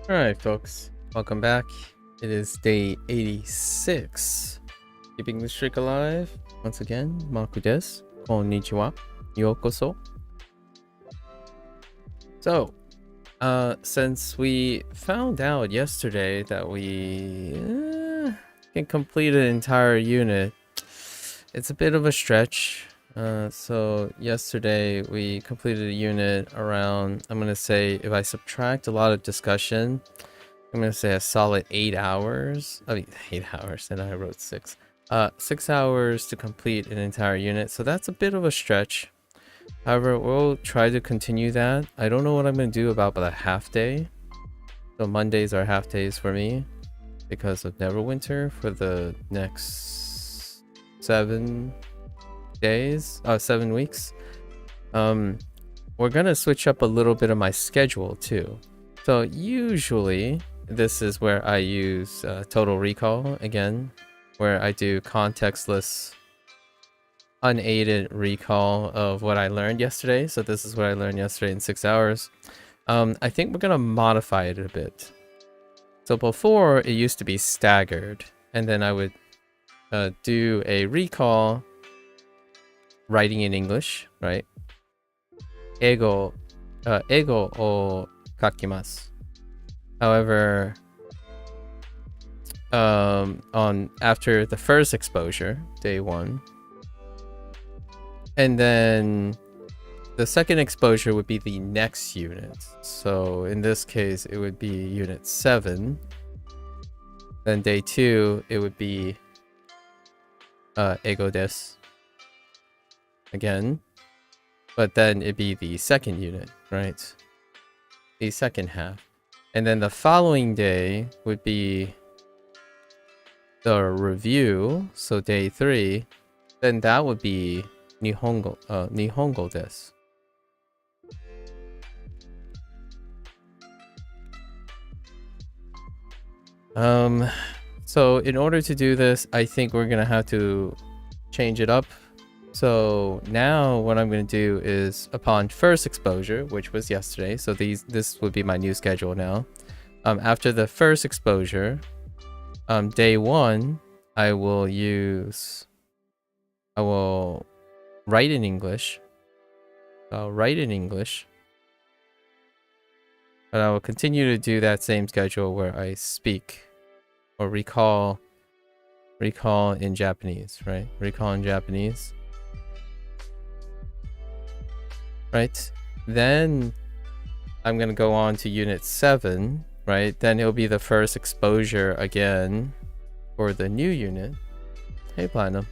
Alright, folks, welcome back. It is day 86. Keeping the streak alive. Once again, Maku desu. Konnichiwa. Yokoso. So, since we found out yesterday that we can complete an entire unit, it's a bit of a stretch. So yesterday we completed a unit around, I'm going to say, if I subtract a lot of discussion, I'm going to say a solid 8 hours. I mean, 8 hours, and I wrote 6. 6 hours to complete an entire unit. So that's a bit of a stretch. However, we'll try to continue that. I don't know what I'm going to do about the half day. So Mondays are half days for me because of Neverwinter for the next 7 days, 7 weeks. We're gonna switch up a little bit of my schedule too. So usually this is where I use total recall again, where I do contextless unaided recall of what I learned yesterday. So this is what I learned yesterday in 6 hours. I think we're gonna modify it a bit. So before it used to be staggered, and then I would do a recall writing in English, right? Ego o kakimasu. However, on after the first exposure, day 1, and then the second exposure would be the next unit. So in this case, it would be unit 7. Then day 2, it would be ego desu again, but then it'd be the second unit, right? The second half. And then the following day would be the review, so day 3, then that would be Nihongo desu. So in order to do this, I think we're gonna have to change it up. So now what I'm going to do is upon first exposure, which was yesterday. So this would be my new schedule now. After the first exposure, day 1, I will write in English. I'll write in English. But I will continue to do that same schedule where I speak or recall in Japanese, right? Recall in Japanese. Right, then I'm gonna go on to unit 7, right? Then it'll be the first exposure again for the new unit. Hey Platinum.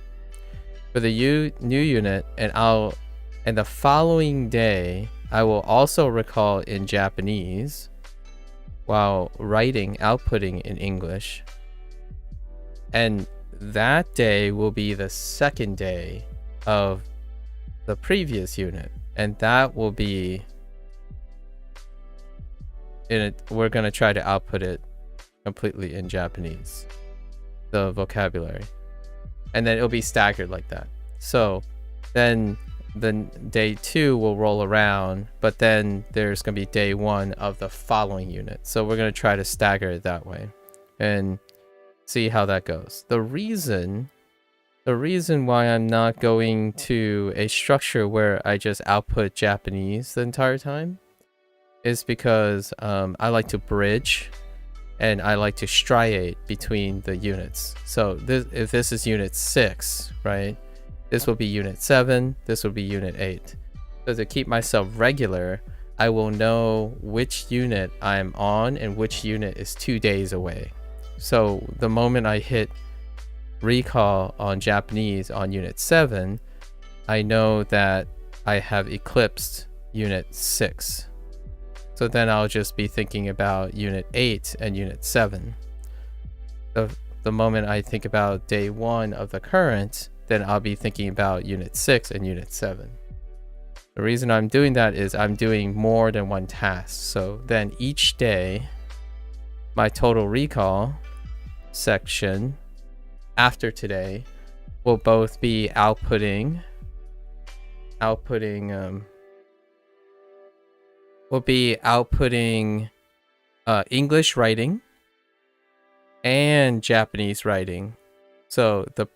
For the new unit, and the following day I will also recall in Japanese while outputting in English. And that day will be the second day of the previous unit. And that will be we're going to try to output it completely in Japanese, the vocabulary. And then it'll be staggered like that. So then day 2 will roll around, but then there's going to be day 1 of the following unit. So we're going to try to stagger it that way and see how that goes. The reason why I'm not going to a structure where I just output Japanese the entire time is because I like to bridge and I like to striate between the units. So if this is unit 6, right, this will be unit 7, this will be unit 8. So to keep myself regular, I will know which unit I'm on and which unit is 2 days away. So the moment I hit recall on Japanese on unit 7, I know that I have eclipsed unit 6. So then I'll just be thinking about unit 8 and unit 7. The moment I think about day 1 of the current, then I'll be thinking about unit 6 and unit 7. The reason I'm doing that is I'm doing more than one task. So then each day, my total recall section after today will both be outputting English writing and Japanese writing. So the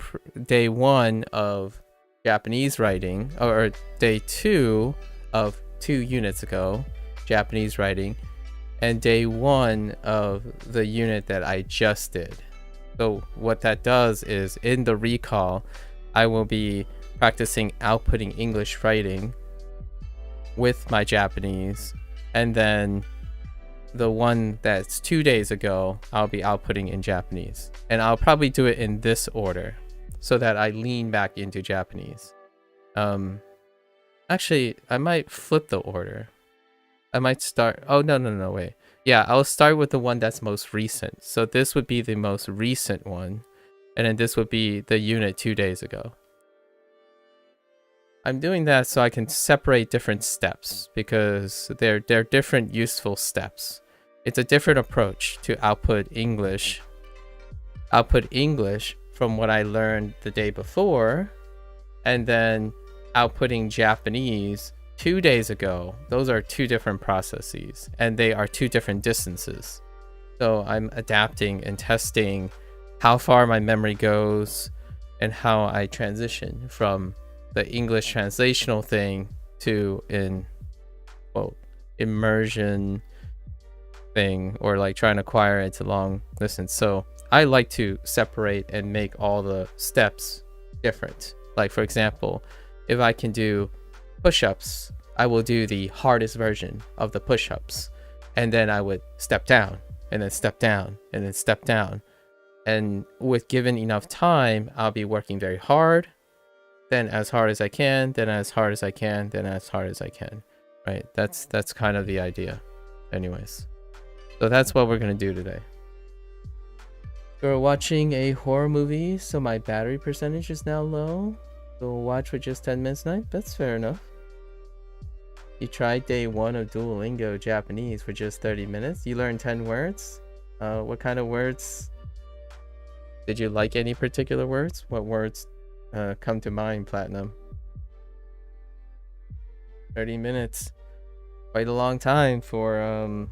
day 1 of Japanese writing, or day 2 of 2 units ago, Japanese writing, and day 1 of the unit that I just did. So what that does is, in the recall, I will be practicing outputting English writing with my Japanese, and then the one that's 2 days ago, I'll be outputting in Japanese. And I'll probably do it in this order so that I lean back into Japanese. Actually, I might flip the order. I might start... Oh, no, wait. Yeah, I'll start with the one that's most recent. So this would be the most recent one. And then this would be the unit 2 days ago. I'm doing that so I can separate different steps, because they're different useful steps. It's a different approach to output English from what I learned the day before, and then outputting Japanese 2 days ago. Those are 2 different processes, and they are 2 different distances. So I'm adapting and testing how far my memory goes and how I transition from the English translational thing to immersion thing, or like trying to acquire it to long distance. So I like to separate and make all the steps different. Like, for example, if I can do push-ups, I will do the hardest version of the push-ups, and then I would step down and then step down and then step down. And with given enough time, I'll be working very hard, then as hard as I can, then as hard as I can, then as hard as I can. Right? That's kind of the idea. Anyways. So that's what we're going to do today. We're watching a horror movie, so my battery percentage is now low. So we'll watch for just 10 minutes tonight. That's fair enough. You tried day 1 of Duolingo Japanese for just 30 minutes. You learned 10 words. What kind of words? Did you like any particular words? What words come to mind, Platinum? 30 minutes. Quite a long time for a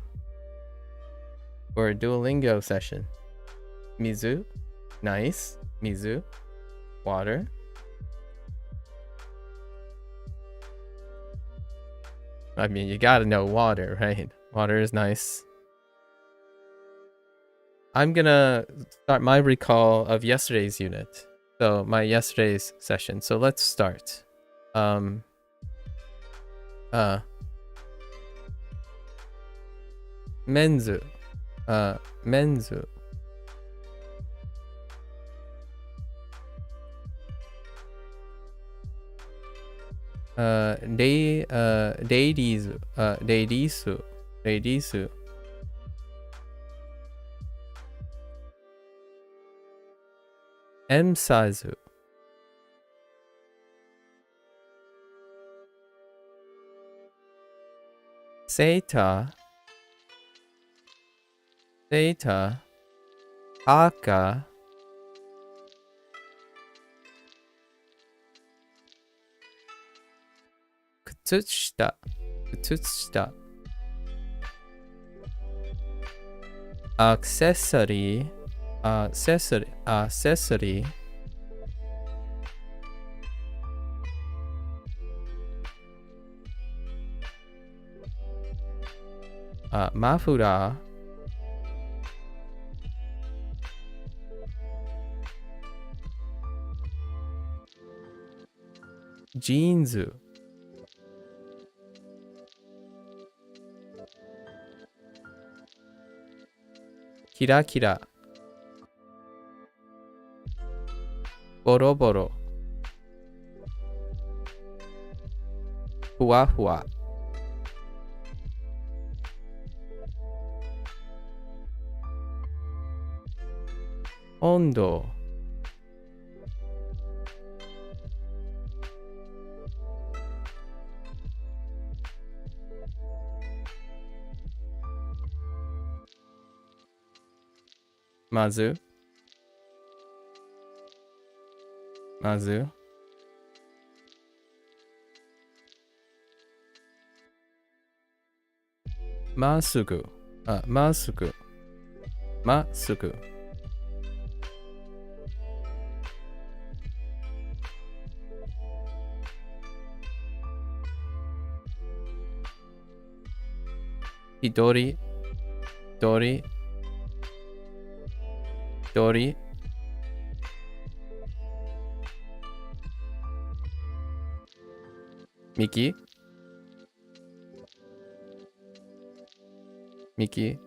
Duolingo session. Mizu. Nice. Mizu. Water. I mean, you gotta know water, right? Water is nice. I'm gonna start my recall of yesterday's unit. So my yesterday's session. So let's start. Menzu. Menzu. Ladies. Ladies. Emsazu. Seita. Seita. Aka. Kutsushita. Kutsushita. Accessory. Accessory. Mafura. Jeans. Kira kira. Boro boro. Hua hua. Ondo. Mazu. Mazu. Masugu. まっすぐ。まっすぐ。左、左、左。右、右。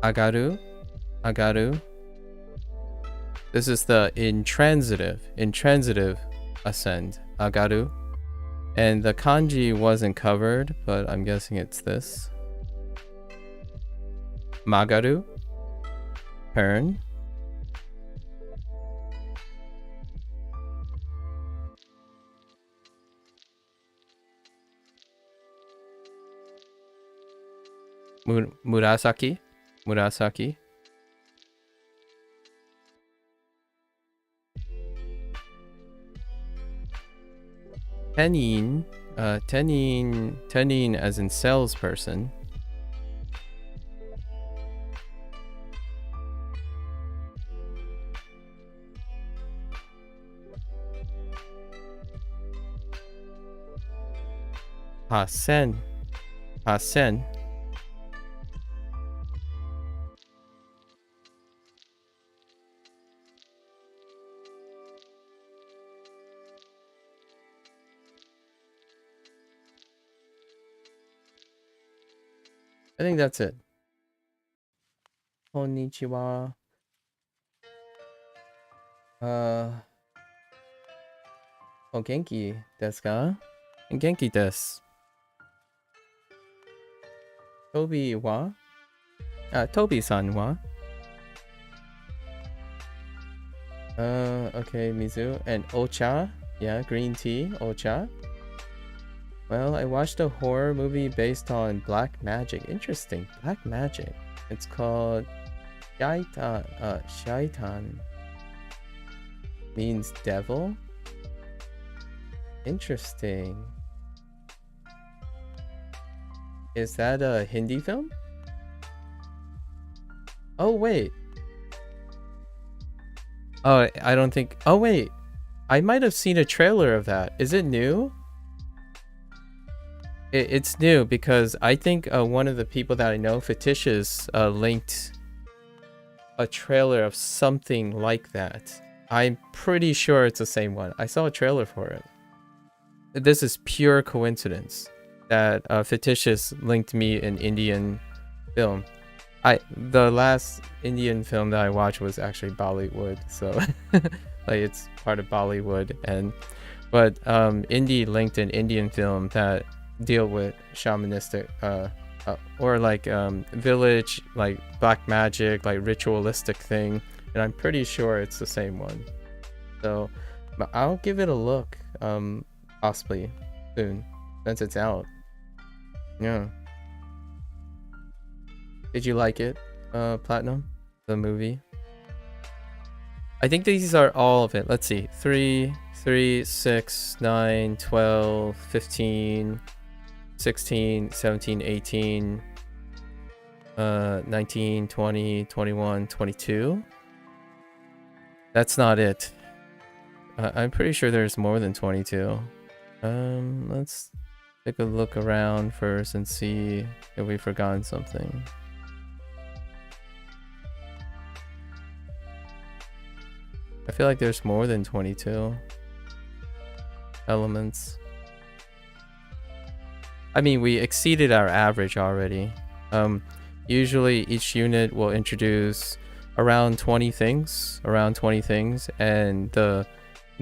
上がる、上がる。This is the intransitive ascend, agaru. And the kanji wasn't covered, but I'm guessing it's this. Magaru, turn. Murasaki, murasaki. Tenin, tenin as in salesperson. Hasen, hasen. I think that's it. Konnichiwa. O genki desu ka? Genki desu. Toby wa? Toby-san wa? Okay, Mizu. And ocha? Yeah, green tea, ocha. Well, I watched a horror movie based on black magic. Interesting. Black magic. It's called Shaitan. Means devil? Interesting. Is that a Hindi film? Oh, wait. Oh, I don't think... Oh, wait. I might have seen a trailer of that. Is it new? It's new because I think one of the people that I know, Fictitious, linked a trailer of something like that. I'm pretty sure it's the same one. I saw a trailer for it. This is pure coincidence that Fictitious linked me an Indian film. The last Indian film that I watched was actually Bollywood, so like it's part of Bollywood, but Indie linked an Indian film that deal with shamanistic or like village, like black magic, like ritualistic thing, and I'm pretty sure it's the same one. So but I'll give it a look possibly soon since it's out. Yeah. Did you like it, Platinum? The movie? I think these are all of it. Let's see. 3, 6, 9, 12, 15, 16, 17, 18, 19, 20, 21, 22. That's not it. I'm pretty sure there's more than 22. Let's take a look around first and see if we've forgotten something. I feel like there's more than 22 elements. I mean, we exceeded our average already. Usually each unit will introduce around 20 things, and the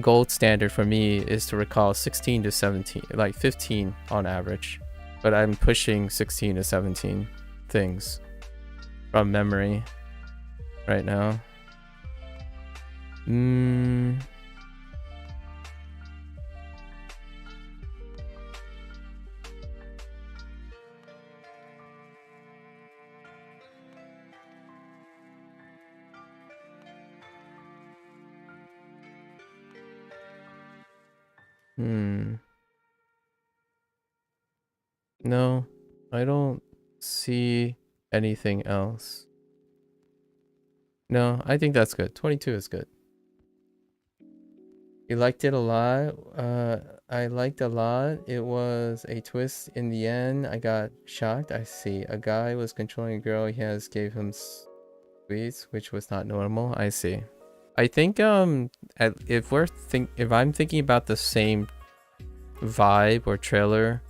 gold standard for me is to recall 16 to 17, like 15 on average. But I'm pushing 16 to 17 things from memory right now. No, I don't see anything else. No, I think that's good. 22 is good. You liked it a lot. I liked a lot. It was a twist in the end. I got shocked. I see. A guy was controlling a girl. He has gave him sweets, which was not normal. I see. I think if I'm thinking about the same vibe or trailer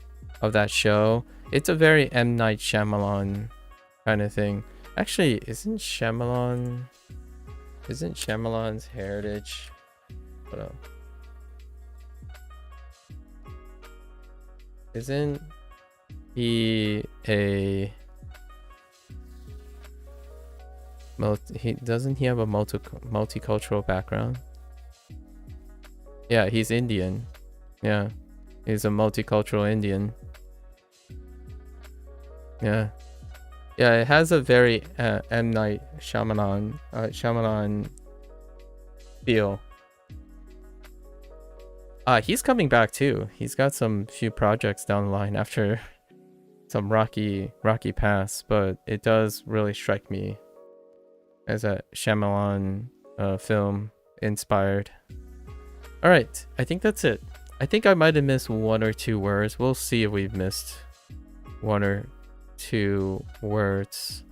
of that show, it's a very M. Night Shyamalan kind of thing. Actually, isn't Shyamalan's heritage? Hold on. Isn't he a doesn't he have a multicultural background? Yeah, he's Indian. Yeah, he's a multicultural Indian. Yeah, yeah, it has a very M. Night Shyamalan feel. He's coming back too. He's got some few projects down the line after some rocky pass, but it does really strike me as a Shyamalan film inspired. All right, I think that's it. I think I might have missed one or two words. We'll see if we've missed one or two words,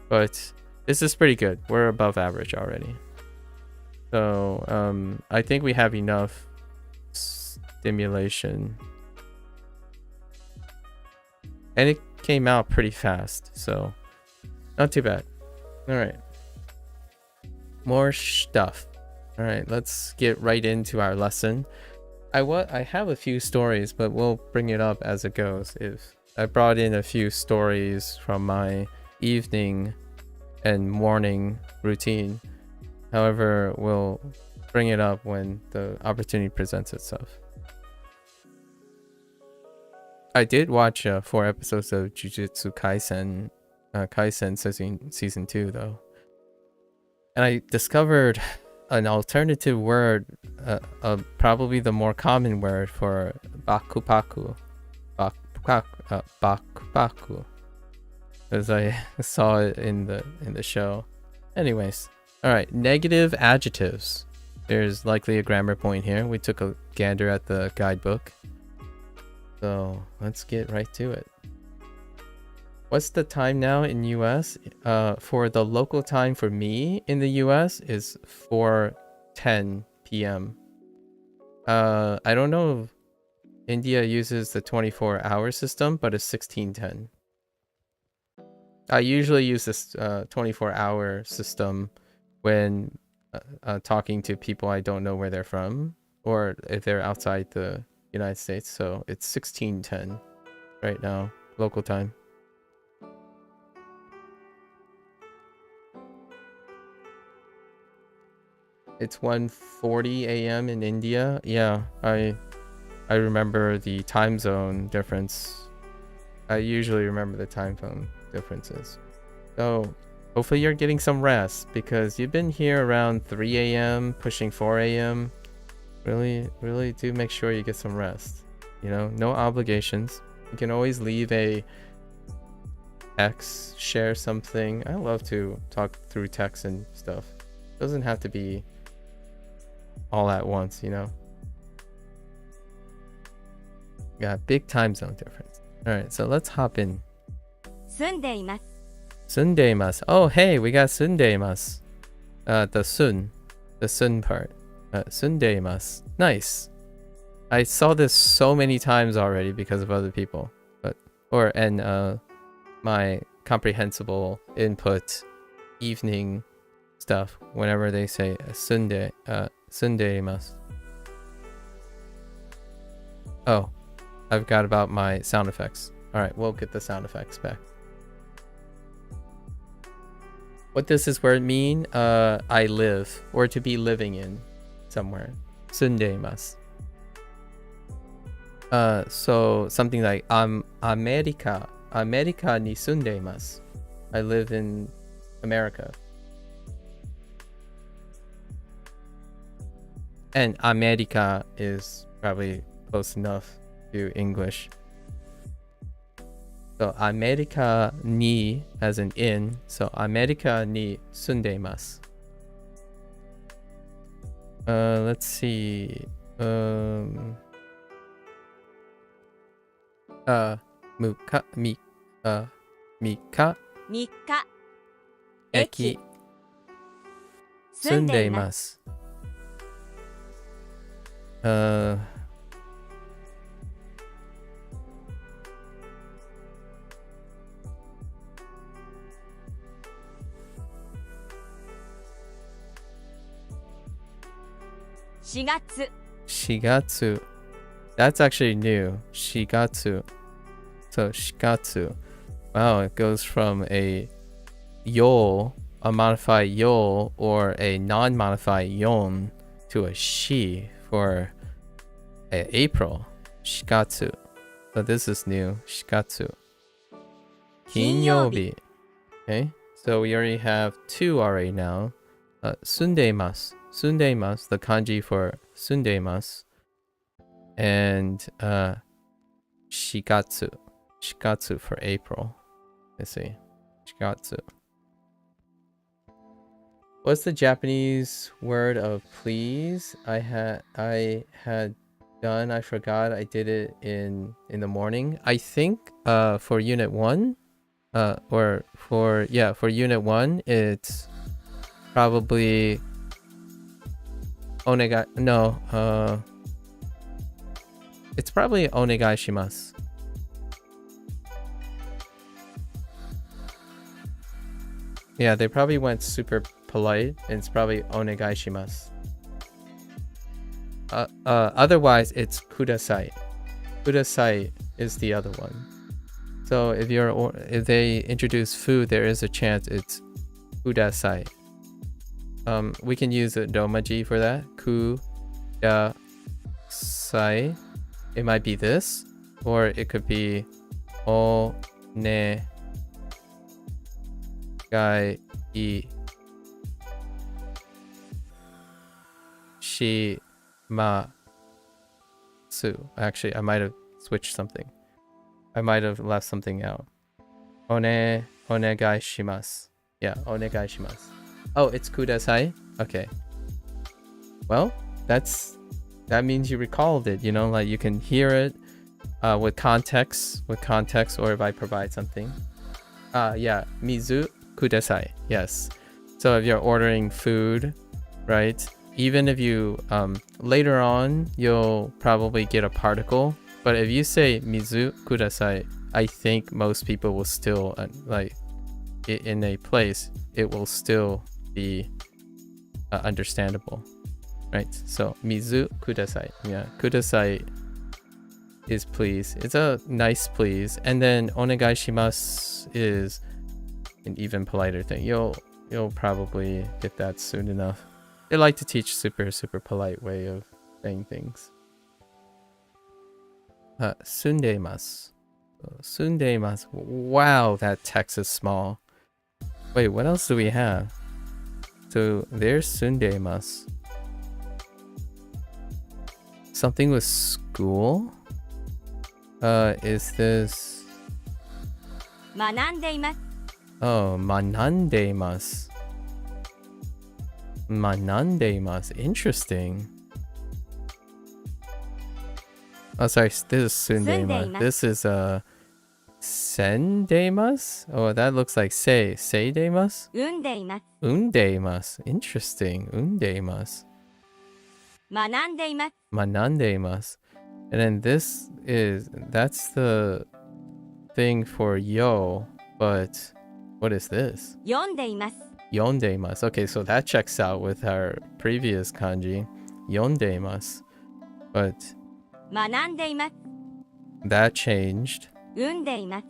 but this is pretty good. We're above average already. So I think we have enough stimulation, and it came out pretty fast, so not too bad. All right, more stuff. All right, let's get right into our lesson. I have a few stories, but we'll bring it up as it goes. If I brought in a few stories from my evening and morning routine, however, we'll bring it up when the opportunity presents itself. I did watch 4 episodes of Jujutsu Kaisen season 2 though, and I discovered an alternative word, probably the more common word for bakupaku, bakupaku, as I saw it in the show. Anyways, all right, negative adjectives. There's likely a grammar point here. We took a gander at the guidebook, so let's get right to it. What's the time now in US? For the local time for me in the US is 4:10 p.m. I don't know if India uses the 24-hour system, but it's 16:10. I usually use this 24-hour system when talking to people I don't know where they're from, or if they're outside the United States. So it's 16:10 right now, local time. It's 1:40 a.m. in India. Yeah, I remember the time zone difference. I usually remember the time zone differences. So hopefully you're getting some rest, because you've been here around 3 a.m. pushing 4 a.m. Really do make sure you get some rest. You know, no obligations. You can always leave a text, share something. I love to talk through text and stuff. It doesn't have to be all at once, you know. Got big time zone difference. All right, so let's hop in. Sundeimasu. Oh, hey, we got sundeimasu. The sun part. Sundeimasu. Nice. I saw this so many times already because of other people, my comprehensible input evening stuff whenever they say sundeimasu. Oh, I forgot about my sound effects. All right, we'll get the sound effects back. What does this word mean? I live, or to be living in somewhere. Sundeimasu. So something like America ni sundeimasu. I live in America. And America is probably close enough to English. So, America ni as an in. So, America ni sundemasu. Let's see. Mika, eki, sundemasu. 4月 Shigatsu. That's actually new. Shigatsu. So shigatsu. Wow, it goes from a yo, a modified yo, or a non-modified yon to a shi for April. Shigatsu. So this is new. Shigatsu. Kinyobi. Okay, so we already have 2 already now. Sundemasu. Sundemasu, the kanji for sundemasu. And shigatsu. Shigatsu for April. Let's see. Shigatsu. What's the Japanese word of please? I had done, I forgot, I did it in the morning. I think for unit 1 or for unit 1 it's probably onegai, no, it's probably onegai shimasu. Yeah, they probably went super polite, and it's probably onegai shimasu. Otherwise, it's kudasai. Kudasai is the other one. So if they introduce food, there is a chance it's kudasai. We can use a domaji for that. Kudasai. It might be this, or it could be onegai shimasu. Actually, I might have switched something. I might have left something out. Onegai shimasu. Yeah, onegai shimasu. Oh, it's kudasai? Okay. Well, that means you recalled it, you know, like you can hear it with context, or if I provide something. Yeah, mizu kudasai. Yes. So if you're ordering food, right? Even if you later on you'll probably get a particle, but if you say mizu kudasai, I think most people will still like in a place it will still be understandable, right? So mizu kudasai. Yeah, kudasai is please. It's a nice please, and then onegai shimasu is an even politer thing. You'll probably get that soon enough. They like to teach super polite way of saying things. Sundemasu. Sundemasu. Wow, that text is small. Wait, what else do we have? So there's sundemasu. Something with school? Is this... 学んでいます Oh, manandemasu. Manandemasu. Interesting. Oh, sorry. This is sundemasu. This is sendemasu? Oh, that looks like seidemasu? 運んでいます Undemasu. Interesting. Undemasu. 学んでいます Manandemasu. And then that's the thing for yo, but what is this? 読んでいます Yondemasu. Okay, so that checks out with our previous kanji. Yondemasu. But 学んでいます that changed. 運んでいます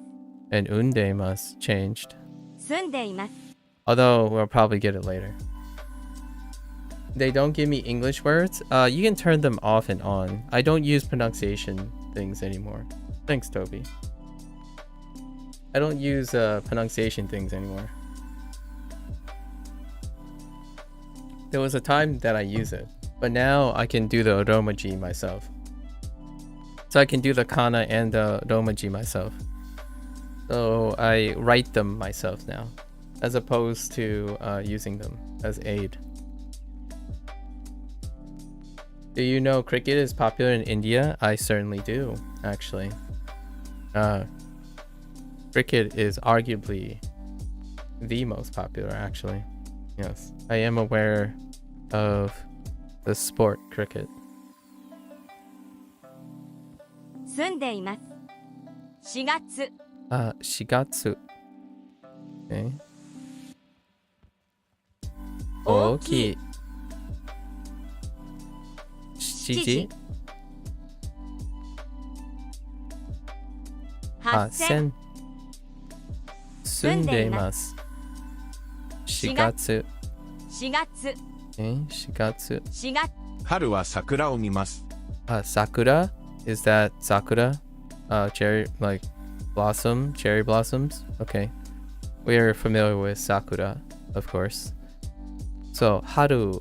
And undemasu changed. 住んでいます Although we'll probably get it later. They don't give me English words. You can turn them off and on. I don't use pronunciation things anymore. Thanks, Toby. I don't use pronunciation things anymore. There was a time that I use it, but now I can do the oromaji myself. So I can do the kana and the romaji myself. So I write them myself now, as opposed to using them as aid. Do you know cricket is popular in India? I certainly do, actually. Cricket is arguably the most popular, actually. Yes, I am aware of the sport cricket. 住んでいます。4月。4月. Okay. 大きい。7時。8000。住んでいます。4月。4月。4月。4月。春は桜を見ます。Sakura? Is that sakura? Cherry, like blossom, cherry blossoms? Okay. We are familiar with sakura, of course. So, haru,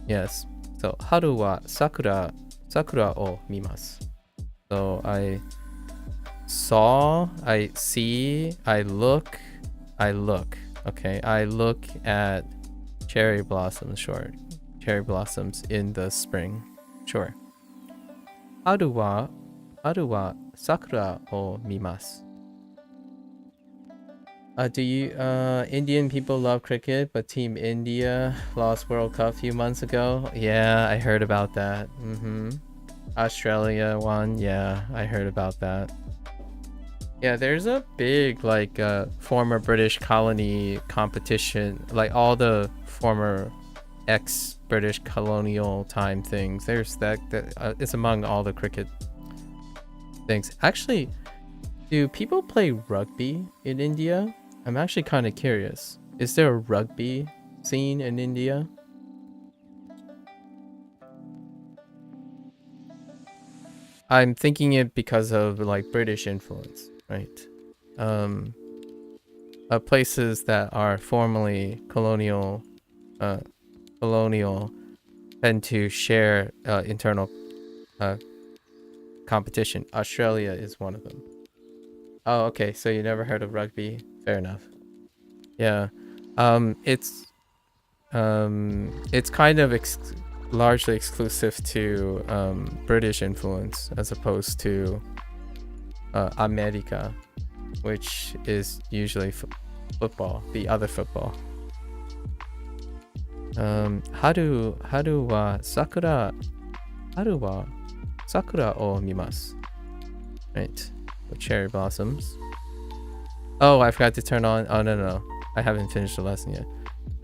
yes. So, haru wa sakura o mimasu. So, I saw, I see, I look. Okay, I look at cherry blossoms, sure. Cherry blossoms in the spring, sure. Haru wa sakura o mimasu. Do you Indian people love cricket, but Team India lost World Cup a few months ago? Yeah, I heard about that. Australia won. Yeah, I heard about that. Yeah, there's a big like former British colony competition, like all the former ex-British colonial time things. There's that it's among all the cricket things. Actually, do people play rugby in India? I'm actually kind of curious. Is there a rugby scene in India? I'm thinking it because of like British influence, right? Places that are formerly colonial tend to share internal competition. Australia is one of them. Oh, okay. So you never heard of rugby? Fair enough. Yeah. It's kind of largely exclusive to British influence as opposed to America, which is usually football, the other football. Haru wa sakura o mimasu. Right. With cherry blossoms. Oh, I forgot to turn on. Oh, no. I haven't finished the lesson yet.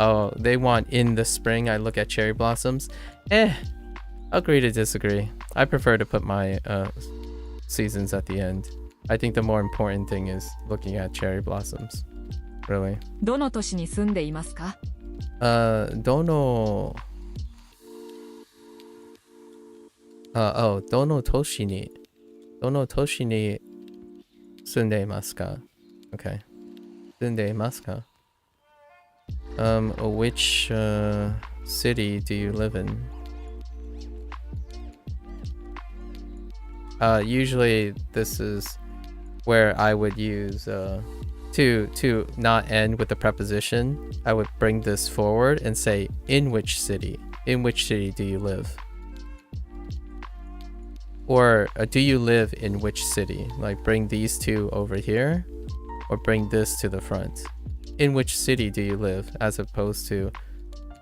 Oh, they want in the spring I look at cherry blossoms. Agree to disagree. I prefer to put my seasons at the end. I think the more important thing is looking at cherry blossoms. Really. どの都市に住んでいますか？どの都市に住んでいますか? Okay. 住んでいますか? Which city do you live in? Usually this is where I would use to not end with the preposition. I would bring this forward and say in which city? In which city do you live? Or do you live in which city? Like bring these two over here or bring this to the front. In which city do you live, as opposed to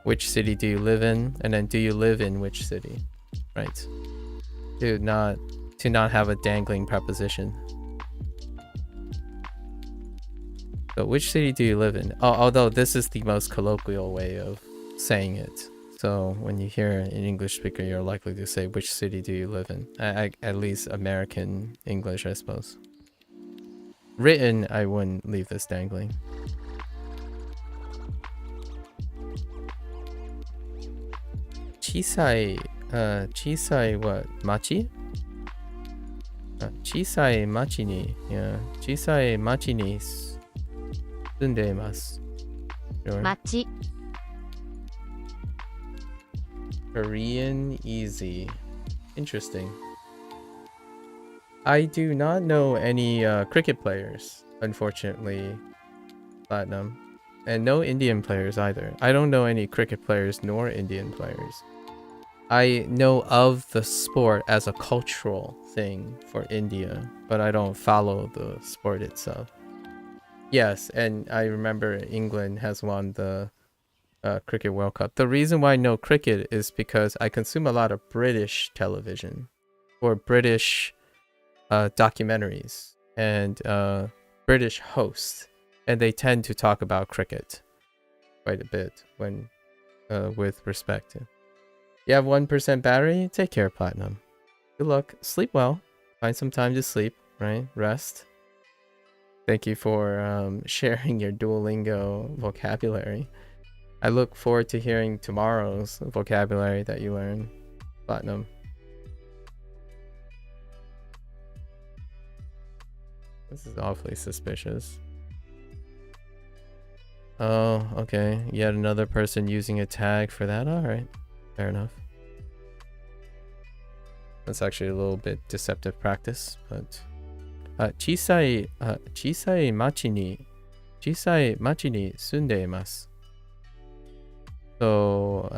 which city do you live in, and then do you live in which city, right? To not have a dangling preposition. So which city do you live in? Although this is the most colloquial way of saying it. So when you hear an English speaker, you're likely to say, which city do you live in? At least American English, I suppose. Written, I wouldn't leave this dangling. Chisai what? Machi? Chisai machi ni, yeah. Chisai machi ni sundeimasu. Sure. 町 Korean easy. Interesting. I do not know any cricket players, unfortunately, Platinum. And no Indian players either. I don't know any cricket players nor Indian players. I know of the sport as a cultural thing for India, but I don't follow the sport itself. Yes, and I remember England has won the Cricket World Cup. The reason why I know cricket is because I consume a lot of British television or British documentaries and British hosts, and they tend to talk about cricket quite a bit when with respect to. You have 1% battery? Take care, Platinum. Good luck. Sleep well. Find some time to sleep, right? Rest. Thank you for sharing your Duolingo vocabulary. I look forward to hearing tomorrow's vocabulary that you learn, Platinum. This is awfully suspicious. Oh, okay. Yet another person using a tag for that? Alright. Fair enough. That's actually a little bit deceptive practice, but... 小さい町に住んでいます。So,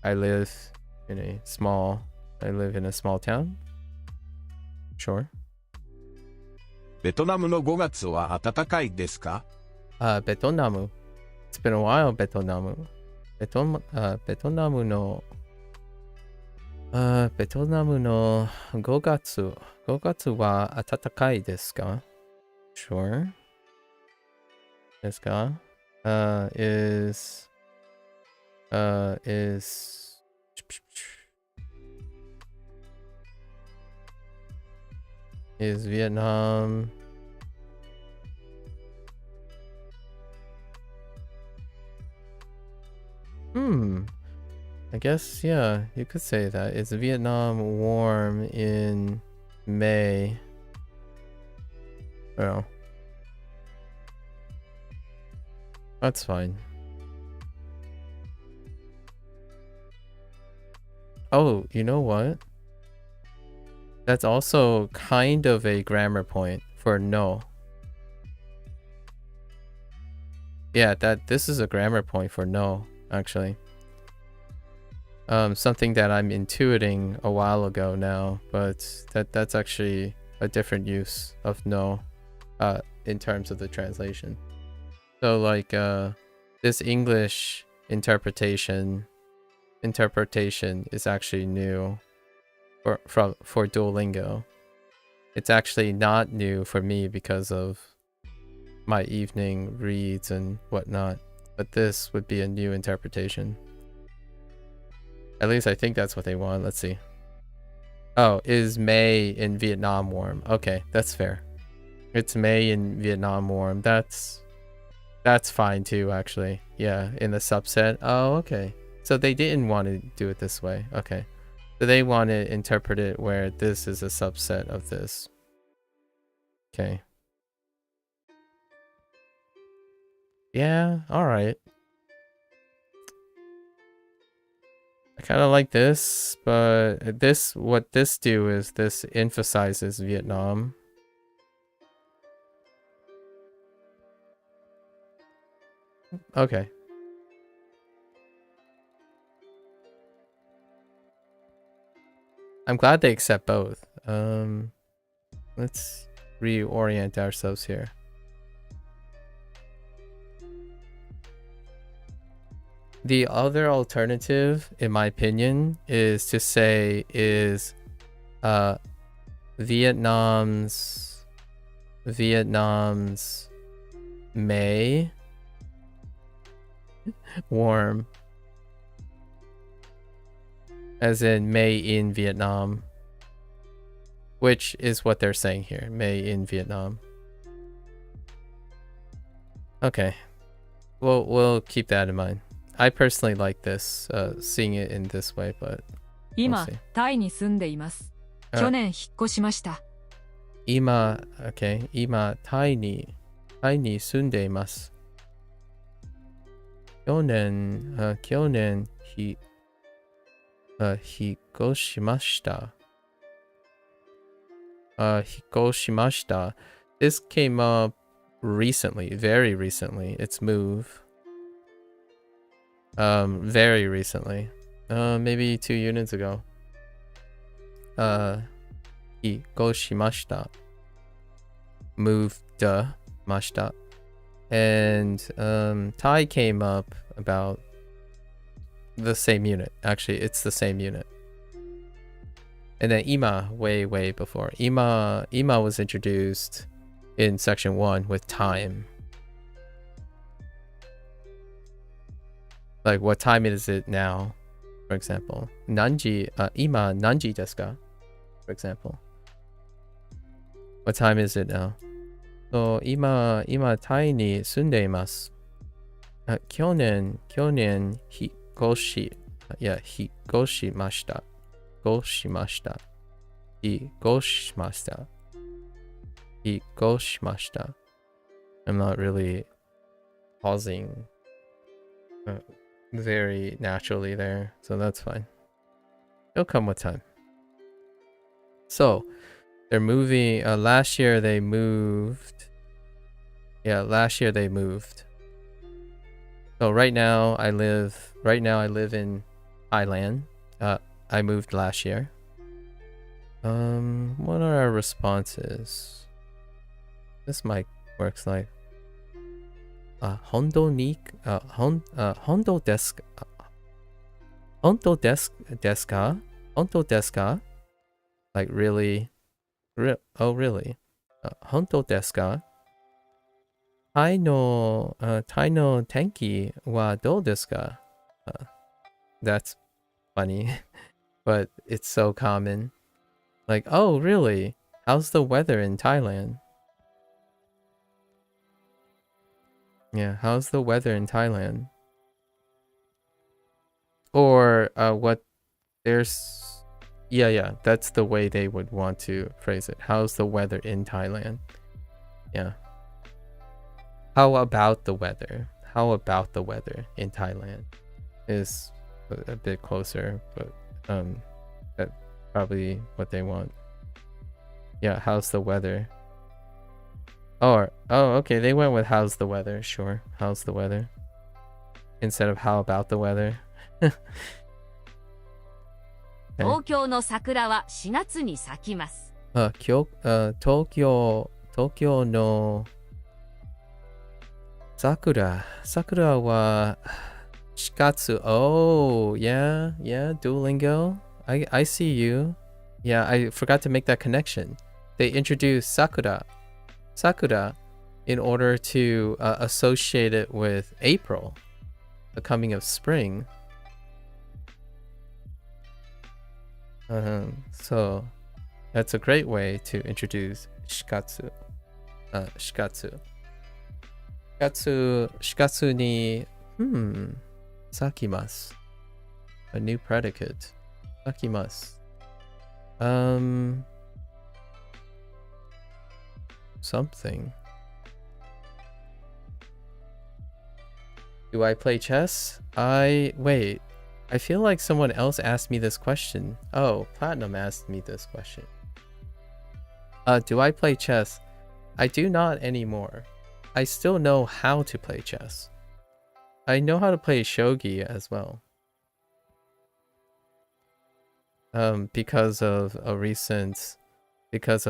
I live in a small town. Sure. ベトナムの5月は暖かいですか？ベトナム. It's been a while, ベトナムの5月は暖かいですか？ Sure. ですか？ is Vietnam I guess, yeah, you could say that. Is Vietnam warm in May? Well, that's fine. Oh, you know what? That's also kind of a grammar point for no. Yeah, this is a grammar point for no, actually. Something that I'm intuiting a while ago now, but that's actually a different use of no in terms of the translation. So like this English interpretation is actually new for Duolingo. It's actually not new for me because of my evening reads and whatnot, but this would be a new interpretation. At least I think that's what they want. Let's see. Oh, is May in Vietnam warm? Okay, that's fair. It's May in Vietnam warm. That's fine too, actually. Yeah, in the subset. Oh, okay. So they didn't want to do it this way. Okay. So they want to interpret it where this is a subset of this. Okay. Yeah, alright. I kind of like this, but what this do is this emphasizes Vietnam. Okay. I'm glad they accept both. Let's reorient ourselves here. The other alternative, in my opinion, is to say is Vietnam's May warm, as in May in Vietnam, which is what they're saying here, May in Vietnam. Okay, we'll keep that in mind. I personally like this, seeing it in this way, but 今、タイに住んでいます。去年引っ越しました。今、okay、今、タイに住んでいます。去年、引っ越しました。hikoshimashita. This came up recently, very recently. Its move. Very recently. Maybe 2 units ago. Hikoshimashita. Moved mashita. And Tai came up about the same unit. Actually, it's the same unit. And then Ima way before. Ima was introduced in section 1 with time. Like, what time is it now, for example? Nanji, Ima nanji desu ka? For example. What time is it now? So, ima Tai ni sunde imasu. Kyonen hikoshimashita. Hikoshimashita. I'm not really pausing very naturally there, so that's fine. It'll come with time. So, they're moving. Last year they moved. Yeah, last year they moved. So right now I live in Thailand. I moved last year. What are our responses? This mic works like Hondo desk deska? Hondo deska? Like really? Oh really? Hondo deska? Tai no tenki wa dou desu ka? That's funny, but it's so common. Like, oh really? How's the weather in Thailand? Yeah, how's the weather in Thailand? Or what there's yeah, that's the way they would want to phrase it. How's the weather in Thailand? Yeah. How about the weather? How about the weather in Thailand is a bit closer, but that's probably what they want. Yeah, how's the weather? Oh, okay, they went with how's the weather. Sure, how's the weather? Instead of how about the weather. 東京の桜は4月に咲きます。東京の桜は4月. Oh, yeah, Duolingo. I see you. Yeah, I forgot to make that connection. They introduced sakura in order to associate it with April, the coming of spring. So that's a great way to introduce shikatsu. Shikatsu ni sakimasu. A new predicate. Sakimasu. Something. Do I play chess? Wait. I feel like someone else asked me this question. Oh, Platinum asked me this question. Do I play chess? I do not anymore. I still know how to play chess. I know how to play shogi as well. Because of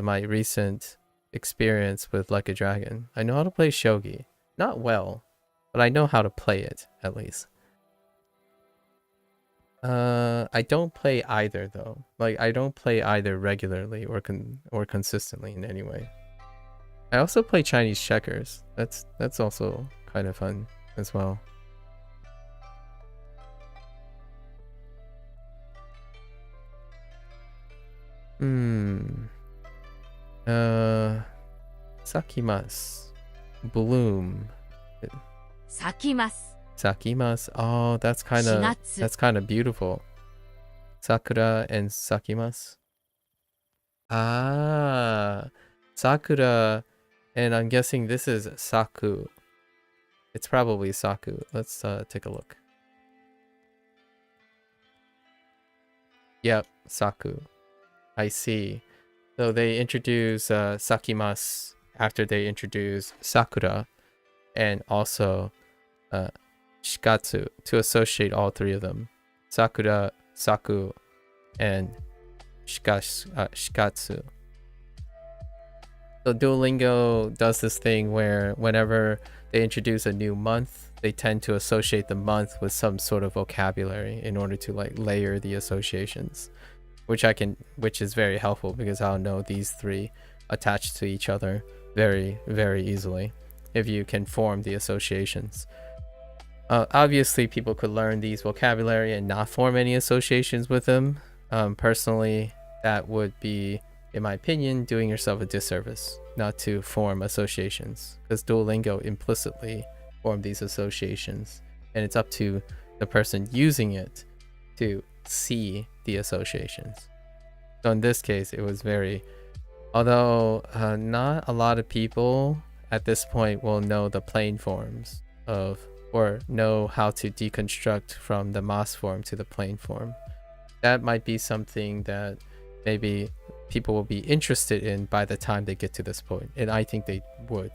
my recent experience with Like a Dragon. I know how to play shogi. Not well, but I know how to play it, at least. I don't play either though. Like I don't play either regularly or consistently in any way. I also play Chinese checkers. That's also kind of fun as well. Sakimasu. Bloom. Sakimasu. Oh, that's kind of beautiful. Sakura and sakimasu. Ah, sakura, and I'm guessing this is saku. It's probably saku. Let's take a look. Yep, saku. I see. So they introduce sakimasu after they introduce sakura, and also shikatsu to associate all three of them. Sakura, saku, and shikatsu. So Duolingo does this thing where whenever they introduce a new month, they tend to associate the month with some sort of vocabulary in order to like layer the associations, which is very helpful because I'll know these three attached to each other very, very easily if you can form the associations. Obviously, people could learn these vocabulary and not form any associations with them. Personally, that would be, in my opinion, doing yourself a disservice not to form associations, because Duolingo implicitly form these associations, and it's up to the person using it to see the associations. So in this case, it was although not a lot of people at this point will know the plain forms or know how to deconstruct from the mas form to the plain form. That might be something that maybe people will be interested in by the time they get to this point, and I think they would.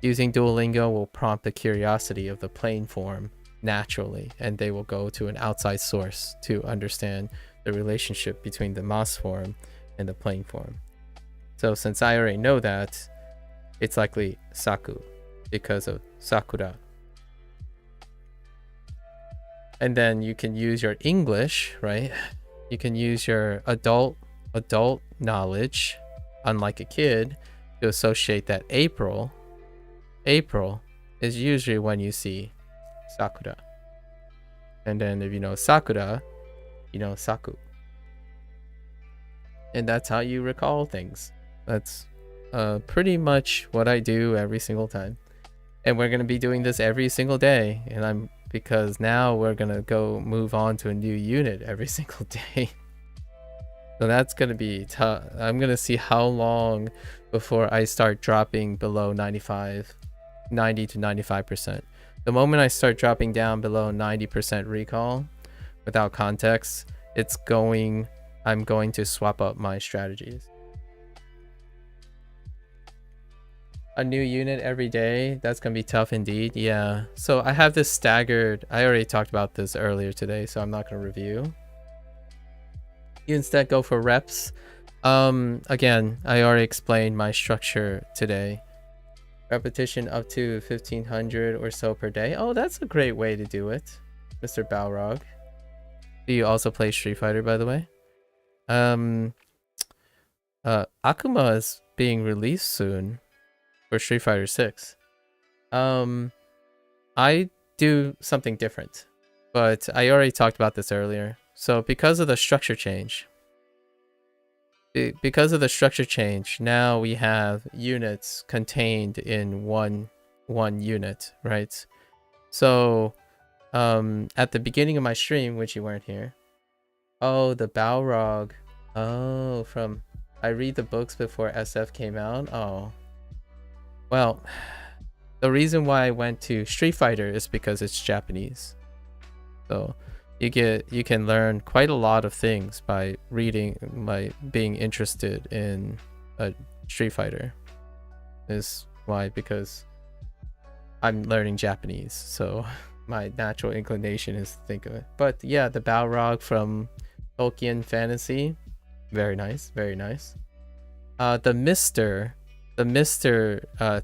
Using Duolingo will prompt the curiosity of the plain form naturally, and they will go to an outside source to understand the relationship between the mas form and the plain form. So since I already know that, it's likely saku because of sakura. And then you can use your English, right? You can use your adult knowledge, unlike a kid, to associate that April is usually when you see sakura. And then if you know sakura, you know saku. And that's how you recall things. That's pretty much what I do every single time. And we're going to be doing this every single day. And because now we're going to move on to a new unit every single day. So that's going to be tough. I'm going to see how long before I start dropping below 90 to 95%. The moment I start dropping down below 90% recall without context, I'm going to swap up my strategies. A new unit every day, that's going to be tough indeed. Yeah. So I have this staggered. I already talked about this earlier today, so I'm not going to review. You instead go for reps. Again, I already explained my structure today. Repetition up to 1500 or so per day. Oh, that's a great way to do it, Mr. Balrog. Do you also play Street Fighter, by the way? Akuma is being released soon for Street Fighter 6. I do something different, but I already talked about this earlier. So because of the structure change, now we have units contained in one unit, right? So at the beginning of my stream, which you weren't here, oh, the Balrog, I read the books before SF came out. Oh, well, the reason why I went to Street Fighter is because it's Japanese. So you can learn quite a lot of things by being interested in a Street Fighter. Is why, because I'm learning Japanese, so my natural inclination is to think of it. But yeah, the Balrog from Tolkien fantasy, very nice, very nice. The Mister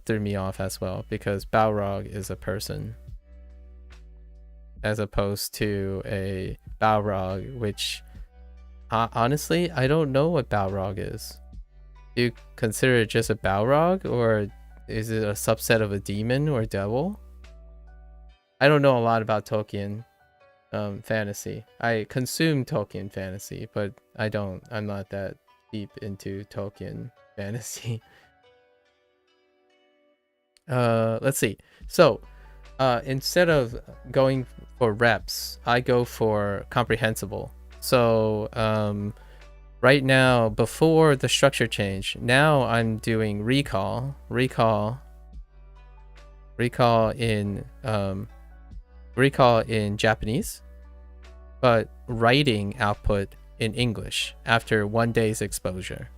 threw me off as well, because Balrog is a person as opposed to a Balrog, which honestly, I don't know what Balrog is. Do you consider it just a Balrog, or is it a subset of a demon or devil? I don't know a lot about Tolkien fantasy. I consume Tolkien fantasy, but I'm not that deep into Tolkien fantasy. Let's see. So instead of going for reps, I go for comprehensible. So right now, before the structure change, now I'm doing recall in Japanese, but writing output in English after 1 day's exposure.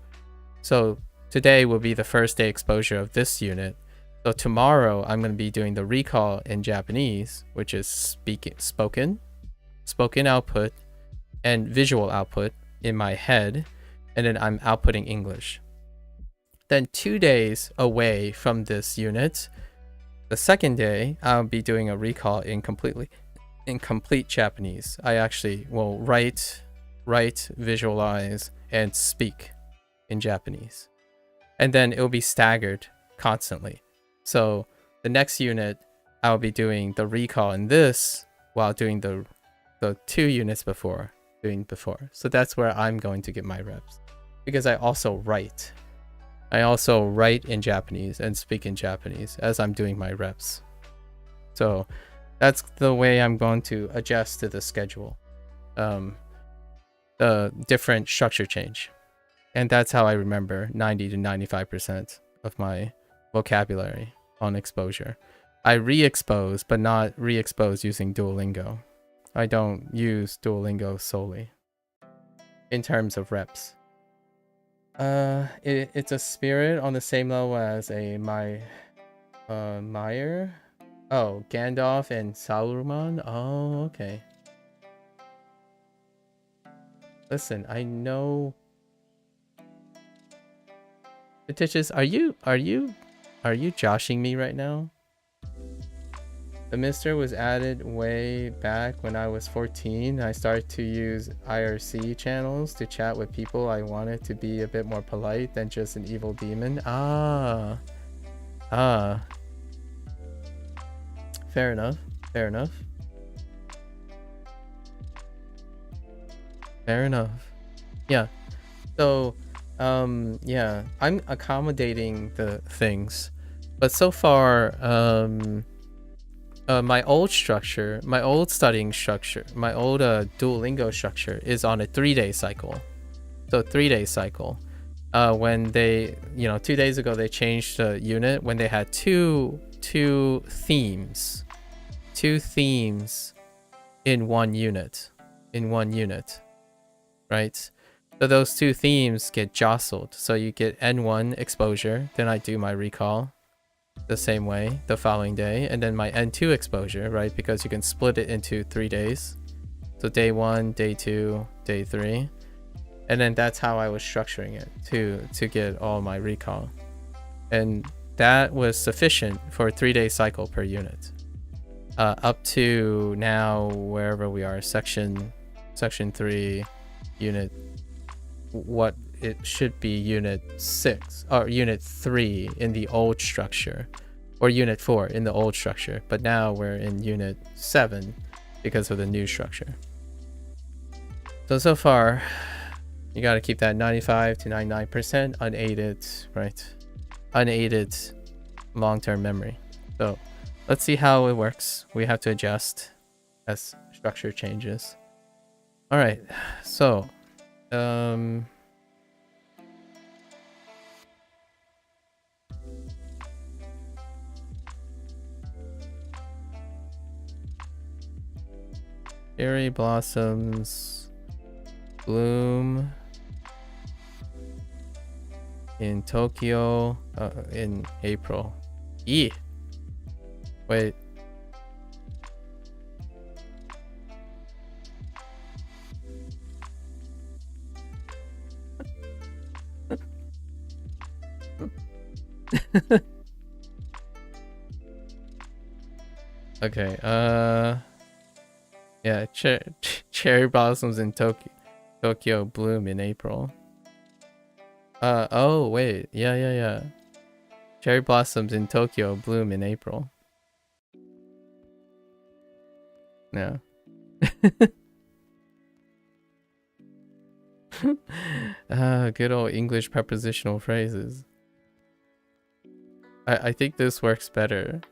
So today will be the first day exposure of this unit. So tomorrow I'm going to be doing the recall in Japanese, which is spoken output and visual output in my head, and then I'm outputting English. Then 2 days away from this unit, the second day, I'll be doing a recall in complete Japanese. I actually will write, visualize, and speak in Japanese. And then it'll be staggered constantly. So the next unit, I'll be doing the recall in this while doing the 2 units before. So that's where I'm going to get my reps. Because I also write. I also write in Japanese and speak in Japanese as I'm doing my reps. So that's the way I'm going to adjust to the schedule. The different structure change. And that's how I remember 90 to 95% of my vocabulary on exposure. I re-expose, but not re-expose using Duolingo. I don't use Duolingo solely in terms of reps. It's a spirit on the same level as a Meyer. Oh, Gandalf and Saruman. Oh, okay. Listen, I know. Fictitious, are you joshing me right now? The Mister was added way back when I was 14. I started to use IRC channels to chat with people I wanted to be a bit more polite than just an evil demon. Fair enough. Yeah. So, yeah, I'm accommodating the things. But so far, my old structure, my old studying structure, my old Duolingo structure is on a 3-day cycle. So 3-day cycle. When they, 2 days ago, they changed the unit when they had two themes in one unit, right? So those 2 themes get jostled. So you get N1 exposure, then I do my recall the same way the following day, and then my N2 exposure, right? Because you can split it into 3 days. So day 1, day 2, day 3. And then that's how I was structuring it to get all my recall. And that was sufficient for a 3-day cycle per unit. Up to now, wherever we are, section 3, unit, what it should be unit 6 or unit 3 in the old structure, or unit 4 in the old structure, but now we're in unit 7 because of the new structure. So far you got to keep that 95 to 99% unaided, right? Unaided long-term memory. So let's see how it works. We have to adjust as structure changes. All right, so cherry blossoms bloom in Tokyo in April. Wait. Okay, yeah, cherry blossoms in Tokyo bloom in April. Oh wait, yeah. Cherry blossoms in Tokyo bloom in April. No. Good old English prepositional phrases. I think this works better.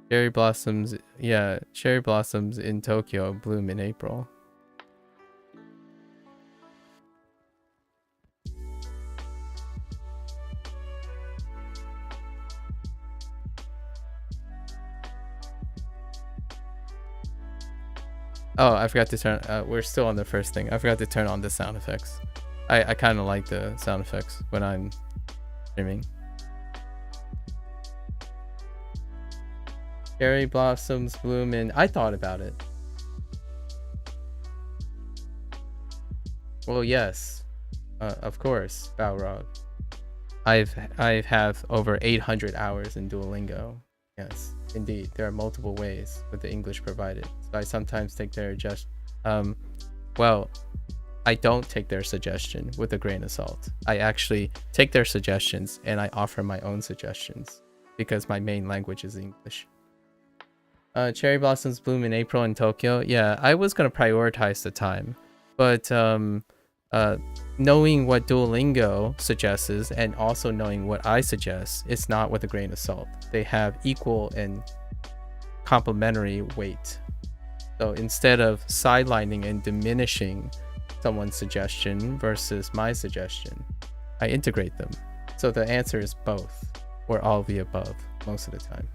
Cherry blossoms, yeah, cherry blossoms in Tokyo bloom in April. Oh, I forgot to turn, we're still on the first thing. I forgot to turn on the sound effects. I kind of like the sound effects when I'm streaming. Cherry blossoms bloom in. I thought about it. Well, yes, of course, Balrog. I have over 800 hours in Duolingo. Yes, indeed, there are multiple ways with the English provided. So I sometimes take their well, I don't take their suggestion with a grain of salt. I actually take their suggestions and I offer my own suggestions because my main language is English. Cherry blossoms bloom in April in Tokyo. Yeah, I was gonna prioritize the time, but knowing what Duolingo suggests and also knowing what I suggest, it's not with a grain of salt. They have equal and complementary weight. So instead of sidelining and diminishing someone's suggestion versus my suggestion, I integrate them. So the answer is both, or all of the above most of the time.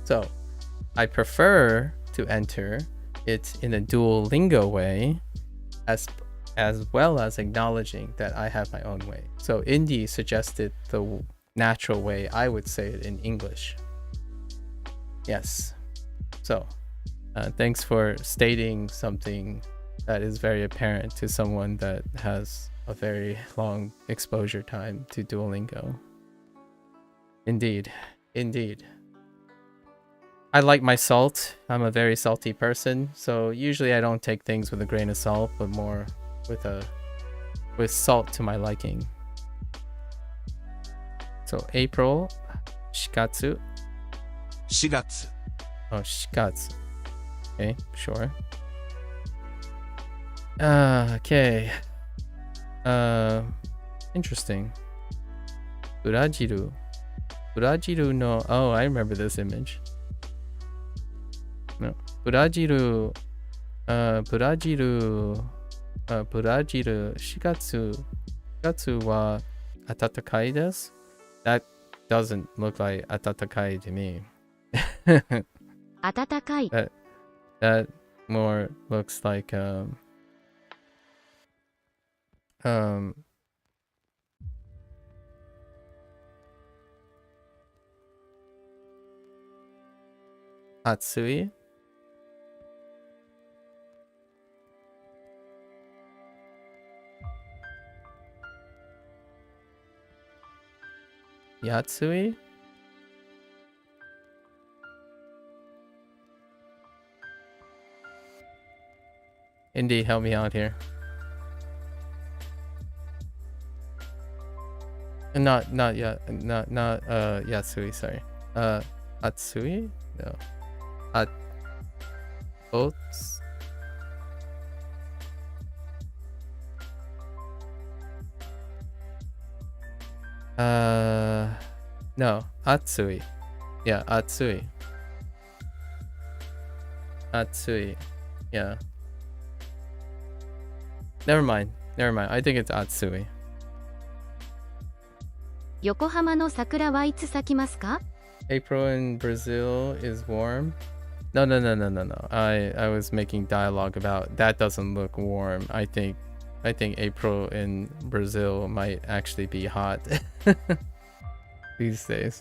So I prefer to enter it in a Duolingo way, as well as acknowledging that I have my own way. So Indy suggested the natural way I would say it in English. Yes. So thanks for stating something that is very apparent to someone that has a very long exposure time to Duolingo. Indeed. Indeed. I like my salt. I'm a very salty person, so usually I don't take things with a grain of salt, but more with salt to my liking. So April, shikatsu. 4月 Oh, shikatsu. Okay, sure. Okay. Interesting. Burajiru. Burajiru no. Oh, I remember this image. No. Burajiru. Burajiru. 4月は暖かいです. That doesn't look like 暖かい to me. 暖かい That more looks like Atsui. Yatsui? Indy, help me out here. Not Yatsui, sorry. Atsui? No. Oats? No, Atsui. Yeah, Atsui. Atsui. Yeah. Never mind. I think it's Atsui. 横浜の桜はいつ咲きますか April in Brazil is warm. No. I was making dialogue about that doesn't look warm. I think April in Brazil might actually be hot these days.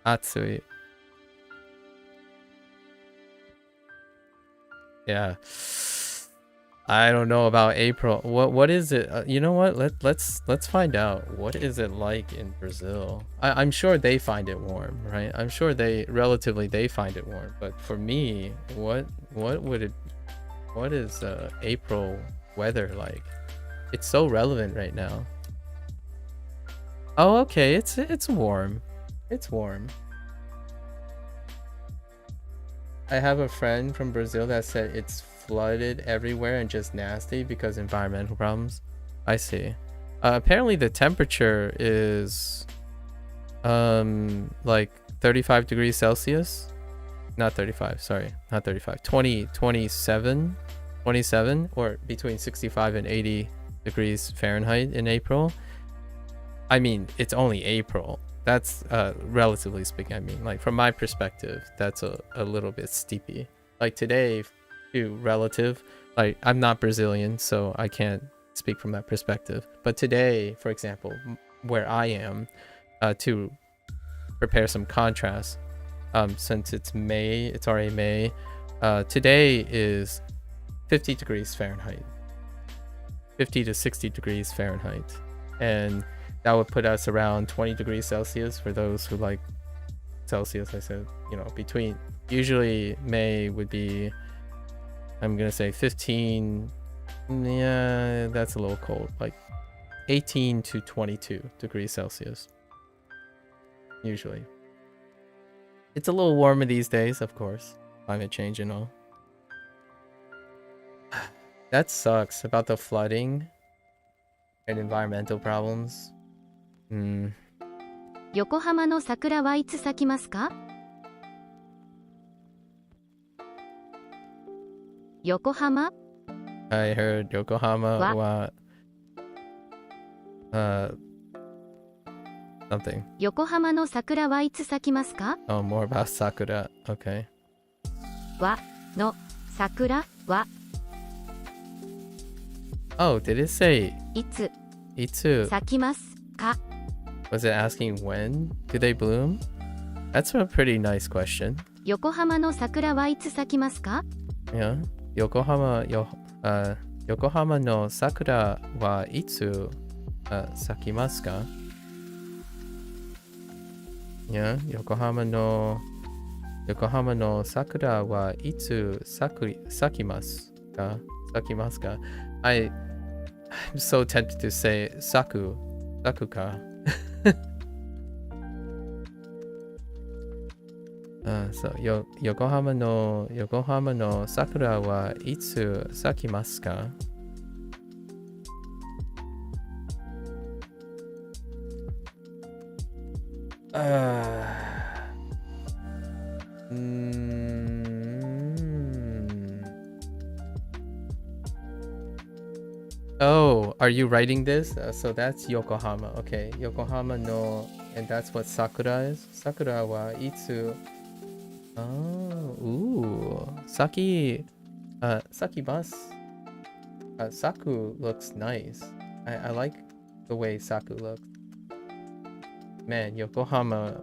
Atsui. Yeah. I don't know about April. What is it? You know what? Let's find out. What is it like in Brazil? I'm sure they find it warm, right? I'm sure they find it warm. But for me, what is April weather like? It's so relevant right now. Oh, okay. It's warm. It's warm. I have a friend from Brazil that said it's flooded everywhere and just nasty because environmental problems. I see. Apparently the temperature is like 35 degrees Celsius. Not 35, sorry. Not 35. 27 or between 65 and 80 degrees Fahrenheit in April. I mean, it's only April. That's relatively speaking. I mean, like from my perspective, that's a little bit steepy. Like today, to relative, Like, I'm not Brazilian, so I can't speak from that perspective. But today, for example, where I am, to prepare some contrast, since it's May, it's already May, today is 50 degrees Fahrenheit, 50 to 60 degrees Fahrenheit. And that would put us around 20 degrees Celsius for those who like Celsius. I said, you know, between, usually May would be, I'm gonna say 15, yeah, that's a little cold, like 18 to 22 degrees Celsius usually. It's a little warmer these days, of course, climate change and all. That sucks about the flooding and environmental problems. 横浜の桜はいつ咲きますか？横浜 I heard Yokohama wa something. 横浜の桜はいつ咲きますか？ Oh, more about Sakura. Okay. はの桜は Oh, did it say いつ itsu? 咲きますか？ Was it asking when do they bloom? That's a pretty nice question. 横浜の桜はいつ咲きますか？ Yeah. Yokohama no sakura wa itsu sakimasu ka? Yeah. Yokohama no sakura wa itsu sakimasu ka? Sakimasu ka? I'm so tempted to say sakuka. So Yokohama no sakura wa itsu sakimasu ka? Oh, are you writing this? So that's Yokohama. Okay, Yokohama no, and that's what sakura is. Sakura wa itsu. Oh, ooh, sakimasu. Saku looks nice. I like the way Saku looks. Man, Yokohama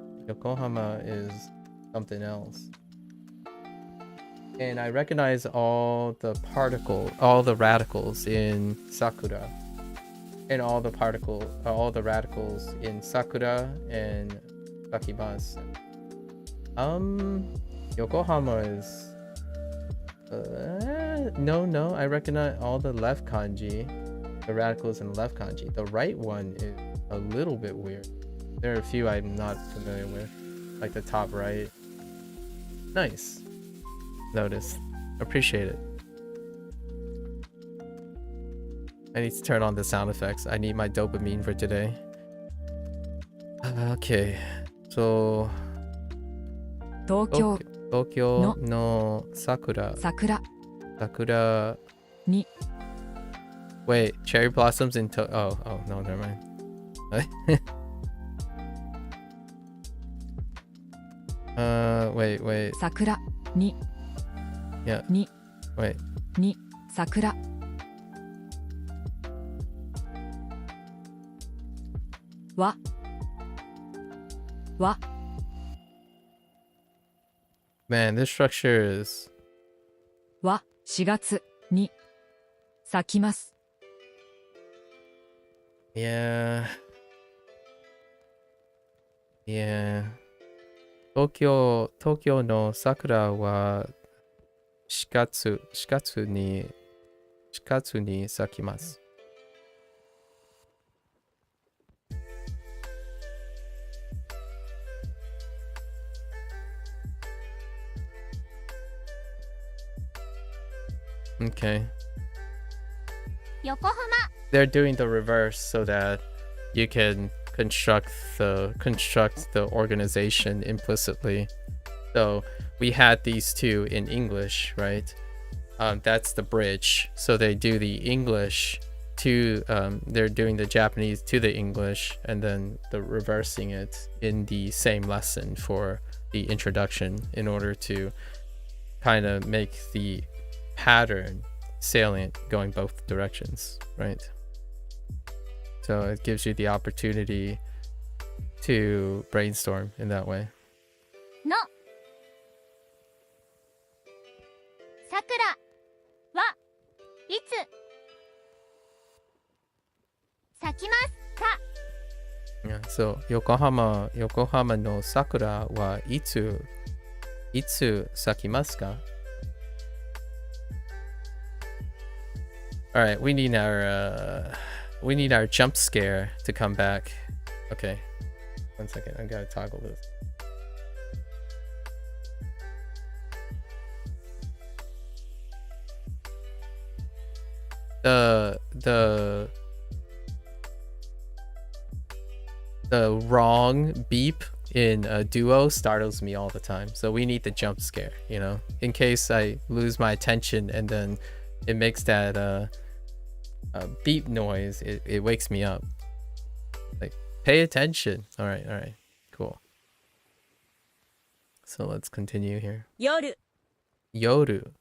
is something else. And I recognize all the radicals in Sakura, and all the radicals in Sakura and Sakimasu. Yokohama is no, I recognize all the left kanji, the radicals in the left kanji. The right one is a little bit weird. There are a few I'm not familiar with, like the top right. Nice. Notice. Appreciate it. I need to turn on the sound effects. I need my dopamine for today. Okay. So 東京 Tokyo no sakura. 桜 Sakura. に Wait, cherry blossoms in oh, no, never mind. Wait. 桜に Yeah. に Wait. に桜は Man, this structure is は4月に咲きます yeah. Tokyo no sakura wa 4月に咲きます。Okay. 横浜 They're doing the reverse so that you can construct the organization implicitly. So we had these two in English, right? That's the bridge. So they do the English to they're doing the Japanese to the English, and then the reversing it in the same lesson for the introduction in order to kind of make the pattern salient going both directions, right? So it gives you the opportunity to brainstorm in that way. の桜はいつ咲きますか Yeah, so 横浜の桜はいつ咲きますか? All right, we need our jump scare to come back. Okay, 1 second, I gotta toggle this. The wrong beep in Duo startles me all the time, so we need the jump scare, you know, in case I lose my attention and then it makes that beep noise. It wakes me up, like, pay attention. All right, cool. So let's continue here. 夜 Yoru.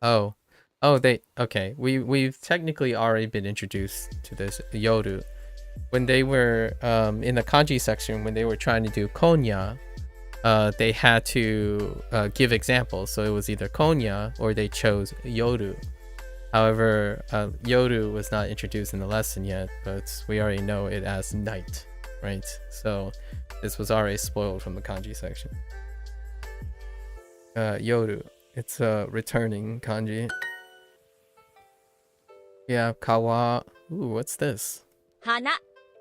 Oh, okay. We've technically already been introduced to this Yoru when they were in the kanji section. When they were trying to do konya, they had to give examples, so it was either konya or they chose yoru. However, yoru was not introduced in the lesson yet, but we already know it as night, right? So this was already spoiled from the kanji section. Yoru, it's a returning kanji. Yeah, kawa. Ooh, what's this? 花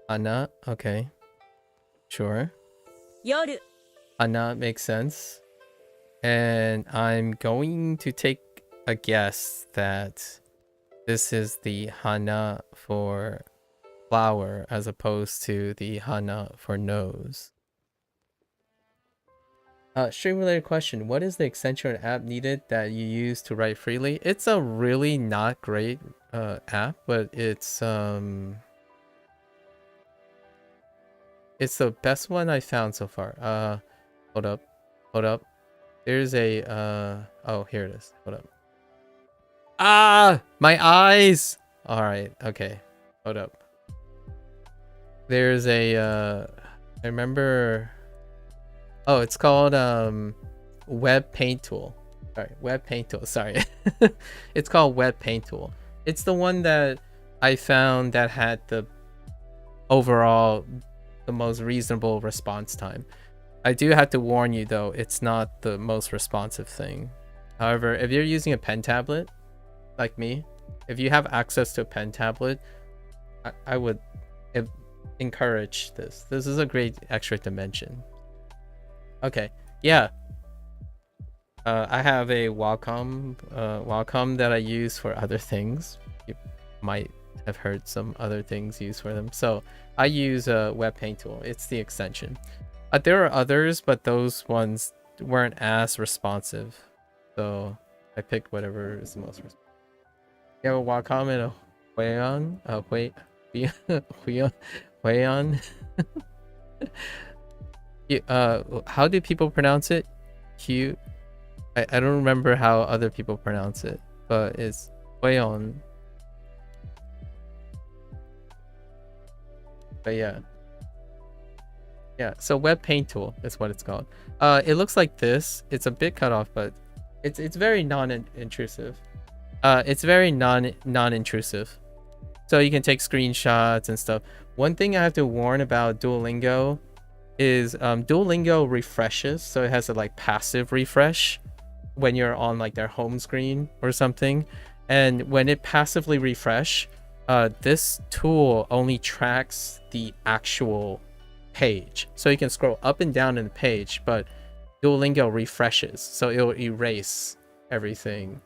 Ana, okay. Sure. 夜 Ana makes sense. And I'm going to take a guess that this is the hana for flower as opposed to the hana for nose. Stream related question. What is the extension app needed that you use to write freely? It's a really not great app, but it's the best one I found so far. Hold up. There's a oh, here it is. Hold up. Ah, my eyes. All right, okay. Hold up. There's a I remember. Oh, it's called Web Paint Tool. Sorry, Web Paint Tool. Sorry. It's called Web Paint Tool. It's the one that I found that had the overall the most reasonable response time. I do have to warn you though, it's not the most responsive thing. However, if you're using a pen tablet like me, if you have access to a pen tablet, I would encourage this. This is a great extra dimension. Okay, yeah. I have a Wacom that I use for other things. You might have heard some other things used for them. So I use a Web Paint Tool. It's the extension. There are others, but those ones weren't as responsive. So I picked whatever is the most responsive. You have a Wacom and a Huion. Huion. How do people pronounce it? Q. I don't remember how other people pronounce it, but it's Huion. But yeah. So Web Paint Tool is what it's called. It looks like this. It's a bit cut off, but it's very non-intrusive. It's very non-intrusive. So you can take screenshots and stuff. One thing I have to warn about Duolingo is Duolingo refreshes, so it has a like passive refresh when you're on like their home screen or something. And when it passively refresh, this tool only tracks the actual page, so you can scroll up and down in the page, but Duolingo refreshes, so it'll erase everything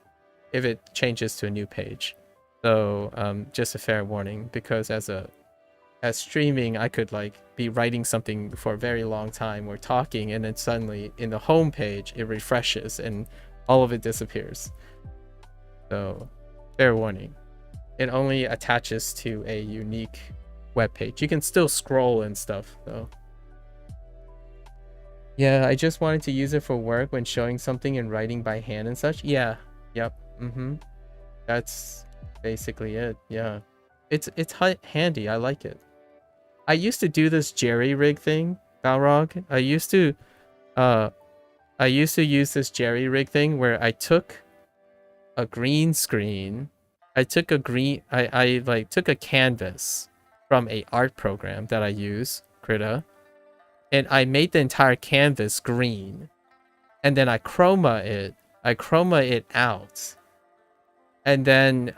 if it changes to a new page. So just a fair warning, because as streaming, I could like be writing something for a very long time or talking, and then suddenly in the home page it refreshes and all of it disappears. So fair warning, it only attaches to a unique web page. You can still scroll and stuff though. Yeah, I just wanted to use it for work when showing something and writing by hand and such. Yeah, yep. That's basically it. Yeah. It's handy. I like it. I used to do this jerry rig thing, Balrog. I used to use this jerry rig thing where I took a green screen. I took I like took a canvas from a art program that I use, Krita, and I made the entire canvas green. And then I chroma it out. And then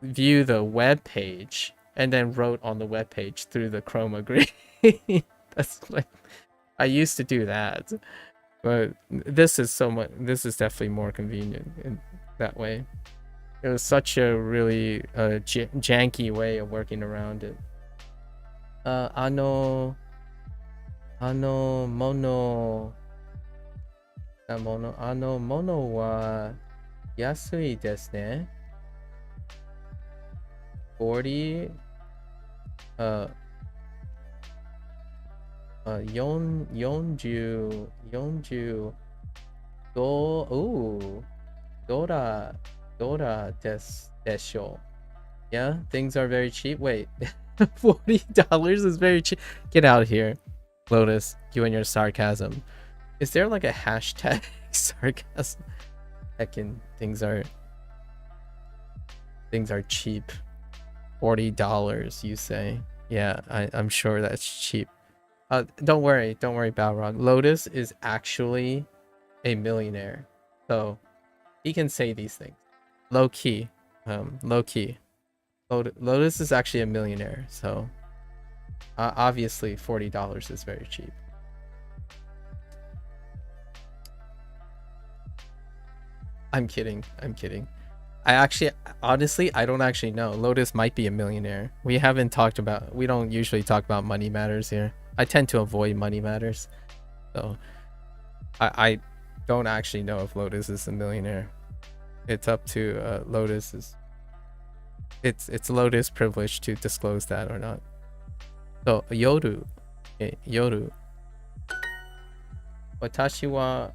view the web page, and then wrote on the web page through the chroma green. That's like, I used to do that, but this is definitely more convenient in that way. It was such a really janky way of working around it. Mono wa yasui desu ne. 40 40 ooh, Dora desho. Yeah, things are very cheap. Wait, $40 is very cheap. Get out of here, Lotus, you and your sarcasm. Is there like a hashtag sarcasm? Heckin', things are cheap. $40, you say? Yeah, I'm sure that's cheap. Don't worry, Balrog. Lotus is actually a millionaire, so he can say these things. Low key. Lotus is actually a millionaire, so obviously $40 is very cheap. I'm kidding. Honestly, I don't actually know. Lotus might be a millionaire. We don't usually talk about money matters here. I tend to avoid money matters. So I don't actually know if Lotus is a millionaire. It's up to Lotus's. It's Lotus privilege to disclose that or not. So yoru. Okay, yoru. Watashi wa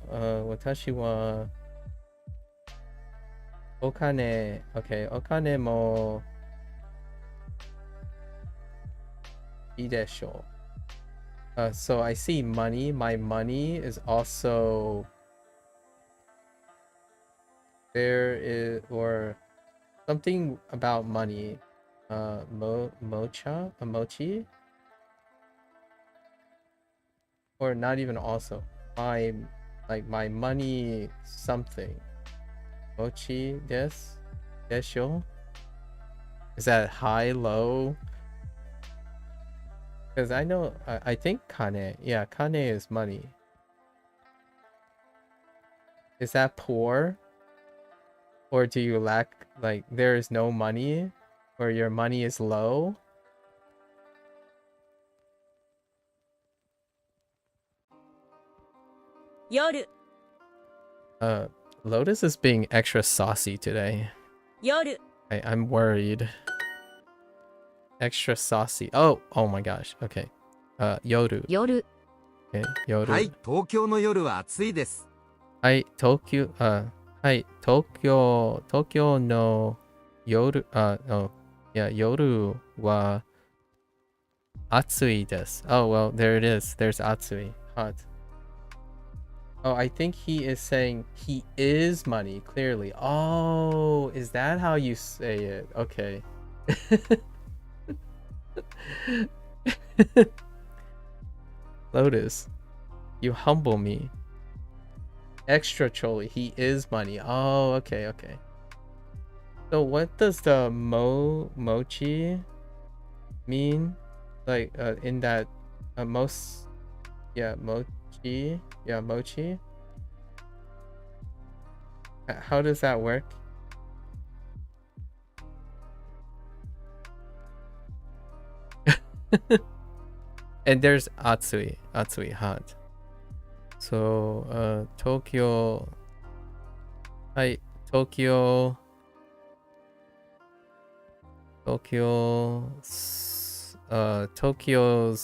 お金 okay, お金もいいでしょう. So I see money. My money is also there is, or something about money. Mochi, or not even also. My money something. Mochi desho? Is that high, low? Because I know, I think kane. Yeah, kane is money. Is that poor? Or do you lack, like, there is no money? Or your money is low? Yoru. Lotus is being extra saucy today. Yoru. I'm worried. Extra saucy. Oh my gosh. Okay. Yoru. 夜 Okay. Yoru. はい、東京の夜は暑いです。はい、東京の夜、夜は暑いです。Oh, well, there it is. There's 暑い. Hot. Oh, I think he is saying he is money, clearly. Oh, is that how you say it? Okay. Lotus, you humble me. Extra trolly, he is money. Oh, okay. So what does the mochi mean? Like in that mochi. Yeah, mochi. How does that work? And there's atsui, hot. So Tokyo. Hi, Tokyo's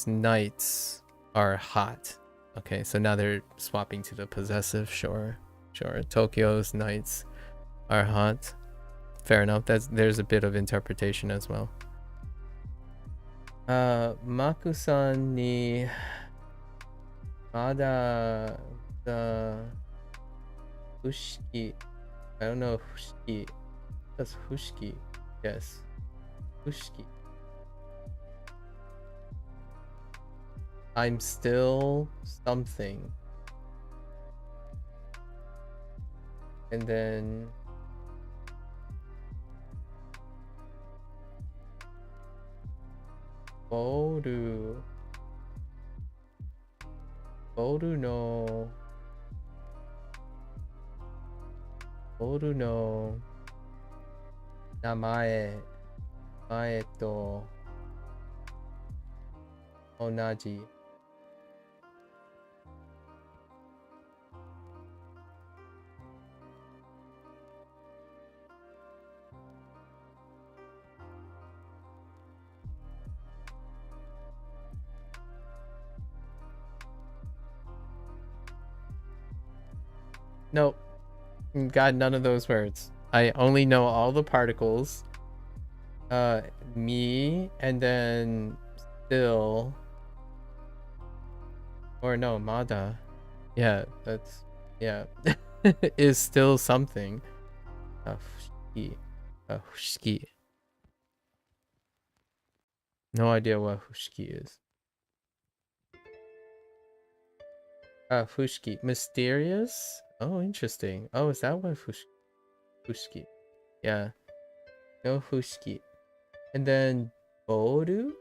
nights are hot. Okay, so now they're swapping to the possessive. Sure. Tokyo's nights are hot. fair enough. There's a bit of interpretation as well. Maku-san ni mada the fushiki. I don't know fushiki. That's fushiki. Yes. Fushiki. I'm still something. And then Boru no namae to onaji. Nope. Got none of those words. I only know all the particles. Me, and then still. Or no, Mada. Yeah, that's, yeah. Is still something. Fushiki. Fushiki. No idea what Fushiki is. Fushiki. Mysterious? Oh, interesting. Oh, is that what Fushiki? Yeah. No Fushiki. And then Boru?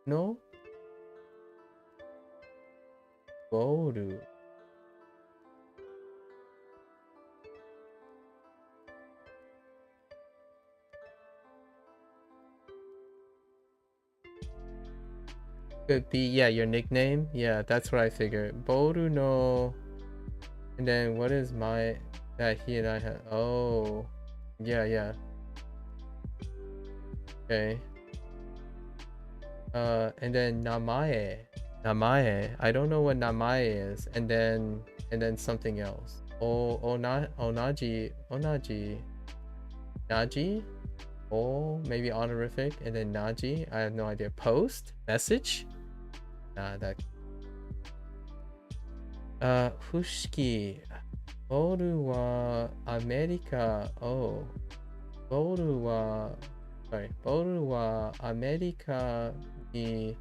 No? Boru. Could be, yeah, your nickname. Yeah, that's what I figured. Boru no. And then what is my that he and I have? Oh, yeah. Okay. And then namae. I don't know what namae is. And then something else. Onaji. Naji. Oh, maybe honorific. And then naji. I have no idea. Post message. That. Fushiki. Boru wa America. Oh. Boru wa America ni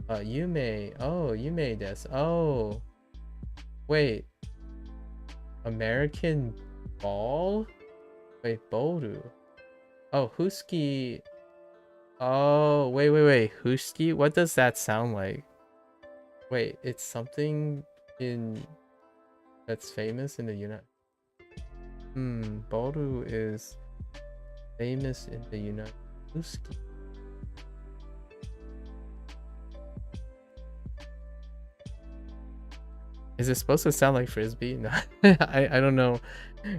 Yume. Oh, Yume desu. Oh. Wait. American ball? Wait, Boru. Oh, Huski. Oh, wait. Huski? What does that sound like? Wait, it's something in that's famous in the United. Boru is famous in the United. Huski. Is it supposed to sound like frisbee? No, I don't know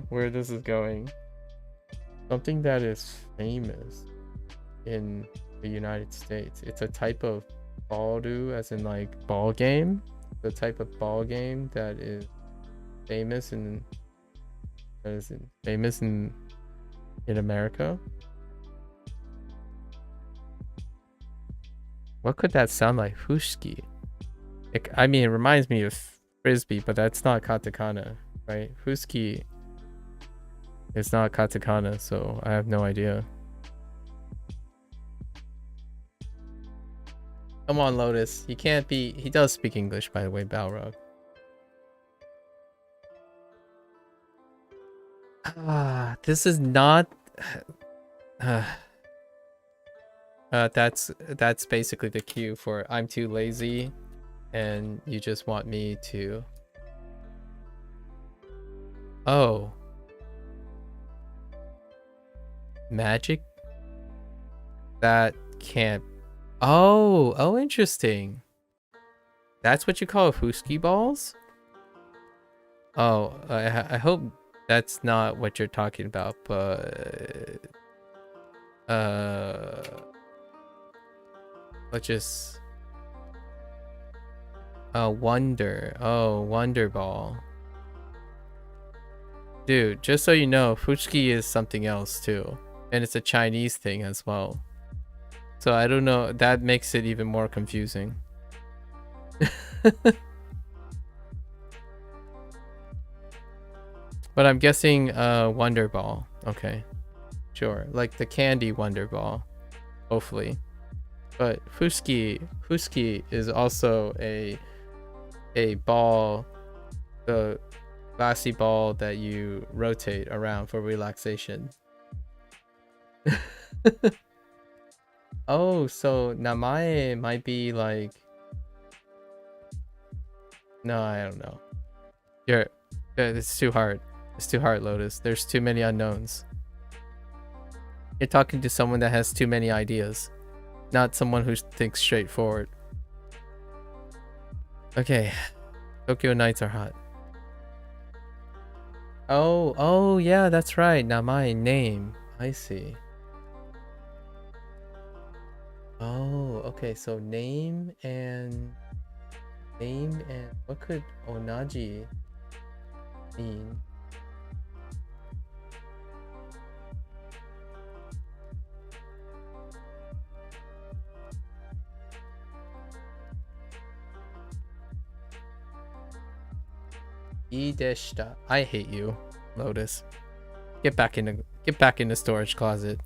where this is going. Something that is famous in the United States. It's a type of baldu, as in like ball game. The type of ball game that is famous in America. What could that sound like? Fushiki. I mean, it reminds me of frisbee, but that's not katakana, right? Fuski is not katakana, so I have no idea. Come on, Lotus. He can't be. He does speak English, by the way, Balrog. This is not. That's basically the cue for I'm too lazy, and you just want me to. Oh. Magic? That can't. Oh, interesting. That's what you call Fuski balls? Oh, I hope that's not what you're talking about, but let's just Wonder. Oh, Wonder Ball. Dude, just so you know, fushiki is something else too. And it's a Chinese thing as well. So I don't know, that makes it even more confusing. But I'm guessing Wonder Ball. Okay. Sure. Like the candy Wonder Ball. Hopefully. But fushiki is also a ball, the glassy ball that you rotate around for relaxation. Oh, so namae might be like, no, I don't know. It's too hard. It's too hard, Lotus. There's too many unknowns. You're talking to someone that has too many ideas, not someone who thinks straightforward. Okay. Tokyo nights are hot. Oh yeah, that's right. Namae, name. I see. Oh, okay. So name and what could onaji mean? Ideshita. I hate you, Lotus. Get back in the storage closet.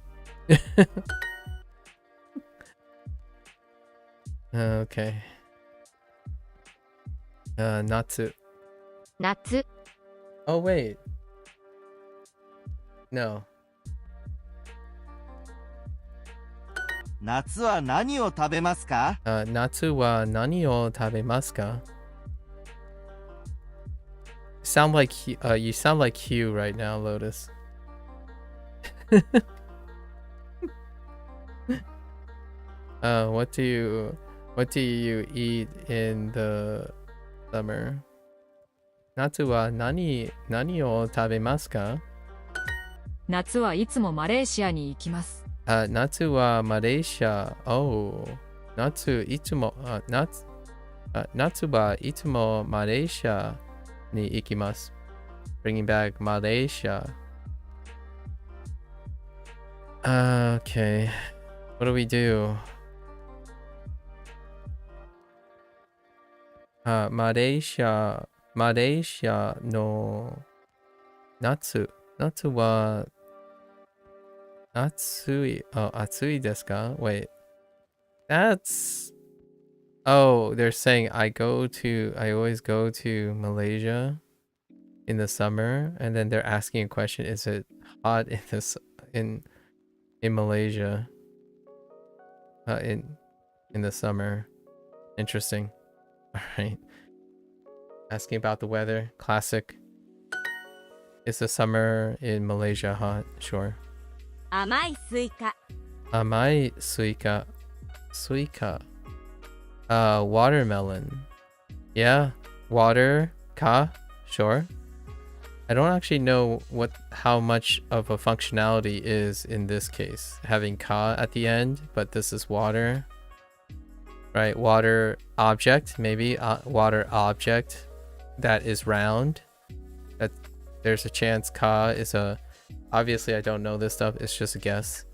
Okay. Natsu. 夏 Oh wait. No. 夏は何を食べますか？ Natsu wa nani o tabemasu ka? You sound like Hugh right now, Lotus. What do you eat in the summer? Natsu wa nani o tabemasu ka? 夏はいつもマレーシアに行きます。Natsu wa Malaysia. Oh, Natsu itsumo Natsu wa itsumo Malaysia ni ikimasu. Bringing back Malaysia. Okay. What do we do? Malaysia no Natsu wa Atsui. Oh, Atsui desu ka? Wait. That's... Oh, they're saying I always go to Malaysia in the summer, and then they're asking a question, is it hot in Malaysia in the summer? Interesting. All right. Asking about the weather. Classic. Is the summer in Malaysia hot? Sure. 甘いスイカ Amai suika. Suika. Watermelon. Yeah. Water. Ka. Sure. I don't actually know how much of a functionality is in this case. Having ka at the end, but this is water. Right? Water object. Maybe water object that is round. That there's a chance ka is a... Obviously, I don't know this stuff. It's just a guess.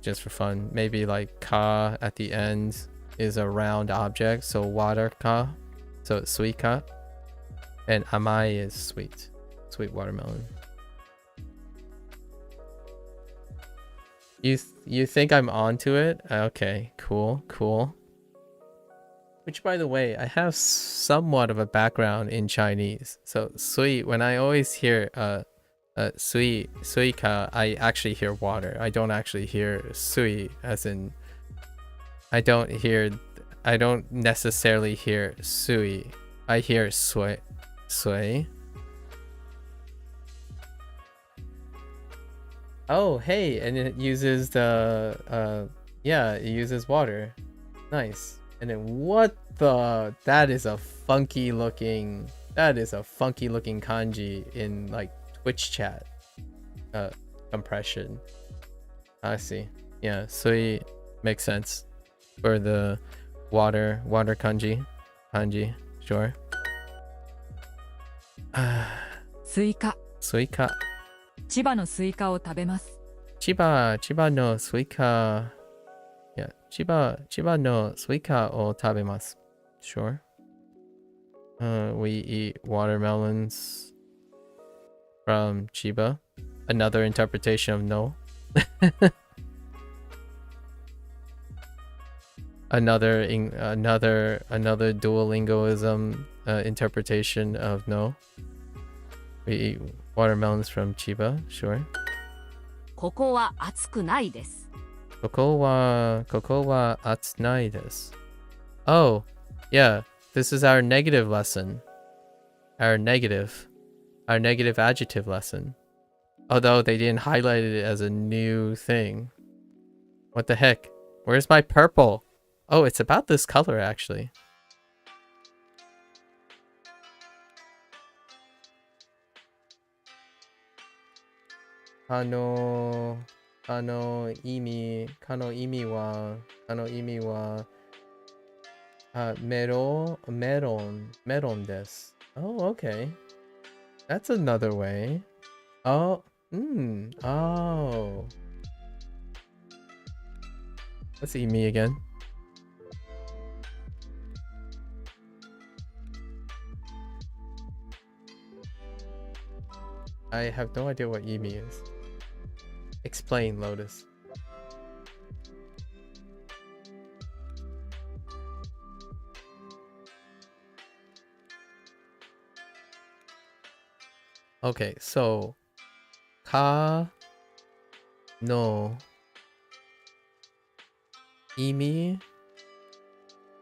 Just for fun. Maybe like ka at the end is a round object. So water ka. So it's sweet ka. And amai is sweet. Sweet watermelon. You think I'm onto it? Okay, cool. Which, by the way, I have somewhat of a background in Chinese. So sweet, when I always hear sui ka, I actually hear water. I don't actually hear sui as in I don't necessarily hear sui. I hear sui. Oh, hey, and it uses it uses water. Nice. And then what the... That is a funky looking kanji in like Twitch chat compression. I see. Yeah, sui makes sense for the water kanji. Sure. スイカスイカ。千葉のスイカを食べます。千葉のスイカ。いや、千葉のスイカを食べます。Sure. We eat watermelons from Chiba. Another interpretation of no. Another Duolingoism interpretation of no. We eat watermelons from Chiba. Sure. ここは暑くないです。ここは暑ないです。Oh, yeah. This is our negative lesson. Our negative adjective lesson. Although they didn't highlight it as a new thing. What the heck? Where's my purple? Oh, it's about this color actually. Kano imi wa meron desu. Oh, okay. That's another way. Oh, oh. Let's see me again. I have no idea what Emi is. Explain, Lotus. Okay, so ka no imi,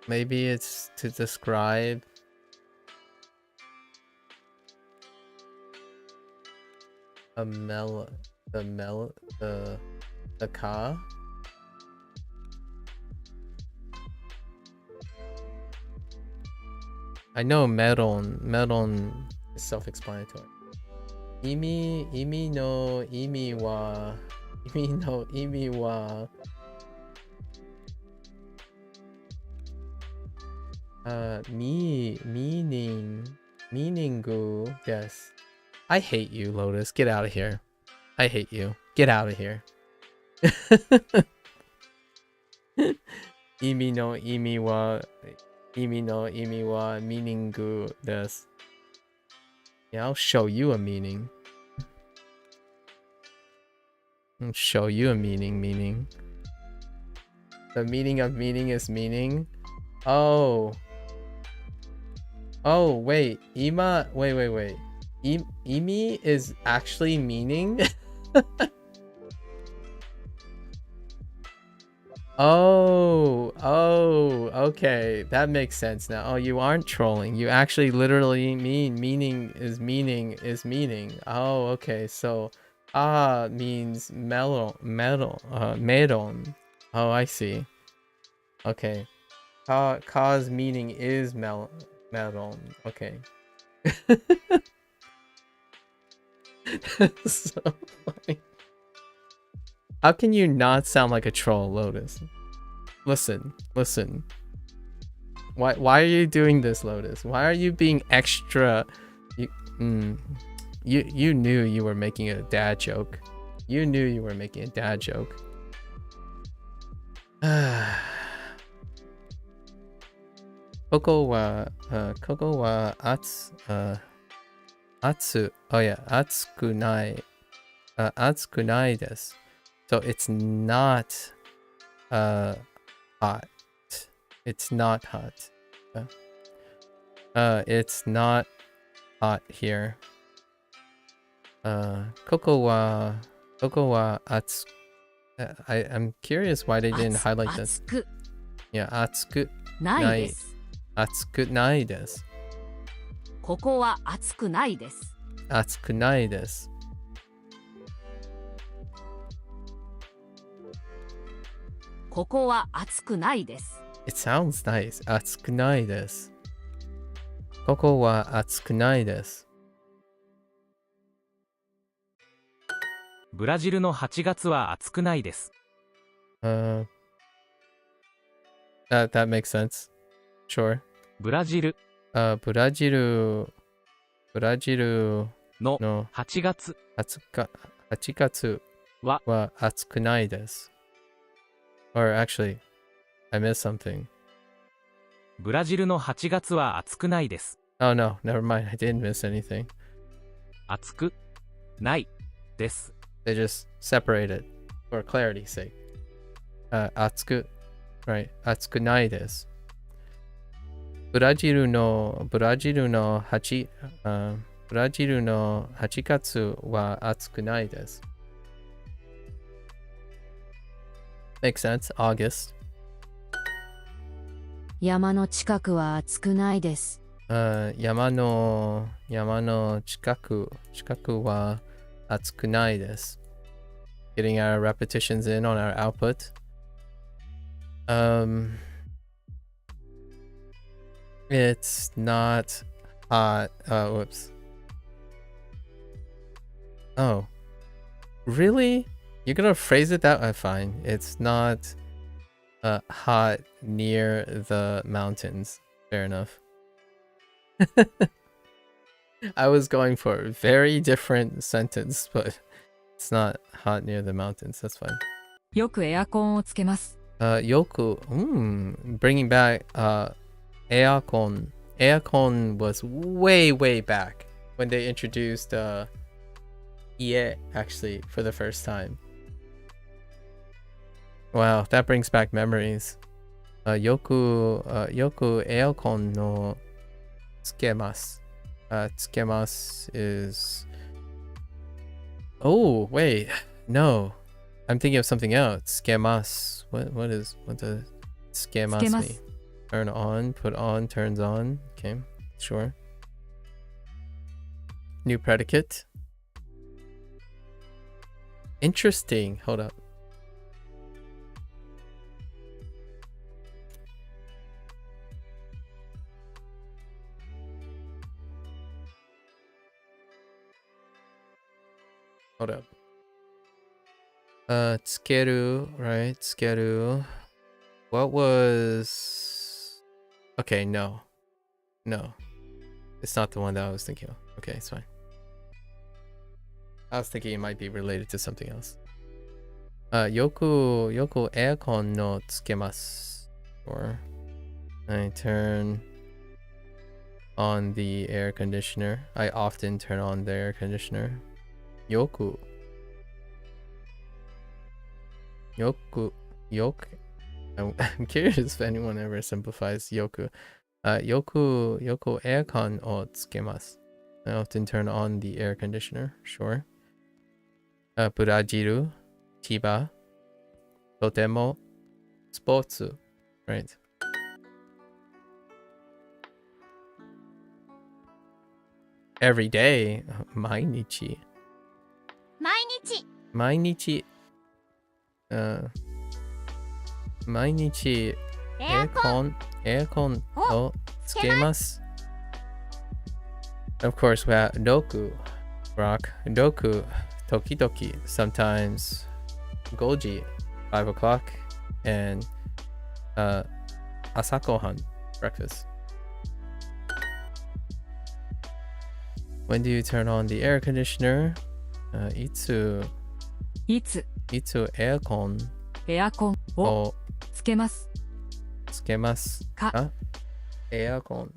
maybe it's to describe the ka. I know meron is self-explanatory. Imi no imi wa meaningu desu. I hate you, Lotus. Get out of here. I hate you. Get out of here. Imi no imi wa meaningu desu. Yeah, I'll show you a meaning. I'll show you a meaning. The meaning of meaning is meaning. Oh. Oh, wait. Wait. Imi is actually meaning? Oh, okay. That makes sense now. Oh, you aren't trolling. You actually literally mean meaning. Oh, okay. So, means melon. Oh, I see. Okay. Ka's meaning is melon. Okay. So funny. How can you not sound like a troll, Lotus? Listen. Why are you doing this, Lotus? Why are you being extra? You knew you were making a dad joke. You knew you were making a dad joke. Koko wa atsu. Oh yeah, atsukunai. Atsukunai desu. So it's not hot. It's not hot. It's not hot here. Koko wa atsu. I'm curious why they didn't highlight this. Yeah, atsukunai. 暑くないです。ここは暑くないです。暑くないです。ここは暑くないです。It sounds nice. 暑くないです。ここは暑くないです。ブラジルの8月は暑くないです。That makes sense. Sure. ブラジル。ブラジルのの8月8月はは暑くないです。Or actually, I missed something. ブラジルの8月は暑くないです。Oh no, never mind. I didn't miss anything. 暑くないです。They just separated for clarity's sake. 暑く right. 暑くないです。ブラジルの8月は暑くないです。Makes sense. August. 山の近くは暑くないです。山の近くは暑くないです。Getting our repetitions in on our output. It's not hot. Whoops. Oh. Really? You're gonna phrase it that way? Fine. It's not hot near the mountains. Fair enough. I was going for a very different sentence, but it's not hot near the mountains. That's fine. よくエアコンをつけます。Yoku, bringing back aircon. Aircon was way back when they introduced ie actually for the first time. Wow, that brings back memories. Yoku aircon no tsukemasu. Tsukemasu is... Oh, wait. No. I'm thinking of something else. Tsukemasu. What does tsukemasu mean? つけます。 Turn on, put on, turns on. Okay, sure. New predicate. Interesting. Hold up. Hold up. Tsukeru, right? Tsukeru. What was... Okay, no. No. It's not the one that I was thinking of. Okay, it's fine. I was thinking it might be related to something else. Yoku aircon no tsukemasu. Or I turn on the air conditioner. I often turn on the air conditioner. Yoku. I'm curious if anyone ever simplifies yoku. Yoku aircon o tsukemasu. I often turn on the air conditioner. Sure. Burajiru, Chiba, totemo, sportsu. Right. Every day. Mainichi. 毎日 毎日エアコンをつけます。Of course, we have Doku, Rock, Doku, Toki, sometimes Goji, 5 o'clock, and Asakohan, breakfast. When do you turn on the air conditioner? いついつエアコンエアコンををつけます。つけますか？かエアコン。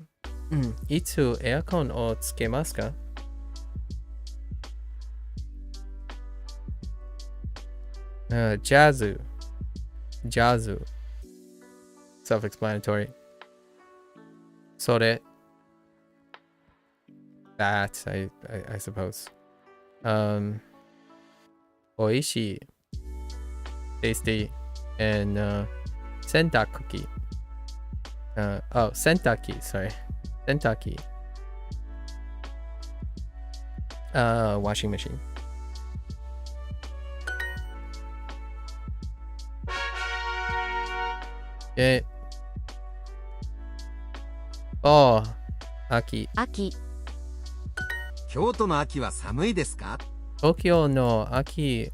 いつエアコンをつけますか？ジャズ。Self-explanatory. それ。That, I suppose. おいしい。Tasty. And 洗濯機。洗濯機。Sorry. 洗濯機。Washing machine. Okay. Oh, 秋。秋京都の秋は寒いですか？東京の秋。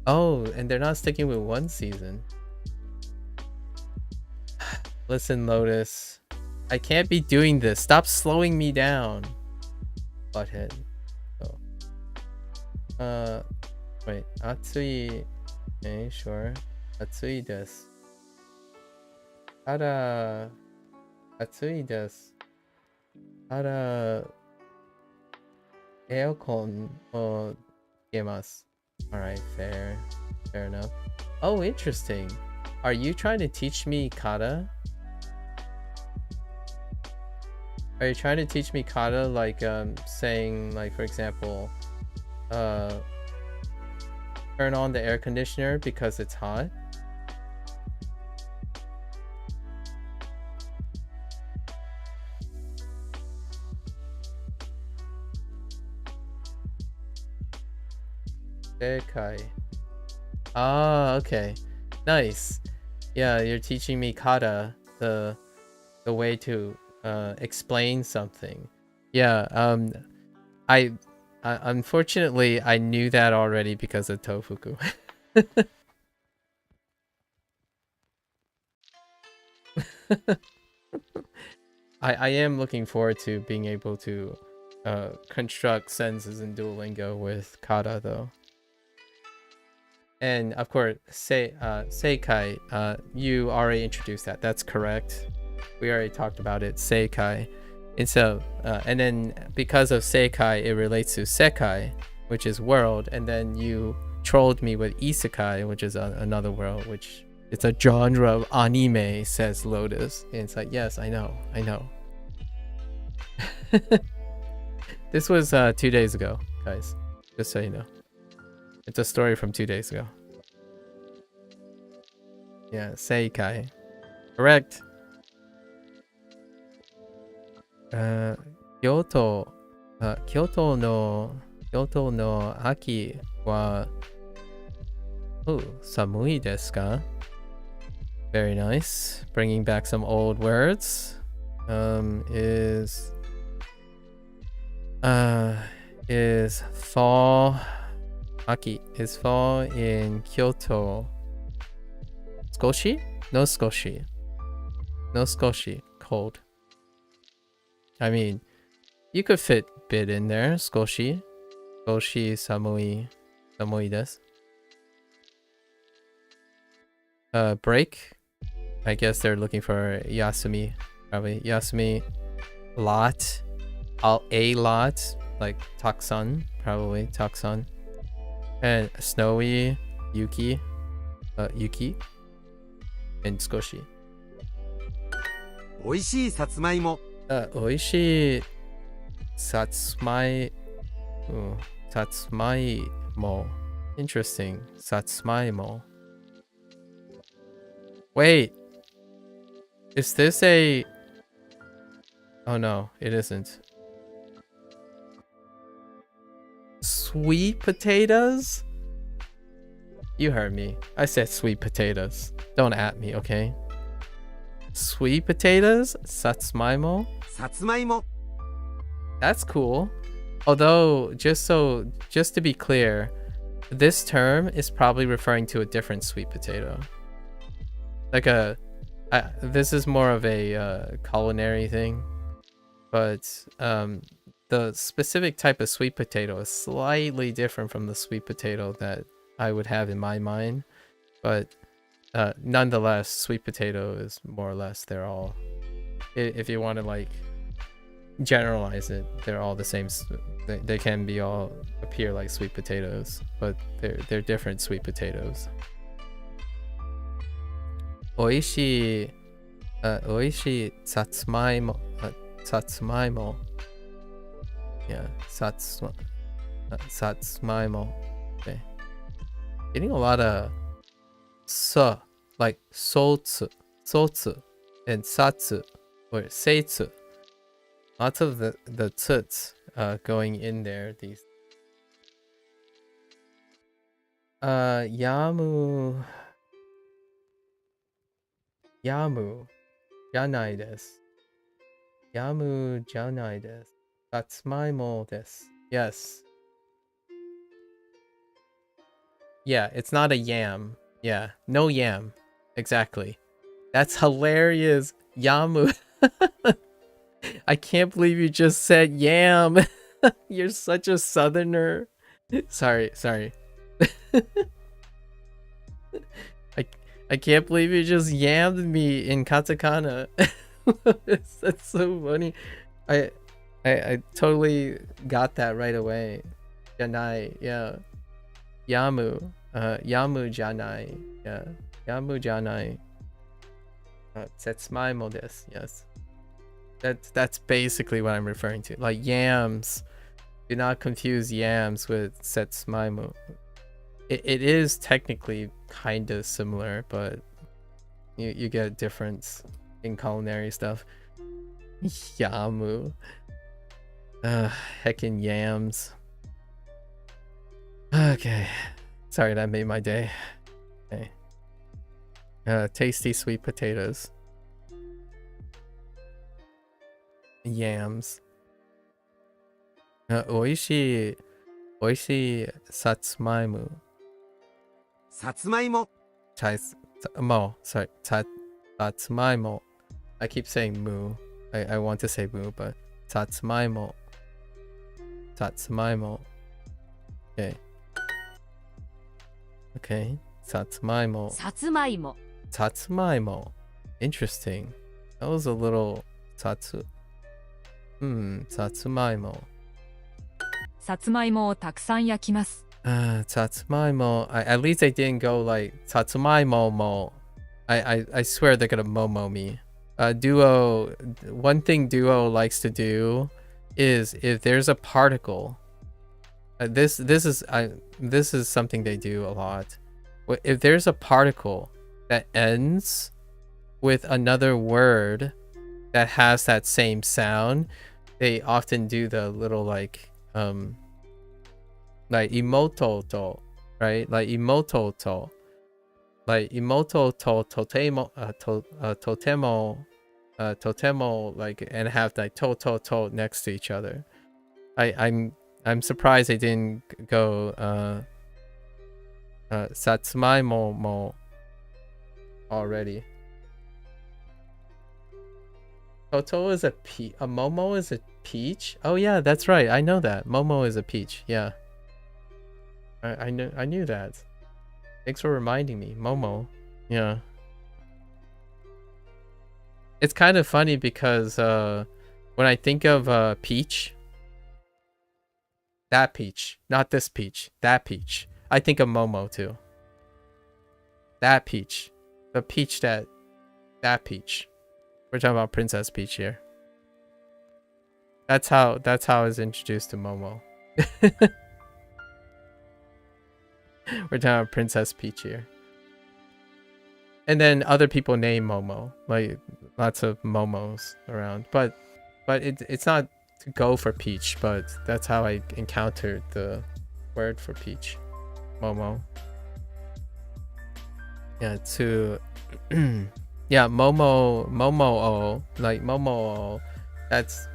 Oh, and they're not sticking with one season. Listen, Lotus. I can't be doing this. Stop slowing me down. Butthead. Oh. Wait, atsui. Okay, sure. Atsui desu. Tara, atsui desu. Tara, aircon o tsukeemasu. Alright, fair. Fair enough. Oh, interesting. Are you trying to teach me kata? Are you trying to teach me kata, like saying, like, for example, turn on the air conditioner because it's hot? Sekai. Ah, okay. Nice. Yeah, you're teaching me kata, the way to explain something. Yeah, I unfortunately I knew that already because of Tofuku. I am looking forward to being able to construct sentences in Duolingo with kata though. And of course, Seikai, you already introduced that. That's correct. We already talked about it, Seikai. And so, and then because of Seikai, it relates to Sekai, which is world. And then you trolled me with Isekai, which is another world, which it's a genre of anime, says Lotus. And it's like, yes, I know. This was 2 days ago, guys, just so you know. It's a story from 2 days ago. Yeah, Seikai. Correct. Kyoto no aki wa samui desu ka? Very nice. Bringing back some old words. Is fall. Aki is fall in Kyoto. Skoshi? No skoshi. No skoshi. Cold. I mean, you could fit bit in there. Skoshi. Skoshi samui. Samui desu. Break. I guess they're looking for Yasumi. Probably. Yasumi. Lot. A lot. Like Taksan. Probably. Taksan. And snowy, yuki, yuki, and skoshi. 美味しいさつまいも。Oishii satsumaimo. Interesting. Satsumaimo. Wait. Is this a... Oh no, it isn't. Sweet potatoes? You heard me. I said sweet potatoes. Don't at me, okay? Sweet potatoes? Satsumaimo? さつまいも。 That's cool. Although, just to be clear, this term is probably referring to a different sweet potato. Like this is more of a culinary thing. But the specific type of sweet potato is slightly different from the sweet potato that I would have in my mind. But nonetheless, sweet potato is more or less, they're all, if you want to like generalize it, they're all the same. They can be all appear like sweet potatoes, but they're different sweet potatoes. Oishii satsumaimo. Satsumaimo. Yeah, satsumaimo. Okay. Getting a lot of like sotsu, and satsu, or seitsu. Lots of the tsuts going in there. These yamu janai desu. Yamu janai desu. Satsumaimo desu. Yes. Yeah, it's not a yam. Yeah, no yam. Exactly. That's hilarious. Yamu. I can't believe you just said yam. You're such a southerner. Sorry. I can't believe you just yammed me in katakana. That's so funny. I totally got that right away. Janai, yeah. Yamu. Yamu janai. Yeah. Yamu janai. Setsumaimo desu. Yes. That's basically what I'm referring to. Like yams. Do not confuse yams with setsumaimo. It is technically kind of similar, but you get a difference in culinary stuff. Yamu. Heckin' yams. Okay. Sorry, that made my day. Okay. Tasty sweet potatoes. Yams. 美味しいさつまいも。さつまいも。Sorry. さつまいも. I keep saying moo. I want to say moo, but さつまいも. さつまいも. Okay. Okay. さつまいも. さつまいも。さつまいも. Interesting. That was a little さつまいも. さつまいもをたくさん焼きます。Satsumaimo. At least I didn't go like Satsumaimo mo. I swear they're gonna momo me. Duo. One thing Duo likes to do is if there's a particle. This is something they do a lot. If there's a particle that ends with another word that has that same sound, they often do the little like imoto to, right? Like imoto to, totemo, like, and have like to next to each other. I'm surprised they didn't go satsumaimo mo already. Toto is a momo is a peach. Oh yeah, that's right. I know that. Momo is a peach. Yeah. I knew that. Thanks for reminding me. Momo. Yeah. It's kind of funny because when I think of peach, that peach, not this peach, that peach, I think of Momo too. That peach. The peach that peach. We're talking about Princess Peach here. That's how I was introduced to Momo. We're talking about Princess Peach here. And then other people name Momo, like lots of Momos around. But it's not to go for peach, but that's how I encountered the word for peach. Momo. Yeah, to yeah, Momo-o, like Momo-o. That's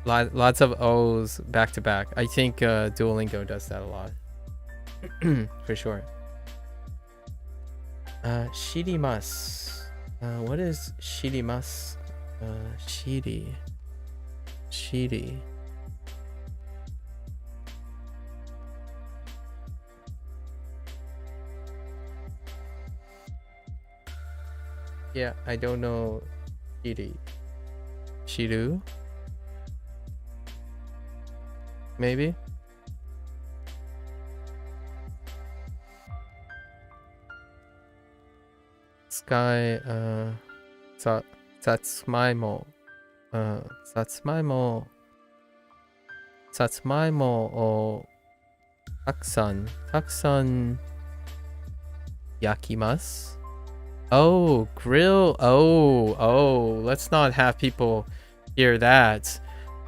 lots of O's back to back. I think Duolingo does that a lot. For sure. Shirimasu. What is shirimasu? Shiri. Yeah, I don't know. Shiru? Maybe? Sky, Satsumaimo. Satsumaimo o Taksan yakimasu. Oh, grill. Oh, let's not have people hear that.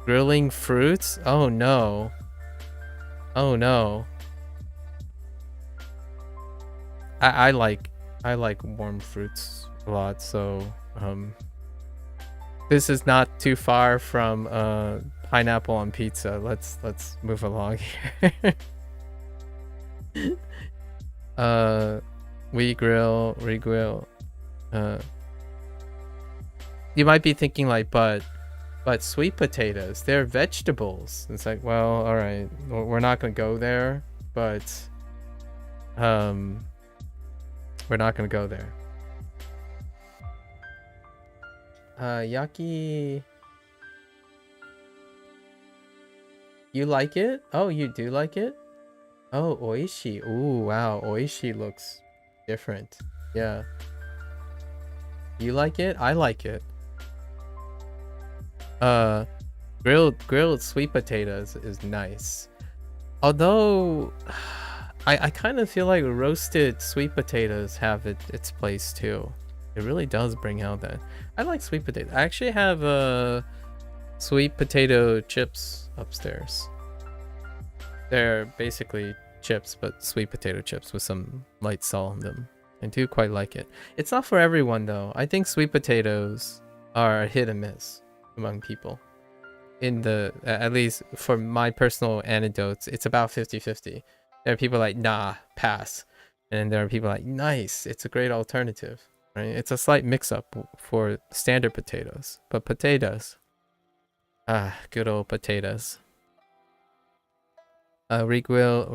Grilling fruits? Oh no. I like warm fruits a lot, so this is not too far from pineapple on pizza. Let's move along here. We grill. You might be thinking like, but But sweet potatoes, they're vegetables. It's like, well, all right, we're not gonna go there, but we're not gonna go there. Yaki, you like it? Oh, you do like it? Oh, oishi. Ooh, wow, oishi looks different. Yeah. You like it? I like it. Grilled sweet potatoes is nice. Although I kind of feel like roasted sweet potatoes have its place too. It really does bring out that. I like sweet potatoes. I actually have sweet potato chips upstairs. They're basically chips, but sweet potato chips with some light salt in them. I do quite like it. It's not for everyone though. I think sweet potatoes are hit and miss among people. In the, at least for my personal anecdotes, it's about 50-50. There are people like, nah, pass. And there are people like, nice, it's a great alternative. Right? It's a slight mix-up for standard potatoes. But potatoes, good old potatoes. We grill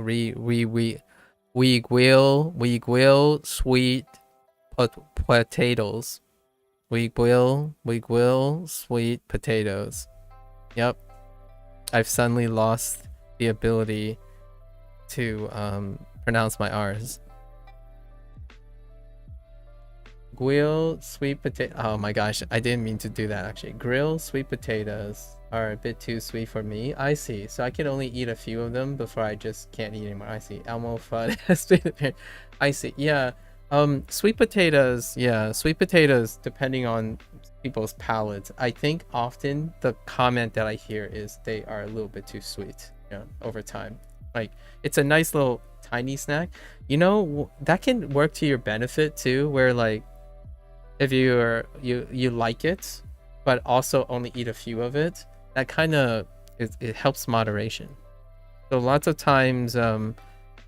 sweet potatoes. We grill sweet potatoes. Yep. I've suddenly lost the ability to pronounce my R's. Grill sweet potato. Oh my gosh, I didn't mean to do that actually. Grilled sweet potatoes are a bit too sweet for me. I see. So I can only eat a few of them before I just can't eat anymore. I see. Elmo Fudd has been appeared. I see. Yeah. Sweet potatoes. Yeah, sweet potatoes. Depending on people's palates, I think often the comment that I hear is they are a little bit too sweet. You know, over time. Like it's a nice little tiny snack. You know that can work to your benefit too, where like if you like it, but also only eat a few of it, that kind of it helps moderation. So lots of times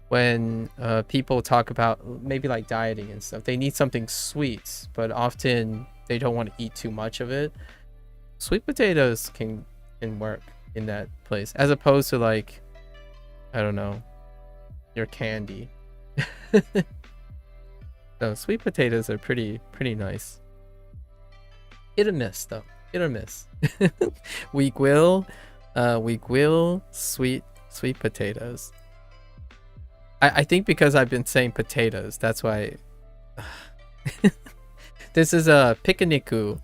when people talk about maybe like dieting and stuff, they need something sweet, but often they don't want to eat too much of it. Sweet potatoes can work in that place, as opposed to like, I don't know, your candy. So sweet potatoes are pretty nice. Hit or miss though. Hit or miss. we grill sweet potatoes. I think because I've been saying potatoes, that's why. This is a picnic and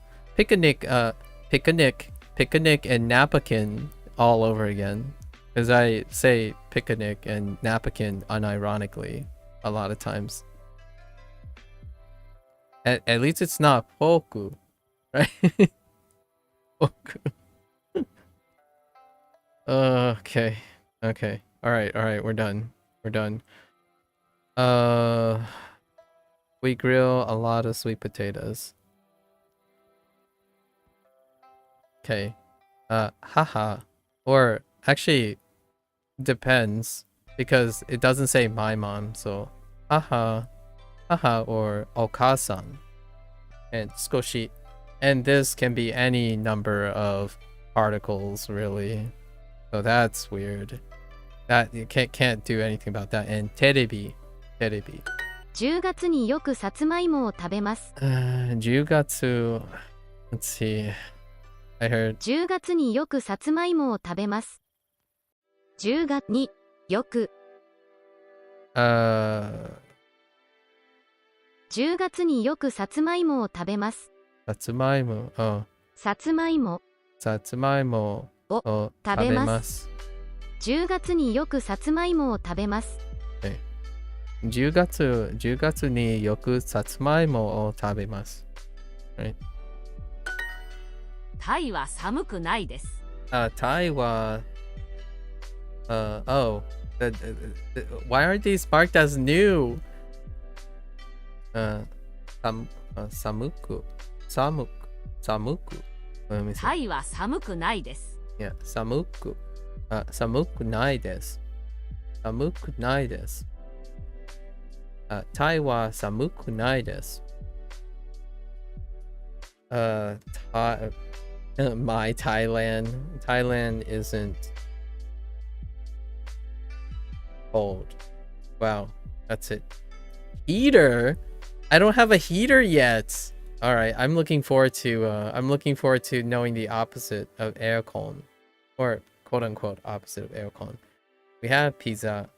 napkin all over again. Because I say picnic and napkin unironically a lot of times. At least it's not poku, right? Poku. Okay. All right. We're done. We grill a lot of sweet potatoes. Okay. Haha. Or actually, depends because it doesn't say my mom, so haha or okasan and skoshi, and this can be any number of particles really, so that's weird. That you can't do anything about that. And terebi 10月によくさつまいもを食べます。10月 let's see, I heard 10月によくさつまいもを食べます。10月によく10月によくさつまいもを食べます。さつまいも、さつまいもを食べます。10月によくさつまいもを食べます。10月によくさつまいもを食べます。Right? タイは寒くないです。タイはwhy aren't these marked as new? 寒く。タイは寒くないです。Yeah, 寒くないです。タイは寒くないです。My Thailand. Thailand isn't cold. Wow, that's it. Heater? I don't have a heater yet. All right, I'm looking forward to knowing the opposite of aircon, or quote unquote opposite of aircon. We have pizza,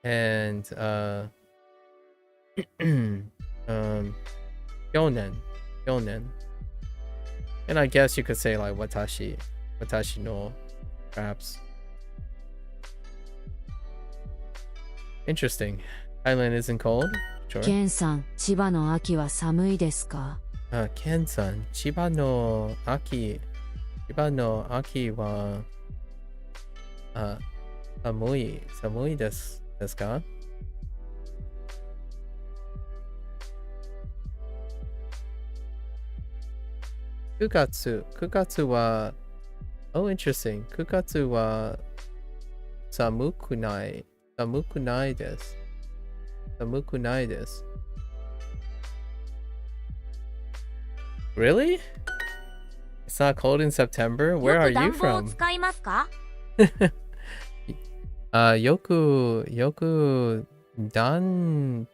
and yonen. And I guess you could say like watashi no, perhaps. Interesting. Thailand isn't cold? Sure. ケンさん、千葉の秋は寒いですか? Ken-san, 千葉の秋は寒いですか? 9月は Oh, interesting. 9月は寒くないです。Really? It's not cold in September? Where are you from? 使いますか? よく暖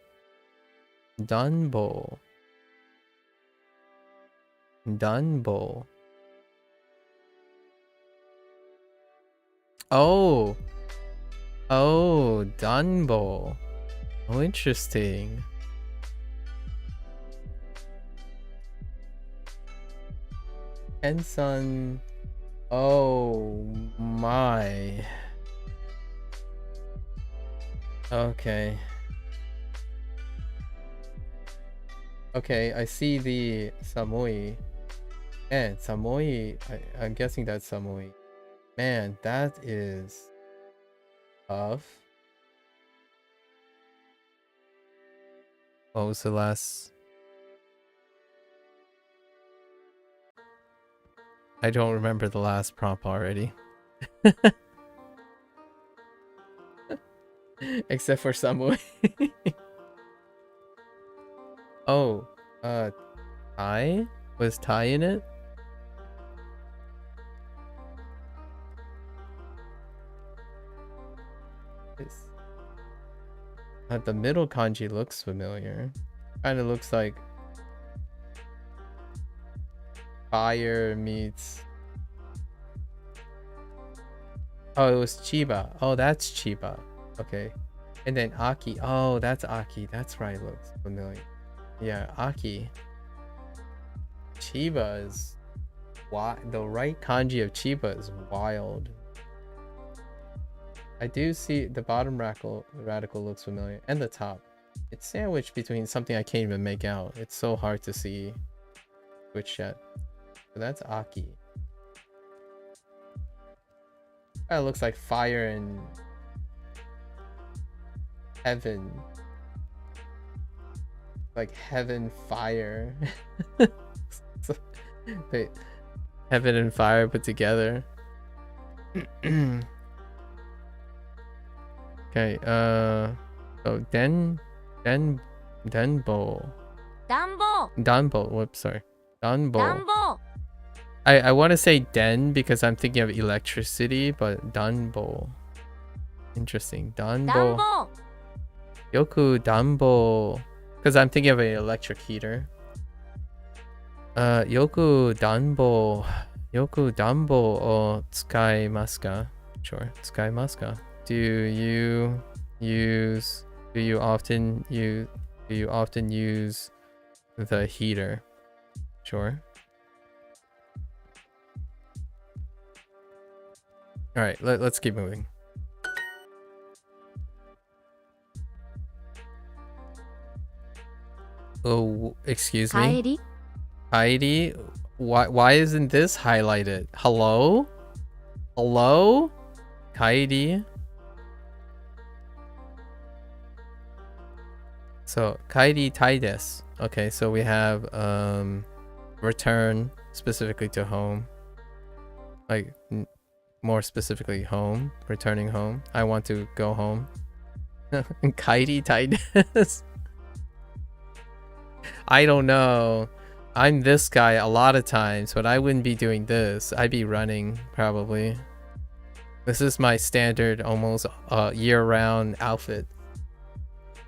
房 Oh,暖房. Oh, interesting. Ken-san. Oh my. Okay, I see the samui. Man, samui. I'm guessing that's samui. Man, that is tough. What was the last? I don't remember the last prompt already. Except for Samui. Oh, Thai? Was Thai in it? The middle kanji looks familiar. Kind of looks like fire meets... Oh, it was Chiba. Oh, that's Chiba. Okay. And then Aki. Oh, that's Aki. That's right. Looks familiar. Yeah, Aki. Chiba is... The right kanji of Chiba is wild. I do see the bottom radical looks familiar. And the top. It's sandwiched between something I can't even make out. It's so hard to see which yet. So that's Aki. That looks like fire and heaven. Like heaven fire. Wait, heaven and fire put together. Okay, oh, Denbo. Danbo, whoops, sorry. Danbo. I want to say Den because I'm thinking of electricity, but Danbo. Interesting. Danbo. Yoku Danbo. Because I'm thinking of an electric heater. Yoku Danbo o tsukaimasu ka? Sure, tsukaimasu ka? Do you often use the heater? Sure. All right, let's keep moving. Oh, excuse me. Heidi, why isn't this highlighted? Hello? Heidi. So Kairi tai desu. Okay, so we have return specifically to home. Like more specifically home, returning home. I want to go home. Kairi tai desu. I don't know. I'm this guy a lot of times, but I wouldn't be doing this. I'd be running, probably. This is my standard, almost year-round outfit.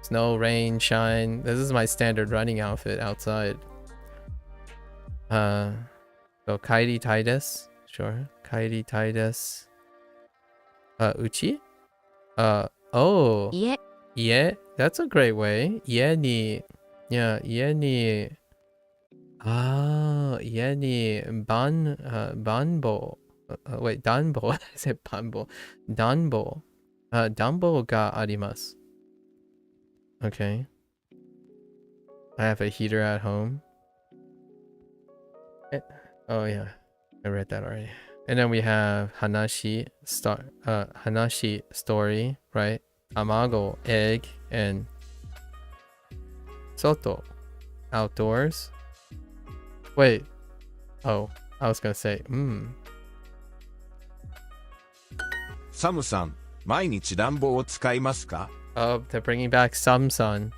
Snow, rain, shine. This is my standard running outfit outside. So kairi tai desu. Sure. Kairi tai desu. Uchi? Oh. 家 Yeah, that's a great way. Yeah, ni. Yeah, yeah, ni. Ah, yeah, ni. Banbo. Wait, danbo. I said banbo. Danbo. Danbo ga arimasu. Okay. I have a heater at home. Oh yeah, I read that already. And then we have Hanashi story, right? Amago, egg, and Soto, outdoors. Wait. Oh, I was gonna say, サムさん、毎日暖房を使いますか？ Oh, they're bringing back Samsung.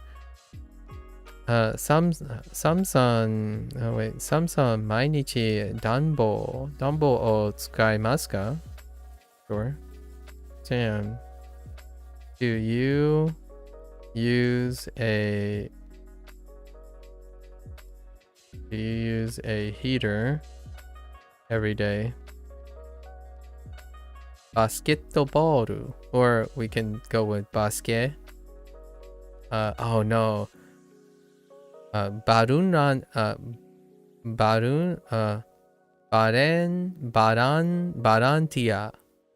Samsung. Oh wait, Samsung. 毎日暖房を使いますか? Sure. Sam, do you use a heater every day? Basketball, or we can go with basket. Oh no. Barantia.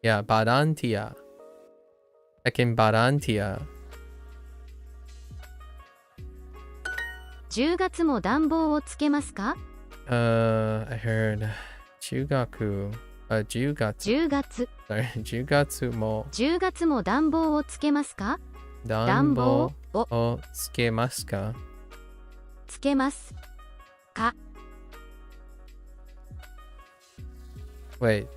Yeah, barantia. I can barantia. 10月も暖房をつけますか I heard 10月 10月 ?10 月 Sorry, 10月も10月も暖房をつけますか暖房ををつけますか? つけますか Wait.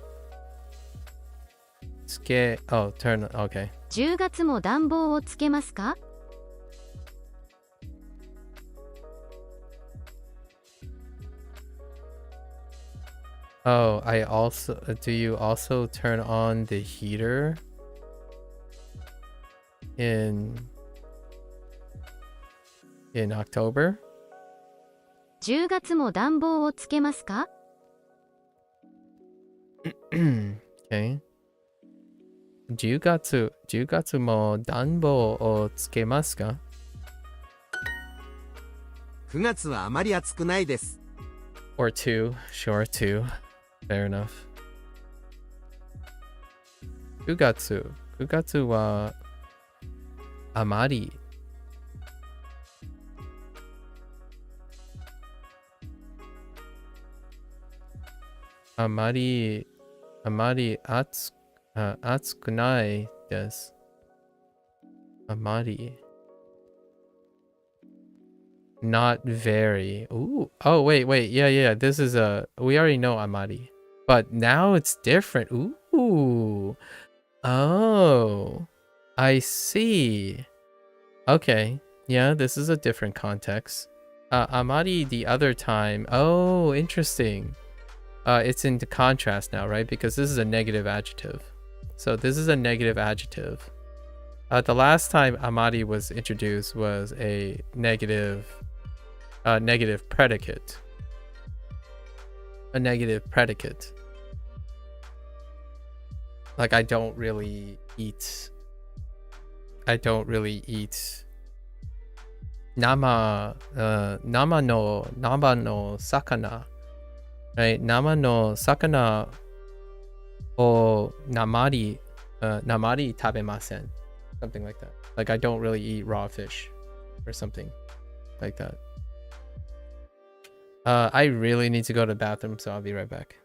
つけ Oh, turn. Okay. 10月も暖房をつけますか Oh, I also do you also turn on the heater in October? 10月も暖房をつけますか Okay. 10月も暖房をつけますか? 9月はあまり暑くないです。 Or 2. Sure, 2. Fair enough. 9月はあまり暑くないです。あまり Not very. Ooh. Oh, wait. Yeah. This is we already know amari. But now it's different. Ooh. Oh. I see. Okay. Yeah, this is a different context. Amari the other time. Oh, interesting. It's in the contrast now, right? Because this is a negative adjective. So this is a negative adjective. The last time amari was introduced was a negative predicate. A negative predicate. Like I don't really eat nama no sakana. Right? Nama no sakana o namari tabemasen. Something like that. Like I don't really eat raw fish or something like that. I really need to go to the bathroom, so I'll be right back.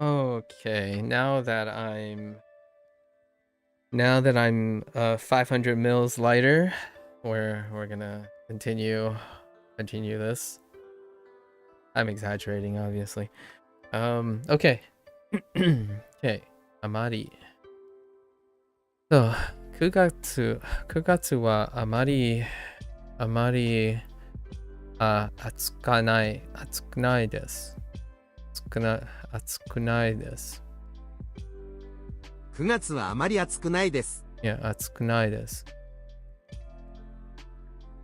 Okay, now that I'm 500 mils lighter, we're gonna continue this. I'm exaggerating, obviously. Okay. Okay. Amari. So, 9月はあまり暑くないです。暑くないです。9月はあまり暑くないです。いや、暑くないです。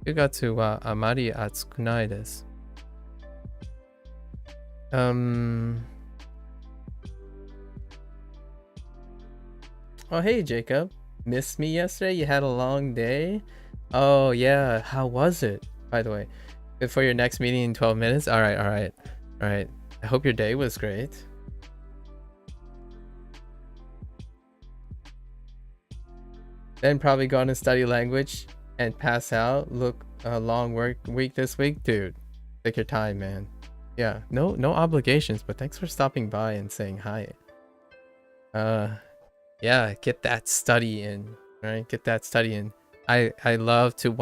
9月はあまり暑くないです。Oh, hey, Jacob. Missed me yesterday? You had a long day? Oh, yeah. How was it, by the way? Good for your next meeting in 12 minutes? All right. I hope your day was great. Then probably go on and study language and pass out. Look, a long work week this week. Dude, take your time, man. Yeah, no obligations, but thanks for stopping by and saying hi. Yeah, get that study in, right? Get that study in. I love to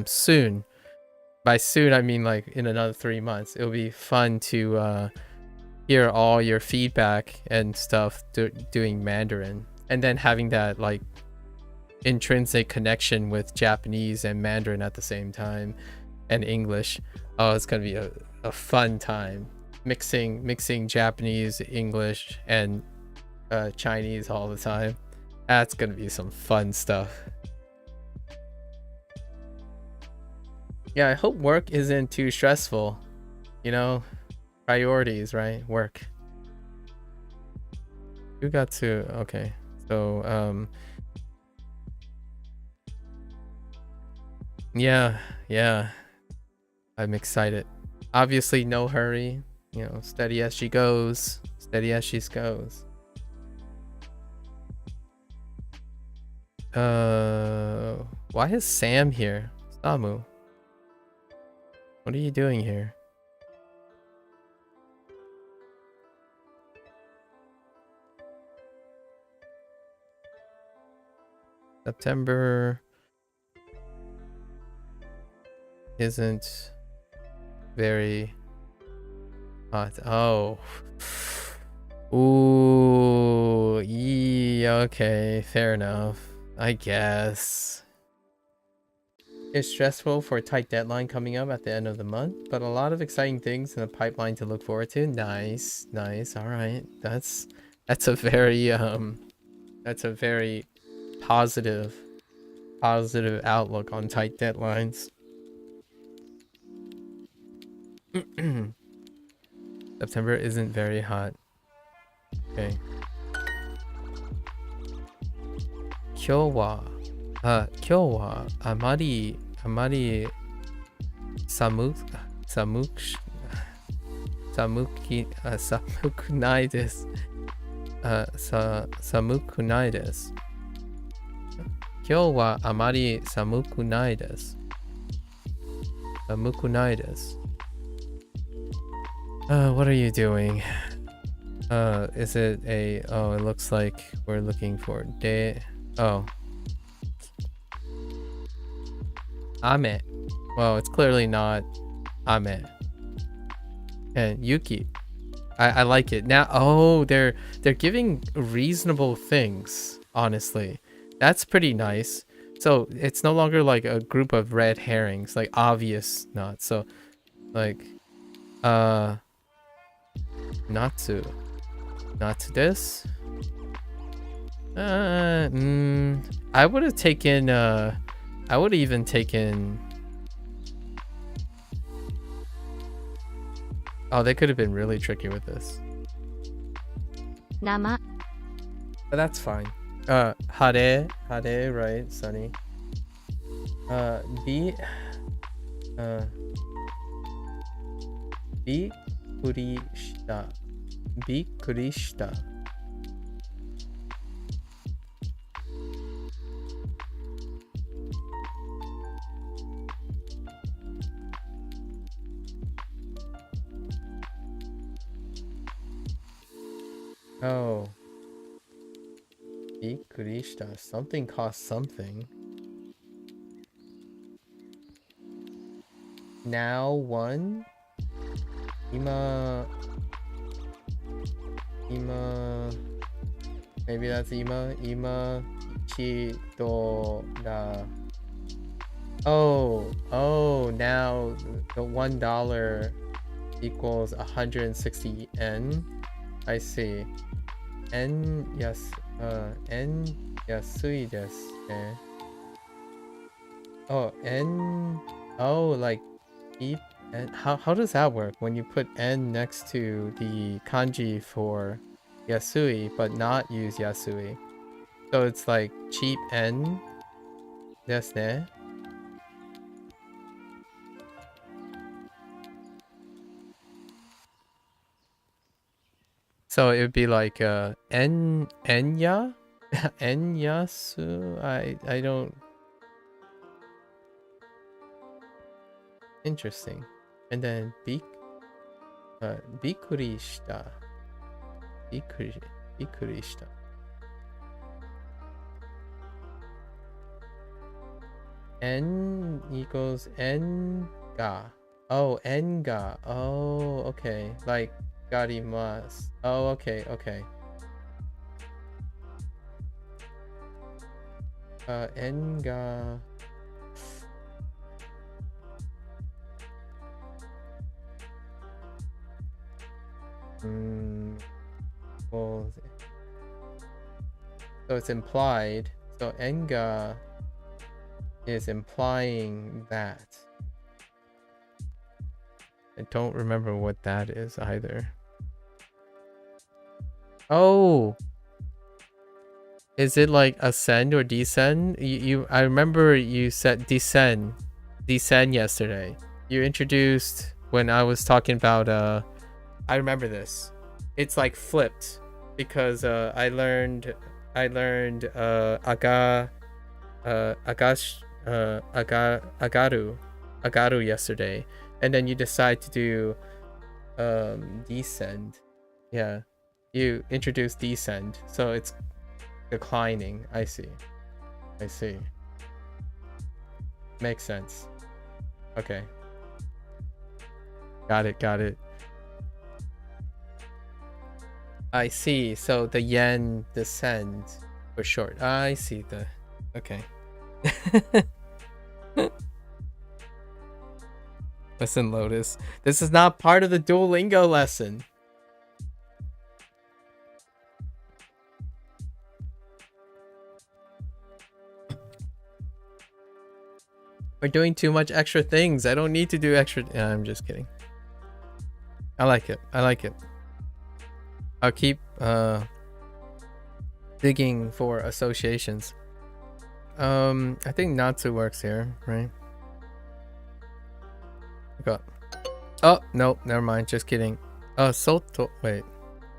soon. By soon I mean like in another 3 months. It'll be fun to hear all your feedback and stuff doing Mandarin, and then having that like intrinsic connection with Japanese and Mandarin at the same time, and English. Oh, it's gonna be a fun time mixing Japanese, English, and Chinese all the time. That's gonna be some fun stuff. Yeah, I hope work isn't too stressful. You know, priorities, right? Work. You got to, okay. So, yeah. I'm excited. Obviously, no hurry. You know, steady as she goes. Steady as she goes. Why is Sam here? Samu, what are you doing here? September isn't very hot. Oh. Ooh, yeah, okay, fair enough. I guess. It's stressful for a tight deadline coming up at the end of the month, but a lot of exciting things in the pipeline to look forward to. Nice. All right. That's a very positive outlook on tight deadlines. September isn't very hot. Okay. 今日はあまり寒くないです。寒くないです。今日はあまり寒くないです。寒くないです。What are you doing? Is it a... Oh, it looks like we're looking for day... Oh. Ame. Well, it's clearly not Ame. And Yuki. I like it. Now, oh, they're giving reasonable things, honestly. That's pretty nice. So, it's no longer like a group of red herrings, like obvious not. So, like, Natsu this. I would have taken I would have even taken... Oh, they could have been really tricky with this. 生 But that's fine. Hare, right, sunny. Bi kurishita. Oh. Bikurishita. Something costs something. Now one. Ima. Maybe that's Ima. Ichidora. Oh, now the $1 equals 160 yen. I see. En yasui desu ne. Like cheap. And how does that work when you put n next to the kanji for yasui but not use yasui? So it's like cheap n desu ne. So it would be like enya enyasu. I don't. Interesting. And then bikurishita. Bikurishita. N equals enga. Oh, enga. Oh, okay. Like garimasu. Oh, okay. Enga. Well, so it's implied. So enga is implying that. I don't remember what that is either. Oh, is it like ascend or descend? I remember you said descend yesterday. You introduced when I was talking about I remember this. It's like flipped because I learned agaru yesterday, and then you decide to do descend. Yeah, you introduce descend, so it's declining. I see. Makes sense. Okay. Got it. I see. So the yen descend for short. I see the. Okay. Listen, Lotus. This is not part of the Duolingo lesson. We're doing too much extra things. I don't need to do extra. I'm just kidding. I like it. I'll keep digging for associations. I think Natsu works here, right? Oh, no, never mind. Just kidding. Soto. Wait.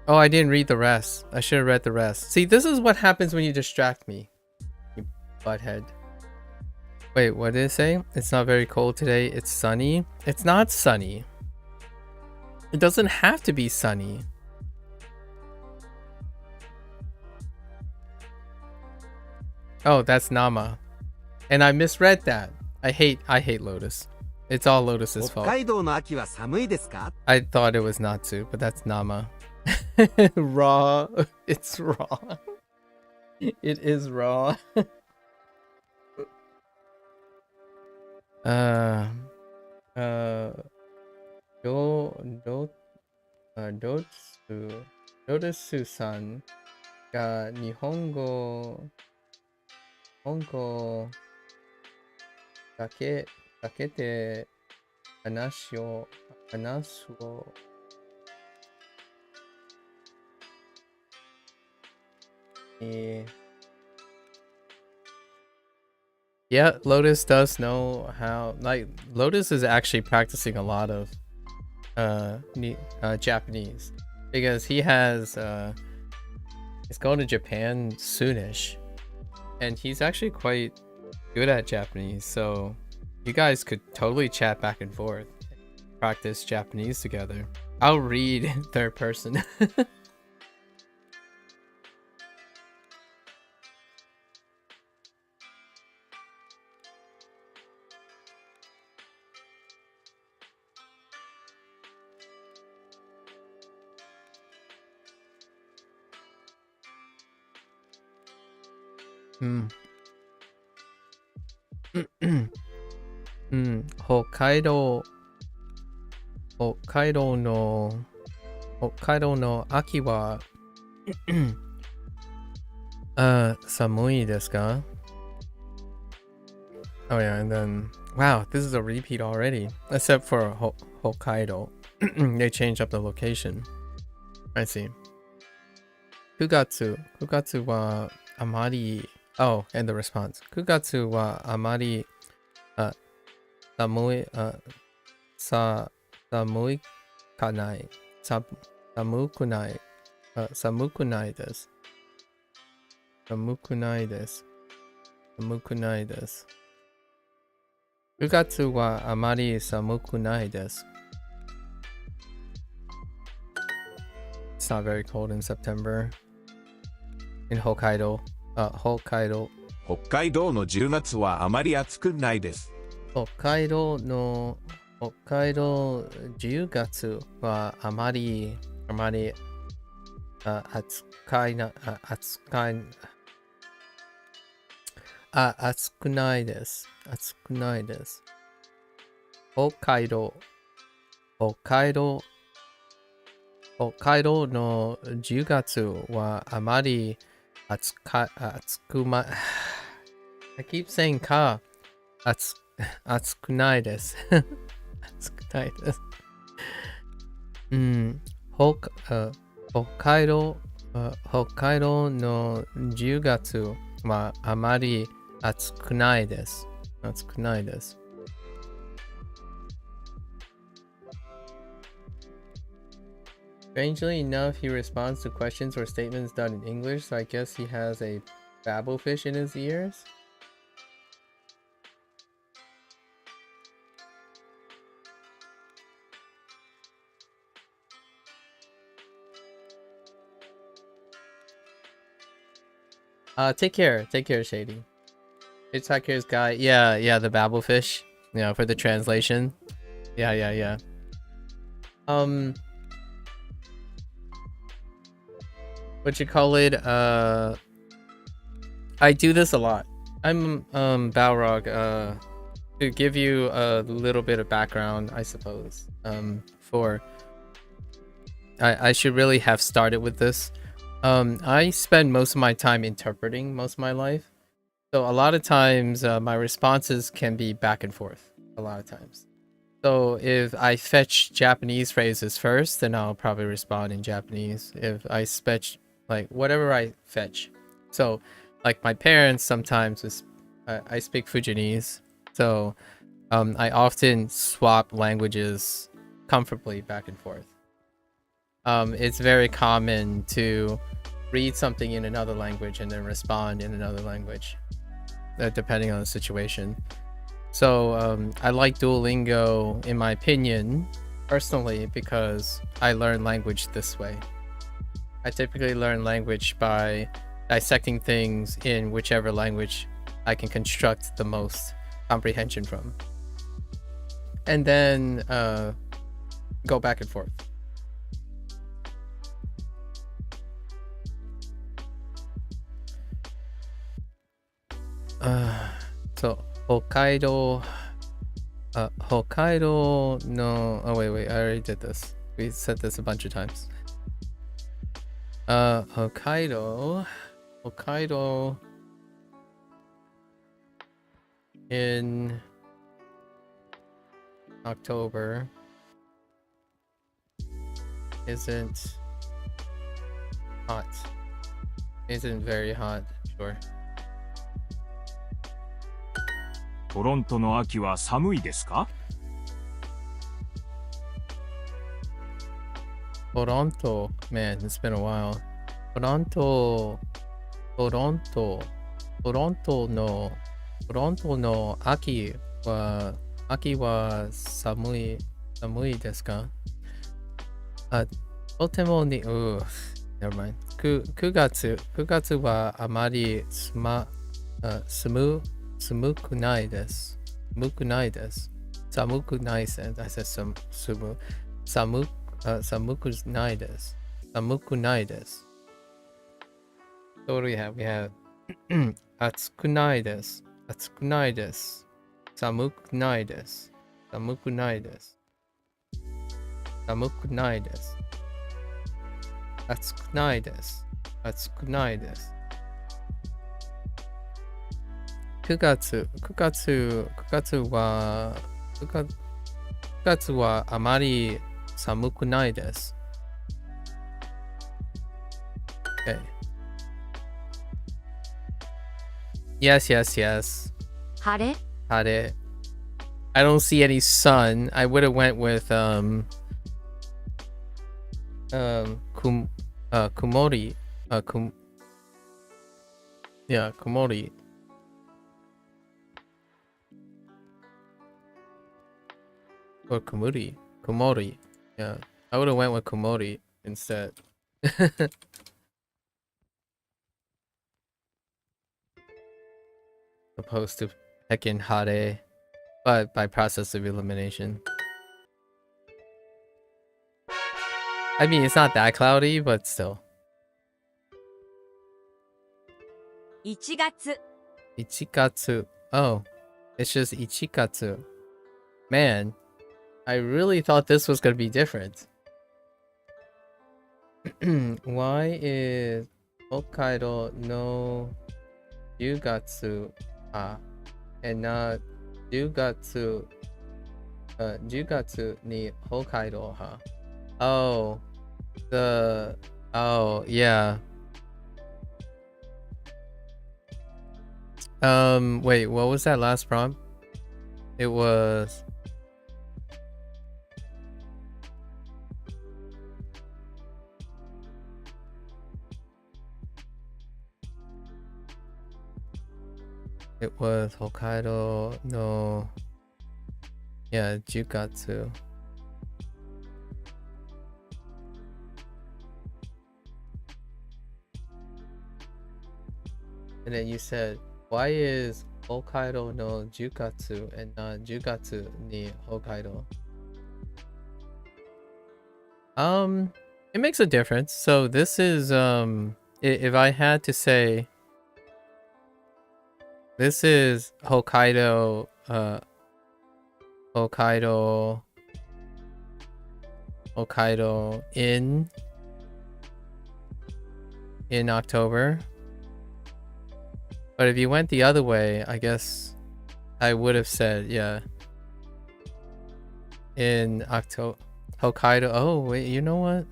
Oh, I didn't read the rest. I should have read the rest. See, this is what happens when you distract me, you butthead. Wait, what did it say? It's not very cold today. It's sunny. It's not sunny. It doesn't have to be sunny. Oh, that's Nama. And I misread that. I hate Lotus. It's all Lotus's fault. 北海道の秋は寒いですか? I thought it was Natsu, but that's Nama. Raw. It's raw. It is raw. Dotsu-san が日本語だけで話すを Yeah, Lotus does know how. Like, Lotus is actually practicing a lot of Japanese because he has he's going to Japan soonish, and he's actually quite good at Japanese. So you guys could totally chat back and forth, practice Japanese together. I'll read third person. うんうん、北海道の秋は寒いですか? Oh yeah, and then wow, this is a repeat already. Except for Hokkaido, they changed up the location. I see. 9月はあまり Oh, and the response. 9月はあまり寒い寒いかない寒くない寒くないです寒くないです寒くないです9月はあまり寒くないです It's not very cold in September in Hokkaido. 北海道の10月はあまり暑くないです。北海道10月はあまり暑くないです暑くないです北海道の10月はあまり暑くま I keep saying か暑くないです暑くないです北海道の10月はあまり暑くないです暑くないです Strangely enough, he responds to questions or statements done in English, so I guess he has a babblefish in his ears. Take care, Shady. Hitchhiker's Guide, yeah, the babblefish, for the translation. Yeah. What you call it? I do this a lot. I'm Balrog. To give you a little bit of background, I suppose. I should really have started with this. I spend most of my time interpreting most of my life, so a lot of times my responses can be back and forth. A lot of times. So if I fetch Japanese phrases first, then I'll probably respond in Japanese. If I fetch like whatever I fetch. So like my parents sometimes I speak Fujianese, so I often swap languages comfortably back and forth. It's very common to read something in another language and then respond in another language, depending on the situation. So I like Duolingo, in my opinion, personally, because I learn language this way. I typically learn language by dissecting things in whichever language I can construct the most comprehension from. And then go back and forth. So, Hokkaido no... Oh, wait, I already did this. We said this a bunch of times. Hokkaido in October isn't hot. Isn't very hot, sure. トロントの秋は寒いですか? Toronto, man, it's been a while. Torontoの秋は寒いですか? とてもに、never mind. 9月はあまり寒くないです。寒くないです。寒くないです。I said寒くないです。寒くないです。So what do we have? We have 暑くないです。暑くないです。寒くないです。寒くないです。寒くないです。暑くないです。暑くないです。9月、9月、9月は、9月、9月はあまり寒くないです。Okay. Yes, yes, yes. 晴れ Hare. I don't see any sun. I would have went with kumori. Yeah, kumori. Or kumuri. Kumori. Yeah. I would have went with kumori instead. Opposed to heckin' hare. But by process of elimination. I mean, it's not that cloudy, but still. 1月 Ichikatsu. Oh, it's just Ichikatsu. Man, I really thought this was gonna be different. Why is Hokkaido no Jugatsu and not Jugatsu Jugatsu ni Hokkaido Oh, yeah. Wait, what was that last prompt? It was Hokkaido no, yeah, Jugatsu. And then you said, why is Hokkaido no Jukatsu and not Jugatsu ni Hokkaido? It makes a difference. So this is if I had to say, this is Hokkaido Hokkaido in October. But if you went the other way, I guess I would have said, yeah, in October, Hokkaido. Oh, wait, you know what?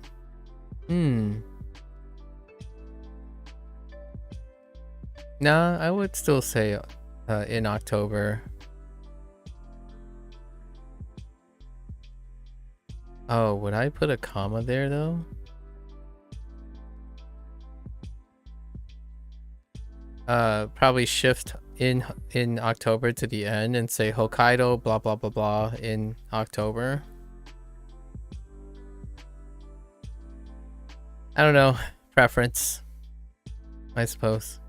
Nah, I would still say in October. Oh, would I put a comma there though? Probably shift in October to the end and say Hokkaido blah blah blah blah in October. I don't know, preference, I suppose.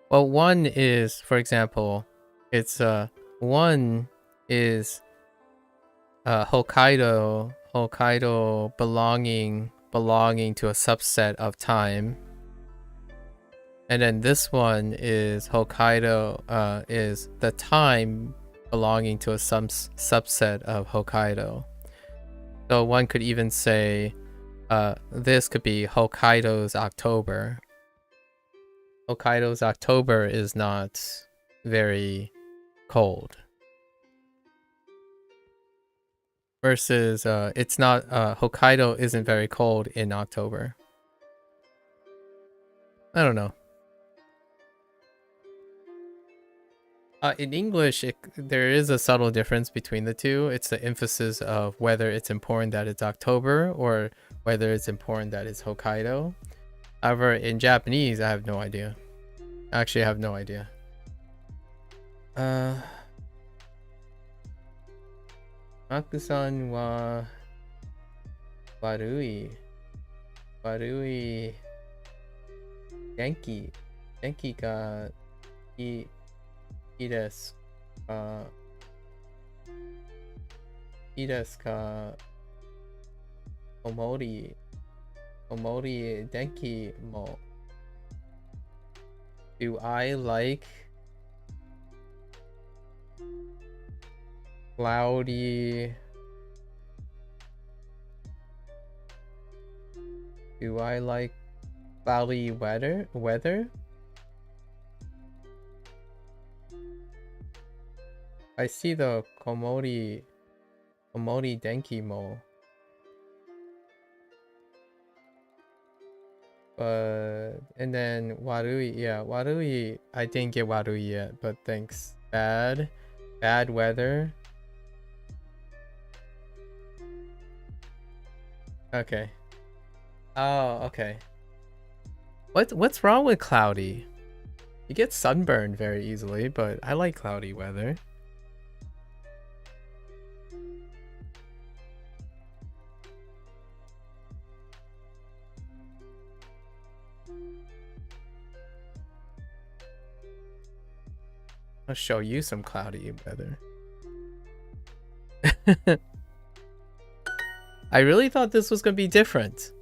Well, one is, for example, it's one is Hokkaido belonging to a subset of time, and then this one is Hokkaido is the time belonging to a subset of Hokkaido. So one could even say this could be Hokkaido's October. Hokkaido's October is not very cold. Versus it's not Hokkaido isn't very cold in October. I don't know. In English, there is a subtle difference between the two. It's the emphasis of whether it's important that it's October or whether it's important that it's Hokkaido. However, in Japanese, I have no idea. Actually, I have no idea. Maku-san wa warui Genki ga ii desu ka? Ii desu ka? Omori Komori denki mo. Do I like cloudy? Do I like cloudy weather? I see the Komori denki mo. And then Warui, yeah, Warui, I didn't get Warui yet, but thanks. Bad weather. Okay. Oh, okay. What's wrong with cloudy? You get sunburned very easily, but I like cloudy weather. I'll show you some cloudy weather. I really thought this was gonna be different.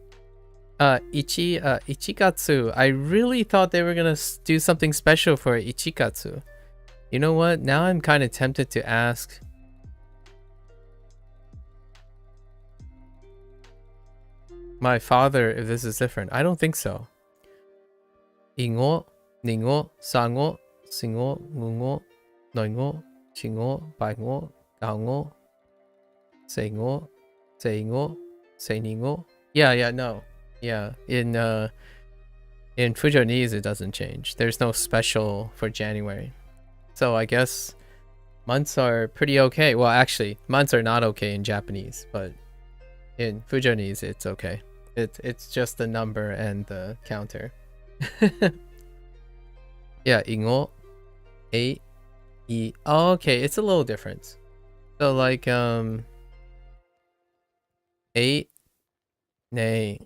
Ichikatsu. I really thought they were gonna do something special for Ichikatsu. You know what? Now I'm kind of tempted to ask. My father, if this is different. I don't think so. Ingo, ningo, sango, singo, ngungo, noingo, chingo, baingo, gaongo, seingo, seingo, seiningo. Yeah, no. Yeah, in Fujonese it doesn't change. There's no special for January. So I guess months are pretty okay. Well, actually, months are not okay in Japanese, but in Fujonese it's okay. It's just the number and the counter. Yeah, ingo, eight, e. Oh, okay, it's a little different. So like 8, nay.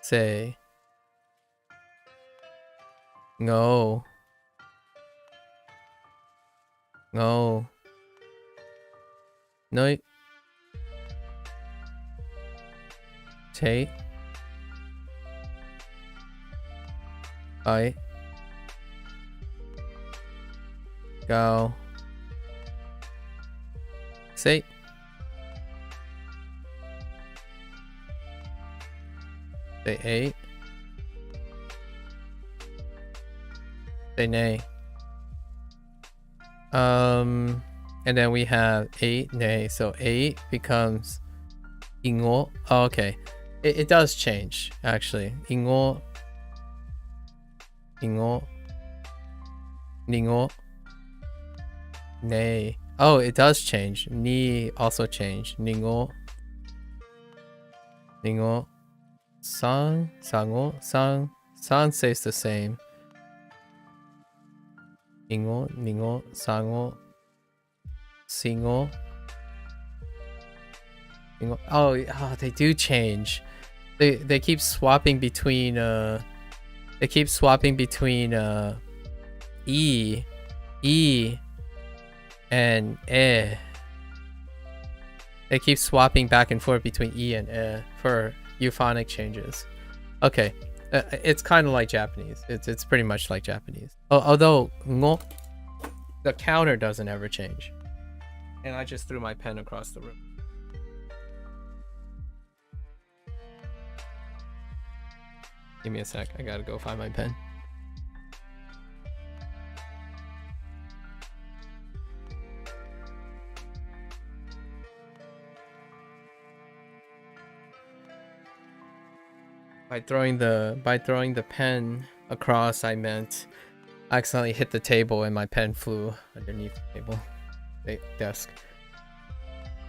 Say no no take I go say say 8 say nay. And then we have 8 nay, so 8 becomes ingo. Oh, okay, it does change actually. Ingo, ningo, nay. Oh, it does change. Ni also change. Ningo, san, sango, san stays the same. Ningo, sango, singo. Oh, they do change. They keep swapping between e and e. They keep swapping back and forth between e and e for euphonic changes. Okay, it's kind of like Japanese. It's pretty much like Japanese. Although ngo, the counter doesn't ever change. And I just threw my pen across the room. Give me a sec. I gotta go find my pen. By throwing the pen across, I meant I accidentally hit the table and my pen flew underneath the table, desk.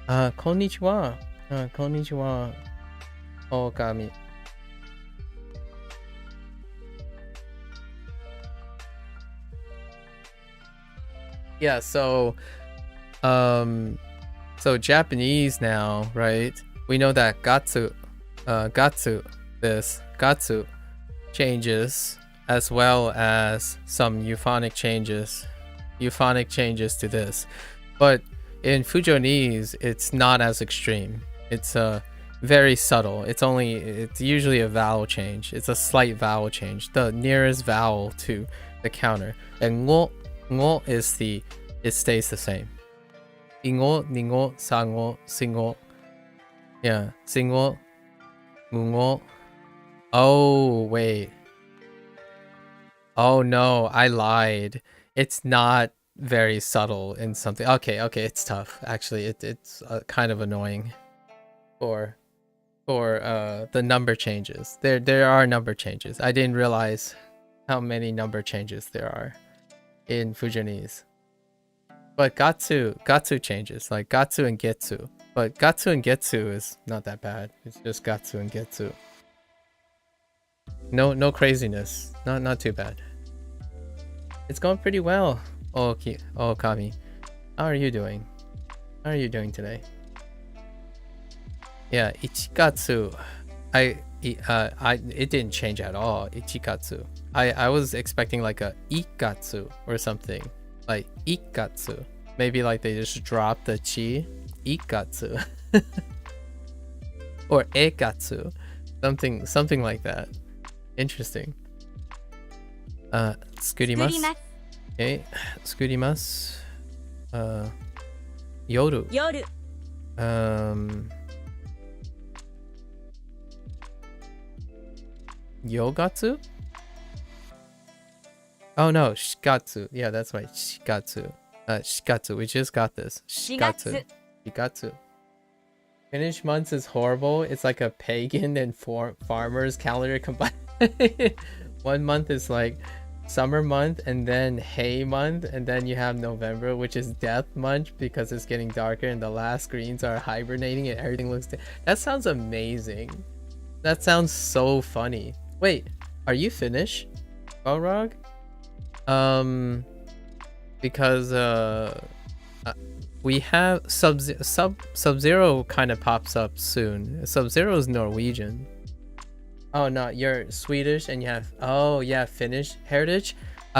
Konnichiwa. Konnichiwa. Okami. Yeah, so Japanese now, right? We know that gatsu changes, as well as some euphonic changes to this. But in Fujonese, it's not as extreme. It's very subtle. It's usually a vowel change. It's a slight vowel change. The nearest vowel to the counter. And ngo is it stays the same. Ingo, ningo, sango, singo. Yeah, singo, mungo. Oh, wait. Oh no, I lied. It's not very subtle in something. Okay, it's tough. Actually, it's kind of annoying for the number changes. There are number changes. I didn't realize how many number changes there are in Fujianese. But gatsu changes, like gatsu and getsu. But gatsu and getsu is not that bad. It's just gatsu and getsu. No craziness. Not too bad. It's going pretty well. Oh Kami. How are you doing? How are you doing today? Yeah, ichikatsu. It didn't change at all. Ichikatsu. I was expecting like a ikatsu or something. Like ikatsu. Maybe like they just dropped the chi. Ikatsu. Or ekatsu. Something like that. Interesting. Tsukurimasu. Okay. Tsukurimasu. Yoru. Yogatsu? Oh no, shikatsu. Yeah, that's right. Shikatsu. Shikatsu. We just got this. Shikatsu. Shikatsu. Finnish months is horrible. It's like a pagan and farmers calendar combined. 1 month is like summer month, and then hay month, and then you have November, which is death month because it's getting darker and the last greens are hibernating and everything looks that sounds amazing. That sounds so funny. Wait, are you Finnish, Balrog? Because we have Sub-Zero kind of pops up soon. Sub-Zero is Norwegian. Oh no, you're Swedish and you have, oh yeah, Finnish heritage.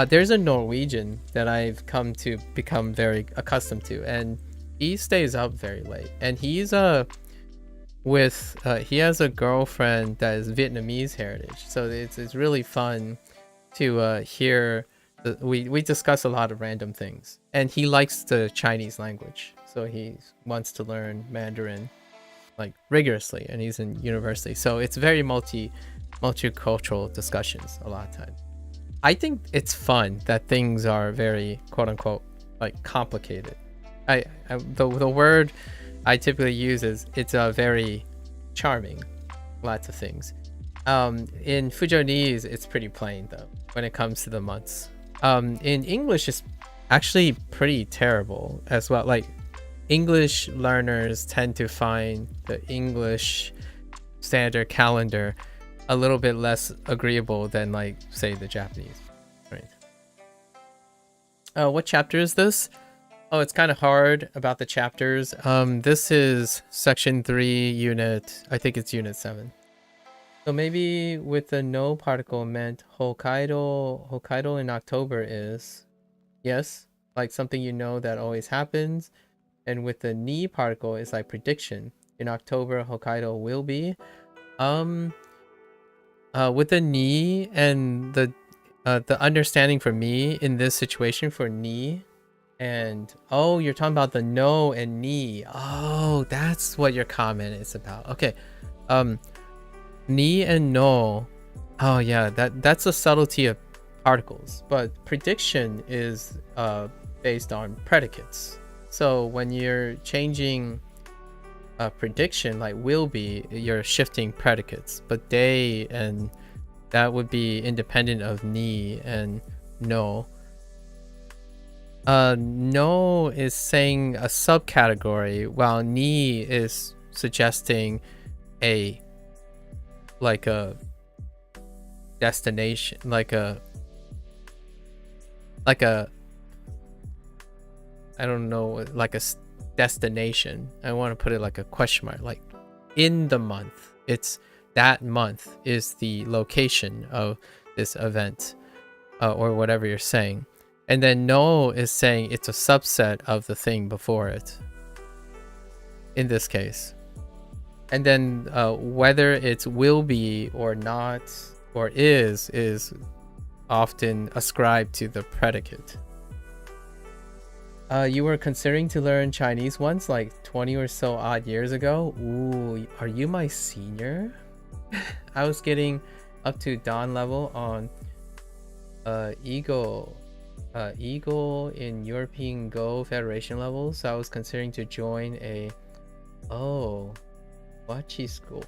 There's a Norwegian that I've come to become very accustomed to, and he stays up very late, and he's he has a girlfriend that is Vietnamese heritage, so it's really fun to hear. We discuss a lot of random things, and he likes the Chinese language, so he wants to learn Mandarin like rigorously, and he's in university, so it's very multicultural discussions a lot of times. I think it's fun that things are very quote unquote like complicated. The word I typically use is it's very charming. Lots of things. In Fujianese, it's pretty plain though when it comes to the months. In English, it's actually pretty terrible as well. Like English learners tend to find the English standard calendar a little bit less agreeable than like say the Japanese. Right. What chapter is this? Oh, it's kind of hard about the chapters. This is section 3 unit, I think it's unit 7. So maybe with the no particle meant Hokkaido in October is yes, like something you know that always happens. And with the ni particle is like prediction. In October Hokkaido will be. With the ni and the understanding for me in this situation for ni, and oh, you're talking about the no and ni. Oh, that's what your comment is about. Okay. Ni and no. Oh yeah, that's a subtlety of particles, but prediction is based on predicates. So when you're changing a prediction like will be, you're shifting predicates, but they and that would be independent of ni and no. No is saying a subcategory, while ni is suggesting a like a destination, like a I don't know, like a destination. I want to put it like a question mark, like in the month. It's that month is the location of this event, or whatever you're saying. And then no is saying it's a subset of the thing before it. In this case. And then whether it's will be or not or is often ascribed to the predicate. You were considering to learn Chinese once, like 20 or so odd years ago. Ooh, are you my senior? I was getting up to Don level on Eagle in European Go Federation level, so I was considering to join a Waki school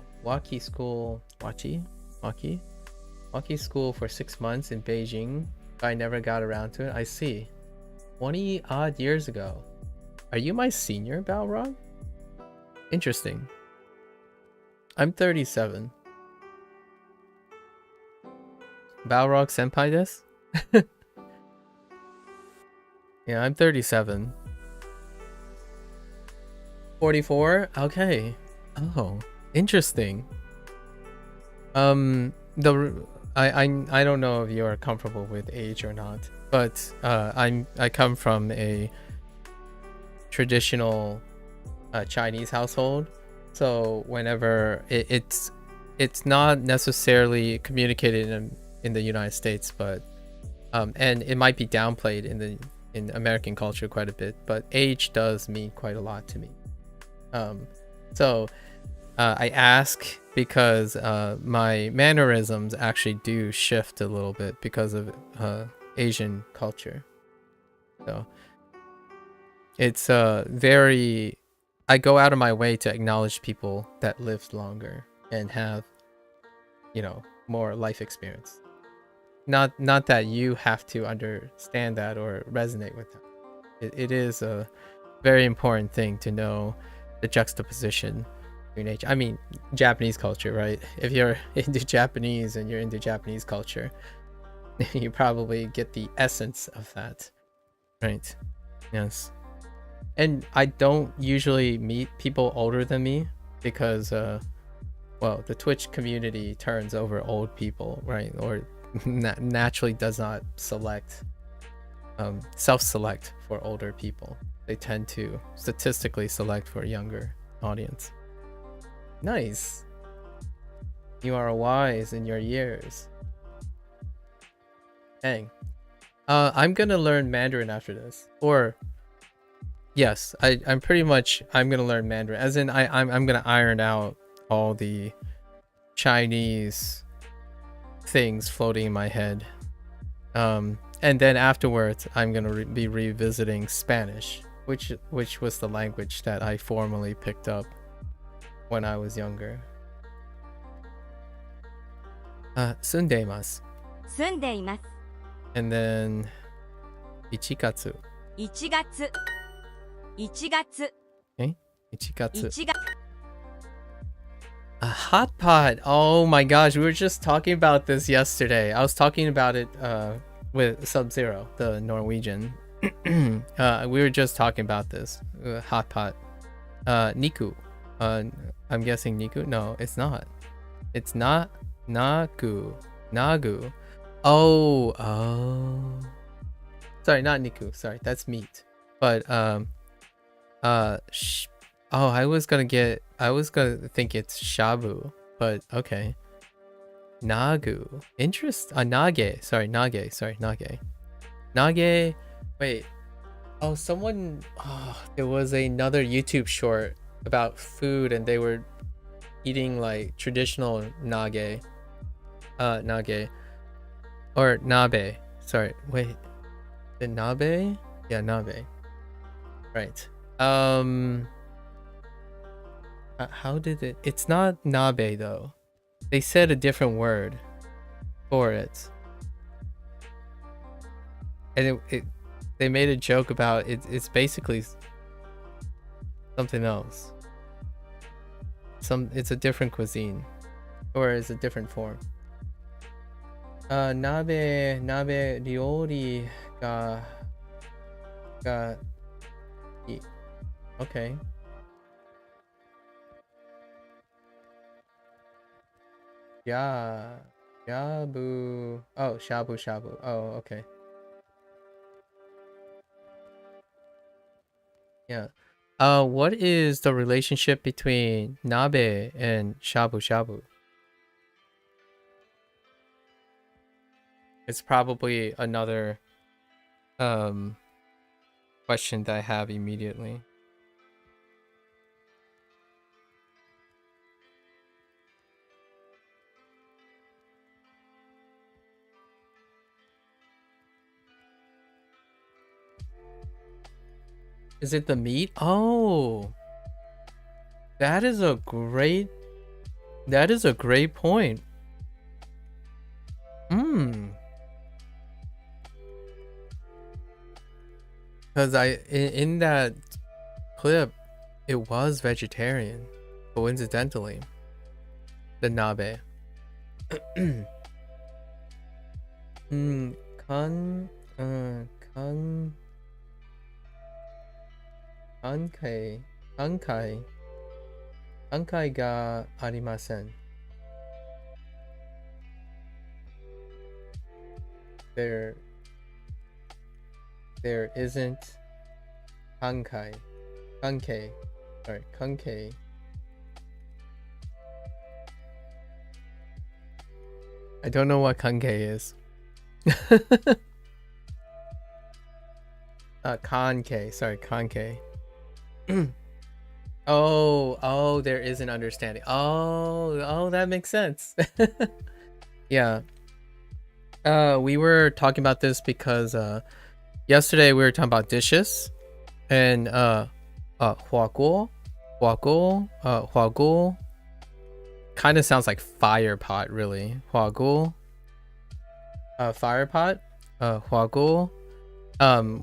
for 6 months in Beijing, but I never got around to it. I see. 20 odd years ago. Are you my senior, Balrog? Interesting. I'm 37. Balrog senpai desu? Yeah, I'm 37. 44? Okay. Oh, interesting. I don't know if you are comfortable with age or not, but I come from a traditional Chinese household, so whenever it's not necessarily communicated in the United States, but and it might be downplayed in American culture quite a bit, but age does mean quite a lot to me. So I ask because my mannerisms actually do shift a little bit because of Asian culture. So it's very, I go out of my way to acknowledge people that lived longer and have, you know, more life experience. Not that you have to understand that or resonate with that. It is a very important thing to know the juxtaposition between age. I mean, Japanese culture, right? If you're into Japanese and you're into Japanese culture, you probably get the essence of that, right? Yes. And I don't usually meet people older than me because, well, the Twitch community turns over old people, right? Or naturally does not select, self-select for older people. They tend to statistically select for a younger audience. Nice. You are wise in your years. Dang. I'm gonna learn Mandarin after this. Or yes, I'm gonna learn Mandarin. As in I'm gonna iron out all the Chinese things floating in my head. And then afterwards I'm gonna be revisiting Spanish, which was the language that I formally picked up when I was younger. 住んでいます。住んでいます。 And then 1月。1月。1月。1月。1月。 A hot pot. Oh my gosh, we were just talking about this yesterday. I was talking about it with Sub-Zero, the Norwegian. We were just talking about this. Hot pot. Niku. I'm guessing Niku? No, it's not. It's not Nagu. Nagu. Oh. Sorry, not Niku. Sorry, that's meat. But I was gonna think it's shabu, but okay. Nagu. Nage. Sorry, Nage. Nage. Wait. Oh, there was another YouTube short about food and they were eating like traditional nage. Nage. Or nabe. Sorry, wait. The nabe? Yeah, nabe. Right. How did it? It's not nabe though. They said a different word for it. And they made a joke about it. It's basically something else. It's a different cuisine, or it's a different form. Nabe ryori ga okay. Yeah, shabu. Oh, shabu. Oh, okay. Yeah. What is the relationship between nabe and shabu shabu? It's probably another question that I have immediately. Is it the meat? Oh, that is a great point. Because in that clip, it was vegetarian, coincidentally. The nabe. Kan kankai ga arimasen. There isn't kankai. Sorry, kankei. I don't know what kankei is. Kankei. Sorry, kankei. Oh, there is an understanding. Oh, that makes sense. Yeah. We were talking about this because yesterday we were talking about dishes and huaguo kind of sounds like fire pot, really. Huaguo fire pot, huaguo,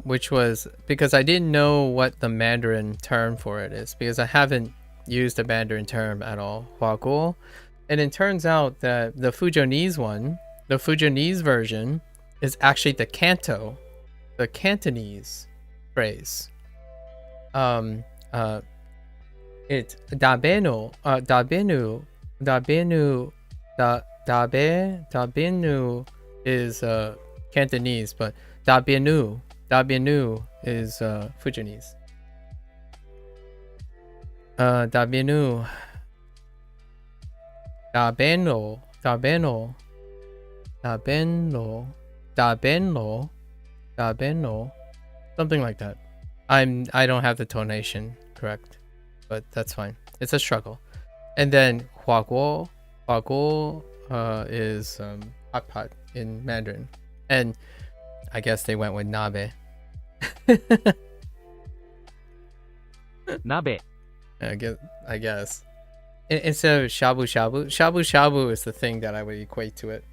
which was because I didn't know what the Mandarin term for it is, because I haven't used the Mandarin term at all, huaguo. And it turns out that the Fujonese version is actually the Cantonese phrase. It's dabenu is Cantonese, but dabenu is Fujonese. Dabenu, something like that. I don't have the tonation correct, but that's fine. It's a struggle. And then huaguo is hot pot in Mandarin, and I guess they went with nabe. Nabe. I guess. Instead of shabu shabu is the thing that I would equate to it.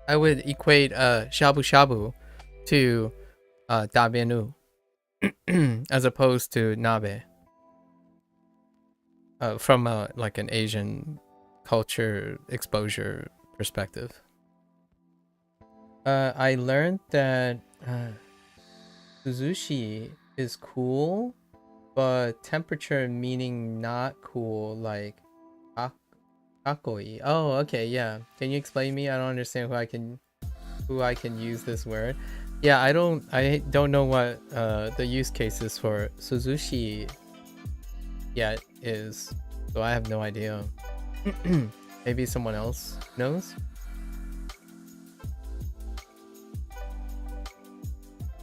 I would equate shabu shabu to dabenu as opposed to nabe. From like an Asian culture exposure perspective. I learned that suzushi is cool, but temperature meaning not cool, like kakoi. Oh, okay, yeah. Can you explain me? I don't understand who I can use this word. Yeah, I don't know what the use cases for suzushi yet is, so I have no idea. Maybe someone else knows.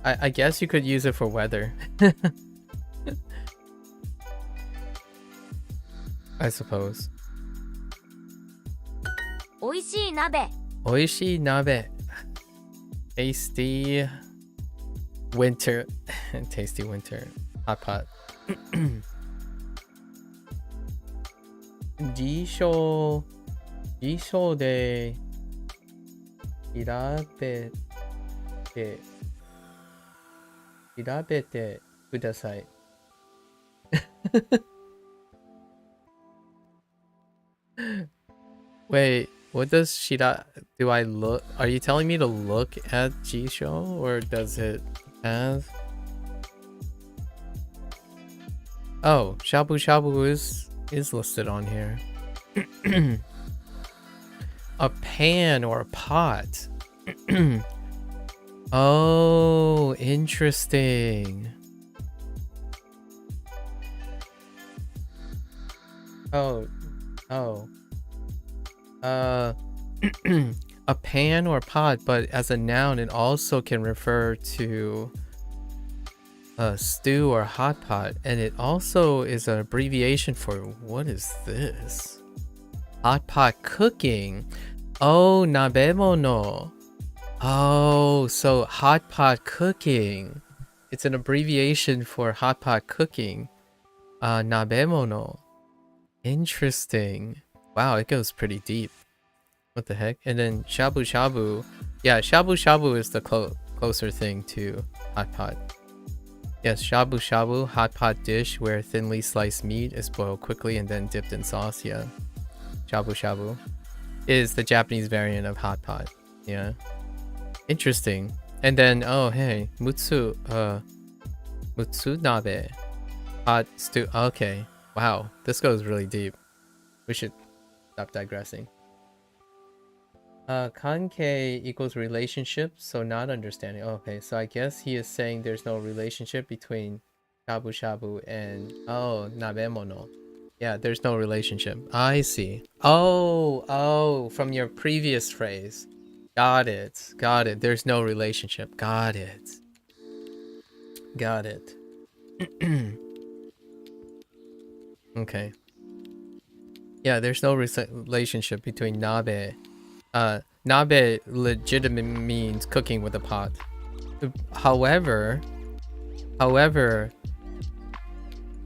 I guess you could use it for weather. I suppose. Oishii nabe. Oishii nabe. Tasty winter. Tasty winter hot pot. Jisho de hirabete kudasai. Wait, what does do I look? Are you telling me to look at Jisho, or does it have? Oh, shabu shabu is listed on here. A pan or a pot. Oh, interesting. Oh, oh. Uh, a pan or pot, but as a noun, it also can refer to a stew or hot pot, and it also is an abbreviation for what is this? Hot pot cooking. Oh, nabemono. Oh, so hot pot cooking. It's an abbreviation for hot pot cooking. Nabemono. Interesting. Wow, it goes pretty deep. What the heck? And then shabu shabu. Yeah, shabu shabu is the closer thing to hot pot. Yes, shabu shabu, hot pot dish where thinly sliced meat is boiled quickly and then dipped in sauce. Yeah. Shabu shabu is the Japanese variant of hot pot. Yeah. Interesting. And then, oh, hey, mutsunabe. Hot stew. Okay. Wow, this goes really deep. We should stop digressing. Kankei equals relationship, so not understanding. Okay, so I guess he is saying there's no relationship between shabu shabu and nabemono. Yeah, there's no relationship. I see. Oh, from your previous phrase. Got it. There's no relationship. Got it. Okay. Yeah, there's no relationship between nabe. Nabe legitimately means cooking with a pot. However,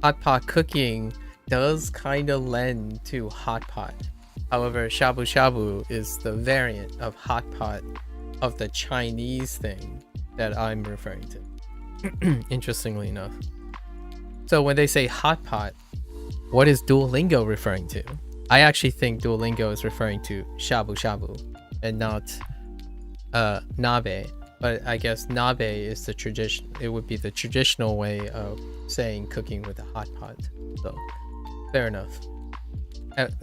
hot pot cooking does kind of lend to hot pot. However, shabu shabu is the variant of hot pot of the Chinese thing that I'm referring to. Interestingly enough. So when they say hot pot, what is Duolingo referring to? I actually think Duolingo is referring to shabu shabu and not nabe. But I guess nabe is the tradition. It would be the traditional way of saying cooking with a hot pot. So fair enough.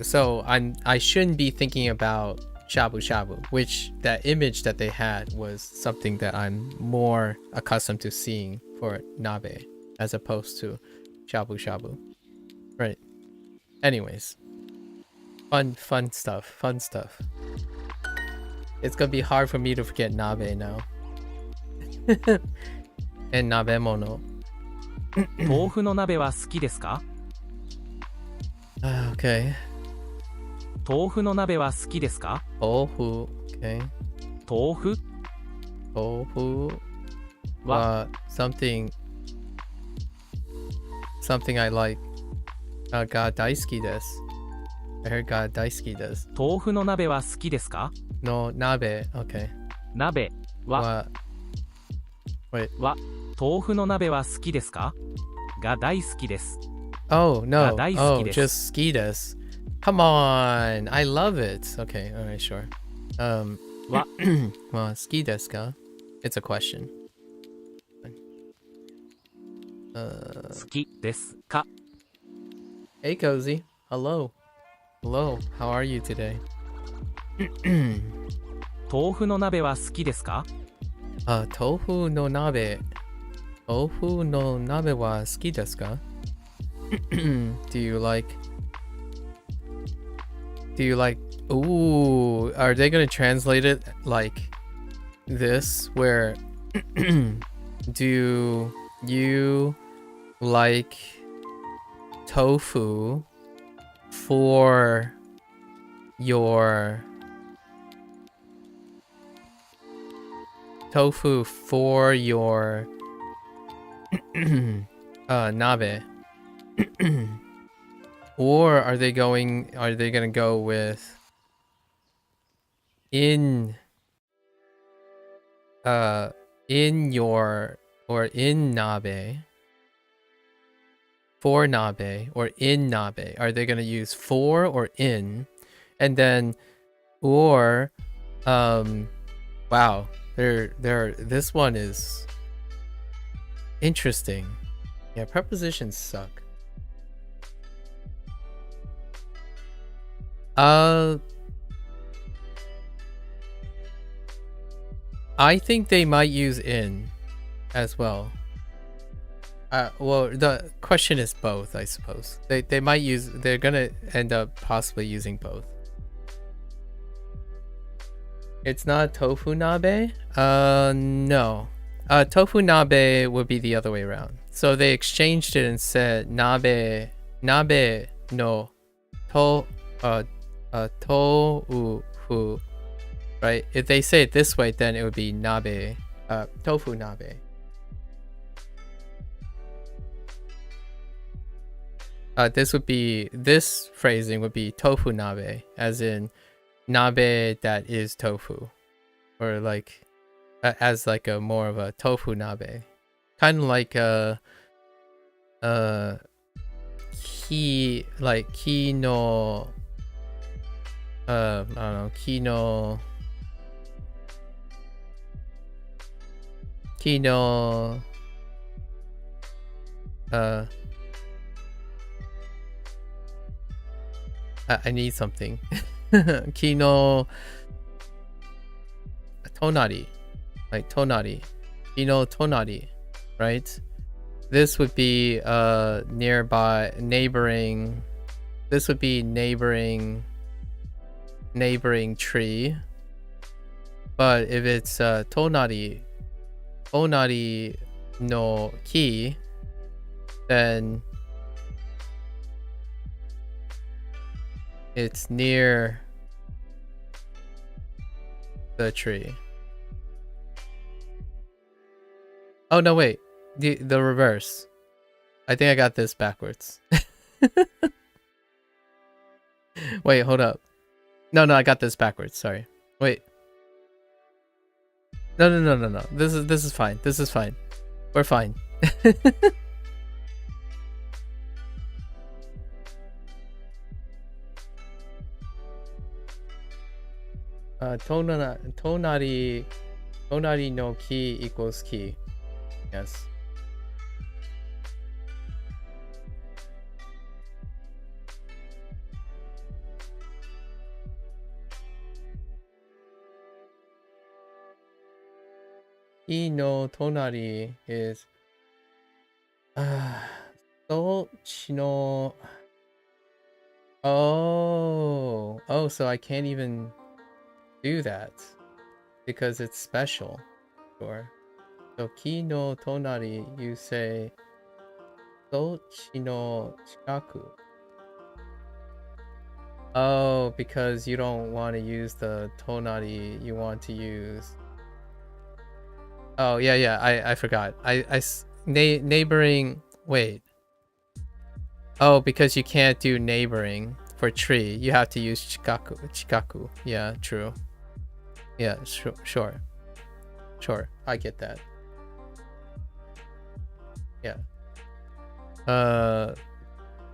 So I shouldn't be thinking about shabu shabu, which that image that they had was something that I'm more accustomed to seeing for nabe as opposed to shabu shabu. Right. Anyways. Fun stuff. It's gonna be hard for me to forget nabe now. And nabemono. 豆腐の鍋は好きですか？ Okay. 豆腐の鍋は好きですか？ Tofu. Okay. 豆腐 Tofu. は Something I like. God daisuki desu. I heard God daisuki desu. 豆腐の鍋は好きですか？ No, nabe. Okay. 鍋は Wait. 豆腐の鍋は好きですか？が大好きです。 Oh, no. が大好きです。 just ski desu. Come on. I love it. Okay. All right, sure. は well, ski desu ka? It's a question. 好きですか？ Hey, Cozy. Hello. How are you today? 豆腐の鍋は好きですか？ Tofu no nabe. Tofu no nabe wa suki desu ka? Do you like... Ooh, are they gonna translate it like this? Where... Do you like tofu for your... nabe? Or are they gonna go with in your, or in nabe, for nabe, or in nabe? Are they gonna use for or in? And then, or wow, this one is interesting. Yeah, prepositions suck. I think they might use in as well. Well, the question is both, I suppose. They might use. They're gonna end up possibly using both. It's not tofu nabe. No. Tofu nabe would be the other way around. So they exchanged it and said nabe no tofu. Right? If they say it this way, then it would be nabe, tofu nabe. This phrasing would be tofu nabe, as in nabe that is tofu, or like as like a more of a tofu nabe, kind of like ki no I don't know, ki no I need something. Kino tonari, like tonari, kino tonari, right? This would be nearby, neighboring. This would be neighboring tree. But if it's tonari no ki, then it's near the tree. Oh no, wait. The reverse. I think I got this backwards. Wait, hold up. No, I got this backwards. Sorry. Wait. No. This is fine. This is fine. We're fine. Tonari no ki equals ki. Yes. Ki no tonari is sochi no. Oh, so I can't even do that because it's special. Sure. So ki no tonari, you say sochi no chikaku. Oh, because you don't want to use the tonari, you want to use. Oh yeah, I forgot. Neighboring. Wait. Oh, because you can't do neighboring for tree, you have to use chikaku. Yeah, true. Yeah, sure. I get that. Yeah.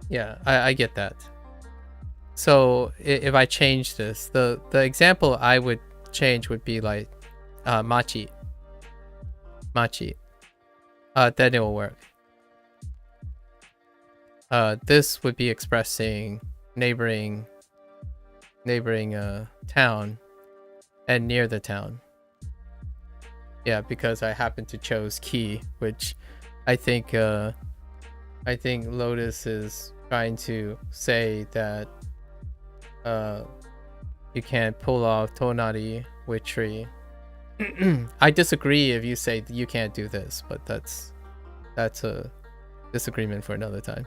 Yeah, I get that. So if I change this, the example I would change would be like machi. Then it will work. This would be expressing neighboring town and near the town. Yeah, because I happen to chose ki, which I think Lotus is trying to say that you can't pull off tonari with tree. I disagree if you say you can't do this, but that's a disagreement for another time.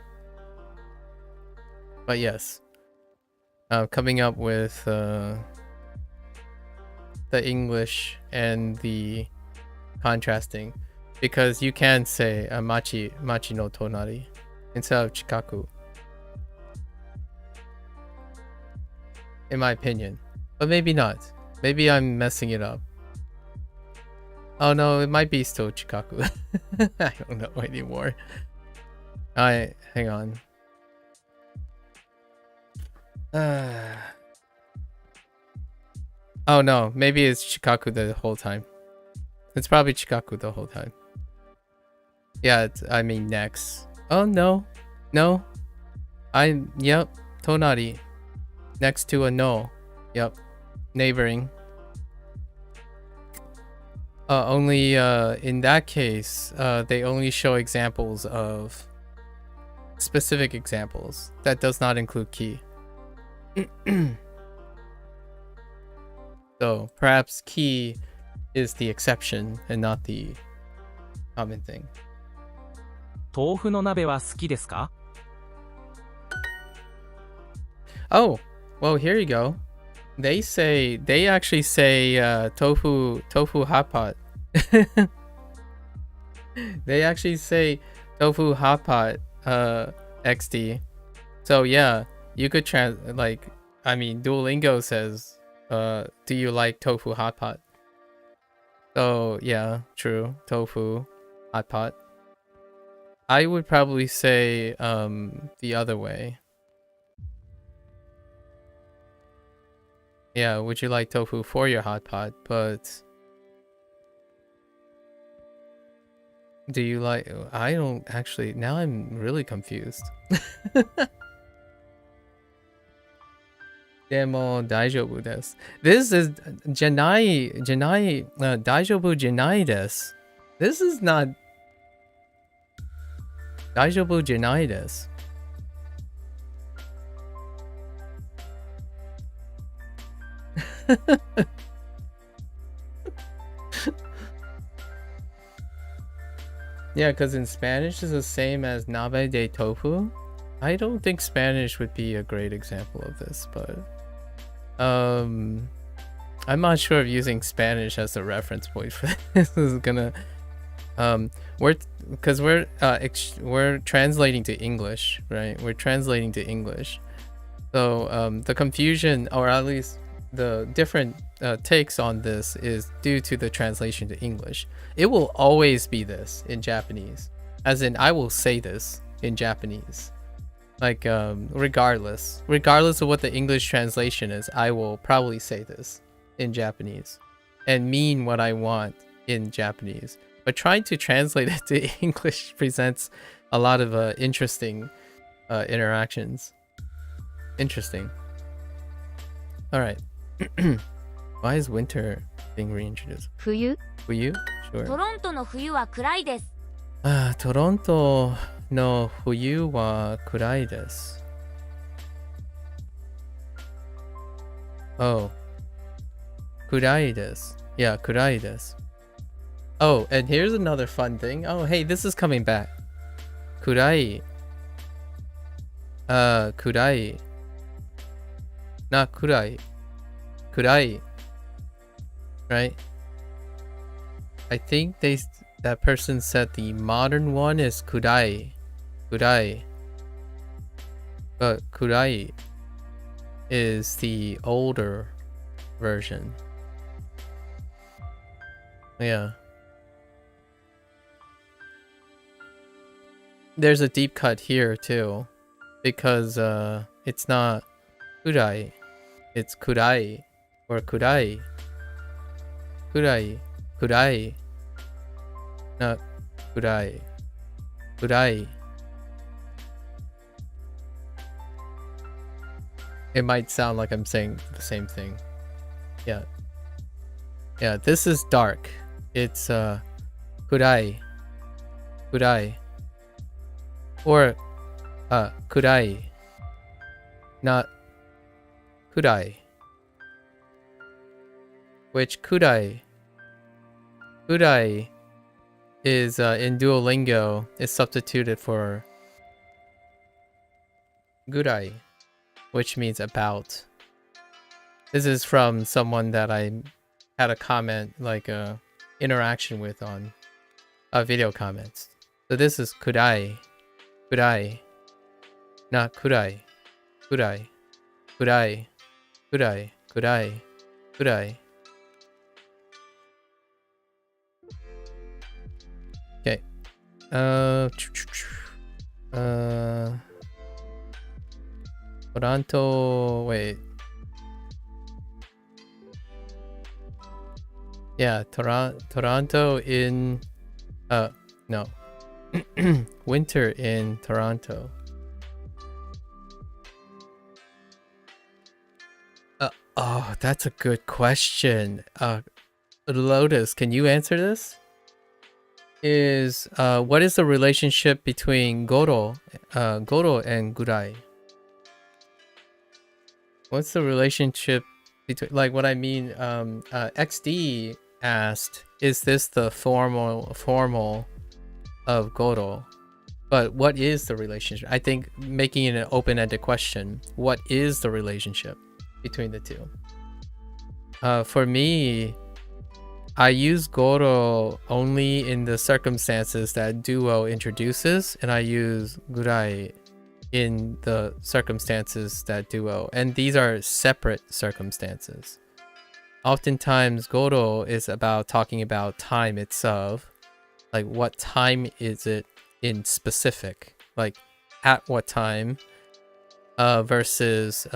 But yes, coming up with the English and the contrasting, because you can say machi no tonari instead of chikaku, in my opinion, but maybe not. Maybe I'm messing it up. Oh no, it might be still chikaku. I don't know anymore. Hang on. Oh no, maybe it's chikaku the whole time. It's probably chikaku the whole time. Yeah, I mean next. Oh no. Yep, tonari. Next to a no. Yep. Neighboring. Only in that case, they only show examples of specific examples. That does not include key. So perhaps key is the exception and not the common thing. 豆腐の鍋は好きですか？ Oh, well, here you go. They actually say tofu hot pot. They actually say tofu hot pot XD. So yeah, you could Duolingo says do you like tofu hot pot? So yeah, true. Tofu hot pot. I would probably say the other way. Yeah, would you like tofu for your hot pot? But do you like... I don't actually... Now I'm really confused. Demo daijoubu desu. This is janai daijoubu janai desu. This is not daijoubu janai desu. Yeah, because in Spanish is the same as nabe de tofu. I don't think Spanish would be a great example of this, but I'm not sure if using Spanish as a reference point for this is gonna we're translating to English, right? We're translating to English, so the confusion, or at least the different takes on this, is due to the translation to English. It will always be this in Japanese, as in I will say this in Japanese, like regardless of what the English translation is, I will probably say this in Japanese and mean what I want in Japanese. But trying to translate it to English presents a lot of interesting interactions. Interesting. All right. Why is winter being reintroduced? 冬 Fuyu? Sure. トロントの冬は暗いです。 Toronto no fuyu wa kurai desu. Oh. Kurai desu. Yeah, kurai desu. Oh, and here's another fun thing. Oh, hey, this is coming back. Kurai. Kurai. Not kurai. Kurai. Right? I think that person said the modern one is kudai. Kudai. But kudai is the older version. Yeah. There's a deep cut here too, because it's not kudai, it's kudai or kudai. Kudai. Kudai. Not kudai. Kudai. It might sound like I'm saying the same thing. Yeah. Yeah, this is dark. It's kudai. Kudai. Or kudai. Not kudai. Which kudai is in Duolingo is substituted for gurai, which means about. This is from someone that I had a comment, like a interaction with on video comments. So this is kudai, kudai, not kudai, kudai, kudai, kudai, kudai, kudai. Okay. Toronto, wait. Yeah, Toronto in no. Winter in Toronto. Oh, that's a good question. Lotus, can you answer this? Is what is the relationship between Goro and Gurai? What's the relationship between, like, what I mean, XD asked, is this the formal of Goro? But what is the relationship? I think making it an open-ended question. What is the relationship between the two? For me, I use Goro only in the circumstances that Duo introduces, and I use Gurai in the circumstances that Duo, and these are separate circumstances. Oftentimes, Goro is about talking about time itself, like what time is it in specific, like at what time, versus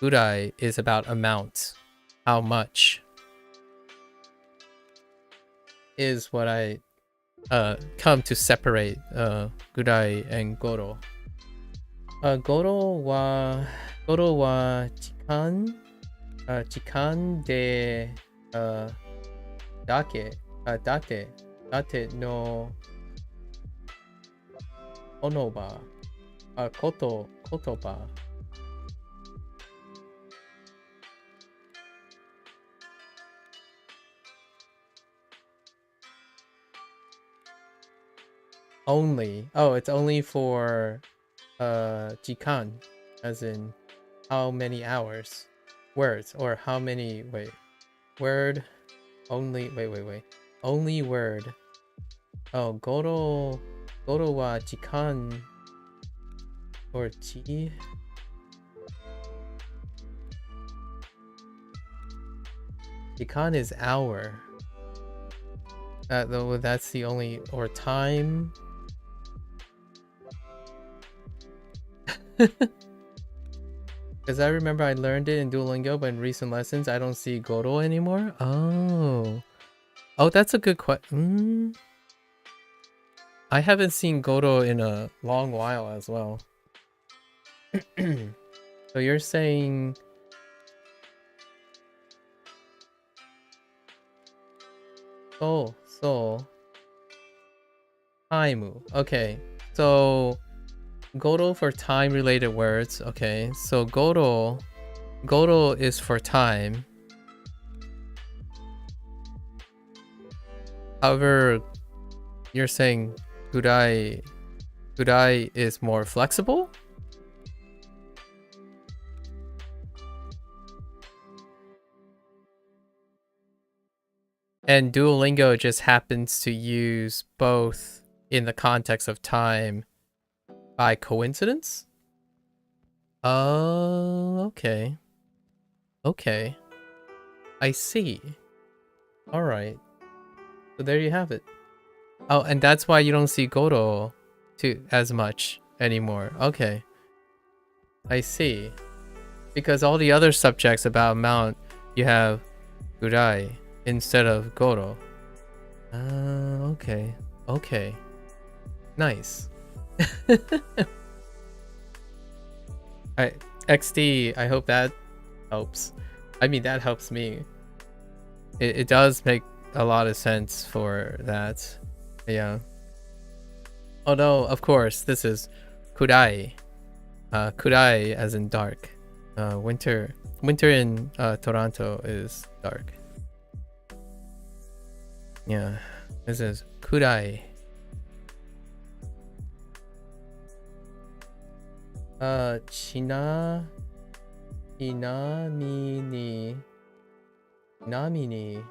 Gurai is about amount, how much. Is what I come to separate Gurai and Goro. Goro wa jikan de date no onoba kotoba. Only. Oh, it's only for jikan, as in how many hours. Words, or how many, word, only, only word. Oh, Goro wa jikan, or ji. Jikan is hour. Though that's the only, or time. Because I remember I learned it in Duolingo, but in recent lessons I don't see Goro anymore. Oh, that's a good question. I haven't seen Goro in a long while as well. So you're saying time. Okay, so Goro for time related words. Okay, so Goro is for time. However, you're saying Gurai is more flexible? And Duolingo just happens to use both in the context of time by coincidence? Oh, okay. Okay. I see. Alright. So there you have it. Oh, and that's why you don't see Goro as much anymore. Okay. I see. Because all the other subjects about amount, you have Gurai instead of Goro. Okay. Okay. Nice. Alright, XD, I hope that helps. I mean, that helps me. It does make a lot of sense for that. Yeah. Although, of course, this is Kurai. Kurai as in dark. Winter in Toronto is dark. Yeah. This is Kurai. Namini.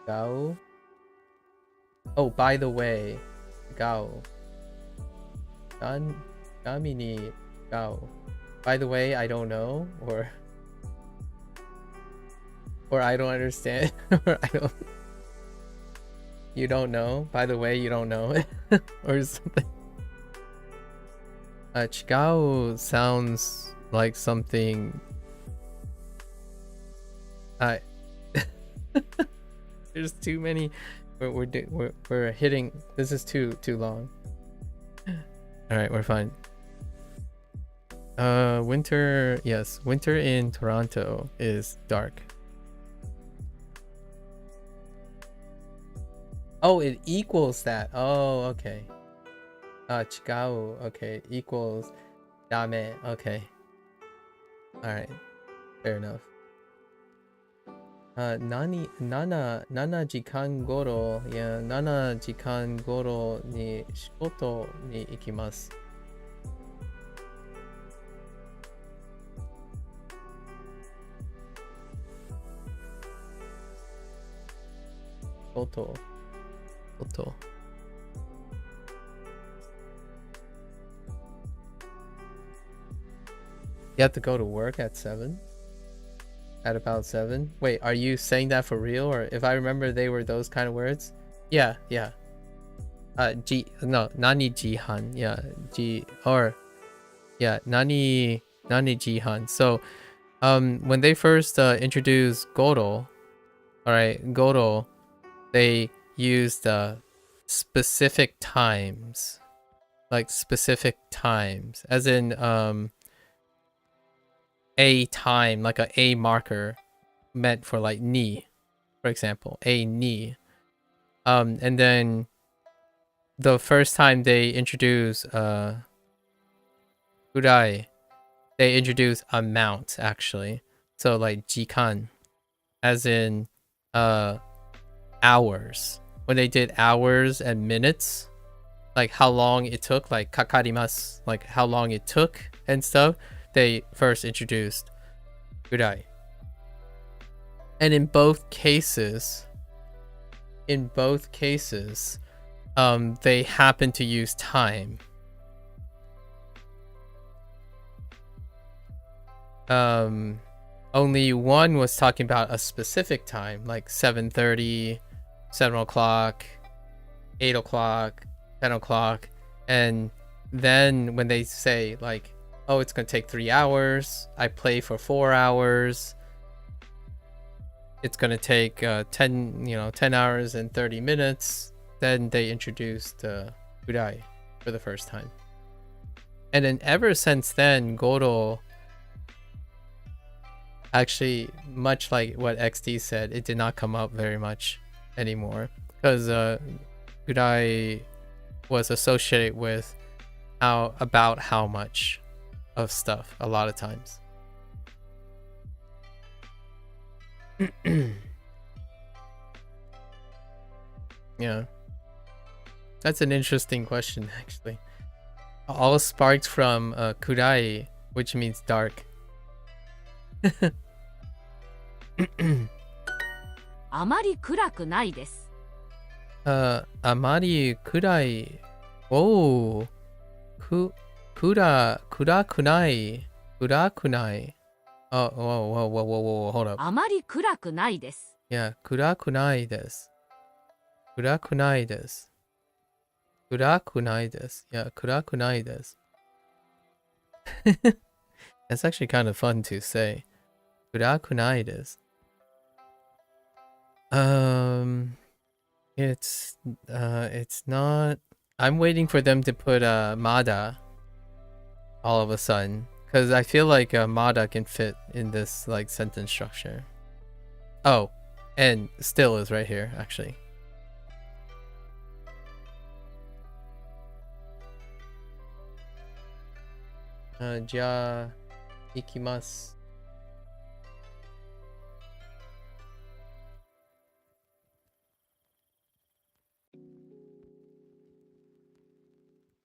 Gao. Oh, by the way, Gao. Namini Gao. By the way, I don't know, or I don't understand, or I don't. You don't know? By the way, you don't know it? Or something. Chigao sounds like something. There's too many. We're hitting. This is too long. All right, we're fine. Winter, yes, winter in Toronto is dark. Oh, it equals that. Oh, okay. Chigau, okay, equals dame, okay. Alright, fair enough. Nana jikan goro, yeah, nana jikan goro ni shikoto ni ikimasu. Soto. You have to go to work at 7? At about 7? Wait, are you saying that for real? Or if I remember they were those kind of words? Yeah. Nani jihan. Yeah, nani jihan. So, when they first introduced Goro, alright, Goro, they used specific times. Like specific times. As in, a time, like a marker meant for like ni, for example, a ni. And then the first time they introduce kurai, they introduce amount actually. So like jikan, as in hours. When they did hours and minutes, like how long it took, like kakarimasu, like how long it took and stuff, they first introduced kurai. And in both cases, they happen to use time. Only one was talking about a specific time, like 7:30, 7 o'clock, 8 o'clock, 10 o'clock. And then when they say like, oh, it's gonna take 3 hours, I play for 4 hours, it's gonna take 10 hours and 30 minutes, then they introduced kurai for the first time. And then ever since then, Goro, actually, much like what XD said, it did not come up very much anymore, because kurai was associated with how much of stuff a lot of times. Yeah, that's an interesting question actually. All sparked from kurai, which means dark. あまり暗くないです。あまり暗い。おお。暗くない。暗くない。whoa, hold up. あまり暗くないです。Yeah, 暗くないです。暗くないです。暗くないです。Yeah, 暗くないです。That's actually kind of fun to say. 暗くないです。It's not. I'm waiting for them to put Mada all of a sudden, because I feel like Mada can fit in this like sentence structure. Oh, and still is right here actually. Ja ikimasu.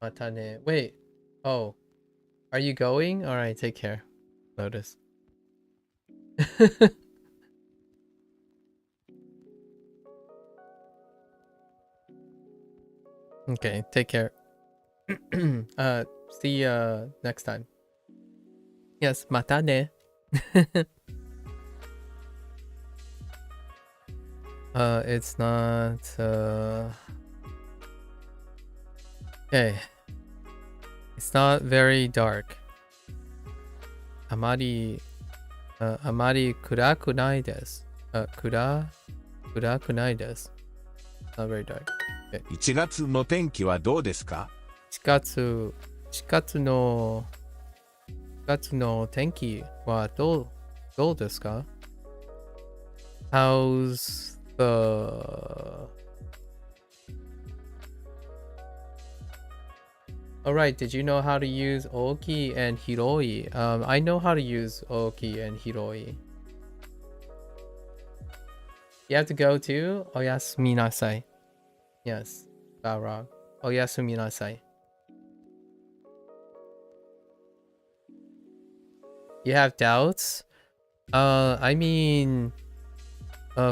Matane. Wait. Oh. Are you going? Alright, take care. Lotus. Okay, take care. See you next time. Yes, matane. It's not okay. It's not very dark. Amari kuraku nai desu. Kuraku nai desu. Not very dark. Okay. 1月の天気はどうですか？4月の月の天気はどうですか? How's the... Alright, did you know how to use oki and hiroi? I know how to use oki and hiroi. You have to go to oyasumi nasai. Yes, got wrong. Oyasumi nasai. You have doubts? I mean,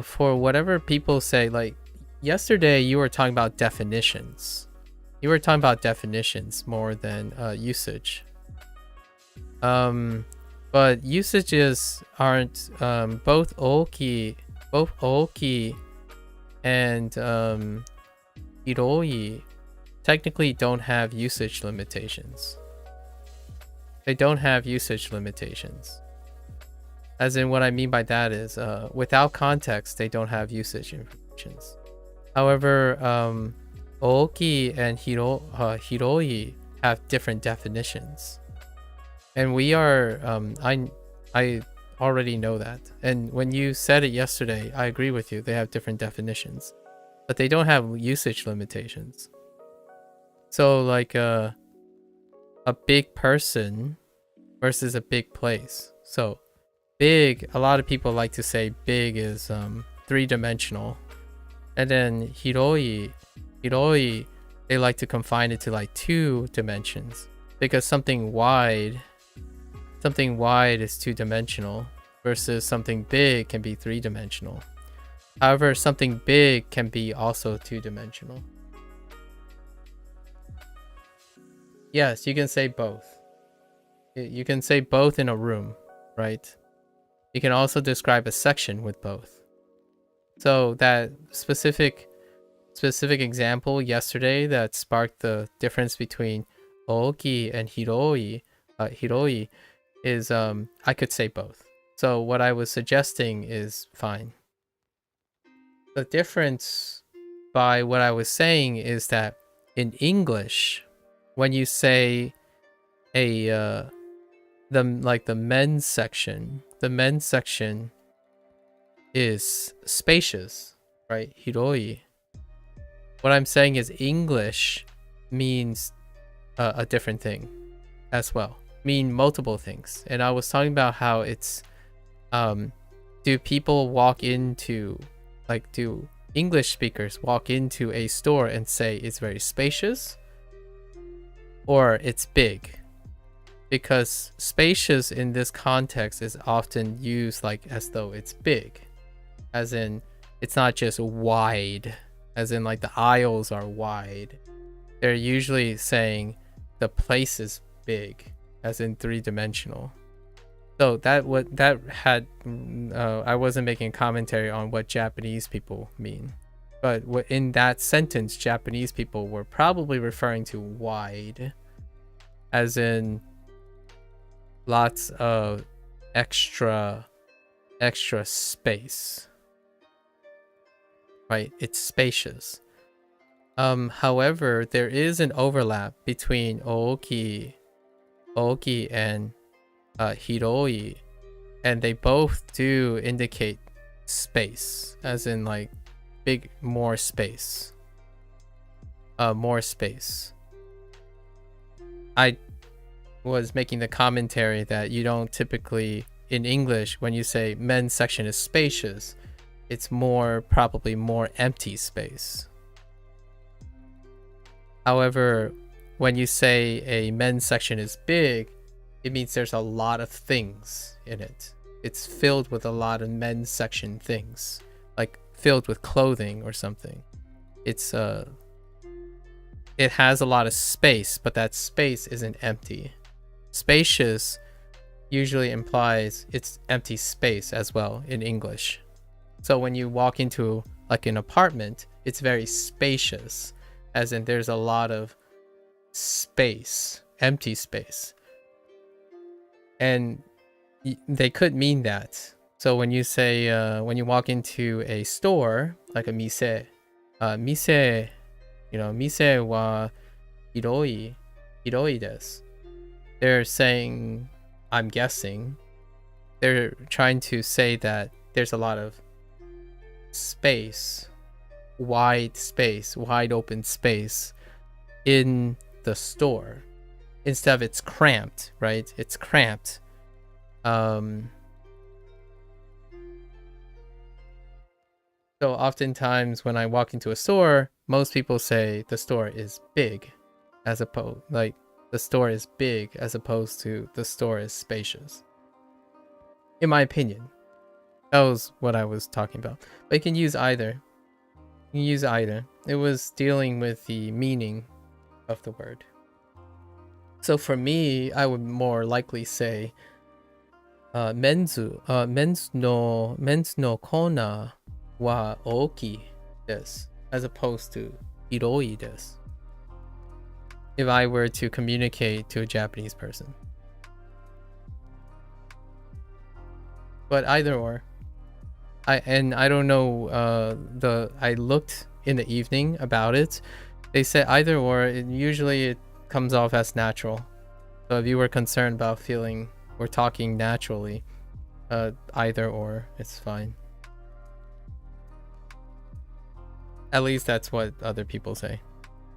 for whatever people say, like yesterday you were talking about definitions. You were talking about definitions more than usage. But usages aren't both oki and hiroi technically don't have usage limitations. They don't have usage limitations. As in, what I mean by that is, without context, they don't have usage limitations. However, oki and hiroi have different definitions. And we are, I already know that. And when you said it yesterday, I agree with you. They have different definitions. But they don't have usage limitations. So, like, a big person versus a big place. So big, a lot of people like to say big is 3-dimensional, and then hiroi, they like to confine it to like 2 dimensions, because something wide is 2-dimensional versus something big can be 3-dimensional. However, something big can be also 2-dimensional. Yes, you can say both. You can say both in a room, right? You can also describe a section with both. So that specific example yesterday that sparked the difference between oki and hiroi is I could say both. So what I was suggesting is fine. The difference by what I was saying is that in English, when you say the men's section is spacious, right? Hiroi. What I'm saying is English means a different thing as well. Mean multiple things. And I was talking about how it's do people walk into, like, do English speakers walk into a store and say it's very spacious or it's big? Because spacious in this context is often used like as though it's big, as in it's not just wide, as in like the aisles are wide. They're usually saying the place is big, as in 3-dimensional. So I wasn't making commentary on what Japanese people mean, but in that sentence, Japanese people were probably referring to wide, as in lots of extra space, right? It's spacious. However, there is an overlap between oki and hiroi, and they both do indicate space, as in like more space. I was making the commentary that you don't typically, in English, when you say men's section is spacious, it's probably more empty space. However, when you say a men's section is big, it means there's a lot of things in it. It's filled with a lot of men's section things, like filled with clothing or something. It has a lot of space, but that space isn't empty. Spacious usually implies it's empty space as well in English. So when you walk into like an apartment, it's very spacious, as in there's a lot of space, empty space. And they could mean that. So when you say, when you walk into a store, like a mise wa hiroi desu. They're saying I'm guessing they're trying to say that there's a lot of space, wide open space in the store. Instead of it's cramped, right? It's cramped. So oftentimes when I walk into a store, most people say the store is big, as opposed like the store is big as opposed to the store is spacious. In my opinion, that was what I was talking about. But you can use either. You can use either. It was dealing with the meaning of the word. So for me, I would more likely say men's no kona wa oki desu, as opposed to hiroi desu. If I were to communicate to a Japanese person. But either or. I don't know, I looked in the evening about it. They said either or, usually it comes off as natural. So if you were concerned about feeling or talking naturally, either or, it's fine. At least that's what other people say.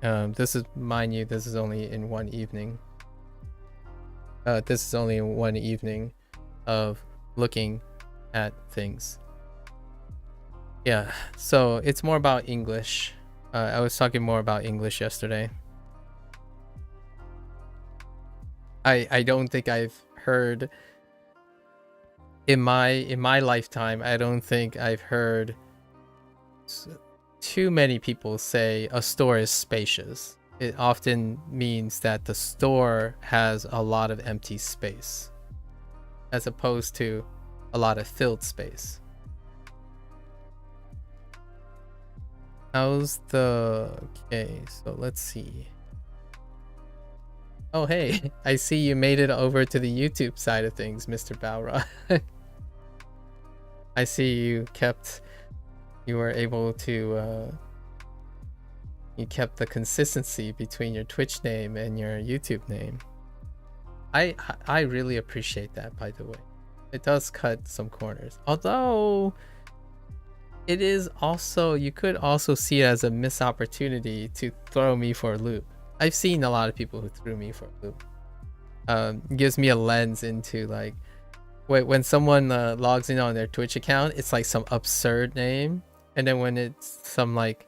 This is, mind you, this is only in one evening. This is only one evening of looking at things. Yeah, so it's more about English. I was talking more about English yesterday. I don't think I've heard in my lifetime, I don't think I've heard too many people say a store is spacious. It often means that the store has a lot of empty space as opposed to a lot of filled space. How's the... Okay, so let's see. Oh, hey, I see you made it over to the YouTube side of things, Mr. Balra. I see you were able to, you kept the consistency between your Twitch name and your YouTube name. I really appreciate that, by the way. It does cut some corners. Although, it is also, you could also see it as a missed opportunity to throw me for a loop. I've seen a lot of people who threw me for a loop. Gives me a lens into like, when someone logs in on their Twitch account, it's like some absurd name. And then when it's some like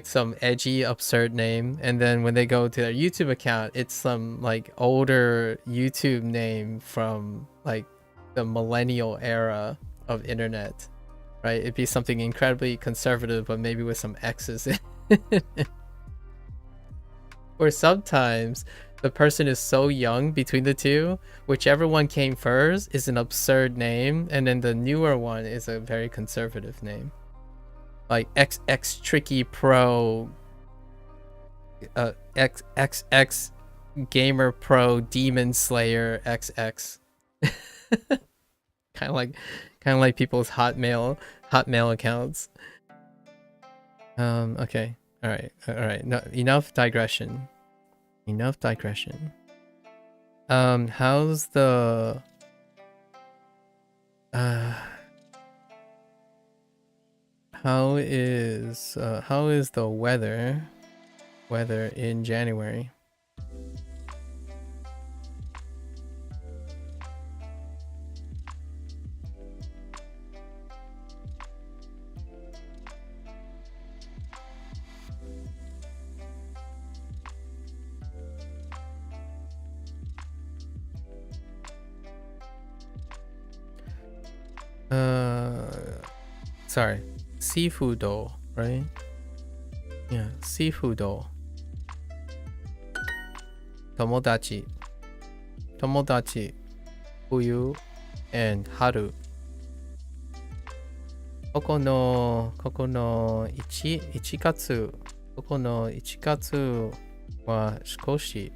some edgy absurd name, and then when they go to their YouTube account, it's some like older YouTube name from like the millennial era of internet, right? It'd be something incredibly conservative, but maybe with some X's in it. Or sometimes the person is so young between the two, whichever one came first is an absurd name, and then the newer one is a very conservative name. Like XX Tricky Pro, XX Gamer Pro Demon Slayer XX. kind of like people's Hotmail accounts. Okay. All right. No, enough digression. How's the how is the weather in January? Sorry, seafood, right? Yeah, seafood. Tomodachi, Fuyu, and Haru. ここの1月は少し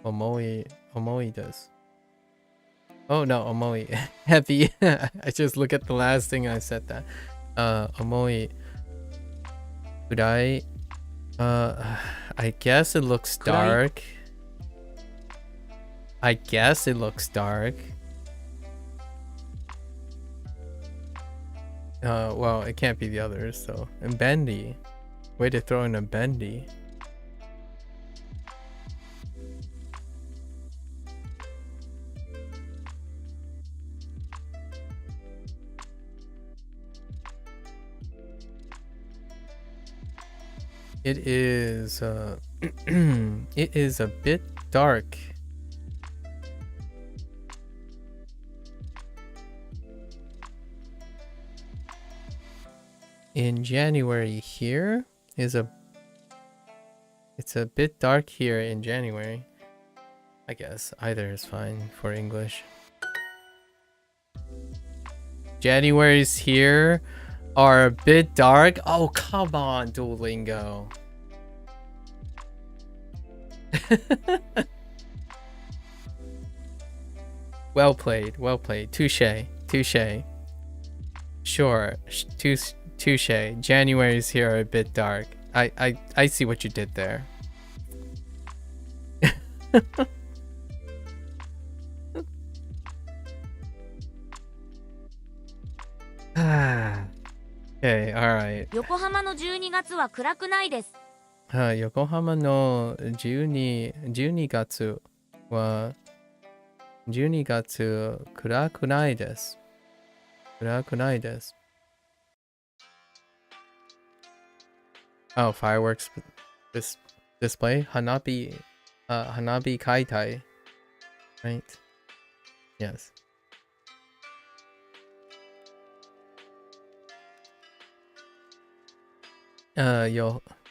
重いです。Oh no, 重い heavy. I just look at the last thing I said that. 重い Kurai. I guess it looks Kurai. dark. I guess it looks dark. Well, it can't be the others, so. And bendy. Way to throw in a bendy. It is it is a bit dark. In January here is it's a bit dark here in January. I guess either is fine for English. January's here are a bit dark. Oh, come on, Duolingo. Well played, well played. Touche, touche. Sure, touche. January's here are a bit dark. I see what you did there. Okay, alright. 横浜の12月は暗くないです。横浜の12月は12月暗くないです。暗くないです。Oh, fireworks display? Hanabi kaitai. Right? Yes.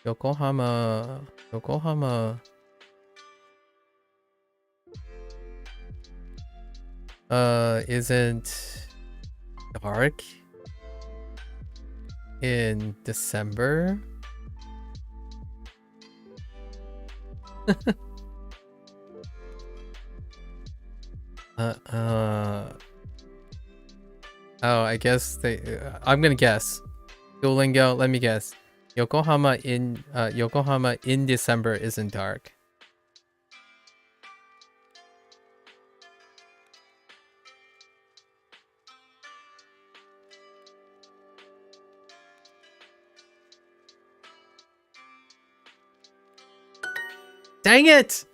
Yokohama isn't dark in December. Oh, I guess I'm gonna guess. Duolingo, let me guess. Yokohama in December isn't dark. Dang it!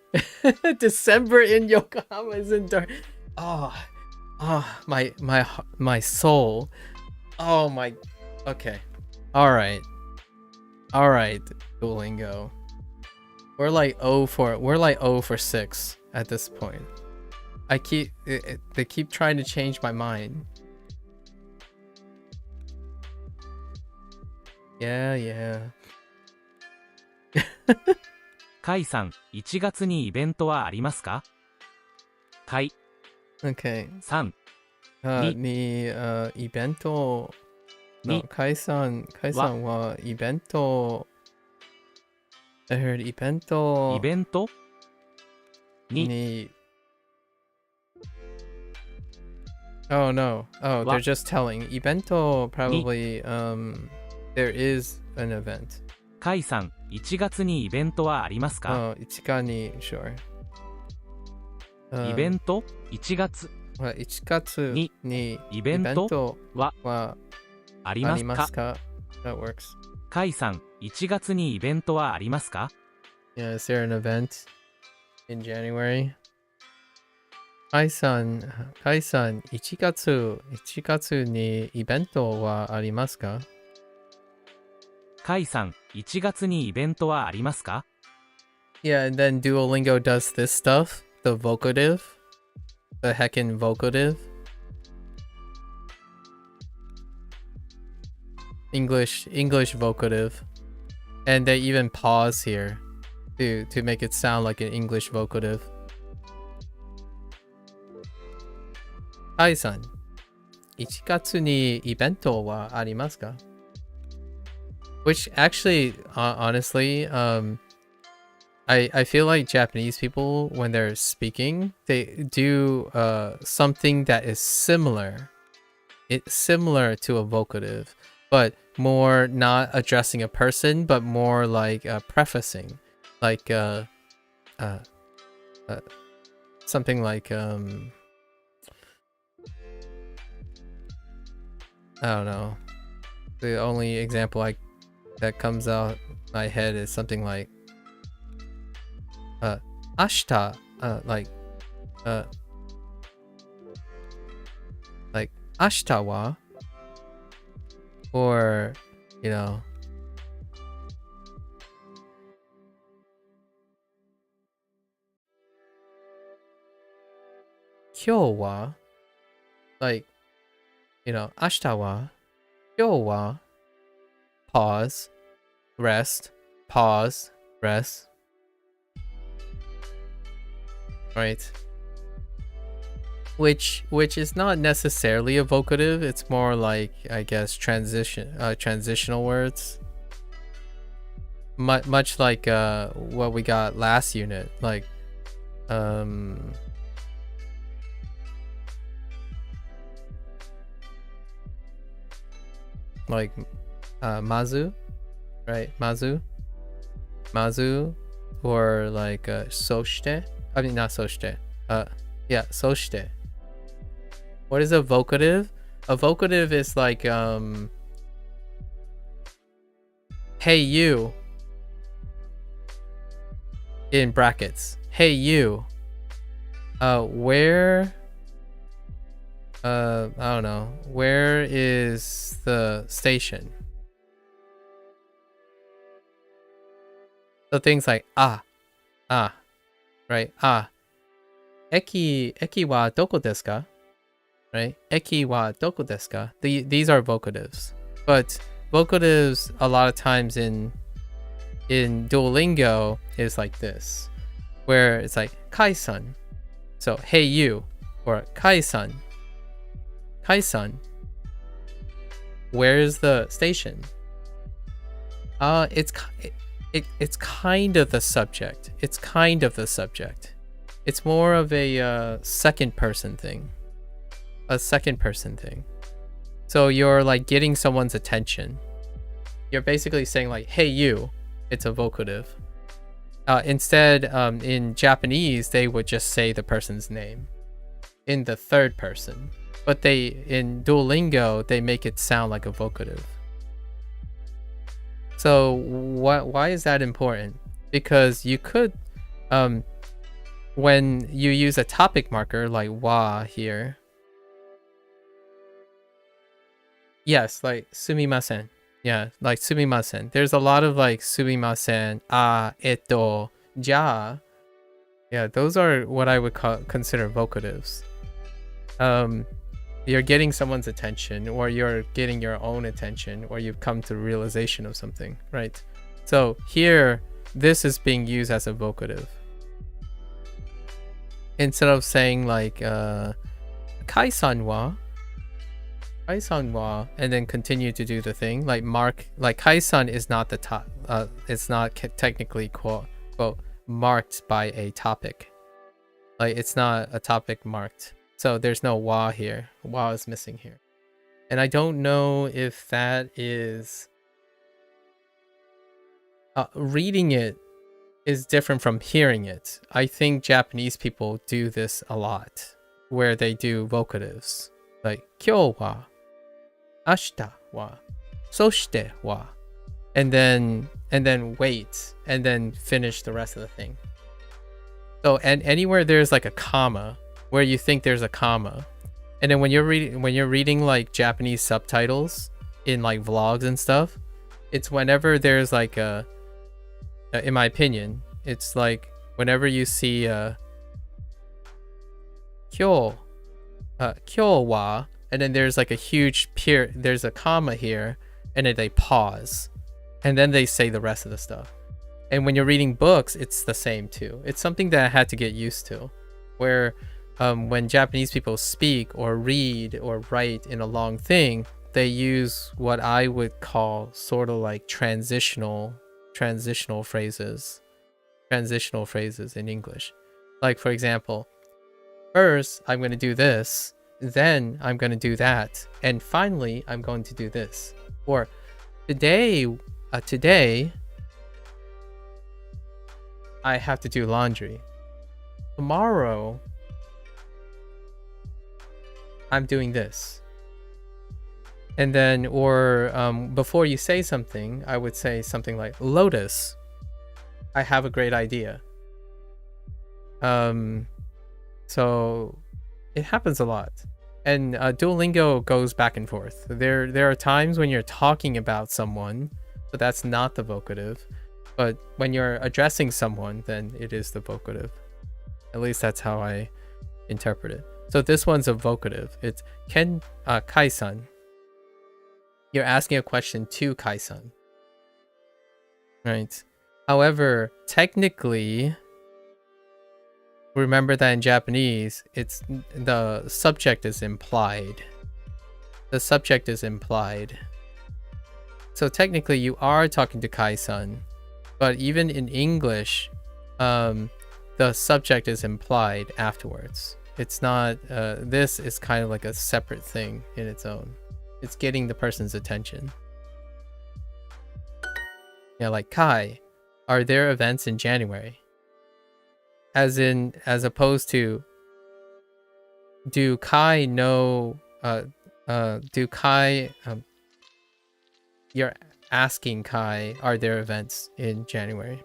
December in Yokohama isn't dark. Oh, my soul. Oh my. Okay. All right, Duolingo. We're like 0 for 6 at this point. They keep trying to change my mind. Yeah. カイさん、1月にイベントはありますか？カイ Okay. さん、にイベントの解散はイベント I heard イベントイベントにに Oh no. Oh, they're just telling. イベント probably there is an event. カイさん、1月にイベントはありますか？ Oh, 1月に sure. イベント1月1月にイベントはありますか？ That works. カイさん、1月にイベントはありますか？ Yeah, is there an event in January? カイさん、1月にイベントはありますか？カイさん、1月にイベントはありますか？ Yeah, and then Duolingo does this stuff, the vocative, the heckin' vocative. English vocative. And they even pause here to make it sound like an English vocative. Kai-san, 1月にイベントはありますか? Which actually, honestly, I feel like Japanese people, when they're speaking, they do something that is similar. It's similar to a vocative, but more not addressing a person, but more like prefacing, like something like I don't know. The only example that comes out my head is something like ashita, like ashita wa, or you know, kyou wa, like, you know, ashita wa, kyou wa, pause, rest, pause, rest, right? Which is not necessarily a vocative. It's more like, I guess, transitional words. Much like what we got last unit, like mazu, right? Mazu, or like soshite. I mean, not soshite. Yeah, soshite. What is a vocative? A vocative is like hey you, in brackets. Hey you, where I don't know, where is the station? So things like right? Eki wa doko desu ka? Right? Eki wa doko desu ka? These are vocatives. But vocatives a lot of times in Duolingo is like this, where it's like kai-san. So hey you, or kai-san. Kai-san, where's the station? It's kind of the subject. It's kind of the subject. It's more of a second person thing. A second person thing. So you're like getting someone's attention. You're basically saying like, hey you. It's a vocative. Instead, in Japanese, they would just say the person's name in the third person. But in Duolingo, they make it sound like a vocative. So why is that important? Because you could, when you use a topic marker like wa here, yes, like sumimasen. Yeah, like sumimasen. There's a lot of like sumimasen, ja. Yeah, those are what I would consider vocatives. You're getting someone's attention, or you're getting your own attention, or you've come to realization of something, right? So here, this is being used as a vocative. Instead of saying like kai-san wa, and then continue to do the thing, like kai-san is not the top, it's not technically quote marked by a topic. Like it's not a topic marked. So there's no wa here. Wa is missing here. And I don't know if that is reading it is different from hearing it. I think Japanese people do this a lot, where they do vocatives like kyou wa, ashita wa, soshite wa, and then wait, and then finish the rest of the thing. So, and anywhere there's like a comma, where you think there's a comma, and then when you're reading like Japanese subtitles in like vlogs and stuff, it's whenever there's like a, in my opinion, it's like whenever you see kyou wa, and then there's like a huge there's a comma here, and then they pause, and then they say the rest of the stuff. And when you're reading books, it's the same too. It's something that I had to get used to, where when Japanese people speak or read or write in a long thing, they use what I would call sort of like transitional phrases in English. Like, for example, first I'm going to do this, then I'm going to do that, and finally I'm going to do this. Or Today I have to do laundry. Tomorrow I'm doing this. And then, or before you say something, I would say something like, Lotus, I have a great idea. So it happens a lot. And Duolingo goes back and forth. There are times when you're talking about someone, but that's not the vocative. But when you're addressing someone, then it is the vocative. At least that's how I interpret it. So this one's a vocative. It's Kai-san. You're asking a question to Kai-san. Right? However, technically, remember that in Japanese, it's the subject is implied. The subject is implied. So technically you are talking to Kai-san, but even in English, the subject is implied afterwards. It's not, this is kind of like a separate thing in its own. It's getting the person's attention. Yeah, like Kai, are there events in January? As opposed to, do Kai know, you're asking Kai, are there events in January?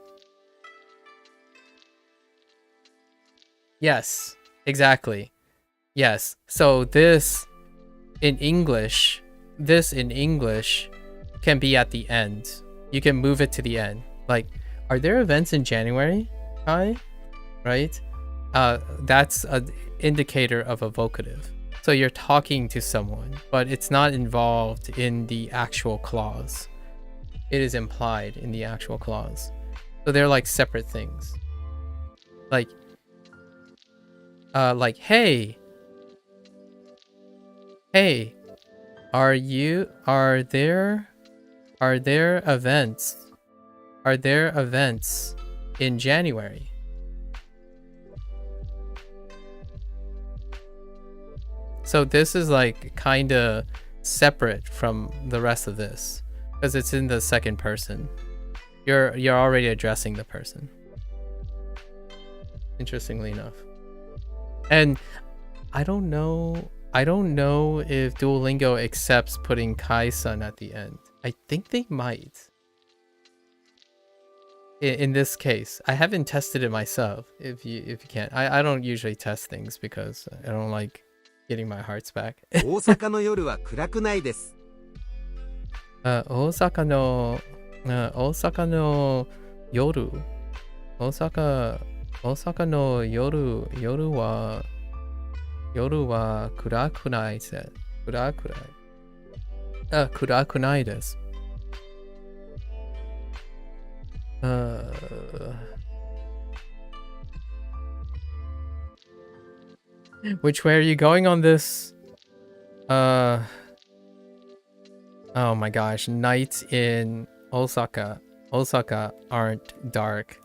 Yes, exactly. Yes. So this in English can be at the end. You can move it to the end. Like, are there events in January, Kai? Right? That's an indicator of a vocative. So you're talking to someone, but it's not involved in the actual clause. It is implied in the actual clause. So they're like separate things. Like, hey, are there events in January? So this is like kind of separate from the rest of this because it's in the second person. You're already addressing the person. Interestingly enough. And I don't know if Duolingo accepts putting Kai-san at the end. I think they might. In this case, I haven't tested it myself. If you can, I don't usually test things because I don't like getting my hearts back. 大阪の夜は暗くないです。大阪の夜は暗くないです。暗くないです。Which way are you going on this? Oh my gosh, nights in Osaka aren't dark.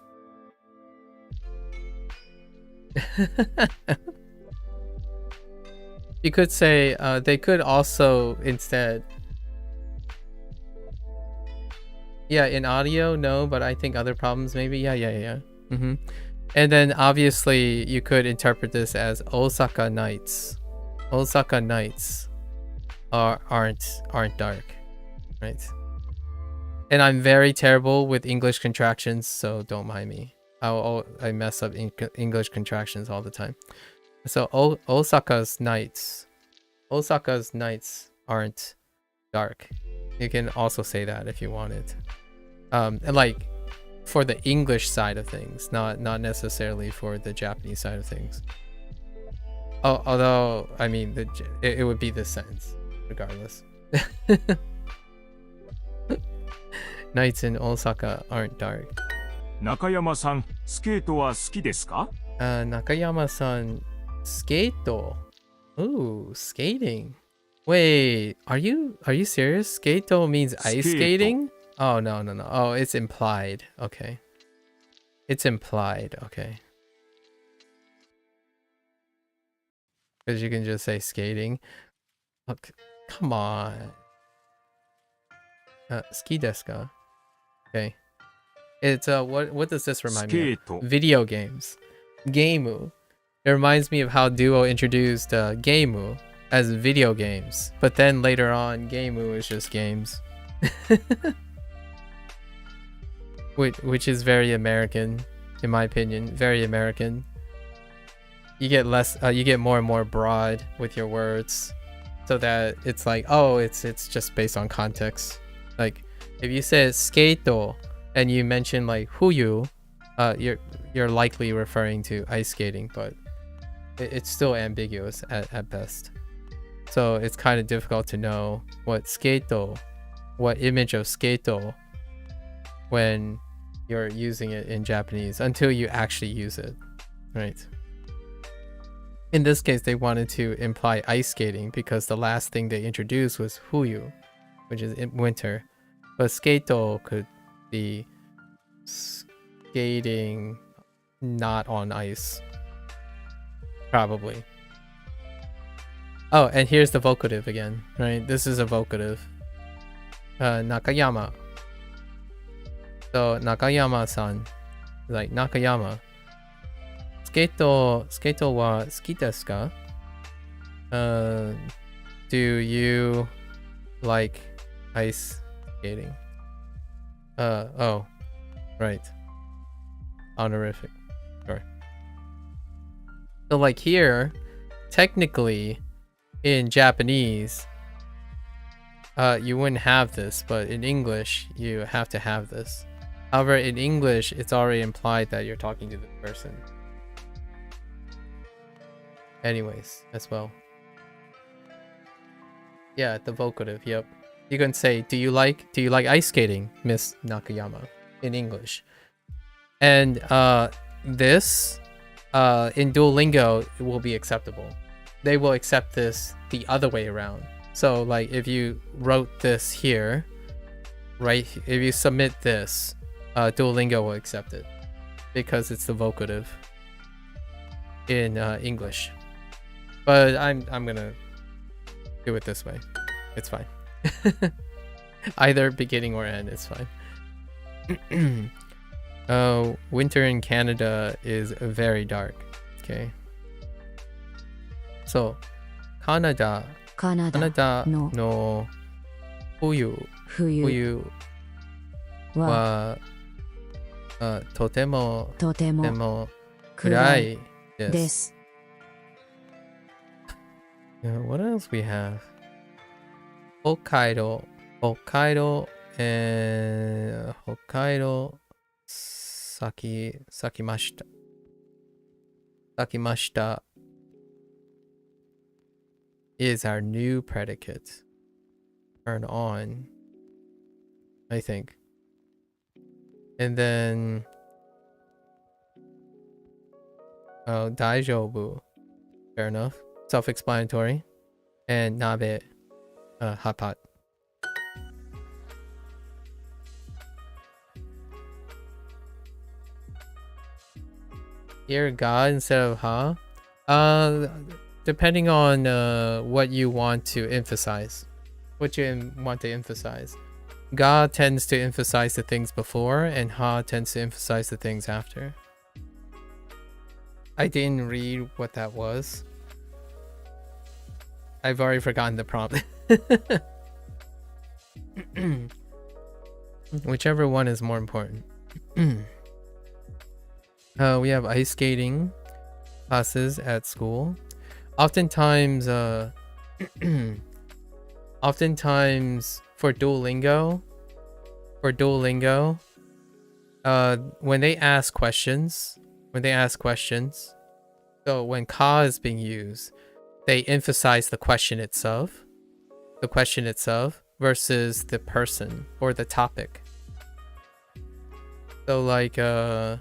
You could say they could also instead. Yeah, in audio, no, but I think other problems maybe. Yeah. And then obviously you could interpret this as Osaka nights. Osaka nights aren't dark, right? And I'm very terrible with English contractions, so don't mind me. I mess up English contractions all the time. So Osaka's nights aren't dark. You can also say that if you wanted. And like for the English side of things, not necessarily for the Japanese side of things. Although I mean it would be this sentence regardless. Nights in Osaka aren't dark. 中山さん、スケートは好きですか？ Nakayama-san, skate. Ooh, skating. Wait, are you serious? Skate means ice skating? Oh no. Oh, it's implied. Okay. It's implied. Okay. Because you can just say skating. Look, come on. Ski desu ka? Okay. It's what does this remind me of? スケート Video games. Gameu. It reminds me of how Duo introduced Gameu as video games. But then later on, Gameu is just games. Which is very American, in my opinion. Very American. You get you get more and more broad with your words, so that it's like, oh, it's just based on context. Like if you say skato and you mention like huyu, you're likely referring to ice skating, but it's still ambiguous at best. So it's kind of difficult to know what image of skato when you're using it in Japanese until you actually use it, right? In this case, they wanted to imply ice skating because the last thing they introduced was huyu, which is in winter. But skato could be skating not on ice, probably. Oh, and here's the vocative again, right? This is a vocative. Nakayama. So Nakayama-san, like Nakayama. Skato wa suki desu ka? Do you like ice skating? Oh, right. Honorific. Sure. So like here, technically, in Japanese, you wouldn't have this, but in English, you have to have this. However, in English, it's already implied that you're talking to the person. Anyways, as well. Yeah, the vocative, yep. You can say, do you like ice skating, Miss Nakayama, in English. And this in Duolingo it will be acceptable. They will accept this the other way around. So like if you wrote this here, right, if you submit this, Duolingo will accept it because it's the vocative in English. But I'm gonna do it this way. It's fine. Either beginning or end is fine. Winter in Canada is very dark. Okay. So, Canada カナダ no 冬冬ははとてもとても暗いです。です。 What else we have? Hokkaido, and Hokkaido sakimashita is our new predicate. Turn on, I think. And then daijoubu, fair enough, self-explanatory. And nabe, hot pot. Here ga instead of ha. Depending on what you want to emphasize. Ga tends to emphasize the things before, and ha tends to emphasize the things after. I didn't read what that was. I've already forgotten the prompt. Whichever one is more important. We have ice skating classes at school. Oftentimes for Duolingo, when they ask questions, so when ka is being used, they emphasize the question itself versus the person or the topic. So like oh,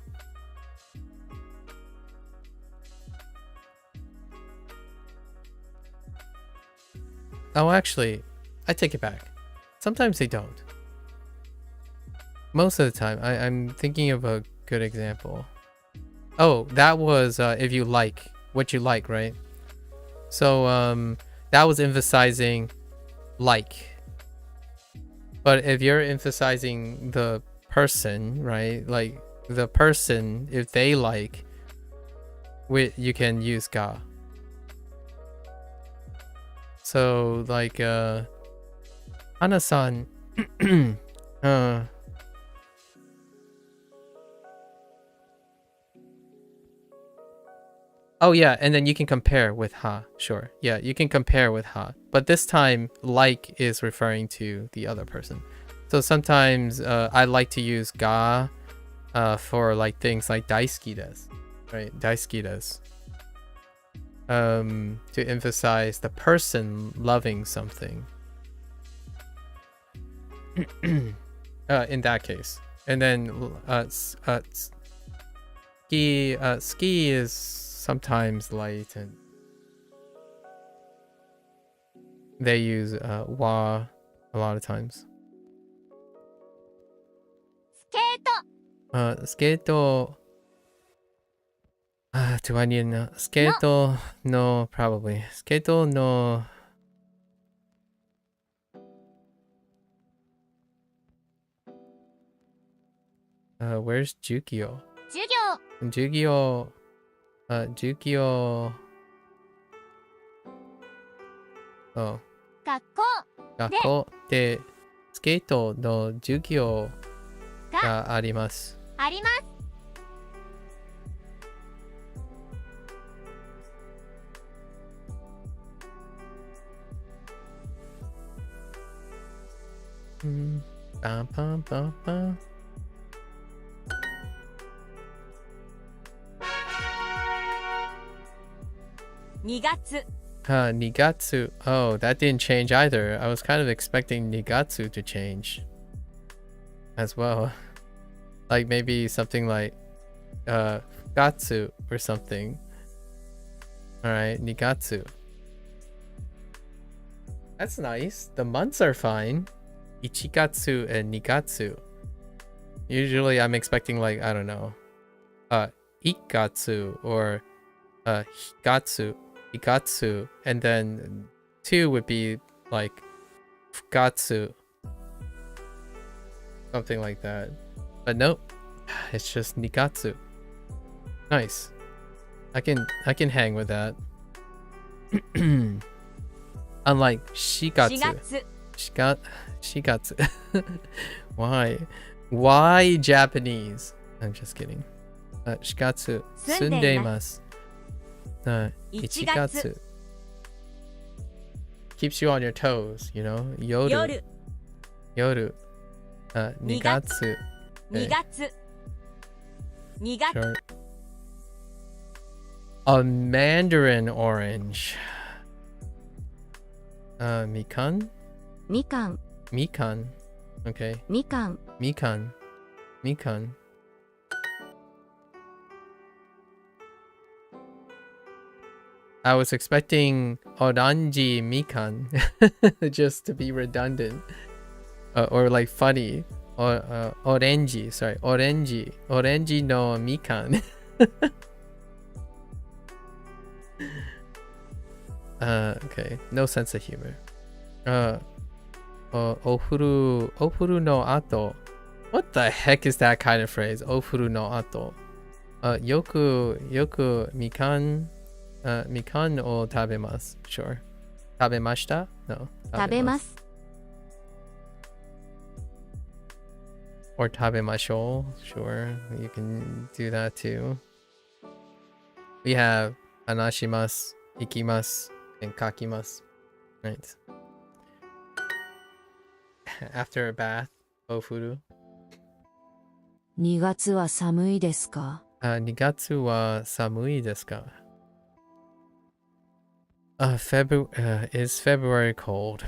actually, I take it back. Sometimes they don't. Most of the time. I'm thinking of a good example. Oh, that was if you like, what you like, right? So that was emphasizing like. But if you're emphasizing the person, right? Like the person, if they like, you can use ga. So like Hana-san oh yeah, and then you can compare with ha. Sure. Yeah, you can compare with ha. But this time like is referring to the other person. So sometimes I like to use ga for like things like daisuki desu, right? Daisuki desu. To emphasize the person loving something. In that case. And then ski is sometimes light, and they use wa a lot of times. Skato. Do I need a skato? No, probably. Skato no. Where's Jukio? Jukio. Jukio. Oh. 学校でスケートの授業があります。パンパンパンパン。2月 Nigatsu. Oh, that didn't change either. I was kind of expecting Nigatsu to change as well. Like maybe something like Gatsu or something. Alright, Nigatsu. That's nice. The months are fine. Ichigatsu and Nigatsu. Usually I'm expecting like, I don't know, Ikatsu or Higatsu. Igatsu, and then 2 would be like Fugatsu, something like that. But nope, it's just Nigatsu. Nice. I can hang with that. Unlike Shigatsu. 4月 Why Japanese? I'm just kidding. 4月 住んでいます。1月 keeps you on your toes, you know. 夜 2月 Sure. A mandarin orange. Mikan? みかん Mikan. Okay. みかん Mikan. I was expecting oranji mikan just to be redundant or like funny. Or oranji no mikan. Okay, no sense of humor. Ofuru no ato. What the heck is that kind of phrase? Ofuru no ato. Yoku mikan. Mikan o tabemasu. Sure. Tabemashita? No. 食べます Or tabemashou. Sure. You can do that too. We have anashimasu, ikimasu, and kakimasu. Right. After a bath, ofuru. 2月は寒いですか? 2月は寒いですか? Is February cold?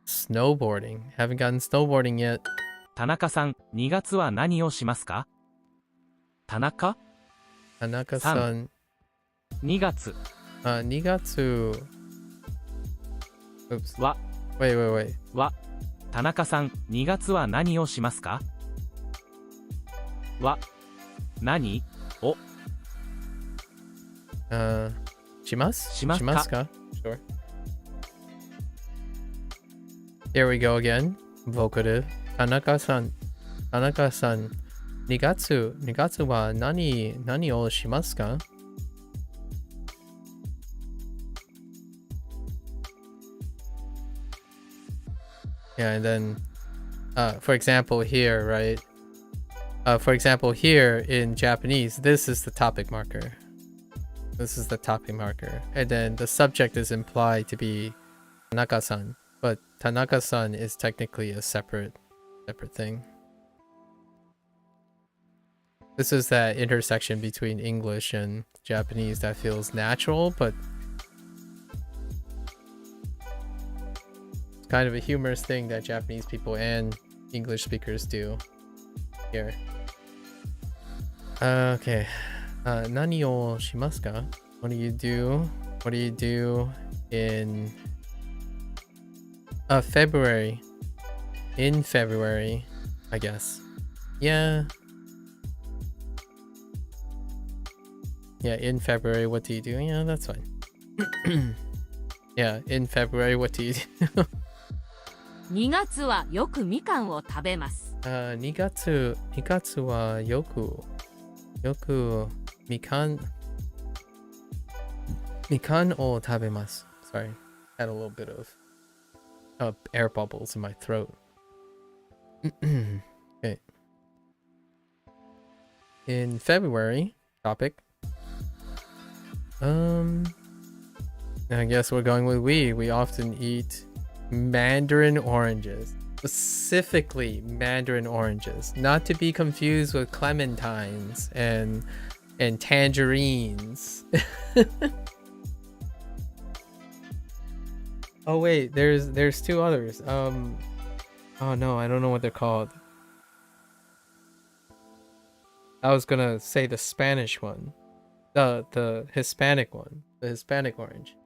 Snowboarding. Haven't gotten snowboarding yet. 田中さん、2月は何をしますか？田中 Tanaka-san. 2月 2月 Oops. は Wait. は田中さん、2月は何をしますか？は何を しますか? Sure. Here we go again. Vocative. Tanaka-san. Tanaka-san. Nigatsu. Nigatsu wa nani o shimasu ka? Yeah, and then, for example here, right? For example here in Japanese, this is the topic marker. This is the topic marker. And then the subject is implied to be Tanaka-san. But Tanaka-san is technically a separate thing. This is that intersection between English and Japanese that feels natural, but it's kind of a humorous thing that Japanese people and English speakers do here. Okay. Nani o shimasu ka? What do you do? What do you do in February? In February, I guess. Yeah. Yeah, in February, what do you do? Yeah, that's fine. Yeah, in February, what do you do? 2月はよくみかんを食べます。2月はよくみかんを食べます。Sorry, had a little bit of air bubbles in my throat. Okay. In February, topic. I guess we're going with we. We often eat mandarin oranges. Specifically mandarin oranges. Not to be confused with clementines and tangerines. Oh wait, there's two others. Oh no, I don't know what they're called. I was gonna say the Spanish one. The Hispanic one. The Hispanic orange.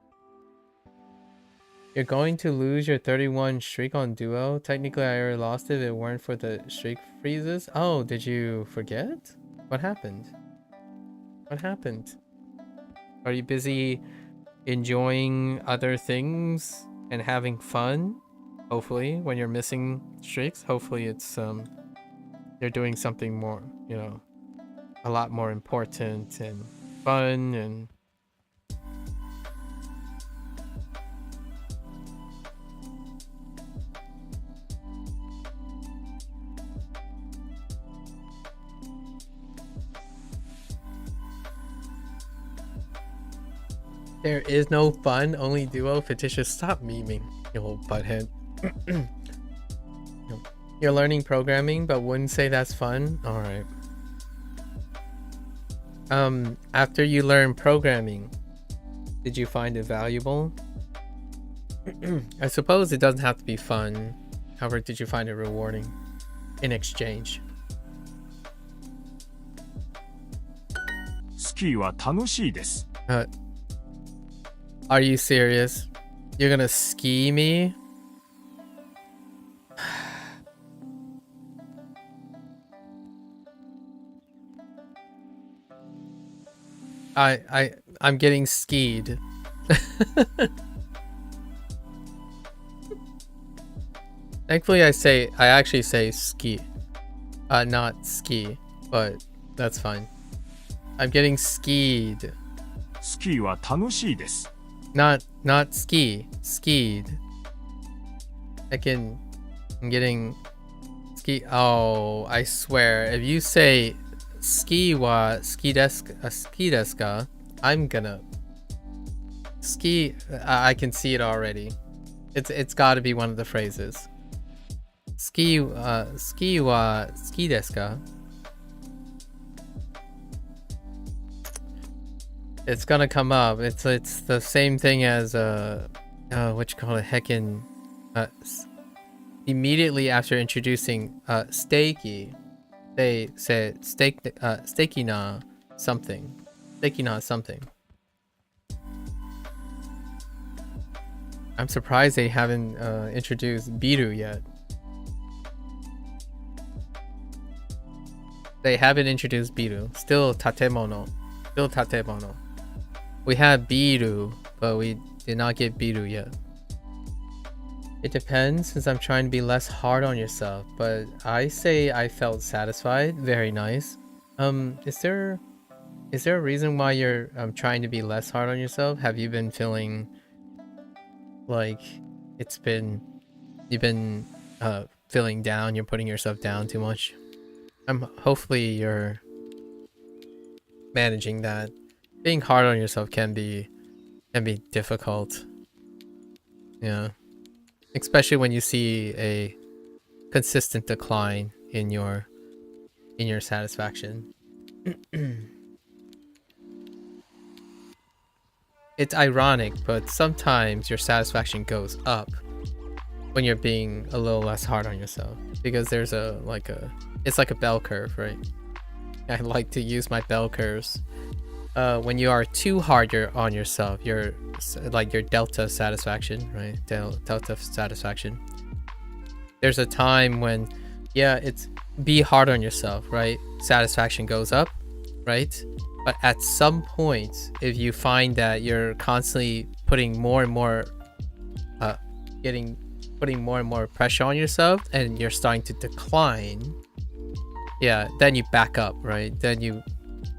You're going to lose your 31 streak on Duo. Technically, I already lost it if it weren't for the streak freezes. Oh, did you forget? What happened? What happened? Are you busy enjoying other things and having fun? Hopefully, when you're missing streaks, hopefully it's you're doing something more, you know, a lot more important and fun and there is no fun, only Duo. Fictitious, stop memeing, you old butthead. You're learning programming, but wouldn't say that's fun? Alright. After you learn programming, did you find it valuable? I suppose it doesn't have to be fun. However, did you find it rewarding in exchange? スキーは楽しいです。 Are you serious? You're gonna ski me? I'm getting skied. Thankfully, I actually say ski, not ski, but that's fine. I'm getting skied. スキーは楽しいです。 Not ski, skied. I'm getting ski. Oh, I swear, if you say ski wa ski desu ka, I'm gonna ski. I can see it already. It's got to be one of the phrases. Ski wa ski desu ka. It's gonna come up. It's the same thing as what you call it, heckin'. Immediately after introducing steaky, they said steaky na something. Steaky na something. I'm surprised they haven't introduced biru yet. They haven't introduced biru. Still tatemono. Still tatemono. We had biru, but we did not get biru yet. It depends, since I'm trying to be less hard on yourself, but I say I felt satisfied. Very nice. Is there a reason why you're trying to be less hard on yourself? Have you been feeling like you've been feeling down, you're putting yourself down too much? Hopefully you're managing that. Being hard on yourself can be difficult. Yeah. Especially when you see a consistent decline in your satisfaction. It's ironic, but sometimes your satisfaction goes up when you're being a little less hard on yourself, because there's it's like a bell curve, right? I like to use my bell curves. When you are too hard on yourself, your delta satisfaction, right? Delta satisfaction. There's a time when, yeah, it's be hard on yourself, right? Satisfaction goes up, right? But at some point, if you find that you're constantly putting more and more, putting more and more pressure on yourself, and you're starting to decline, yeah, then you back up, right? Then you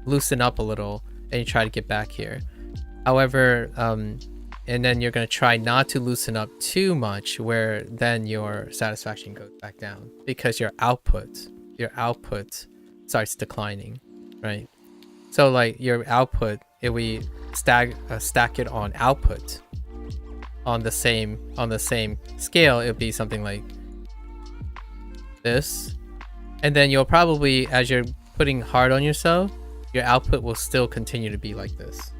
loosen up a little and you try to get back here. However, and then you're going to try not to loosen up too much, where then your satisfaction goes back down, because your output starts declining, right? So like your output, if we stack it on output on the same scale, it would be something like this. And then you'll probably, as you're putting hard on yourself, your output will still continue to be like this,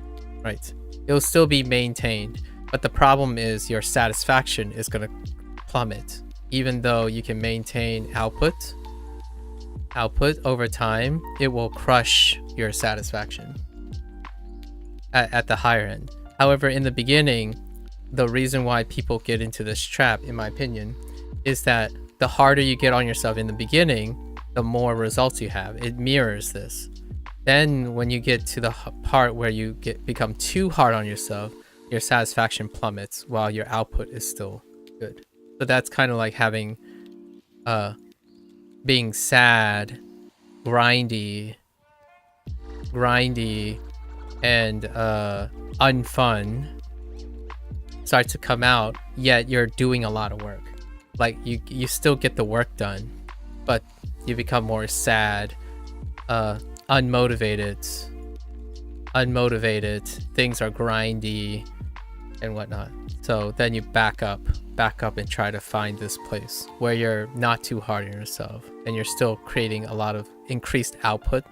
right? It will still be maintained, but the problem is your satisfaction is going to plummet. Even though you can maintain output over time, it will crush your satisfaction at the higher end. However, in the beginning, the reason why people get into this trap, in my opinion, is that the harder you get on yourself in the beginning, the more results you have. It mirrors this. Then when you get to the part where you become too hard on yourself, your satisfaction plummets while your output is still good. So that's kind of like having being sad, grindy and unfun start to come out, yet you're doing a lot of work. Like you still get the work done, but you become more sad, unmotivated, things are grindy and whatnot. So then you back up and try to find this place where you're not too hard on yourself and you're still creating a lot of increased output.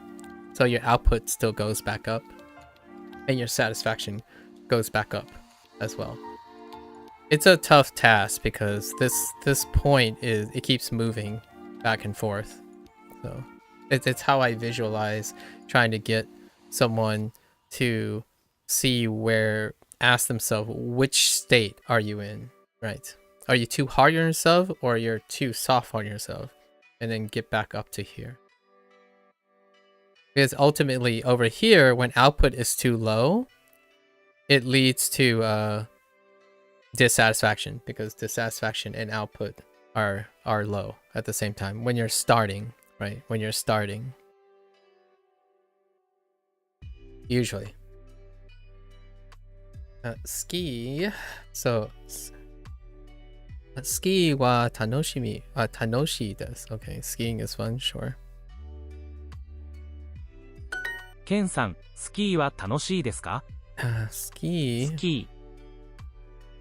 So your output still goes back up and your satisfaction goes back up as well. It's a tough task because this point it keeps moving back and forth. So it's how I visualize trying to get someone to ask themselves, which state are you in, right? Are you too hard on yourself or you're too soft on yourself? And then get back up to here. Because ultimately over here, when output is too low, it leads to dissatisfaction, because dissatisfaction and output are low at the same time when you're starting, right? When you're starting. Usually. Ski. So ski wa tanoshii desu. Okay, skiing is fun, sure. ケンさん、スキーは楽しいですか？ Ski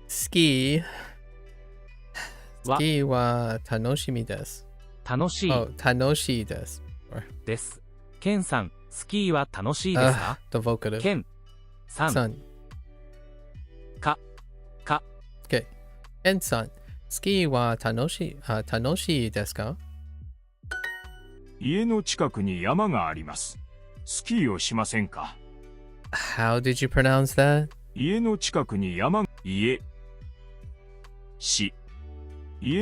スキー Ski wa tanoshimi desu. 楽しい Oh, tanoshii desu. です。ケンさん、スキーは楽しいですか？ The vocative. ケンさん Sun. か Okay. Ken-san, ski wa tanoshii desu ka? 家の近くに山があります。スキーをしませんか？ How did you pronounce that? 家の近くに山家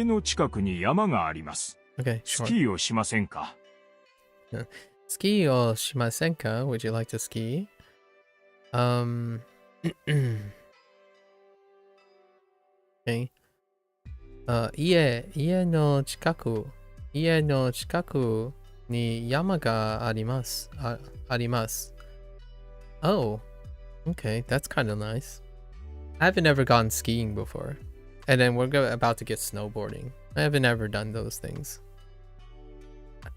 の近くに山があります。 Okay, ス sure. キーをしませんか？ Ski o shimasen ka? Would you like to ski? Okay. 家の近くに山があります。Oh, okay, that's kind of nice. I haven't ever gone skiing before. And then we're about to get snowboarding. I haven't ever done those things.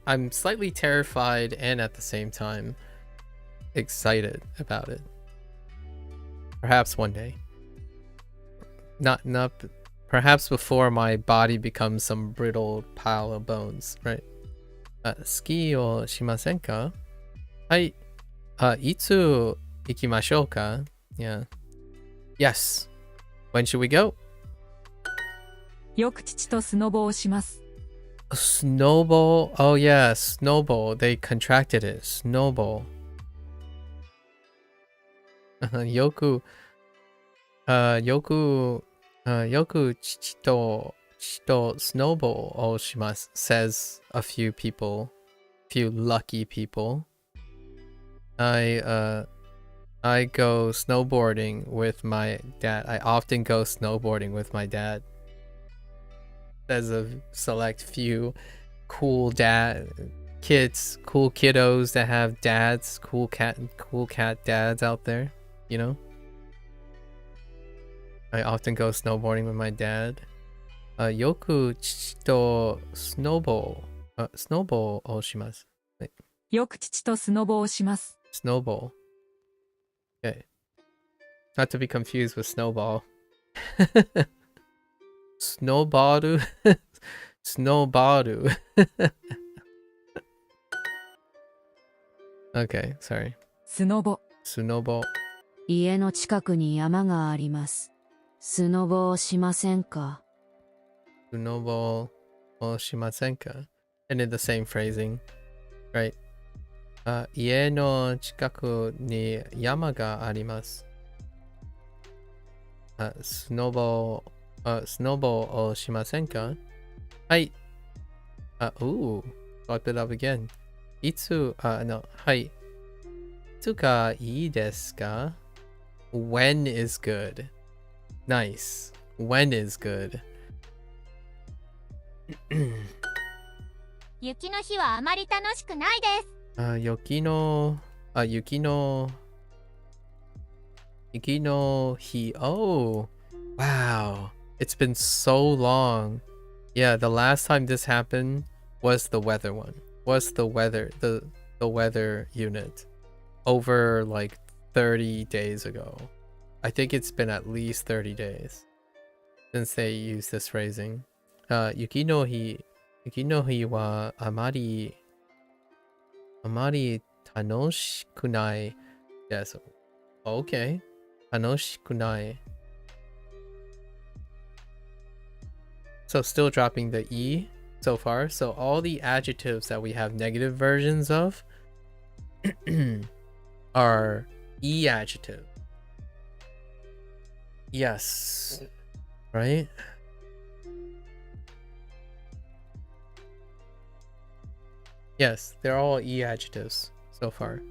I'm slightly terrified and at the same time excited about it. Perhaps one day. Not perhaps before my body becomes some brittle pile of bones, right? Skiをしませんか? はい。いつ行きましょうか? Yeah. Yes. When should we go? よく父とスノボをします。 Snowball. Oh yeah, snowball. They contracted it. Snowball. よく父とsnowball をします says a few lucky people. I go snowboarding with my dad. I often go snowboarding with my dad. Says a select few cool kiddos that have dads, cool cat dads out there, you know? I often go snowboarding with my dad. よく父とsnowball をします。よく父とスノボをします。 Snowball. Okay. Not to be confused with snowball. Snowball. Snowball. Okay, sorry. スノボ。 Snowball. 家の近くに山があります。スノボをしませんか? Snowball をしませんか? And in the same phrasing, right? 家の近くに山があります。スノボをしませんか? はい。Fucked it up again. いつ、はい。いつがいいですか? When is good. Nice. When is good. 雪の日はあまり楽しくないです。雪の日. Oh, wow. It's been so long. Yeah, the last time this happened was the weather one. Was the weather unit over like 30 days ago. I think it's been at least 30 days since they used this phrasing. 雪の日はあまり楽しくないです。Okay. 楽しくない。So still dropping the E so far. So all the adjectives that we have negative versions of are E adjective. Yes. Right? Yes, they're all E adjectives so far.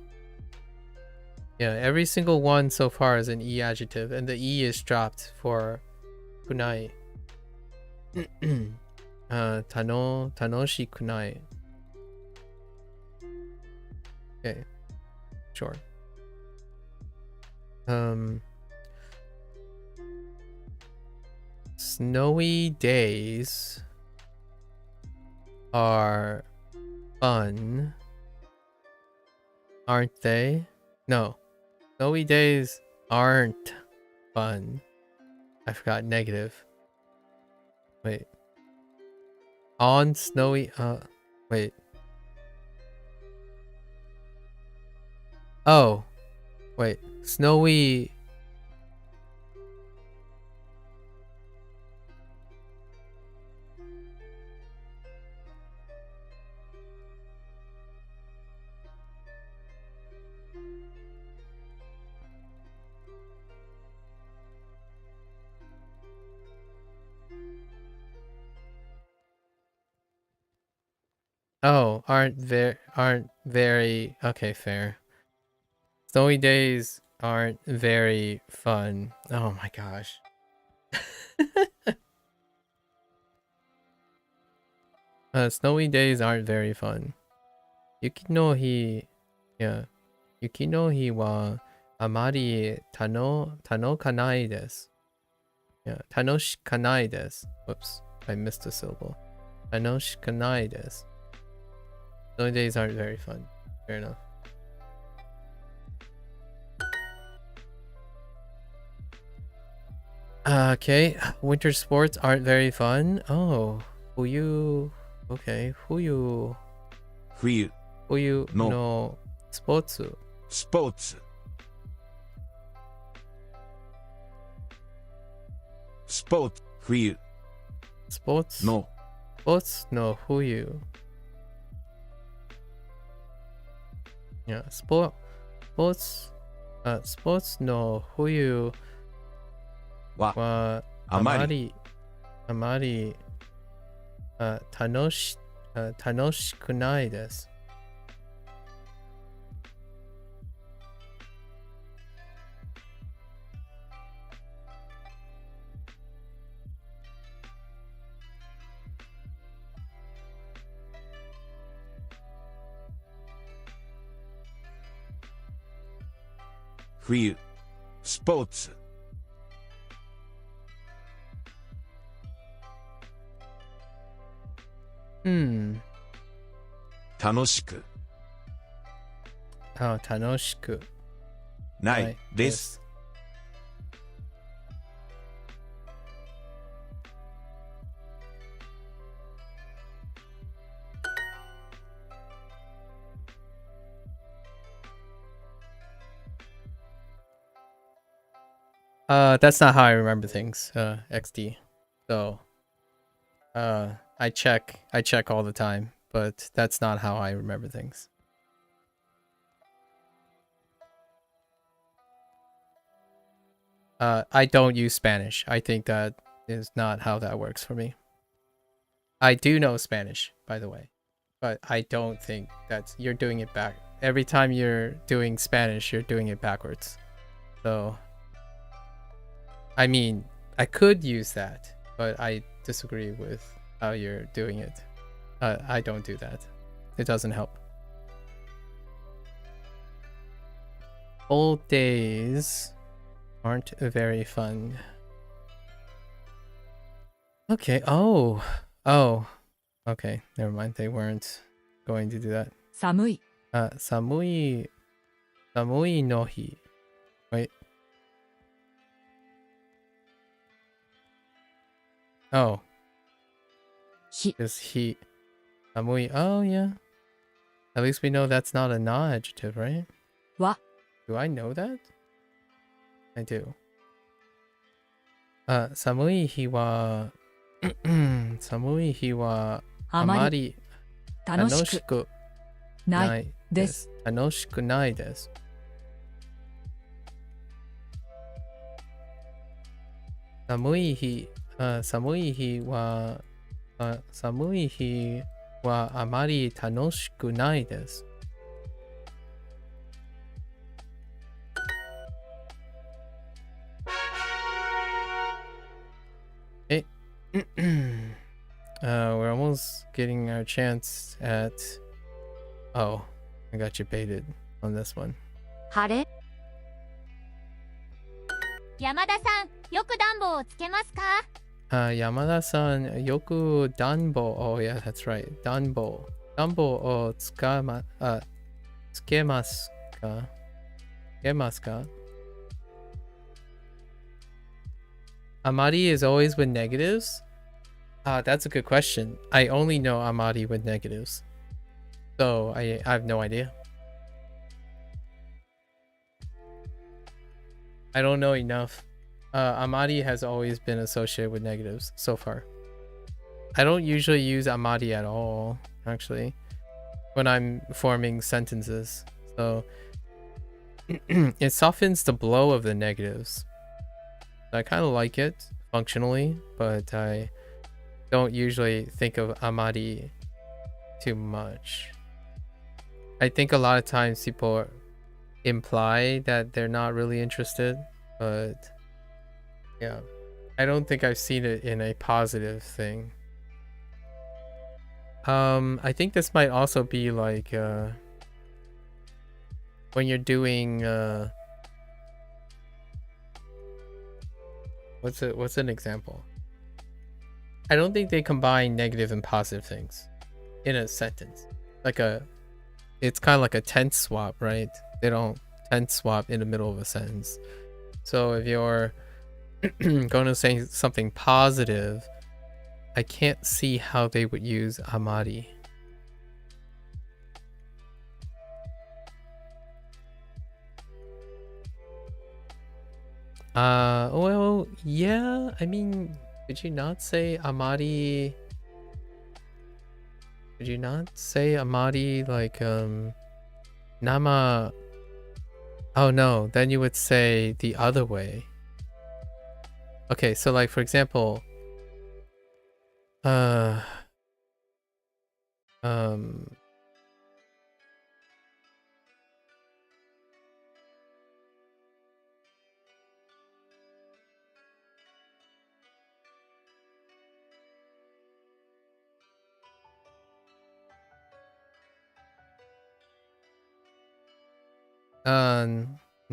Yeah, every single one so far is an E adjective, and the E is dropped for kunai. 楽しくない. Okay, sure. Snowy days are fun, aren't they? No, snowy days aren't fun. I forgot negative. Wait. On snowy, wait. Oh, wait. Snowy. Oh, aren't very okay, fair. Snowy days aren't very fun. Oh my gosh. Snowy days aren't very fun. Yuki no hi, yeah. Yuki no hi wa amari tanokanai desu. Yeah, tanoshikanai desu. Whoops, I missed a syllable. Tanoshikanai desu. Snowy days aren't very fun. Fair enough. Okay, winter sports aren't very fun. Oh, Fuyu. Okay, Fuyu. 冬、 Fuyu No. no sports. スポーツ。スポーツ、冬 Sports の sports no Fuyu. Yeah, sports no Fuyu は wa あまり amari tanoshikunai desu.冬、スポーツ、 楽しく Tanoshiku ないです。 That's not how I remember things, XD. So, I check all the time, but that's not how I remember things. I don't use Spanish. I think that is not how that works for me. I do know Spanish, by the way, but I don't think that's, you're doing it back. Every time you're doing Spanish, you're doing it backwards. So, I mean, I could use that, but I disagree with how you're doing it. I don't do that. It doesn't help. Old days aren't very fun. Okay. Oh. Okay. Never mind. They weren't going to do that. 寒い。 Samui no hi. Wait. Oh. ひ、 Is he Samui? Oh yeah. At least we know that's not a non-adjective, right? は、 Do I know that? I do. Samui hi wa Samui hi wa あまり amari 楽しく tanoshiku ない nai で desu. す。 Tanoshiku nai desu. Samui hi wa amari tanoshiku nai desu. Okay. We're almost getting our chance at. Oh, I got you baited on this one. 晴れ、山田さん、よく暖房をつけますか？ Yamada-san, yoku danbo. Oh yeah, that's right. Danbo. Danbo o tsukemasu ka? Tsukemasu ka? Amari is always with negatives? That's a good question. I only know Amari with negatives. So I have no idea. I don't know enough. Amari has always been associated with negatives so far. I don't usually use Amari at all, actually, when I'm forming sentences. So it softens the blow of the negatives. I kind of like it functionally, but I don't usually think of Amari too much. I think a lot of times people imply that they're not really interested, but yeah, I don't think I've seen it in a positive thing. I think this might also be like when you're doing what's an example? I don't think they combine negative and positive things in a sentence. It's kind of like a tense swap, right? They don't tense swap in the middle of a sentence. So if you're going to say something positive, I can't see how they would use amari. Well, yeah, I mean, could you not say amari? Could you not say amari like, nama? Oh no, then you would say the other way. Okay, so like, for example,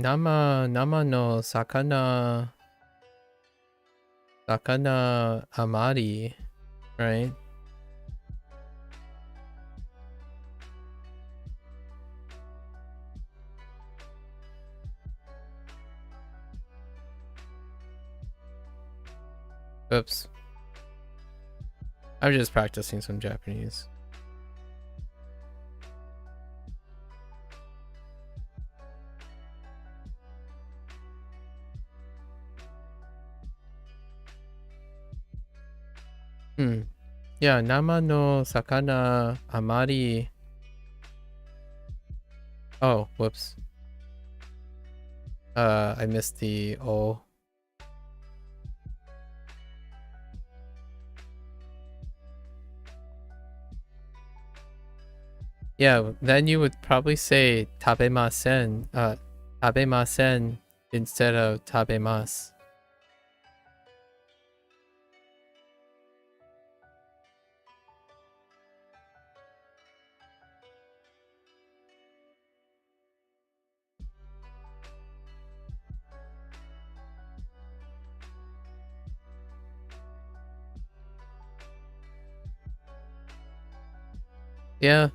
nama no sakana amari, right? Oops. I'm just practicing some Japanese. Yeah, nama no sakana amari. Oh, whoops. I missed the O. Yeah, then you would probably say tabemasen, tabemasen instead of tabemasu. Yeah,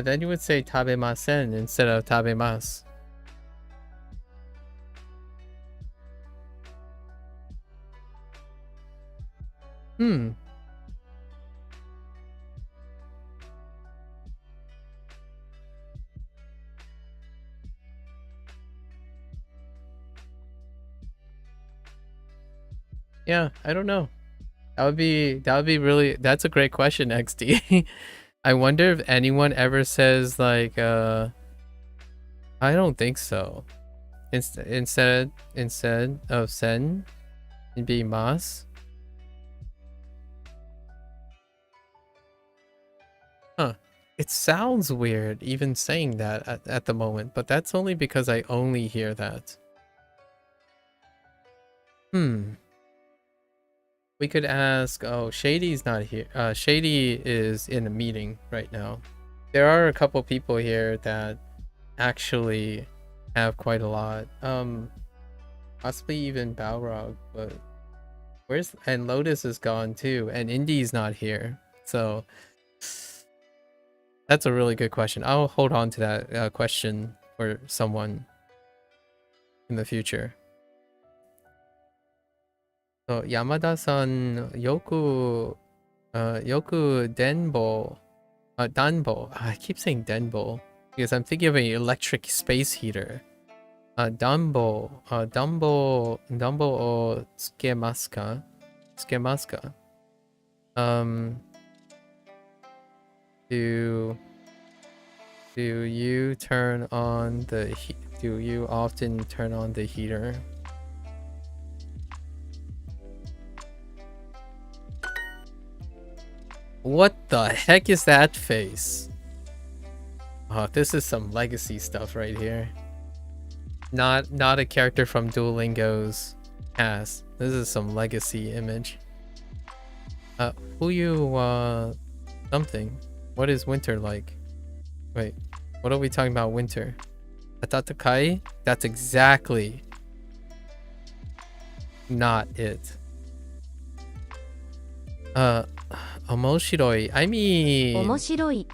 then you would say tabemasen instead of tabemasu. Yeah, I don't know. That would be really, that's a great question, XD. I wonder if anyone ever says like I don't think so. Instead of sen, it'd be mas. Huh. It sounds weird even saying that at the moment, but that's only because I only hear that. We could ask, oh, Shady's not here. Shady is in a meeting right now. There are a couple people here that actually have quite a lot. Possibly even Balrog, but and Lotus is gone too, and Indy's not here. So that's a really good question. I'll hold on to that question for someone in the future. So Yamada-san, yoku danbo. I keep saying denbo because I'm thinking of an electric space heater. Danbo o tsukemasu ka? Tsukemasu ka? Do you turn on the do you often turn on the heater? What the heck is that face? Oh, this is some legacy stuff right here. Not a character from Duolingo's cast. This is some legacy image. Fuyu wa something. What is winter like? Wait, what are we talking about winter? Atatakai? That's exactly not it. Omoshiroi. I mean, 面白い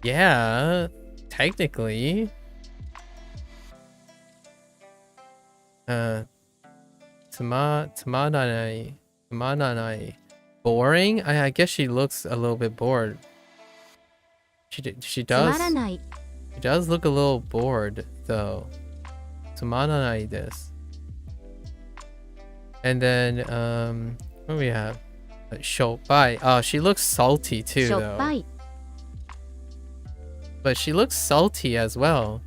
yeah, technically. Tsumananai. Boring? I guess she looks a little bit bored. She つま does. らない She does look a little bored, though. Tsumananai desu. And then, what do we have? Shoubai. Oh, she looks salty too, しょっ though. ぱい But she looks salty as well.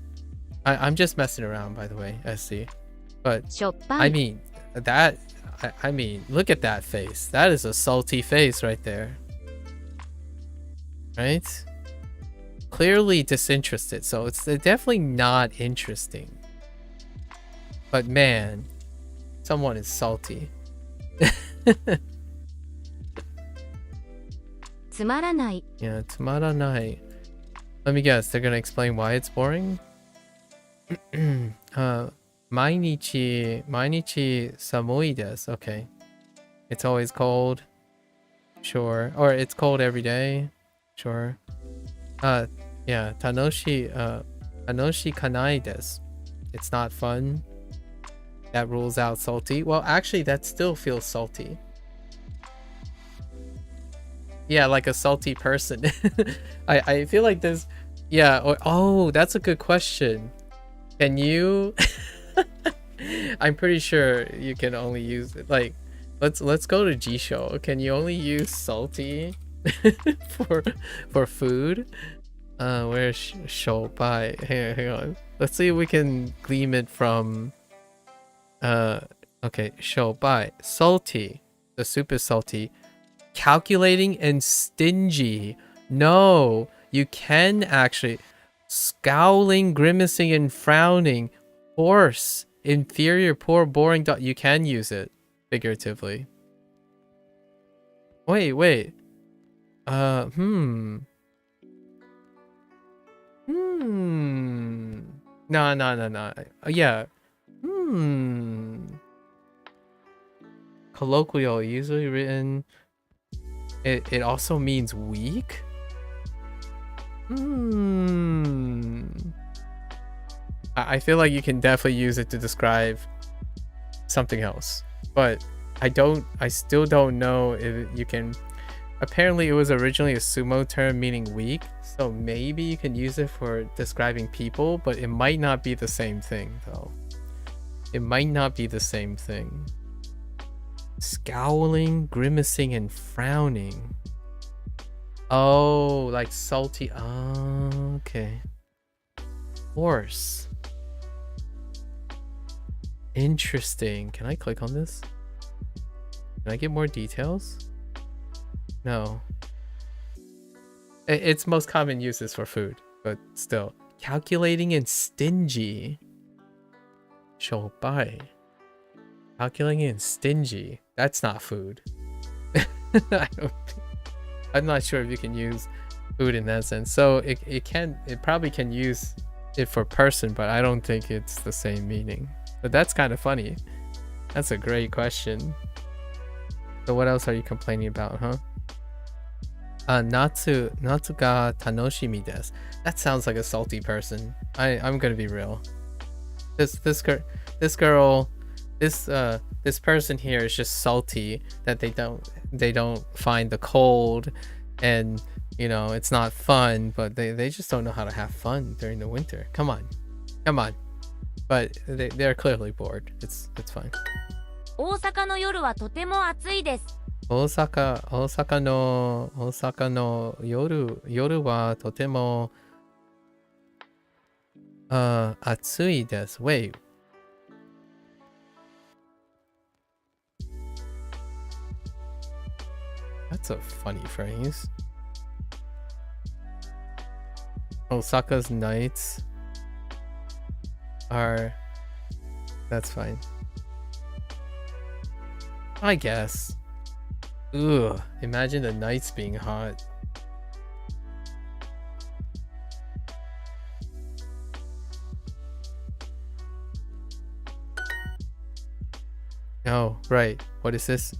I'm just messing around, by the way, SC. But しょっぱい I mean, I mean, look at that face. That is a salty face right there. Right? Clearly disinterested, so it's definitely not interesting. But man, someone is salty. つまらない Yeah, tsumaranai. Let me guess, they're gonna explain why it's boring? Mainichi samui desu. Okay. It's always cold. Sure. Or it's cold every day. Sure. Yeah, tanoshi kanai desu. It's not fun. That rules out salty. Well, actually, that still feels salty. Yeah, like a salty person. I feel like this. Yeah. Oh, that's a good question. Can you? I'm pretty sure you can only use it. Like, let's go to Jisho. Can you only use salty for food? Where's Shoubai? Hang on. Let's see if we can glean it from. Okay, Shoubai. Salty. The soup is salty. Calculating and stingy. No, you can actually. Scowling, grimacing, and frowning. Hoarse, inferior, poor, boring. You can use it figuratively. Wait. No. Yeah. Colloquial, usually written. It also means weak. I feel like you can definitely use it to describe something else, but I still don't know if you can. Apparently it was originally a sumo term meaning weak, so maybe you can use it for describing people, but it might not be the same thing though. It might not be the same thing. Scowling, grimacing, and frowning. Oh, like salty. Oh, okay. Horse. Interesting. Can I click on this? Can I get more details? No. Its most common use is for food, but still. Calculating and stingy. Shoubai. Calculating and stingy. That's not food. I'm not sure if you can use food in that sense. So it probably can use it for person, but I don't think it's the same meaning. But that's kind of funny. That's a great question. So what else are you complaining about, huh? Natsu ga tanoshimi desu. That sounds like a salty person. I'm gonna be real. This person here is just salty that they don't find the cold, and you know it's not fun, but they just don't know how to have fun during the winter. Come on. But they're clearly bored. It's fine. 大阪の夜はとても暑いです。大阪の夜はとても暑いです。Wait. That's a funny phrase. Osaka's nights are... That's fine. I guess. Ugh, imagine the nights being hot. Oh, right. What is this?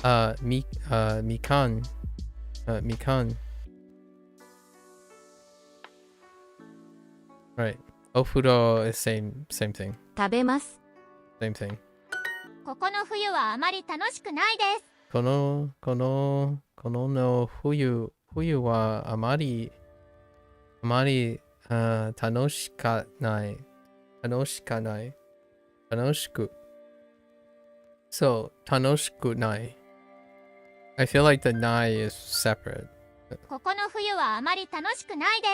Mikan. Mikan. Right. Ofuro is same thing. 食べます。 Same thing. ここの冬はあまり楽しくないです。この冬はあまり楽しくない。そう楽しくない。I feel like the nai is separate. ここの冬はあまり楽しくないで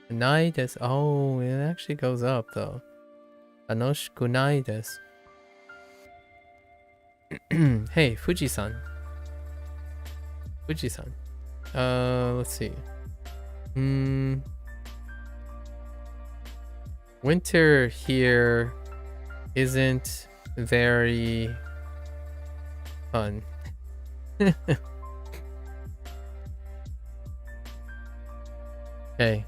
す。ないです。Oh, it actually goes up though. 楽しくないです。Hey, Fuji-san. Fuji-san. Let's see. Winter here isn't very fun. Okay.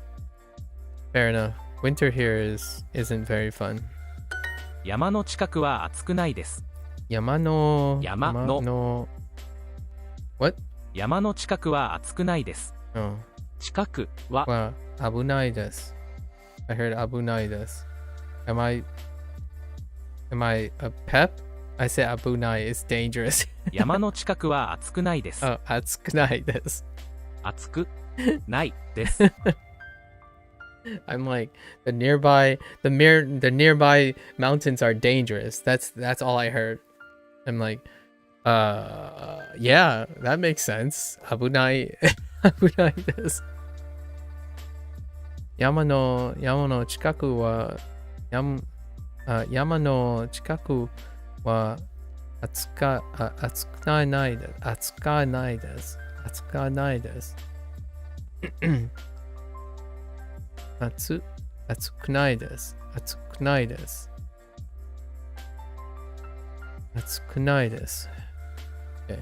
Fair enough. Winter here isn't very fun. 山の近くは暑くないです。山の What? 山の近くは暑くないです。Oh. 近くは危ないです。I heard 危ないです。Am I a pep? I say 危ない is dangerous. 山の近くは暑くないです。Oh, 暑くないです。暑くないです。I'm like the nearby mountains are dangerous. That's all I heard. I'm like, yeah, that makes sense. 危ない危ないです。山の近くは暑くないです。暑くないです。暑くないです。暑くないです。暑くないです。暑くないです。Okay.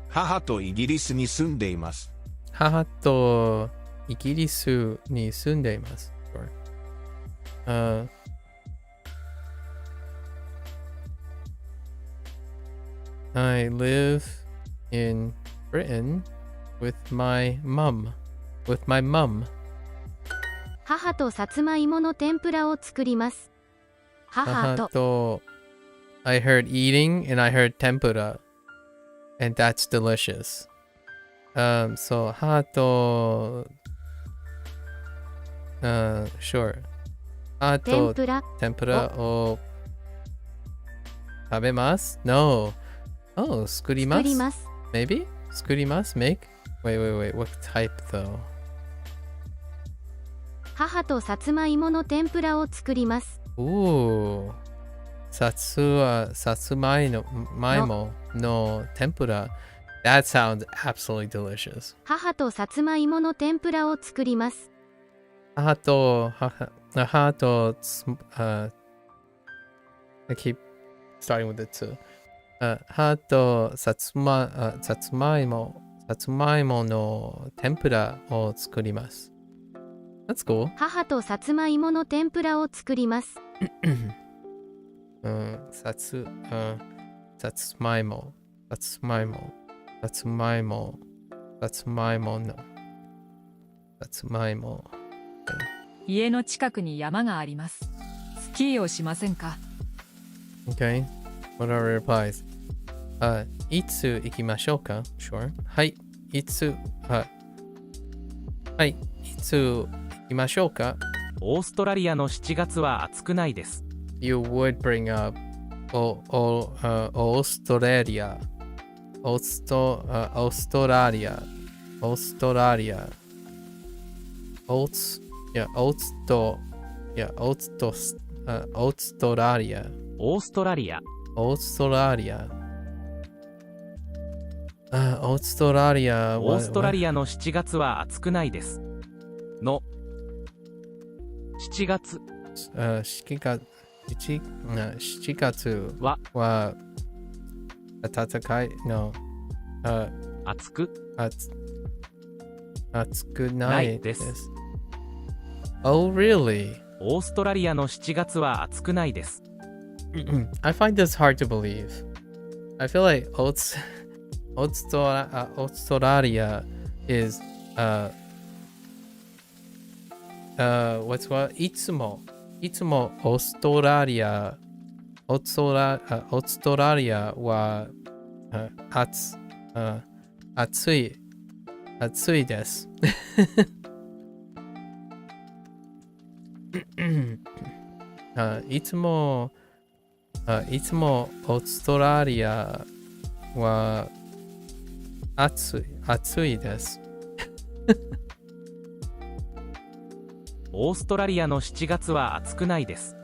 母とイギリスに住んでいます。母とイギリスに住んでいます。I live in Britain with my mom. 母とさつまいもの天ぷらを作ります。母と I heard eating and I heard tempura. And that's delicious. So 母とsure. 母と天ぷらを食べます No. Oh, 作ります Maybe? 作ります Make? Wait. What type though? 母とさつまいもの天ぷらを作ります。Ooh. さつまいもの天ぷら That sounds absolutely delicious. 母とさつまいもの天ぷらを作ります。母とI keep starting with it too. 母とさつまいもの天ぷらを作ります。That's cool. 母とさつまいもの天ぷらを作ります。さつまいも家の近くに山があります。スキーをしませんか？ Okay. What are replies? いつ行きましょうか Sure. はい。いつ行きましょうかオーストラリアの7月は暑くないです。You would bring up オーストラリア。オーストラリア。オーストラリア。オーストラリア。オーストラリア。オーストラリア。オーストラリア。オーストラリアの7月は暑くないです。の7月。7月は Atatakai? No. 暑く Atsukunai です。 Oh, really? オーストラリアの7月は暑くないです。I find this hard to believe. I feel like Australia is what's what? いつもオーストラリアは暑いです。いつもオーストラリアは暑いです。オーストラリアの7月は暑くないです。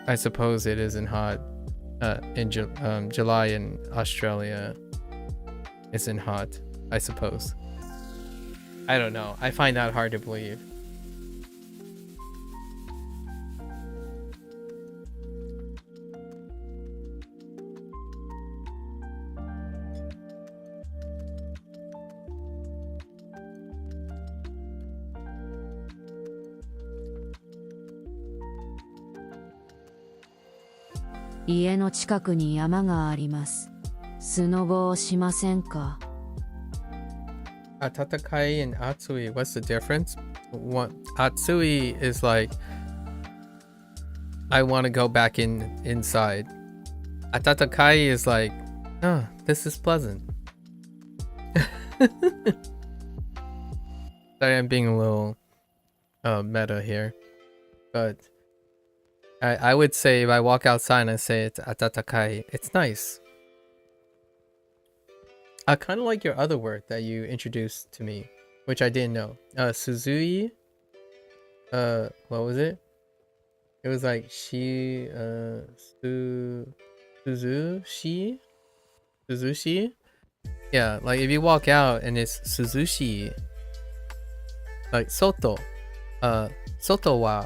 I suppose it isn't hot. In July in Australia isn't hot, I suppose. I don't know. I find that hard to believe.「家の近くに山があります。スノボをしませんか？」 Atatakai and Atsui, what's the difference? Atsui is like I want to go back inside. Atatakai is like, oh, this is pleasant. Sorry, I'm being a little meta here, but I would say if I walk outside and I say it's atatakai, it's nice. I kind of like your other word that you introduced to me, which I didn't know. Suzui. What was it? It was like Suzushi. Yeah, like if you walk out and it's Suzushi, like soto. Soto wa.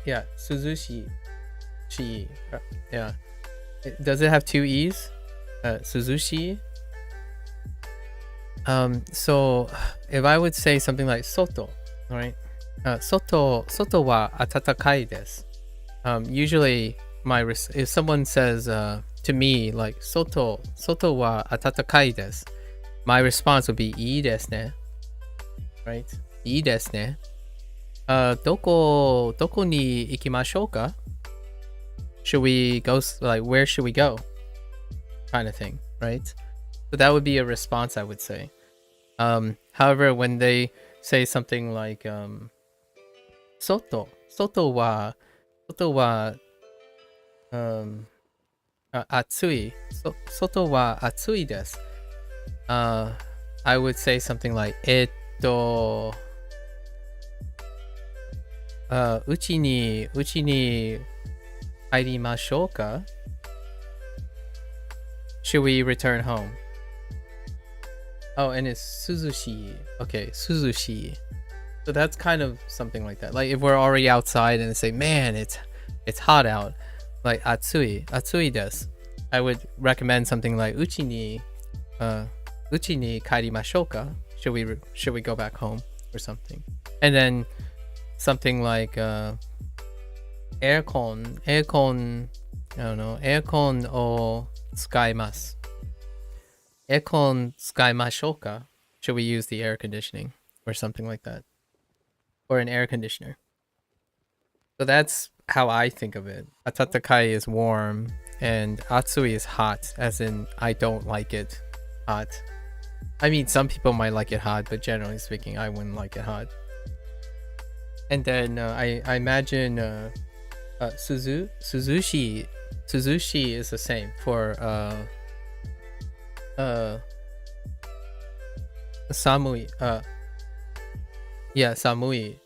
Yeah, Suzushi. Yeah. Does it have two E's? Suzushi. So if I would say something like soto, right? Soto wa atatakai desu. Usually if someone says to me like soto wa atatakai desu, my response would be ii desu ne. Right? Ii desu ne. Doko ni ikimashou ka? Should we go, like, where should we go? Kind of thing, right? So that would be a response, I would say. However, when they say something like soto wa atsui, soto wa atsui desu. I would say something like uchi ni airimashou ka? Should we return home? Oh, and it's Suzushi. Okay, Suzushi. So that's kind of something like that. Like if we're already outside and they say, man, it's hot out. Like atsui desu. I would recommend something like uchi ni kairimashou ka? Should we go back home or something? And then something like aircon. I don't know. Aircon o tsukaimasu. Aircon tsukaimashou ka? Should we use the air conditioning or something like that? Or an air conditioner. So that's how I think of it. Atatakai is warm and atsui is hot, as in I don't like it hot. I mean, some people might like it hot, but generally speaking, I wouldn't like it hot. And then I imagine Suzushi is the same for samui. Yeah, samui.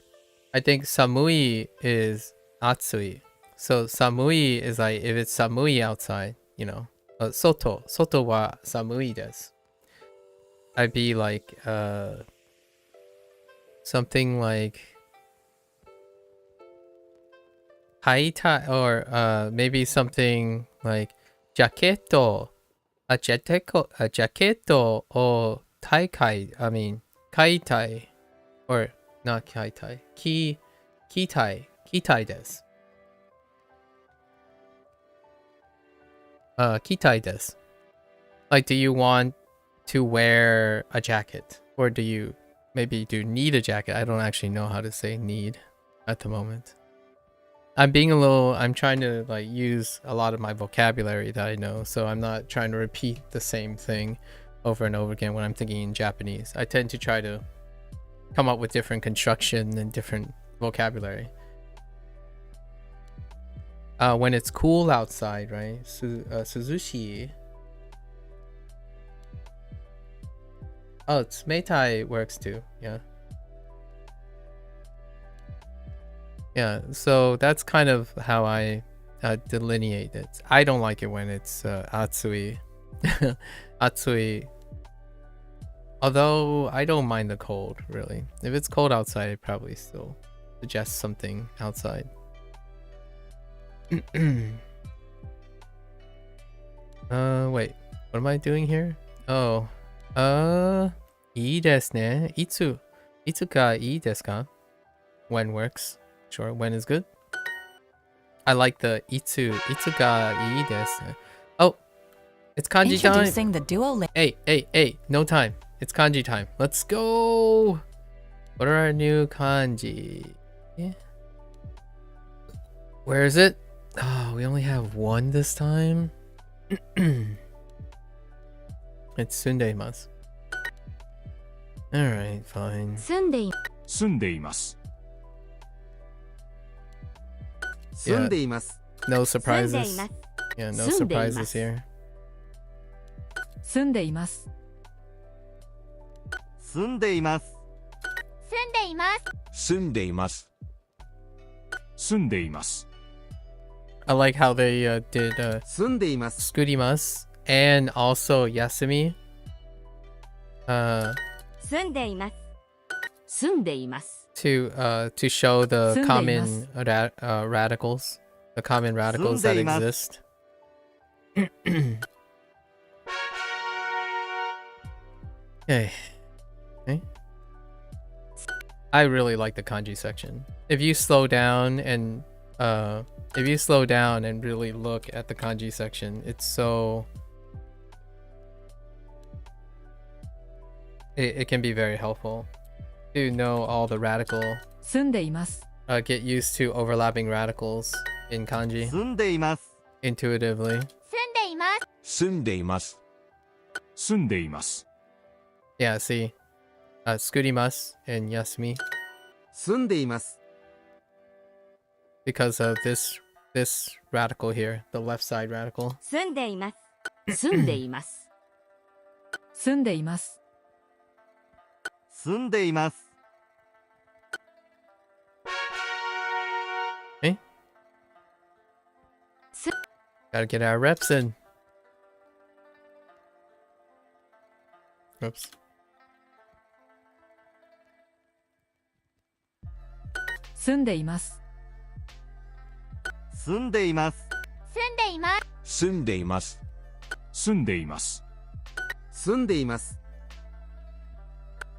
I think samui is atsui. So samui is like if it's samui outside, you know. Soto wa samui desu. I'd be like something like Kaitai, or maybe something like jaqueto, a jaqueto, or taikai. I mean, kaitai, or not kaitai, kitai desu. Kitai desu. Like, do you want to wear a jacket, or do you need a jacket? I don't actually know how to say need at the moment. I'm trying to like use a lot of my vocabulary that I know, so I'm not trying to repeat the same thing over and over again when I'm thinking in Japanese. I tend to try to come up with different construction and different vocabulary. When it's cool outside, right? Suzushi. Oh, Tsumeitai works too. Yeah. Yeah, so that's kind of how I delineate it. I don't like it when it's atsui. Atsui. Although I don't mind the cold, really. If it's cold outside, I'd probably still suggest something outside. Wait. What am I doing here? Oh. いいですね。いつがいいですか? When works. Sure, when is good. I like the いつがいいですね. Oh, it's kanji time. Introducing the Duolingo. Hey, no time. It's kanji time. Let's go. What are our new kanji? Yeah. Where is it? Oh, we only have one this time. It's sundeimasu. Alright, fine. 住んでい住んでいます。住んでいます。 No 住んでい surprises. ます Yeah, no 住んでいます surprises here. 住んでいます。住んでいます。住んでいます住んでいます。住んでいます。 I like how they did 住んでいます。 skurimasu and also yasumi. 住んでいます住んでいます To show the common 住ん radicals, the common radicals that 住んでいます。 exist. Okay. I really like the kanji section. If you slow down and really look at the kanji section, it's so it can be very helpful to know all the radical 住んでいます。 get used to overlapping radicals in kanji 住んでいます。 intuitively. 住んでいます住んでいます。住んでいます。 Yeah, see, skurimasu and yasumi 住んでいます。 because of this radical here, the left side radical. 住んでいます住んでいます住んでいます。住んでいます。 Gotta get our reps in. Oops. 住んでいます。住んでいます。住んでいます住んでいます。住んでいます。住んでいます。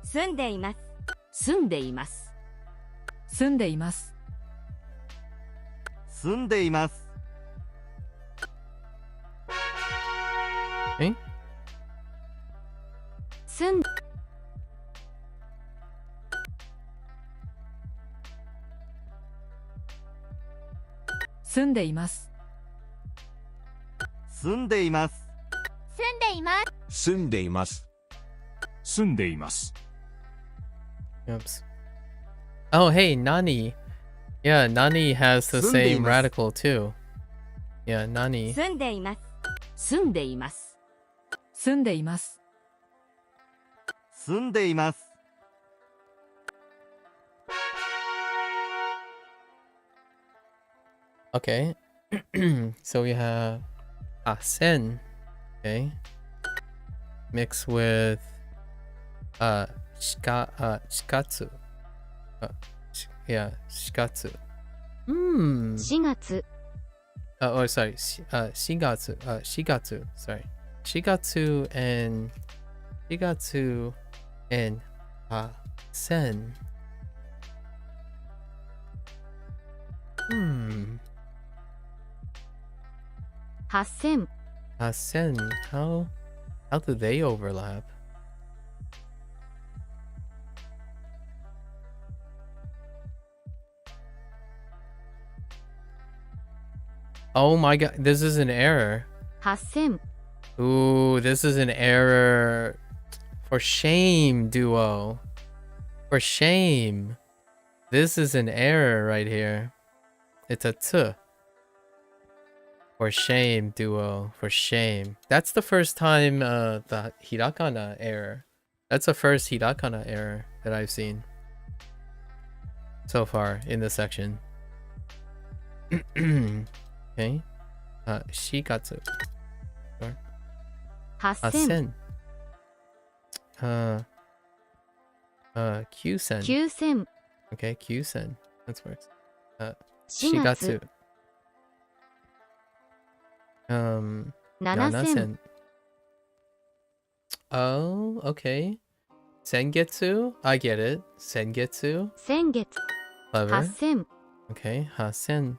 住んでいます住んでいます住んでいます。住んでいます。 Eh? 住ん住んでいます。住んでいます。住んでいます住んでいます。住んでいます。 Oops. Oh, hey, Nani. Yeah, Nani has the same Sundeimasu. radical too. Yeah, Nani. 住んでいます住んでいます住んでいます。住んでいます。 Okay. So we have sen. Okay. Mixed with shikatsu. Yeah, shikatsu. 4月 Oh, sorry. 4月. 4月. Sorry. 4月 and 4月 and 8000. Hmm. 8000 8000. How do they overlap? Oh my god, this is an error. 8000 Ooh, this is an error. For shame, Duo. For shame. This is an error right here. It's a t. For shame, Duo. For shame. That's the first time the hirakana error. That's the first hirakana error that I've seen so far in this section. Okay. 4月. Sure. 8000 8000. Kyusen. 9000 Okay, Kyusen. That works. 4 4月 月. 7000 7000. Oh, okay. Sengetsu? I get it. Sengetsu? 先月 Clever. 8000 Okay, Hasen.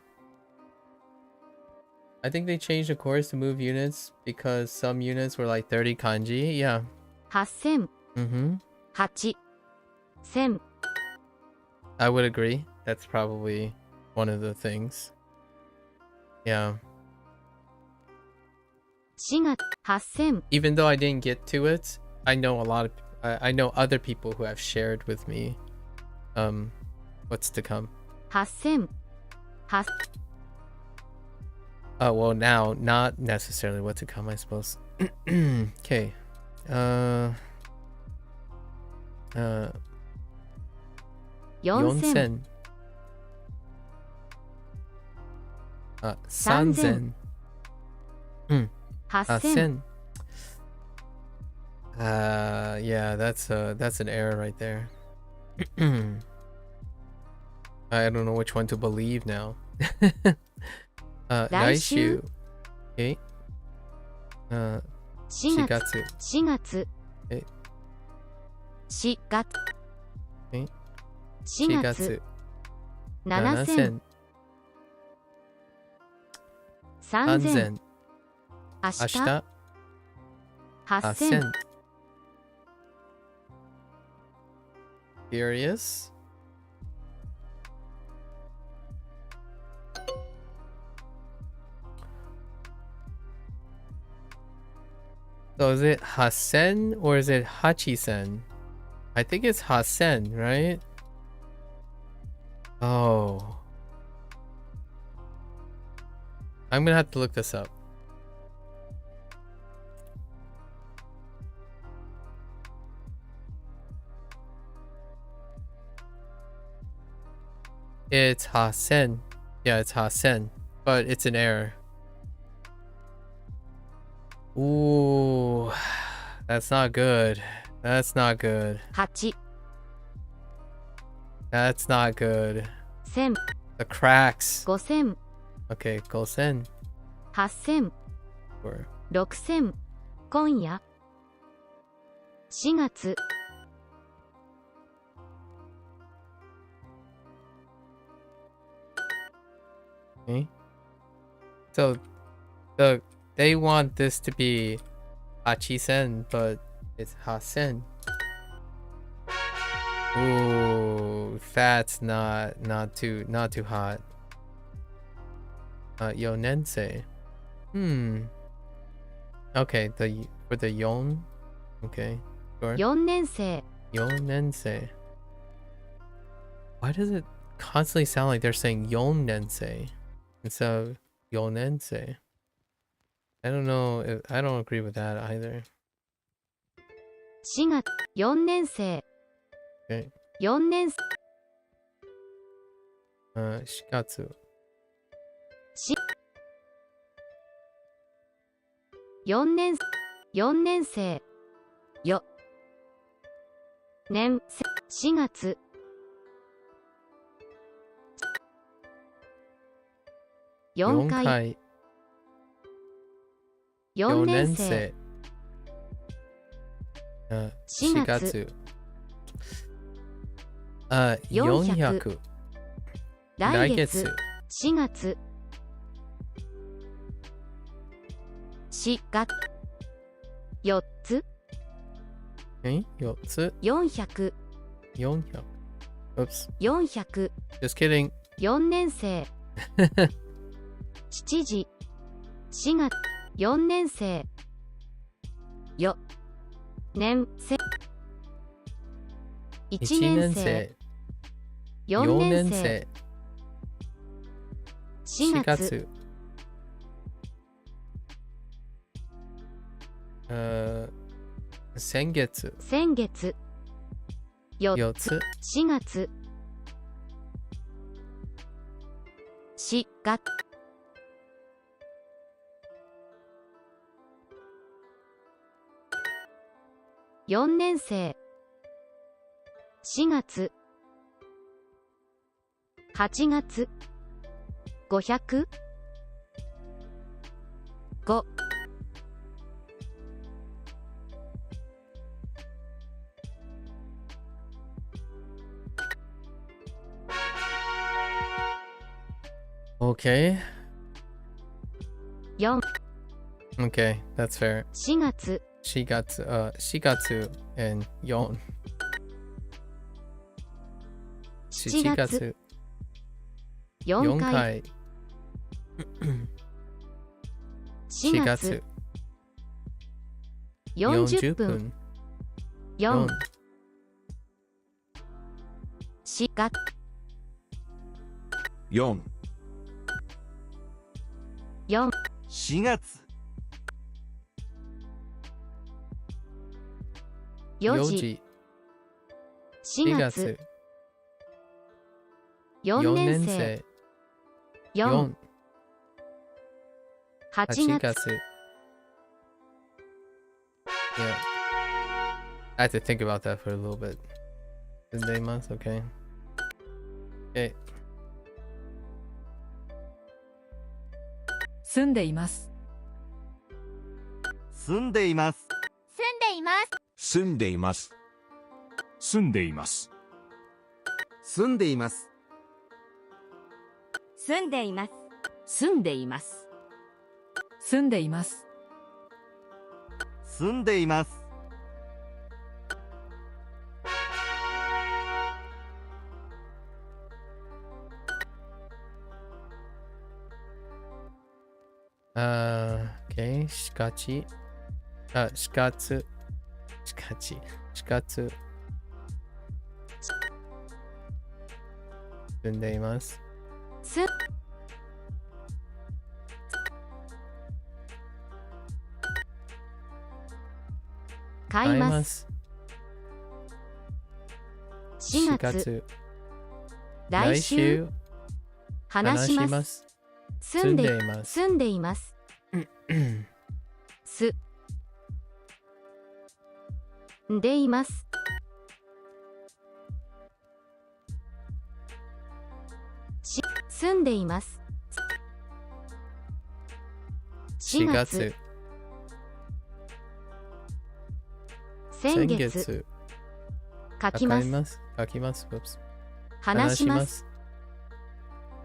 I think they changed the course to move units because some units were like 30 kanji. Yeah. 8000 Mm-hmm. 8000 I would agree. That's probably one of the things. Yeah. 4月 8000 Even though I didn't get to it, I know a lot of I know other people who have shared with me what's to come. 8000 8 Well, now not necessarily what to come, I suppose. Okay. 4000 4000. 3000. 8000 Yeah, that's an error right there. I don't know which one to believe now. 来週. Okay. 4 4月月. 4月え4月え4 4月月. 7000 3000. 3000 明明日日. 8000 8000. Furious. So is it Hasen or is it Hachisen? I think it's Hasen, right? Oh. I'm gonna have to look this up. It's Hasen. Yeah, it's Hasen. But it's an error. Ooh. That's not good. That's not good. 8 That's not good. 1000 The cracks. 5000 Okay, Gosen. 8000 Or 6000今夜4月 okay. So they want this to be Hachisen, but it's Hasen. Ooh, that's not too hot. Yonense. Okay, for the yon. Okay, sure. 4年生 Yonense. Why does it constantly sound like they're saying Yonense instead of Yonense? I don't know. I don't agree with that either. 4月4年生 Okay. 4年生 Shikatsu. 4年4年生よ年4月4 4回。回。 4 4年生。年生。4 4月。月。400。来月。来月。 4月。4月。4つ。 4つ。 400。 400。Oops. 400。 Just kidding. 4年生。7時。4月。4年生。よ。年生。1 1年生。年生。 4 4年生。年生。 4 4月。月。先月。先月。4 4つ。つ。 4月。4月。4年生。4月。8月。500。5。Okay. 4。 Okay, that's fair. 4月。 4月。4月 and 4。 7月。 4 4回。回。 4 4月。月。 40 40分。分。 4。 4。 4月。 4、 4。 4月。 4 4時。時。 4 4月。月。 4 4年年生。生。 4。 8 8月。月。Yeah. I had to think about that for a little bit. The day month, okay. Okay. 住んでいます。住んでいます。住んでいます。住んでいます。住んでいます。住んでいます。住んでいます。住んでいます。住んでいます。住んでいます。Okay. しかち。しかつ。しかち。しかつ。住んでいます。す。買います。4 4月。月。来週。話します。す。住んで住んでいます。住んでいます。す。んでいます。住んでいます。4 4月。月。先月。書きます。書きます。Oops. 話します。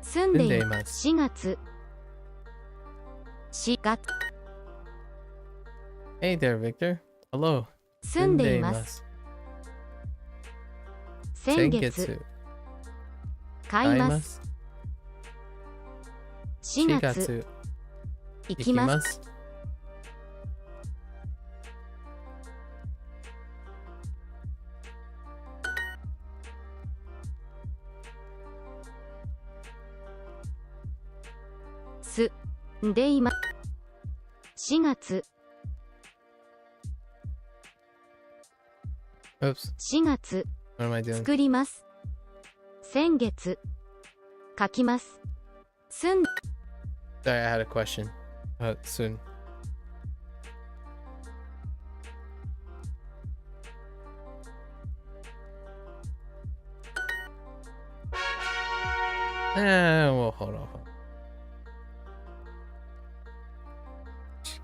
住んでいます。4月。4月。 Hey there, Victor. Hello. 住んでいます。先月。買います。4 4月。月。行きます。す。んでいます。4月。 Oops. 4月。 What am I doing? 作ります。先月。書きます。住ん Sorry, I had a question. Soon. Well, hold on.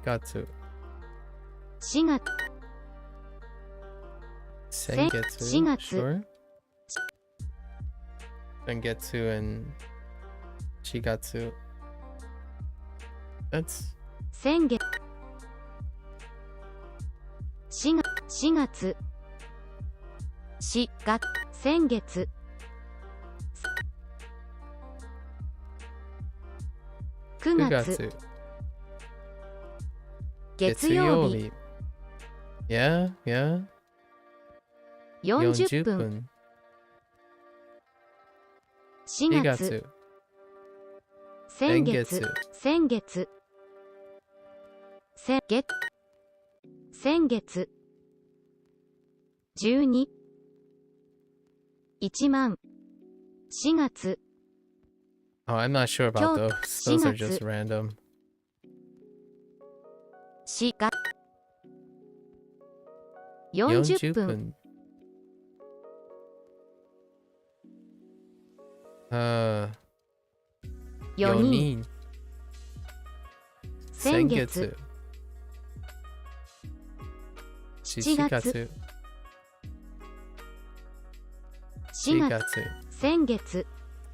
Gatsu. 4月 Sengetsu. 4月 Sure. Sengetsu and Shigatsu. That's 先月4月4月先月9 9月月。月曜日 Yeah, yeah. 40分4 4月月。先月先月先月12 1万4月 Oh, I'm not sure about those. Those are just 4 random. 4月40分4人先月7月4月先月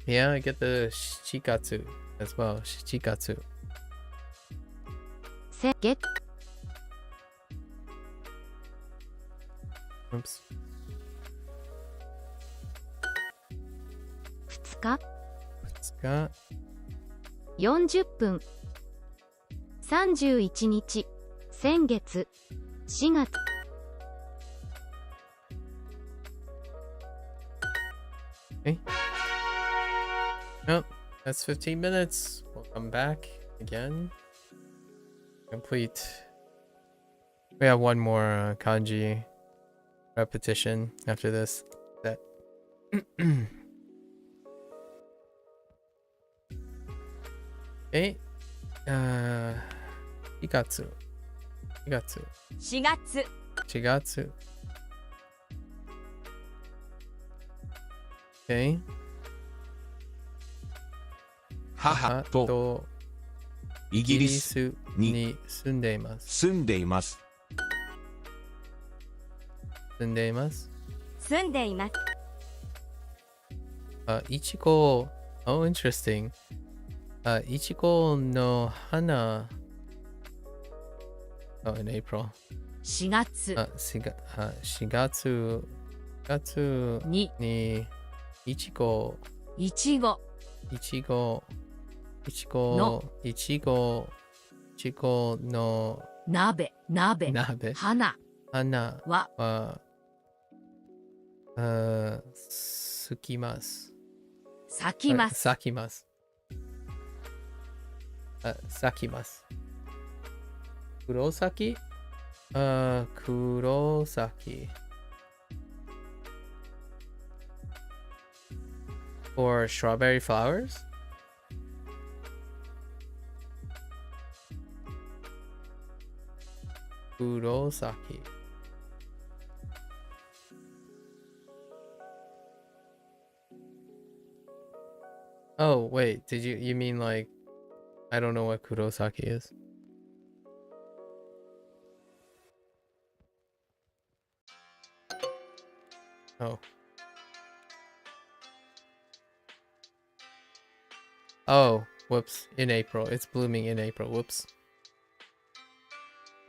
Yeah, I get the shikatsu as well. Shikatsu. 月 Oops. 2日 2日40分31日先月4月 Oh, that's 15 minutes. We'll come back again. Complete. We have one more kanji repetition after this. That. Okay. Igatsu. 4月 Shigatsu. Okay. 母ととイイギリスギリスに住んでいます。住んでいます。住んでいます。住んでいます。いちご。Oh, interesting. いちごの花。Oh, in April. 4月4月ににいちごいちごの鍋花は咲きます。咲きます。咲きます。咲きます。黒崎黒崎 or strawberry flowers? Kurosaki. Oh, wait, you mean like, I don't know what Kurosaki is. Oh. Oh, whoops. In April. It's blooming in April. Whoops.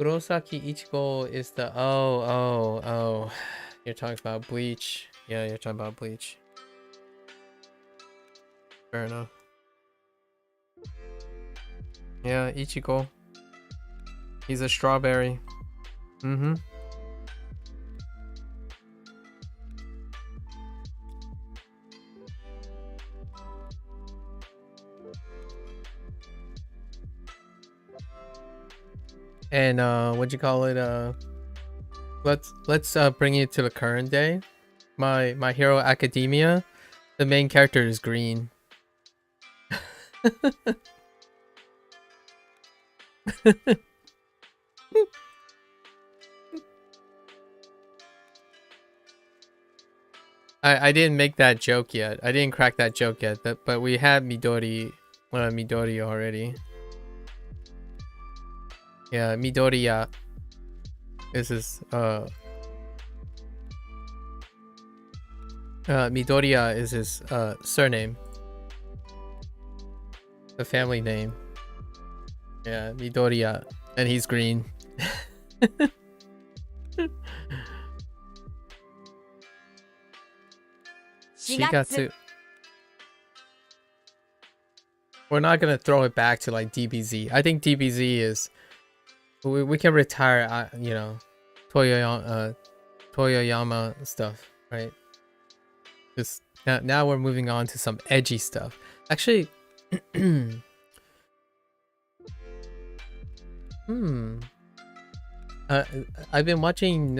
Kurosaki Ichigo is the... Oh. You're talking about Bleach. Yeah, you're talking about Bleach. Fair enough. Yeah, Ichigo. He's a strawberry. Mm-hmm. And what'd you call it? Let's bring it to the current day. My Hero Academia, the main character is green. I didn't make that joke yet. I didn't crack that joke yet. But we had Midori already. Yeah, Midoriya is his Midoriya is his surname. The family name. Yeah, Midoriya. And he's green. 4月 We're not gonna throw it back to like DBZ. I think DBZ is we can retire you know, Toyoyama stuff, right? Just now we're moving on to some edgy stuff. Actually, I've been watching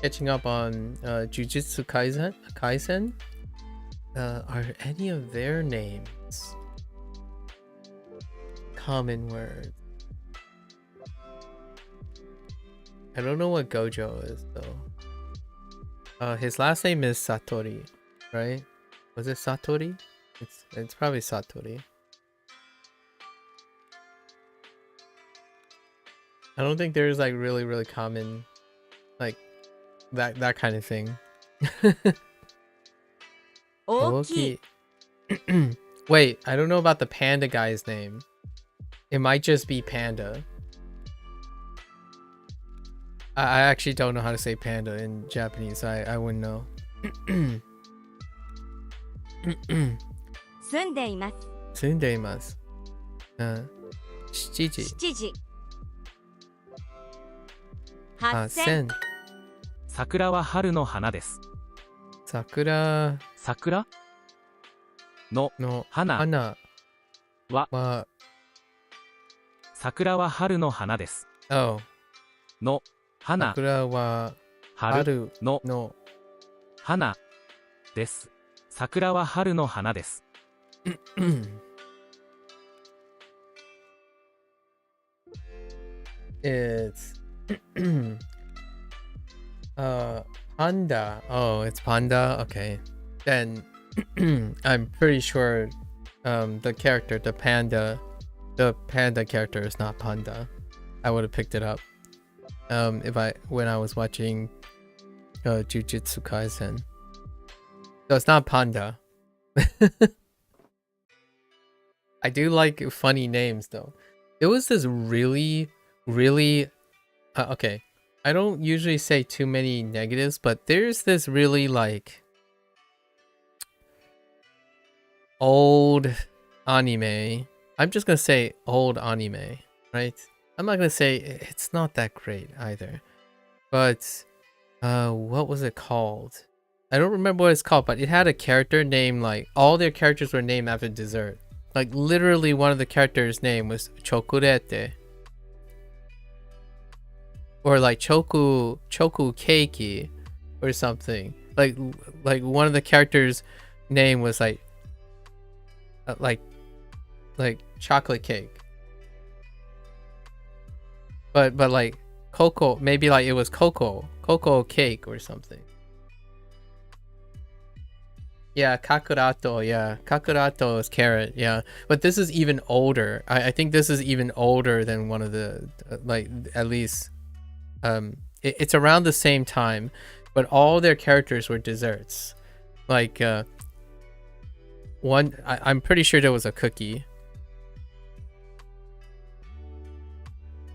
catching up on Jujutsu Kaisen. Are any of their names common words? I don't know what Gojo is though. His last name is Satori, right? Was it Satori? It's probably Satori. I don't think there's like really common like that kind of thing. 大きい Wait, I don't know about the panda guy's name. It might just be Panda. I actually don't know how to say panda in Japanese. I wouldn't know. 住んでいます Tsundeimasu. 7時。 7時 8000。8000桜は春の花です。桜桜のの花花はは、桜は春の花です。oh, の花桜は春春のの花です。桜は春の花です。It's panda. Oh, it's panda. Okay, then I'm pretty sure the character, the panda character is not panda. I would have picked it up when I was watching Jujutsu Kaisen. So it's not panda. I do like funny names though. There was this really okay. I don't usually say too many negatives, but there's this really like old anime. I'm just gonna say old anime, right? I'm not gonna say it's not that great either. But what was it called? I don't remember what it's called, but it had a character named like all their characters were named after dessert. Like literally one of the characters' name was Chokurete. Or like choku keiki or something. Like one of the characters' name was like chocolate cake. But like cocoa, maybe like it was cocoa cake or something. Yeah, kakurato. Yeah, kakurato is carrot. Yeah, but this is even older. I think this is even older than one of the like at least. It's around the same time, but all their characters were desserts. Like one, I'm pretty sure there was a cookie.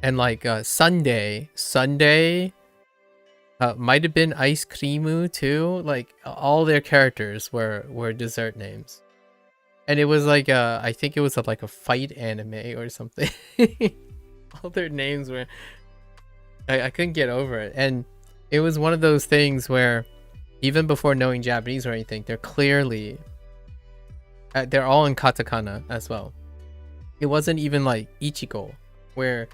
And like Sunday might have been ice creamu too. Like all their characters were dessert names, and it was like I think it was like a fight anime or something. All their names were. I couldn't get over it, and it was one of those things where even before knowing Japanese or anything, they're clearly they're all in katakana as well. It wasn't even like Ichigo, where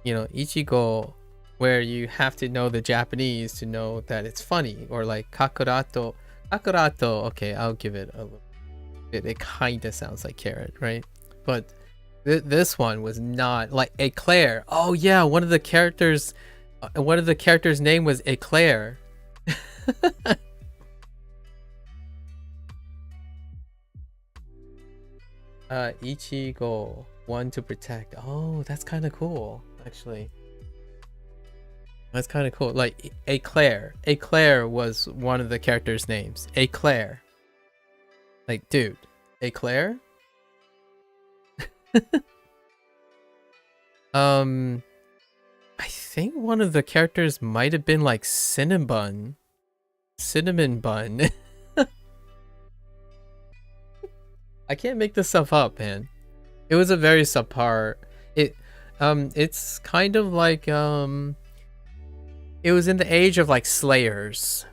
Ichigo, where you have to know the Japanese to know that it's funny, or like kakurato. Okay, I'll give it a little bit. It kind of sounds like carrot, right? But this one was not like Eclair. Oh yeah, one of the characters' name was Eclair. Ichigo, one to protect. Oh, that's kind of cool. actually. That's kind of cool. Like Eclair. Eclair was one of the characters' names. Eclair. Like, dude, Eclair? I think one of the characters might have been like Cinnabon. Cinnamon bun. I can't make this stuff up, man. It was a very subpar. It's kind of like it was in the age of like Slayers,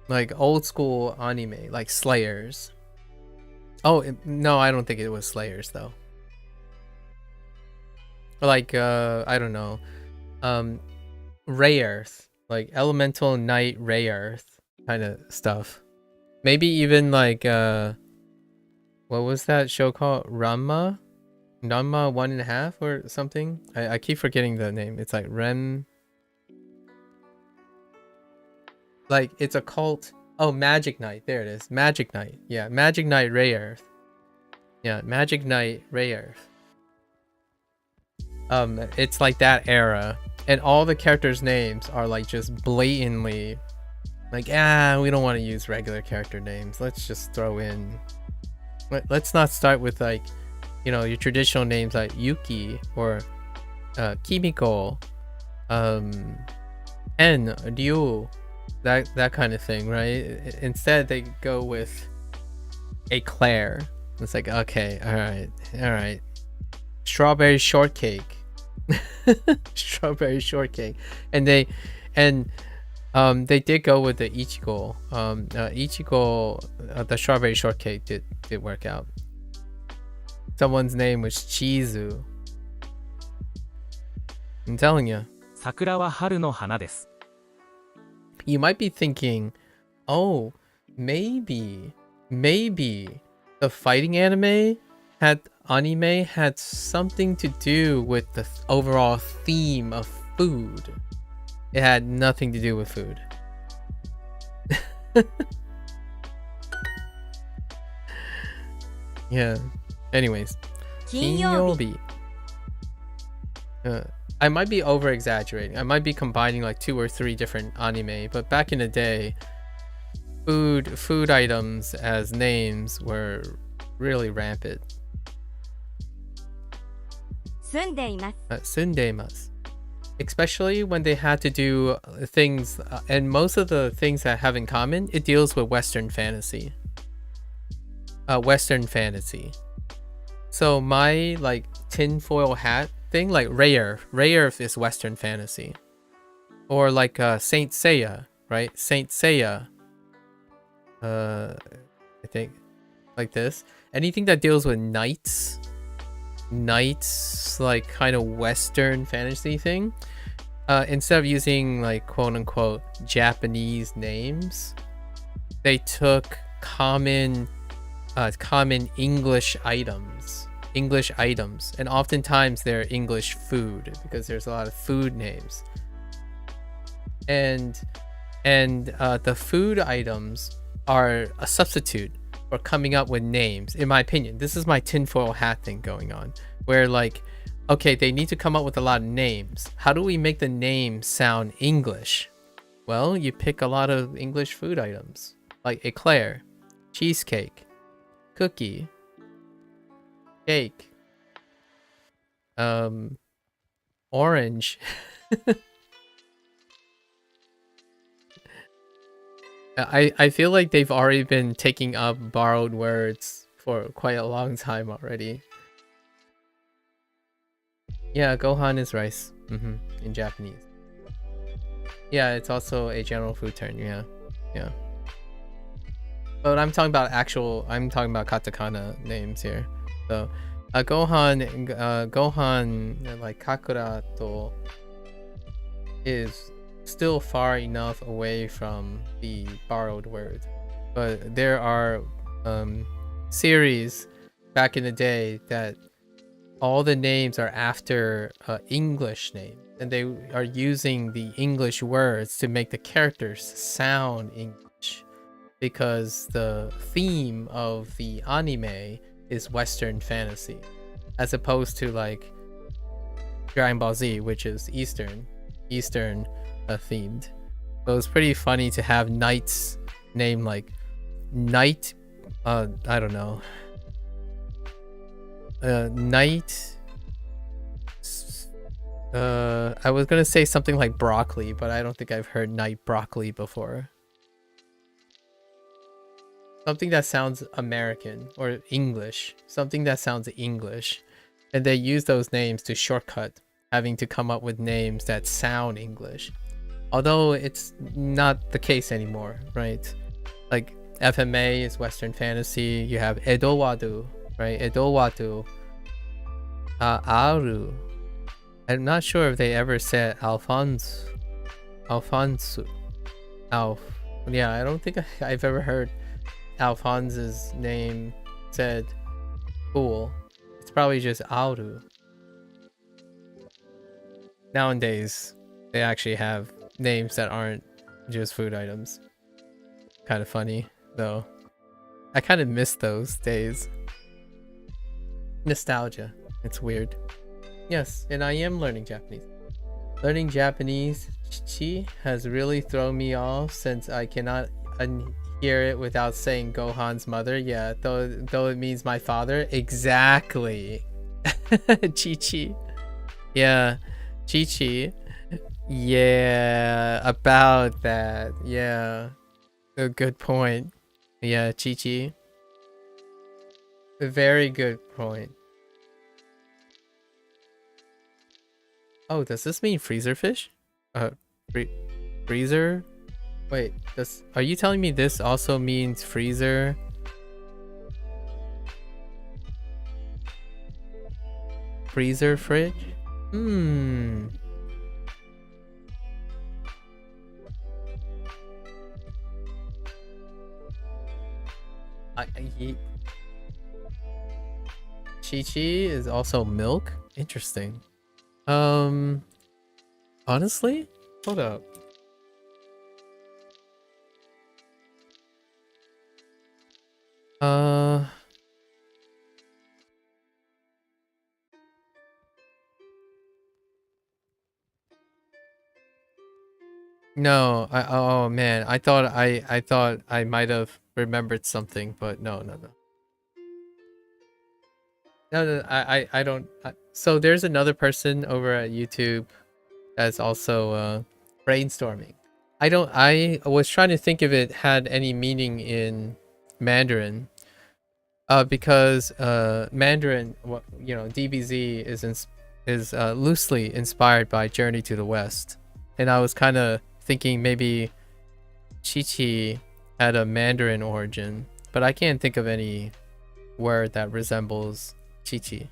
like old school anime, like Slayers. Oh no, I don't think it was Slayers though. Like I don't know, Ray Earth, like Elemental Night Ray Earth kind of stuff. Maybe even like what was that show called? Ranma 1.5 or something. I keep forgetting the name. It's like Rem. Like it's a cult. Oh, Magic Knight. There it is. Magic Knight. Yeah, Magic Knight Ray Earth. Yeah, Magic Knight Ray Earth. It's like that era, and all the characters' names are like just blatantly like, we don't want to use regular character names. Let's just throw in. Let's not start with like, you know, your traditional names like Yuki or Kimiko, En, Ryu, that kind of thing, right? Instead, they go with Eclair. It's like, okay, all right, strawberry shortcake, strawberry shortcake, and they did go with the Ichigo. Ichigo, the strawberry shortcake did work out. Someone's name was Chizu. I'm telling you. 桜は春の花です。 You might be thinking, oh, maybe the fighting anime had something to do with the overall theme of food. It had nothing to do with food. Yeah. Anyways. 金曜日 I might be over exaggerating. I might be combining like 2 or 3 different anime, but back in the day, food items as names were really rampant. 住んでいます Tsundemasu. Especially when they had to do things, and most of the things that have in common, it deals with Western fantasy. Western fantasy. So my like tinfoil hat thing, like Ray Earth is Western fantasy. Or like Saint Seiya, right? Saint Seiya. I think like this. Anything that deals with knights, like kind of Western fantasy thing. Instead of using like quote unquote Japanese names, they took common English items, and oftentimes they're English food because there's a lot of food names. And the food items are a substitute for coming up with names, in my opinion. This is my tinfoil hat thing going on, where like, okay, they need to come up with a lot of names. How do we make the name sound English? Well, you pick a lot of English food items, like eclair, cheesecake, cookie, cake, orange. I feel like they've already been taking up borrowed words for quite a long time already. Yeah, gohan is rice in Japanese. Yeah, it's also a general food term. Yeah. But I'm talking about katakana names here. So, gohan like kakura to is still far enough away from the borrowed word, but there are series back in the day that all the names are after English names, and they are using the English words to make the characters sound English, because the theme of the anime is Western fantasy, as opposed to like Dragon Ball Z, which is Eastern themed. So it's pretty funny to have knights named like Knight. I don't know. Knight. I was gonna say something like broccoli, but I don't think I've heard Knight broccoli before. Something that sounds American or English. Something that sounds English. And they use those names to shortcut having to come up with names that sound English. Although it's not the case anymore, right? Like FMA is Western fantasy. You have Edowadu, right? Edowadu. Aru. I'm not sure if they ever said Alphonse. Yeah, I don't think I've ever heard Alphonse's name said cool. It's probably just Auru. Nowadays, they actually have names that aren't just food items. Kind of funny, though. I kind of miss those days. Nostalgia. It's weird. Yes, and I am learning Japanese. Learning Japanese, Chichi, has really thrown me off since I cannot hear it without saying Gohan's mother. Yeah, though it means my father. Exactly. Chichi. Yeah, Chichi. Yeah, about that. Yeah, a good point. Yeah, Chichi. A very good point. Oh, does this mean freezer fish? Freezer? Wait, are you telling me this also means freezer? Freezer fridge? Chi-Chi is also milk? Interesting. Honestly? Hold up. No, oh man, I thought I might have remembered something, but no. No, I don't. So there's another person over at YouTube that's also brainstorming. I was trying to think if it had any meaning in Mandarin. Because Mandarin, DBZ is loosely inspired by Journey to the West, and I was kind of thinking maybe Chi-Chi had a Mandarin origin, but I can't think of any word that resembles Chi-Chi.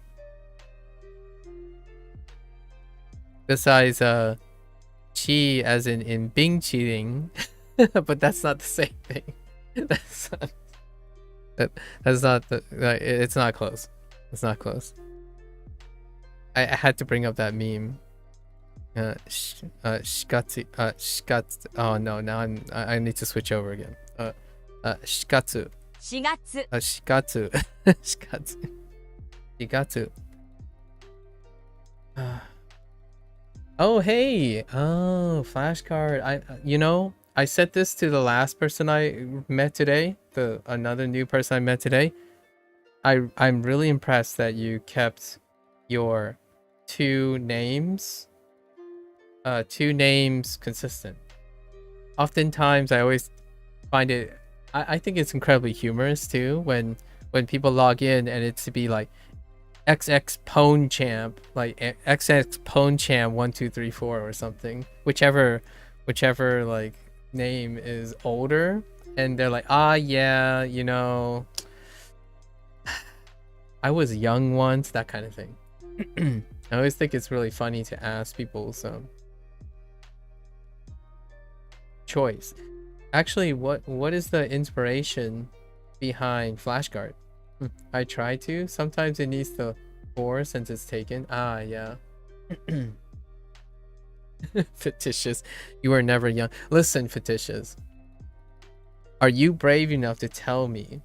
Besides chi as in Bing cheating, but that's not the same thing. That's not it's not close. It's not close. I had to bring up that meme. Shikatsu. Oh no, now I need to switch over again. Shikatsu. 4月 Shikatsu. Shikatsu. Oh hey. Oh, flashcard. I said this to the last person I met today, another new person I met today. I'm really impressed that you kept your two names consistent. Oftentimes I always find it, I think it's incredibly humorous too when people log in and it's to be like XX Pwn Champ, like XX Pwn Champ 1234 or something, whichever like name is older, and they're like, yeah, I was young once, that kind of thing. I always think it's really funny to ask people some choice. Actually, what is the inspiration behind flashcard? I try to. Sometimes it needs the 4 since it's taken. Yeah. Fictitious. You were never young. Listen, Fictitious. Are you brave enough to tell me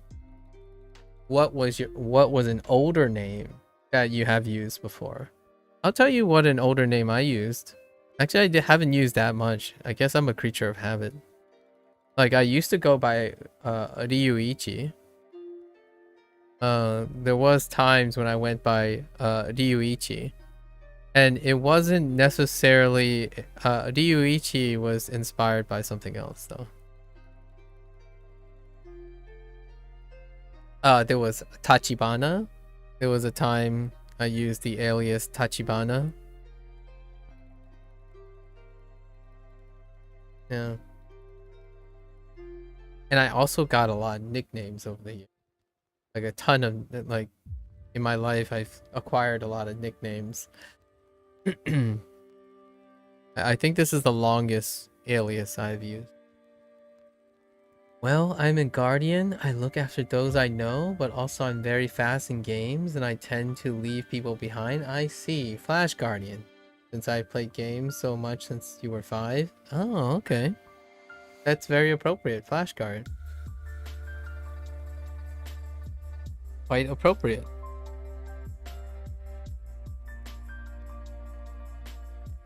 what was an older name that you have used before? I'll tell you what an older name I used. Actually, haven't used that much. I guess I'm a creature of habit. Like, I used to go by Ryuichi. There was times when I went by Ryuichi. And it wasn't necessarily... Ryuichi was inspired by something else, though. There was Tachibana. There was a time I used the alias Tachibana. Yeah. And I also got a lot of nicknames over the years. Like a ton of, like, in my life, I've acquired a lot of nicknames. I think this is the longest alias I've used. Well, I'm a guardian. I look after those I know, but also I'm very fast in games and I tend to leave people behind. I see. Flash Guardian. Since I played games so much since you were 5. Oh, okay. That's very appropriate. Flash Guard. Quite appropriate.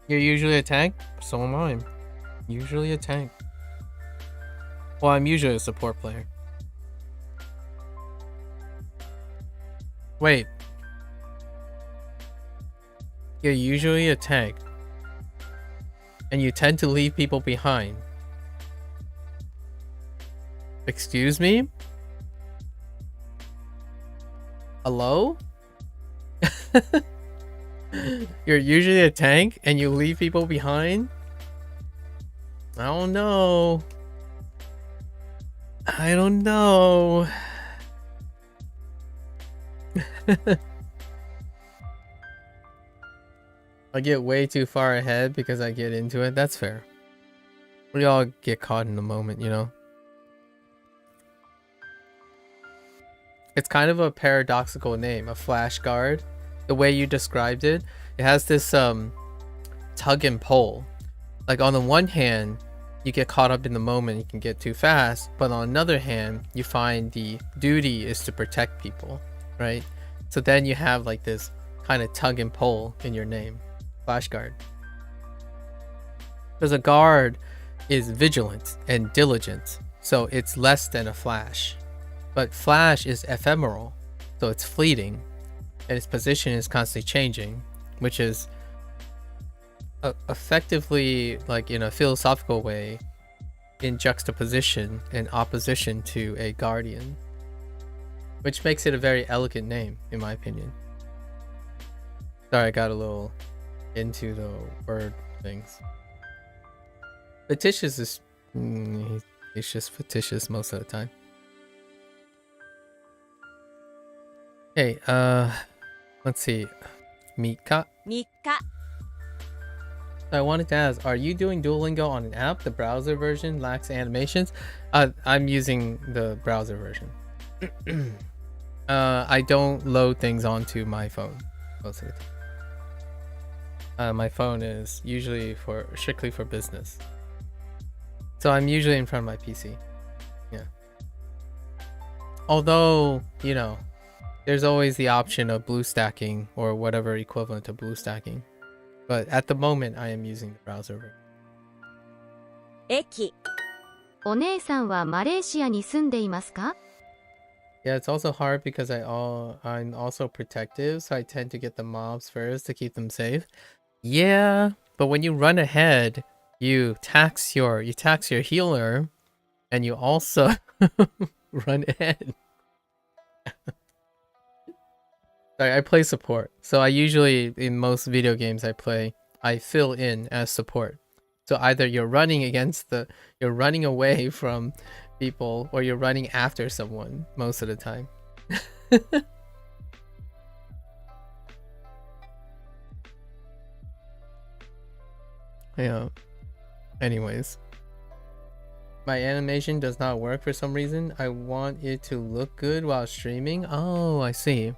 You're usually a tank? So am I. Usually a tank. Well, I'm usually a support player. Wait. You're usually a tank. And you tend to leave people behind. Excuse me? Hello? You're usually a tank and you leave people behind? I don't know. I don't know. I get way too far ahead because I get into it. That's fair. We all get caught in the moment, you know? It's kind of a paradoxical name, a flash guard. The way you described it, it has this tug and pull. Like on the one hand, you get caught up in the moment, you can get too fast, but on another hand, you find the duty is to protect people, right? So then you have like this kind of tug and pull in your name, flash guard. Because a guard is vigilant and diligent, so it's less than a flash. But flash is ephemeral, so it's fleeting, and its position is constantly changing, which is effectively, like in a philosophical way, in juxtaposition and opposition to a guardian, which makes it a very elegant name, in my opinion. Sorry, I got a little into the word things. Fictitious is... it's just fictitious most of the time. Hey, let's see. Mika? 3日 I wanted to ask, are you doing Duolingo on an app? The browser version lacks animations. I'm using the browser version. I don't load things onto my phone most of the time. My phone is usually strictly for business. So I'm usually in front of my PC. Yeah. Although, you know, there's always the option of blue stacking or whatever equivalent to blue stacking. But at the moment, I am using the browser. 駅 お姉さんはマレーシアに住んでいますか？ Yeah, it's also hard because I'm also protective, so I tend to get the mobs first to keep them safe. Yeah, but when you run ahead, you tax your healer, and you also run ahead. Sorry, I play support, so I usually, in most video games I fill in as support. So either you're running away from people, or you're running after someone most of the time. Yeah. Anyways. My animation does not work for some reason. I want it to look good while streaming. Oh, I see.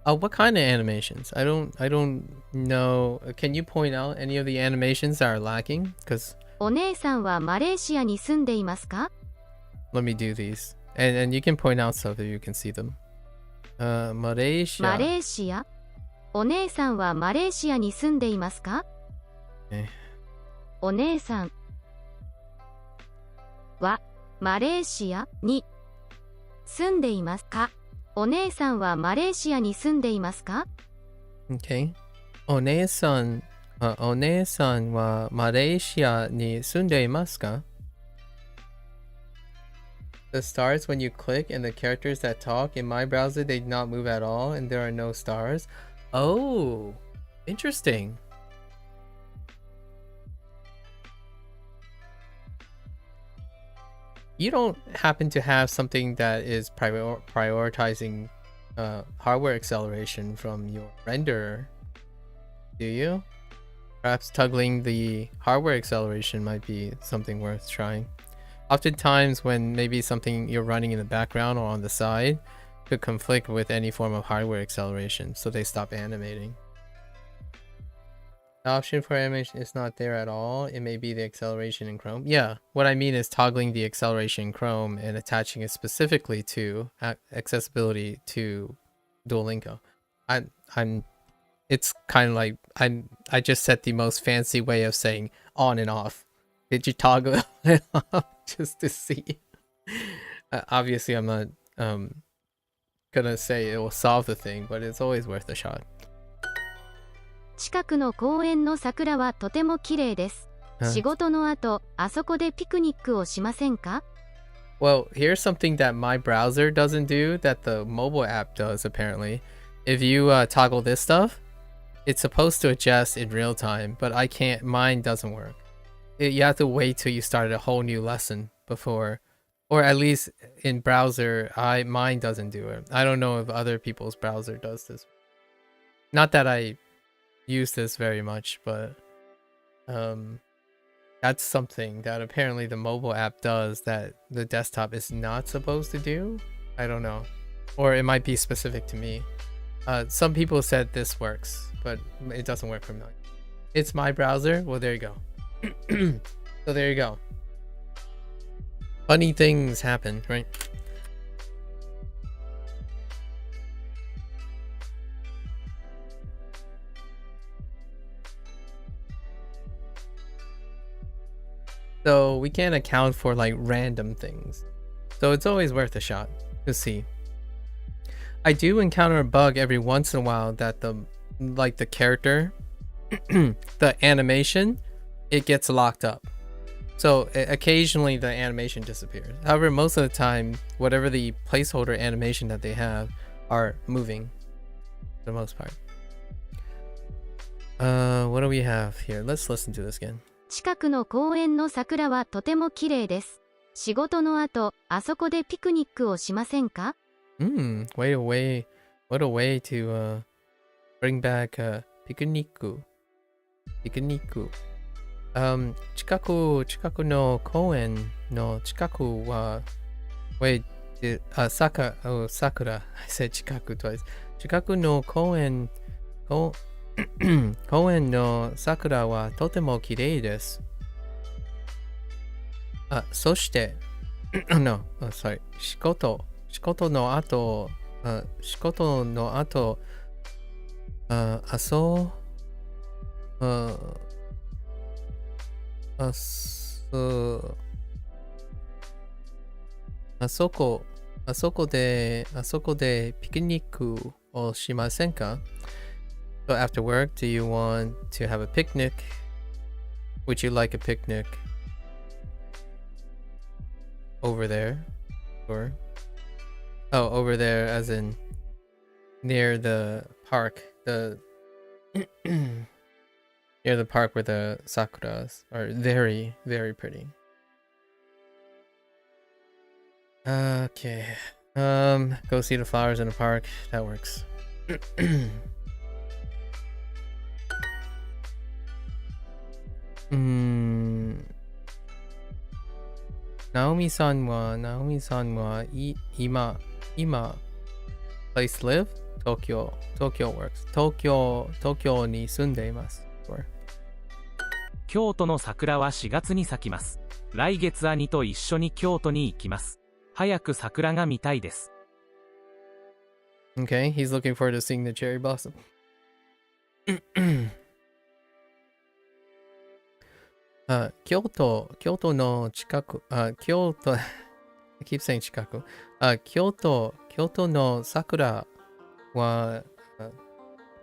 What kind of animations? I don't know. Can you point out any of the animations that are lacking? Because お姉さんはマレーシアに住んでいますか？ let me do these. And you can point out stuff if you can see them. Malaysia. マレーシアお姉さんはマレーシアに住んでいますか？お姉さんはマレーシアに住んでいますか？お姉さんはマレーシアに住んでいますか？ Okay. お姉さんはマレーシアに住んでいますか? The stars when you click and the characters that talk in my browser they do not move at all and there are no stars. Oh, interesting. You don't happen to have something that is prioritizing hardware acceleration from your renderer, do you? Perhaps toggling the hardware acceleration might be something worth trying. Oftentimes when maybe something you're running in the background or on the side could conflict with any form of hardware acceleration, so they stop animating. The option for animation is not there at all. It may be the acceleration in Chrome. Yeah, what I mean is toggling the acceleration in Chrome and attaching it specifically to accessibility to Duolingo. It's kind of like I just said the most fancy way of saying on and off. Did you toggle it off just to see? Obviously, I'm not gonna say it will solve the thing, but it's always worth a shot. 近くの公園の桜はとても綺麗です。仕事の後、あそこでピクニックをしませんか? Well, here's something that my browser doesn't do that the mobile app does apparently. If you toggle this stuff, it's supposed to adjust in real time, but I can't. Mine doesn't work. You have to wait till you start a whole new lesson before, or at least in browser, mine doesn't do it. I don't know if other people's browser does this. Not that I use this very much, but that's something that apparently the mobile app does that the desktop is not supposed to do. I don't know, or it might be specific to me. Some people said this works, but it doesn't work for me. It's my browser. Well, there you go. So there you go. Funny things happen, right? So we can't account for like random things. So it's always worth a shot to see. I do encounter a bug every once in a while that the character, the animation, it gets locked up. So occasionally the animation disappears. However, most of the time, whatever the placeholder animation that they have are moving for the most part. What do we have here? Let's listen to this again. 近くの公園の桜はとても綺麗です。仕事の後、あそこでピクニックをしませんか? What a way to bring back picnic. 近くの公園の近くは wait, sakura. I said 近く twice. 近くの公園の桜はとても綺麗です。そして、no, sorry. 仕事の後、あそこでピクニックをしませんか? So after work, do you want to have a picnic? Would you like a picnic over there? Or over there as in near the park, near the park where the sakuras are very, very pretty. Okay. Go see the flowers in the park. That works. Naomi-san wa ima place live? Tokyo works. Tokyo に住んでいます。京都の桜は4月に咲きます。来月兄と一緒に京都に行きます。早く桜が見たいです。Okay, he's looking forward to seeing the cherry blossom. 京都の近く、I keep saying 近く。京都の桜は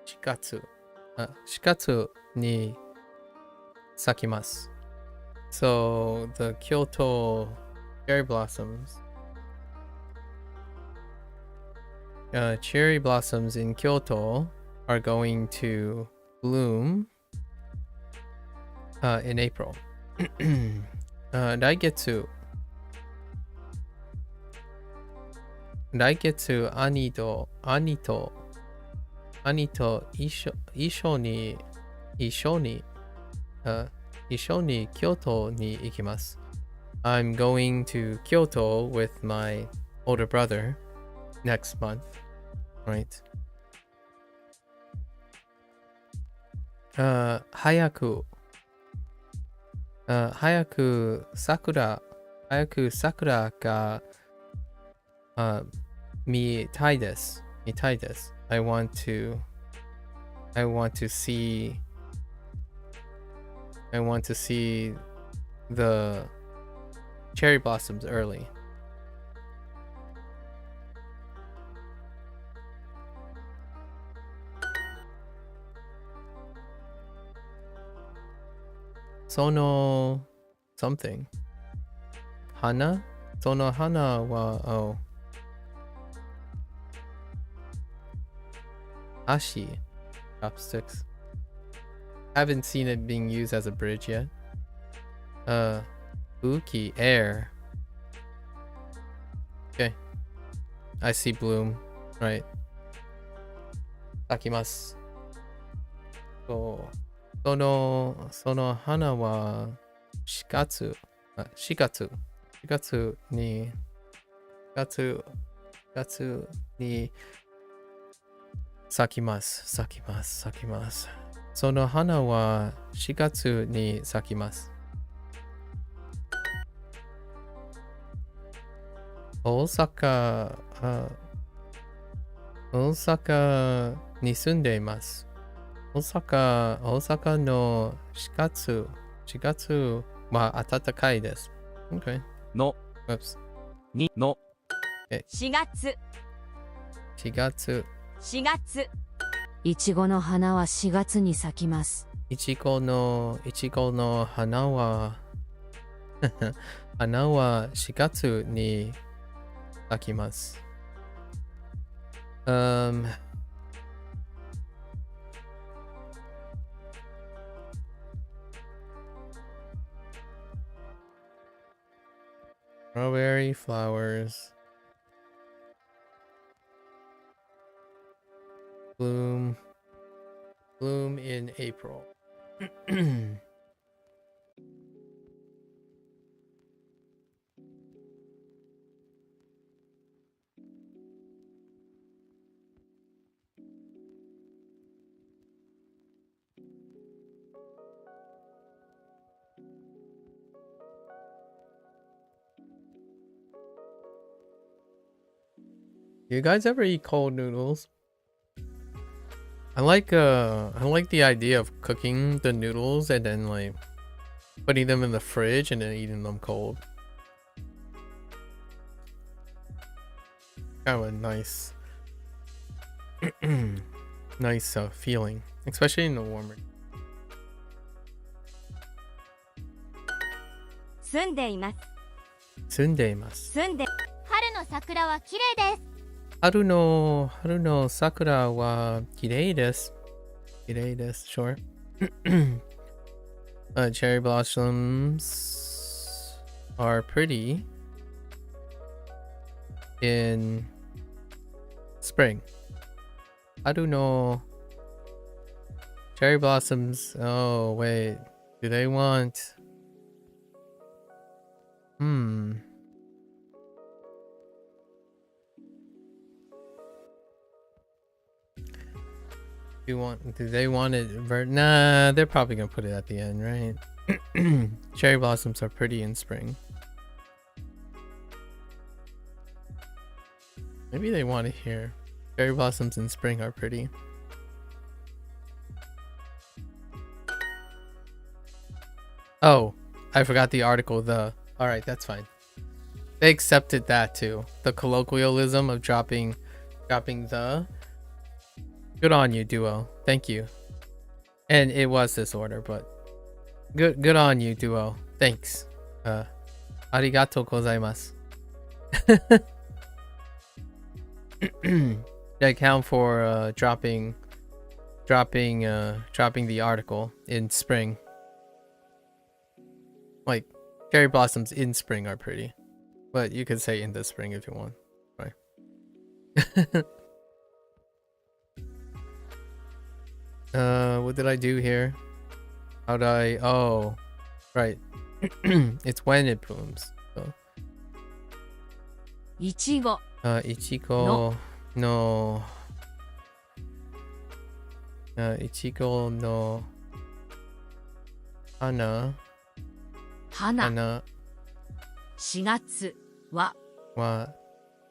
4月に咲きます。So the Kyoto cherry blossoms in Kyoto are going to bloom in April. 来月兄と一緒に京都に行きます。I'm going to Kyoto with my older brother next month, right? 早く桜が見たいです。I want to see the cherry blossoms early. その something その花はAshi chopsticks. Haven't seen it being used as a bridge yet. Uki air. Okay. I see bloom. Right. Sakimasu. So, その花は4月に咲きます。その花は4月に咲きます。大阪に住んでいます。大阪の4月は暖かいです。Okay. の Oops. にの4月いちごの花は4月に咲きます。いちごの花は4月に咲きます。Strawberry flowers bloom in April. You guys ever eat cold noodles? I like the idea of cooking the noodles and then like putting them in the fridge and then eating them cold. Kind of a nice feeling, especially in the warmer. 住んでいます。春の桜は綺麗です。春の桜は綺麗です。Sure. Cherry blossoms are pretty in spring. Haru no cherry blossoms. Oh, wait. Do they want... Do they want it? Nah, they're probably gonna put it at the end, right? Cherry blossoms are pretty in spring. Maybe they want it here. Cherry blossoms in spring are pretty. Oh, I forgot the article, the. Alright, that's fine. They accepted that too. The colloquialism of dropping the. Good on you, Duo. Thank you. And it was this order, but good on you, Duo. Thanks. Arigatou gozaimasu. They account for dropping the article in spring. Like cherry blossoms in spring are pretty, but you could say in the spring if you want, right? What did I do here? How do I? Oh, right. It's when it blooms. So. いちご Ichigo no. Ichigo no. Hana. 花 Hana 4月は wa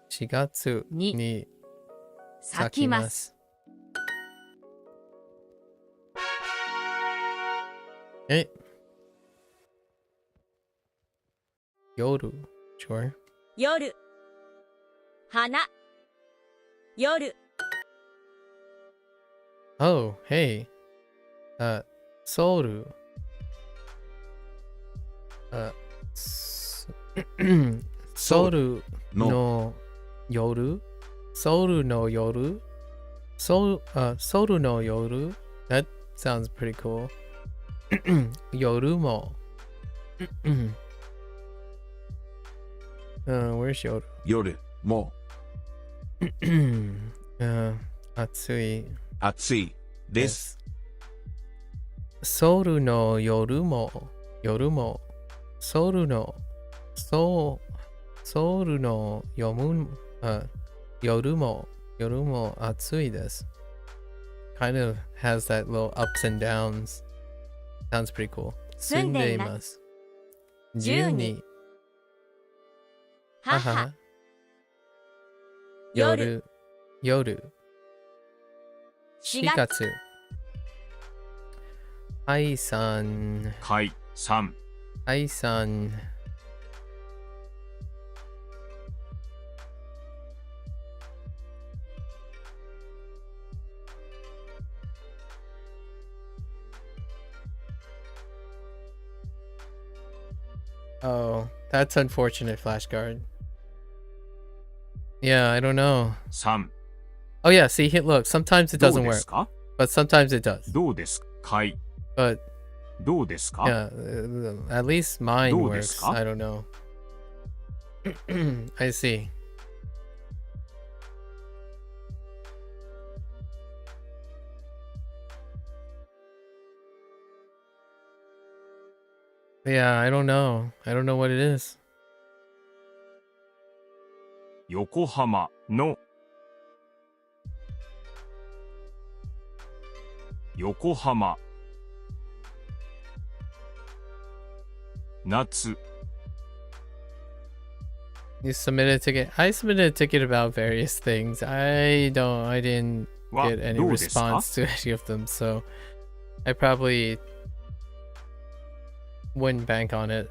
4月に咲きます。え夜 Sure. 夜花夜 Oh, hey. Soru. Soru no yoru. Soru no yoru. Soru no yoru. That sounds pretty cool. Yoru mo. Where's yoru? 夜も Atsui. 暑いです Soru no yoru mo. Yoru mo. Soru no yoru mo atsui desu. Kind of has that little ups and downs. Sounds pretty cool. 住んでいます。12母夜4 4月月愛さん解散愛さん Oh, that's unfortunate, flashcard. Yeah, I don't know. 3 Oh yeah, see, look, sometimes it どう doesn't で work, すか but sometimes it does. どうですか解 But どうですか yeah, at least mine どうです works. か I don't know. I see. Yeah, I don't know. I don't know what it is. 横浜の横浜夏 You submitted a ticket. I submitted a ticket about various things. I didn't は get any どうですか response to any of them, so I probably wouldn't bank on it.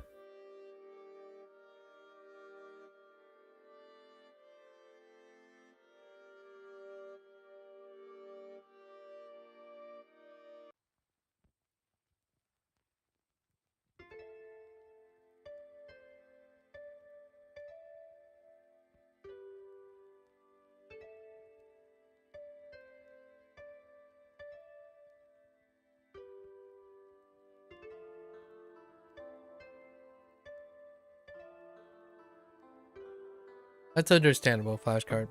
That's understandable, flashcard.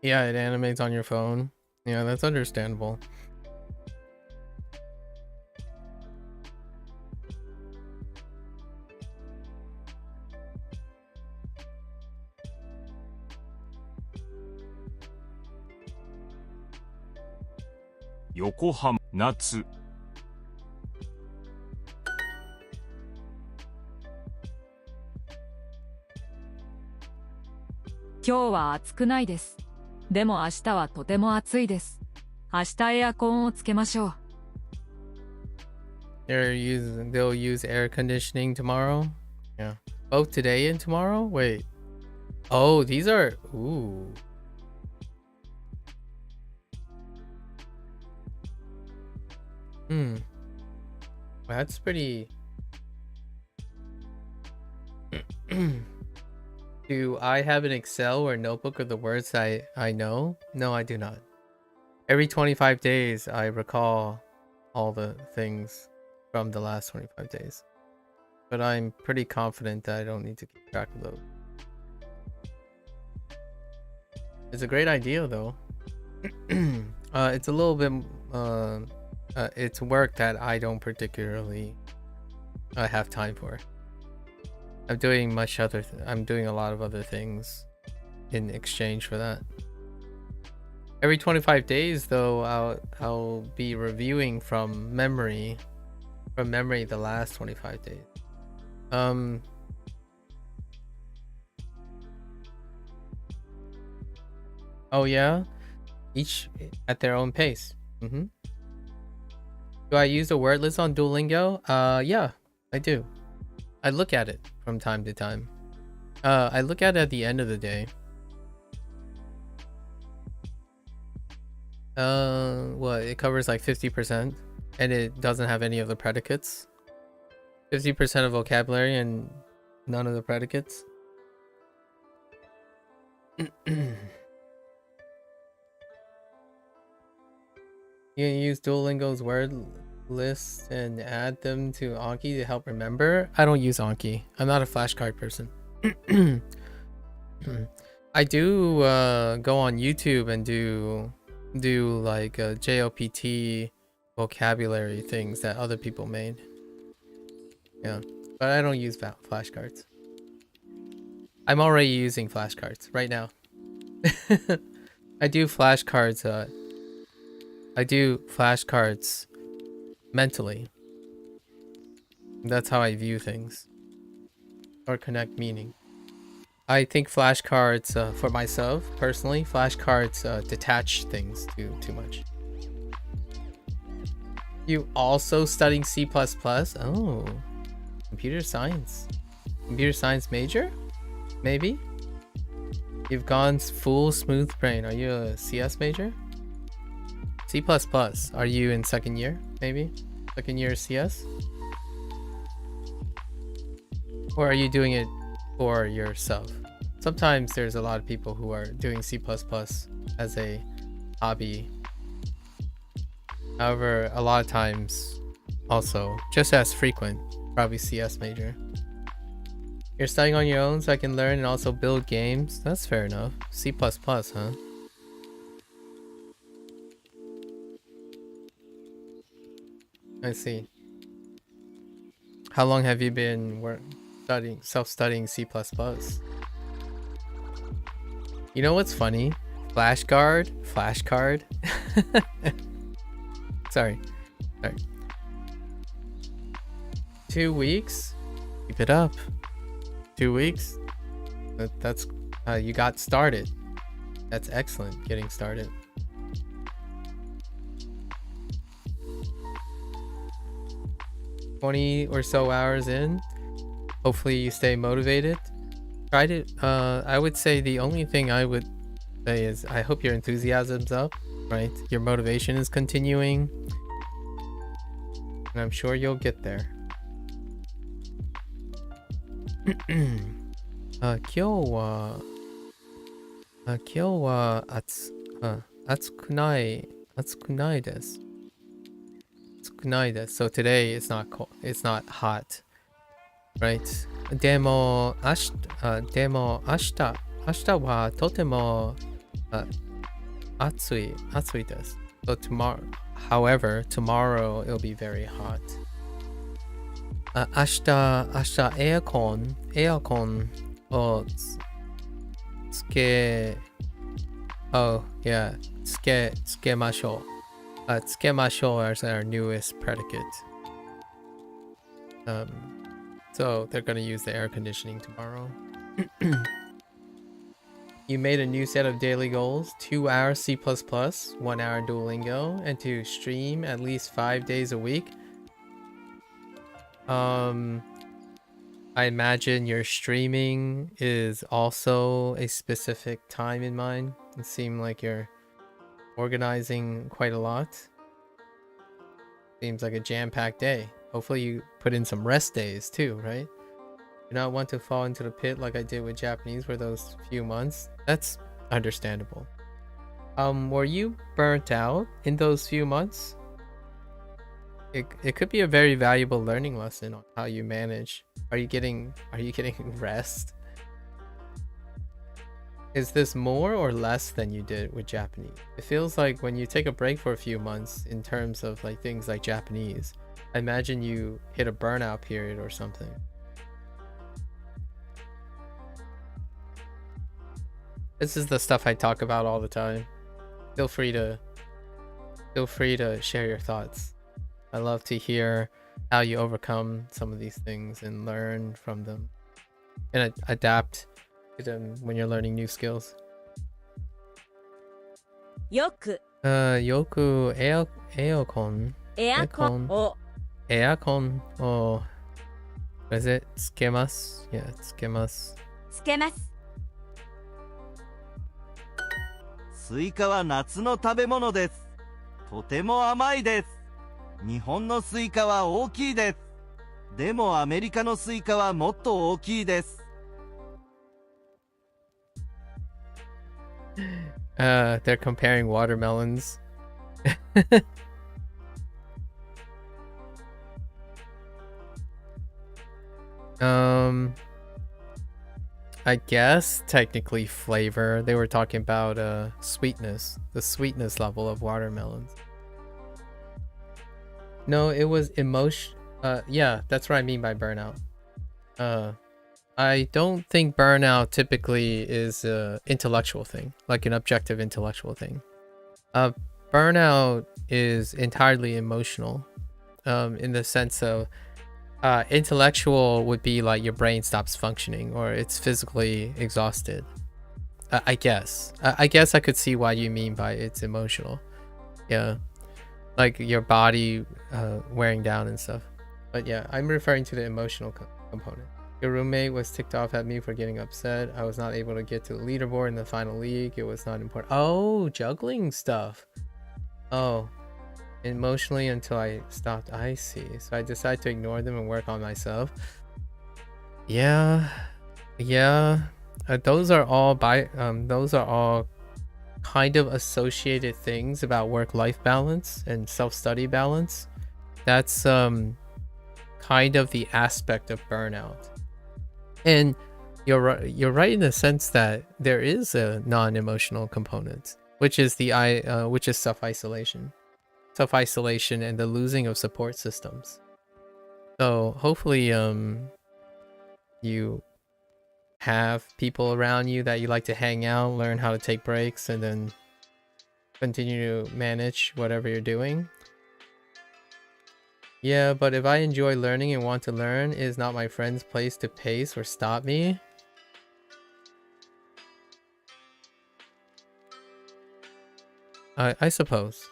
Yeah, it animates on your phone. Yeah, that's understandable. Yokohama 夏今日は暑くないです。でも明日はとても暑いです。明日エアコンをつけましょう。They'll use air conditioning tomorrow. Yeah. Both today and tomorrow? Wait. Oh, these are... Ooh. That's pretty... Do I have an Excel or notebook of the words I know? No, I do not. Every 25 days, I recall all the things from the last 25 days. But I'm pretty confident that I don't need to keep track of those. It's a great idea, though. It's a little bit... it's work that I don't particularly have time for. I'm doing I'm doing a lot of other things in exchange for that. Every 25 days, though, I'll be reviewing from memory the last 25 days. Oh yeah, each at their own pace. Do I use the word list on Duolingo? Yeah, I do. I look at it from time to time. I look at it at the end of the day. What, it covers like 50% and it doesn't have any of the predicates. 50% of vocabulary and none of the predicates. You can use Duolingo's word lists and add them to Anki to help remember. I don't use Anki. I'm not a flashcard person. I do go on YouTube and do like JOPT vocabulary things that other people made. Yeah, but I don't use flashcards. I'm already using flashcards right now. I do flashcards. I do flashcards mentally. That's how I view things or connect meaning. I think flashcards, for myself personally, flashcards detach things too much. You also studying C++? Oh, computer science major? Maybe? You've gone full smooth brain. Are you a CS major? C++. Are you in second year? Maybe? Second year CS? Or are you doing it for yourself? Sometimes there's a lot of people who are doing C++ as a hobby. However, a lot of times also, just as frequent, probably CS major. You're studying on your own so I can learn and also build games? That's fair enough. C++, huh? I see. How long have you been self-studying C++? You know what's funny? Flashcard. Sorry. 2 weeks? Keep it up. 2 weeks? That's you got started. That's excellent, getting started. $20 or so hours in. Hopefully you stay motivated. Try to I would say the only thing I would say is I hope your enthusiasm's up, right? Your motivation is continuing. And I'm sure you'll get there. 今日は暑くないです。So today it's not cold, it's not hot, right? でも明日はとても暑いです。So however, tomorrow it'll be very hot. 明日エアコンをつけましょう。つけましょう as our newest predicate. So they're going to use the air conditioning tomorrow. You made a new set of daily goals: 2 hours C++, 1 hour Duolingo, and to stream at least 5 days a week. I imagine your streaming is also a specific time in mind. It seems like you're organizing quite a lot. Seems like a jam-packed day. Hopefully you put in some rest days too, right? Do not want to fall into the pit like I did with Japanese for those few months. That's understandable. Were you burnt out in those few months? It could be a very valuable learning lesson on how you manage. Are you getting rest? Is this more or less than you did with Japanese? It feels like when you take a break for a few months in terms of like things like Japanese, I imagine you hit a burnout period or something. This is the stuff I talk about all the time. Feel free to share your thoughts. I love to hear how you overcome some of these things and learn from them and adapt to them when you're learning new skills. よく よくエアコンを is it つけます Yeah, つけます。つけます。スイカは夏の食べ物です。とても甘いです。日本のスイカは大きいです。でもアメリカのスイカはもっと大きいです。They're comparing watermelons. I guess technically flavor. They were talking about sweetness, the sweetness level of watermelons. No, it was emotion. Yeah, that's what I mean by burnout. I don't think burnout typically is an intellectual thing, like an objective intellectual thing. Burnout is entirely emotional, in the sense of intellectual would be like your brain stops functioning or it's physically exhausted. I guess I could see why you mean by it's emotional. Yeah, like your body wearing down and stuff. But yeah, I'm referring to the emotional component. Your roommate was ticked off at me for getting upset. I was not able to get to the leaderboard in the final league. It was not important. Oh, juggling stuff. Oh, emotionally until I stopped. I see. So I decided to ignore them and work on myself. Yeah. Those are all kind of associated things about work-life balance and self-study balance. That's kind of the aspect of burnout. And you're right in the sense that there is a non-emotional component, which is self-isolation and the losing of support systems. So hopefully you have people around you that you like to hang out, learn how to take breaks, and then continue to manage whatever you're doing. Yeah, but if I enjoy learning and want to learn, it is not my friend's place to pace or stop me. I suppose.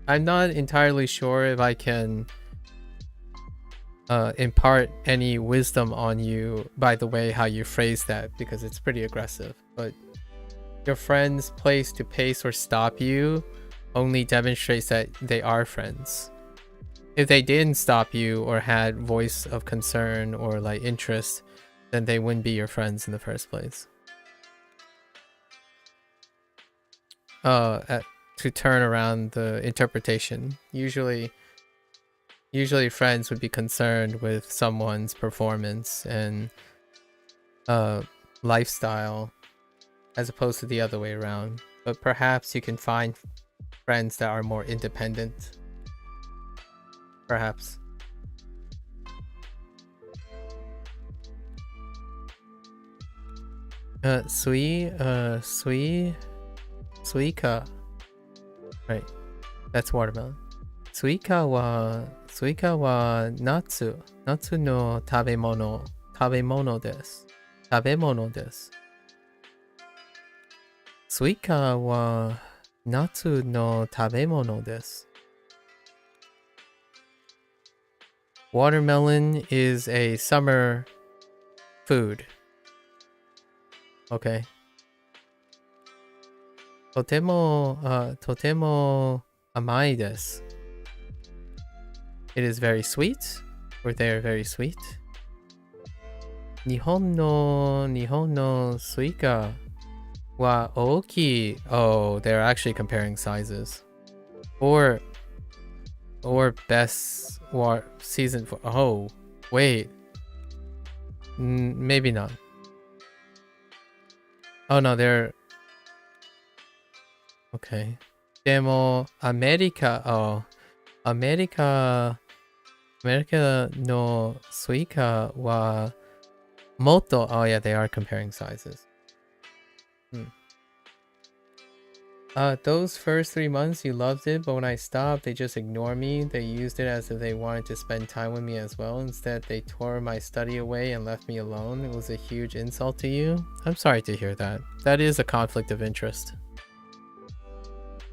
I'm not entirely sure if I can impart any wisdom on you by the way how you phrase that, because it's pretty aggressive. But your friend's place to pace or stop you only demonstrates that they are friends. If they didn't stop you or had voice of concern or like interest, then they wouldn't be your friends in the first place. To turn around the interpretation, usually friends would be concerned with someone's performance and lifestyle as opposed to the other way around. But perhaps you can find friends that are more independent. Perhaps. Suika. Right. That's watermelon. Suika wa natsu no tabemono desu. Tabemono desu. Suika wa natsu no tabemono desu. Watermelon is a summer food. Okay. とても甘いです。It is very sweet, or they are very sweet. 日本のスイカは大きい。Oh, they're actually comparing sizes. Or best season for. Oh, wait. Maybe not. Oh no, they're okay. でもアメリカのスイカはもっと Oh yeah, they are comparing sizes. Those first 3 months you loved it, but when I stopped, they just ignored me. They used it as if they wanted to spend time with me as well. Instead, they tore my study away and left me alone. It was a huge insult to you. I'm sorry to hear that. That is a conflict of interest.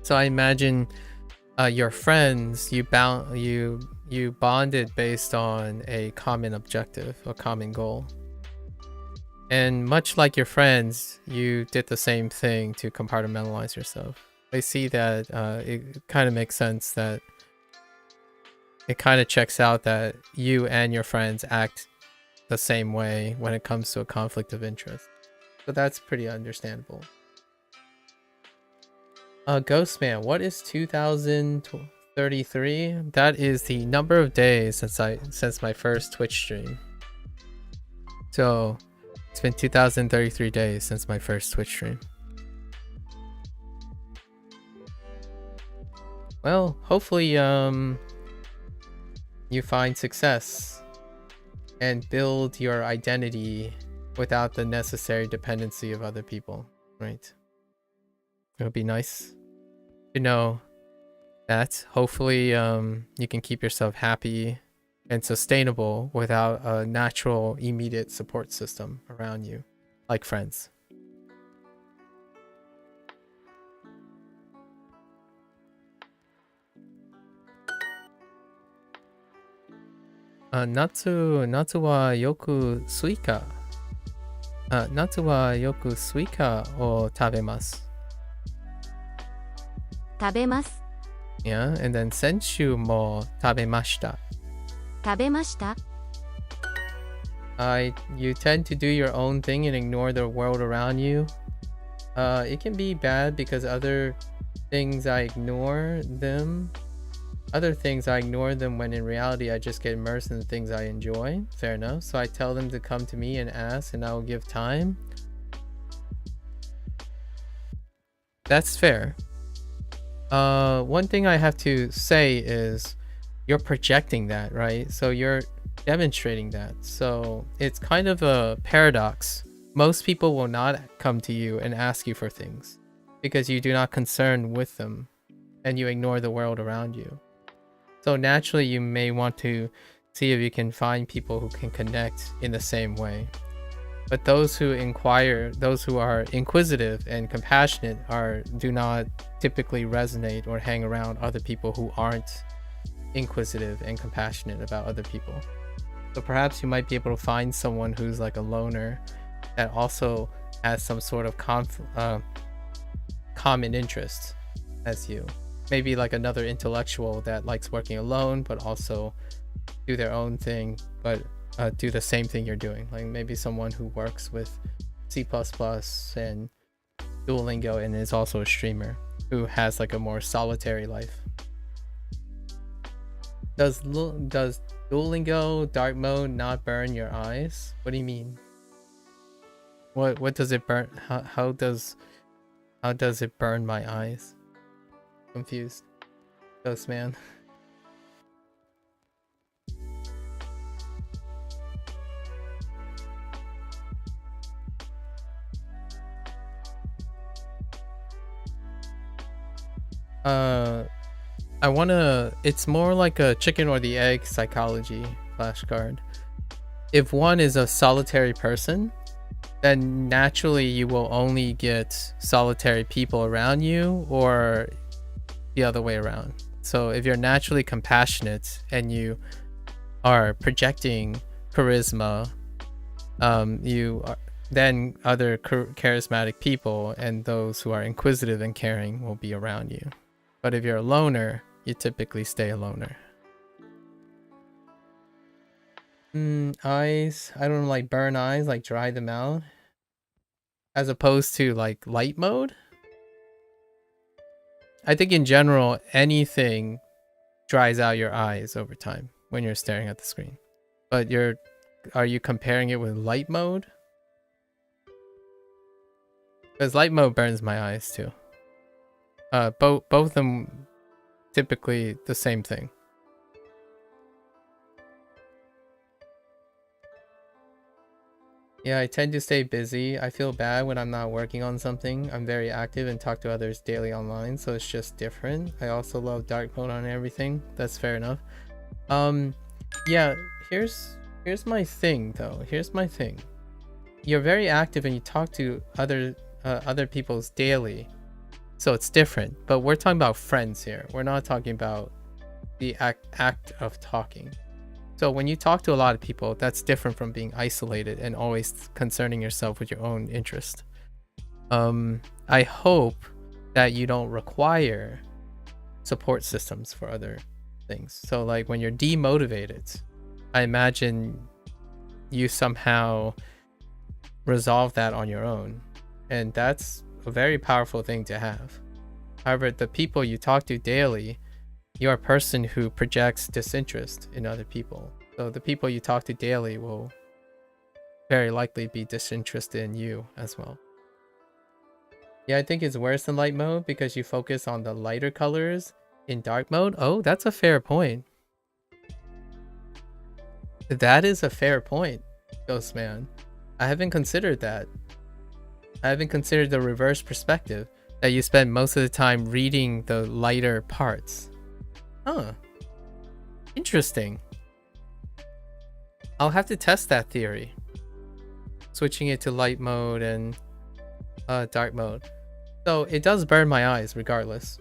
So I imagine your friends, you bonded based on a common objective, a common goal. And much like your friends, you did the same thing to compartmentalize yourself. I see that it kind of makes sense that it kind of checks out that you and your friends act the same way when it comes to a conflict of interest. So that's pretty understandable. Ghostman, what is 2033? That is the number of days since my first Twitch stream. So it's been 2033 days since my first Twitch stream. Well, hopefully you find success and build your identity without the necessary dependency of other people, right? It would be nice to know that. Hopefully you can keep yourself happy and sustainable without a natural immediate support system around you, like friends. Natsu wa yoku suika. Natsu wa yoku suika o tabemasu. 食べます。 Yeah, and then senshu mo tabemashita. 食べました。 You tend to do your own thing and ignore the world around you. It can be bad because other things I ignore them when in reality I just get immersed in the things I enjoy. Fair enough. So I tell them to come to me and ask, and I will give time. That's fair. One thing I have to say is you're projecting that, right? So you're demonstrating that. So it's kind of a paradox. Most people will not come to you and ask you for things because you do not concern with them and you ignore the world around you. So naturally you may want to see if you can find people who can connect in the same way. But those who inquire, those who are inquisitive and compassionate do not typically resonate or hang around other people who aren't inquisitive and compassionate about other people. So perhaps you might be able to find someone who's like a loner that also has some sort of common interest as you. Maybe like another intellectual that likes working alone but also do their own thing, but do the same thing you're doing. Like maybe someone who works with C++ and Duolingo and is also a streamer who has like a more solitary life. Does Duolingo dark mode not burn your eyes? What do you mean? What does it burn? How does it burn my eyes? Confused. Ghost man. It's more like a chicken or the egg psychology flashcard. If one is a solitary person, then naturally you will only get solitary people around you, or the other way around. So if you're naturally compassionate and you are projecting charisma, then other charismatic people and those who are inquisitive and caring will be around you. But if you're a loner, you typically stay a loner. Eyes, I don't know, like burn eyes, like dry them out, as opposed to like light mode. I think in general, anything dries out your eyes over time when you're staring at the screen. But are you comparing it with light mode? Because light mode burns my eyes too. Both of them typically the same thing. Yeah, I tend to stay busy. I feel bad when I'm not working on something. I'm very active and talk to others daily online, so it's just different. I also love dark mode on everything. That's fair enough. Yeah, here's my thing though. Here's my thing. You're very active and you talk to other people's daily, so it's different. But we're talking about friends here. We're not talking about the act of talking. So when you talk to a lot of people, that's different from being isolated and always concerning yourself with your own interest. I hope that you don't require support systems for other things. So like when you're demotivated, I imagine you somehow resolve that on your own. And that's a very powerful thing to have. However, the people you talk to daily, you're a person who projects disinterest in other people. So the people you talk to daily will very likely be disinterested in you as well. Yeah, I think it's worse than light mode because you focus on the lighter colors in dark mode. Oh, that's a fair point. That is a fair point, Ghostman. I haven't considered that. I haven't considered the reverse perspective, that you spend most of the time reading the lighter parts. Huh. Interesting. I'll have to test that theory. Switching it to light mode and dark mode. So it does burn my eyes regardless.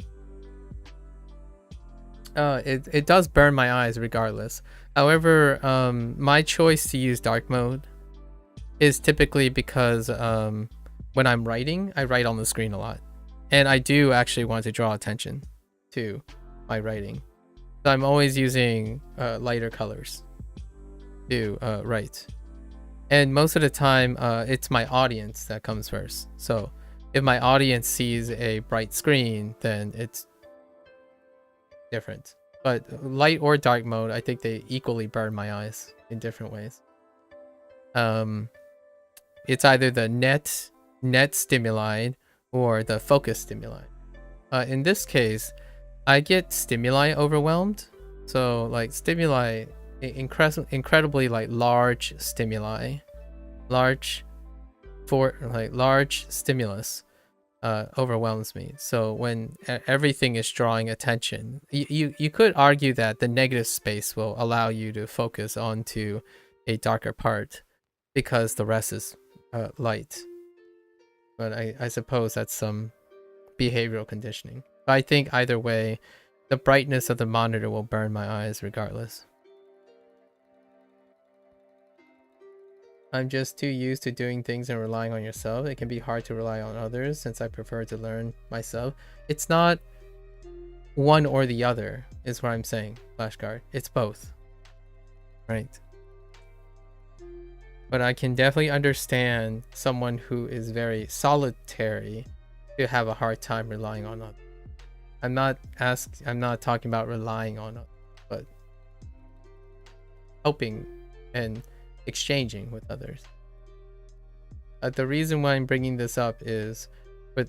It does burn my eyes regardless. However, my choice to use dark mode is typically because when I'm writing, I write on the screen a lot. And I do actually want to draw attention to my writing. So I'm always using lighter colors to write. And most of the time, it's my audience that comes first. So if my audience sees a bright screen, then it's different. But light or dark mode, I think they equally burn my eyes in different ways. It's either the net stimuli or the focus stimuli. In this case, I get stimuli overwhelmed. So like stimuli, incredibly like large stimuli, large stimulus overwhelms me. So when everything is drawing attention, you could argue that the negative space will allow you to focus onto a darker part because the rest is light. But I suppose that's some behavioral conditioning. But I think either way, the brightness of the monitor will burn my eyes regardless. I'm just too used to doing things and relying on yourself. It can be hard to rely on others since I prefer to learn myself. It's not one or the other, is what I'm saying, Flashcard. It's both. Right. But I can definitely understand someone who is very solitary to have a hard time relying on others. I'm not talking about relying on others, but helping and exchanging with others. The reason why I'm bringing this up is, but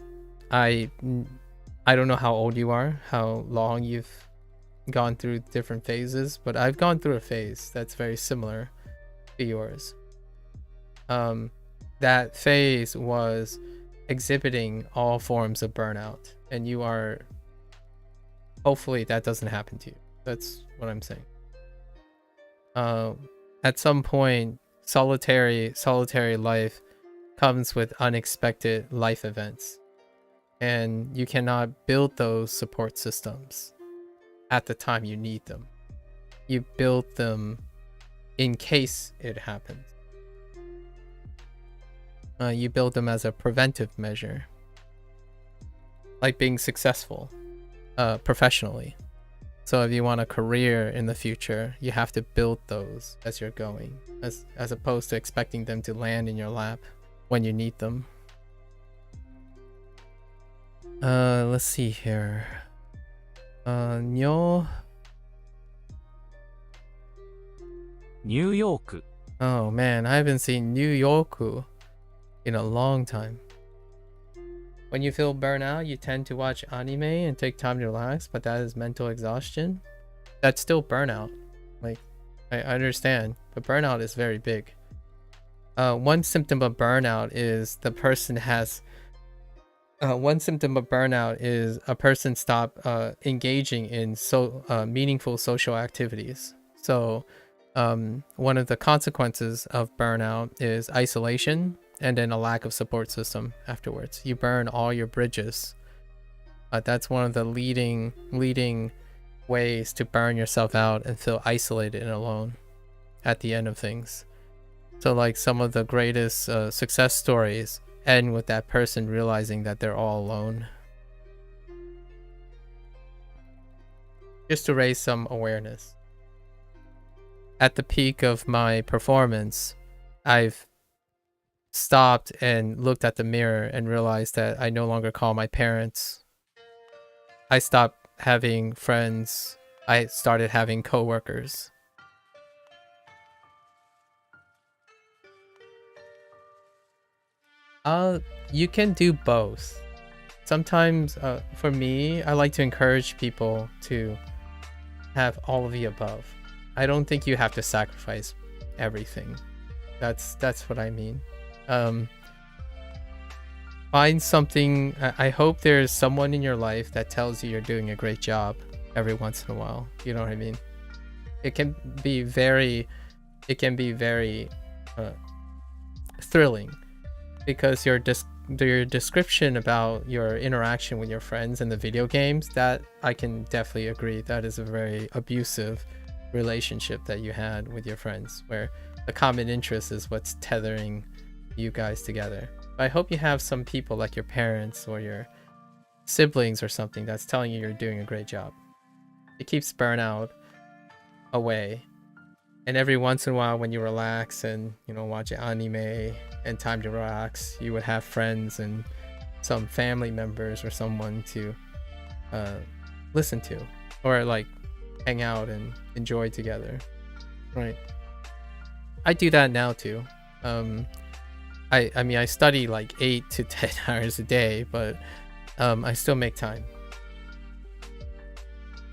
I don't know how old you are, how long you've gone through different phases, but I've gone through a phase that's very similar to yours. That phase was exhibiting all forms of burnout, and you are, hopefully that doesn't happen to you. That's what I'm saying. At some point, solitary life comes with unexpected life events, and you cannot build those support systems at the time you need them. You build them in case it happens. You build them as a preventive measure, like being successful professionally. So if you want a career in the future, you have to build those as you're going, as opposed to expecting them to land in your lap when you need them. Let's see here. New ニューヨーク Oh man, I haven't seen New York in a long time. When you feel burnout, you tend to watch anime and take time to relax, but that is mental exhaustion. That's still burnout. Like, I understand, but burnout is very big. One symptom of burnout is a person stop engaging in meaningful social activities. So one of the consequences of burnout is isolation, and then a lack of support system afterwards. You burn all your bridges. That's one of the leading ways to burn yourself out and feel isolated and alone at the end of things. So like some of the greatest success stories end with that person realizing that they're all alone. Just to raise some awareness. At the peak of my performance, I've stopped and looked at the mirror and realized that I no longer call my parents. I stopped having friends. I started having coworkers. You can do both. Sometimes, for me, I like to encourage people to have all of the above. I don't think you have to sacrifice everything. That's what I mean. Find something. I hope there's someone in your life that tells you you're doing a great job every once in a while. You know what I mean? It can be very thrilling, because your description about your interaction with your friends in the video games, that I can definitely agree, that is a very abusive relationship that you had with your friends, where the common interest is what's tethering you guys together. I hope you have some people like your parents or your siblings or something that's telling you you're doing a great job. It keeps burnout away. And every once in a while, when you relax and, you know, watch anime and time to relax, you would have friends and some family members or someone to listen to, or like hang out and enjoy together. Right. I do that now too. I mean, I study like 8 to 10 hours a day, but I still make time.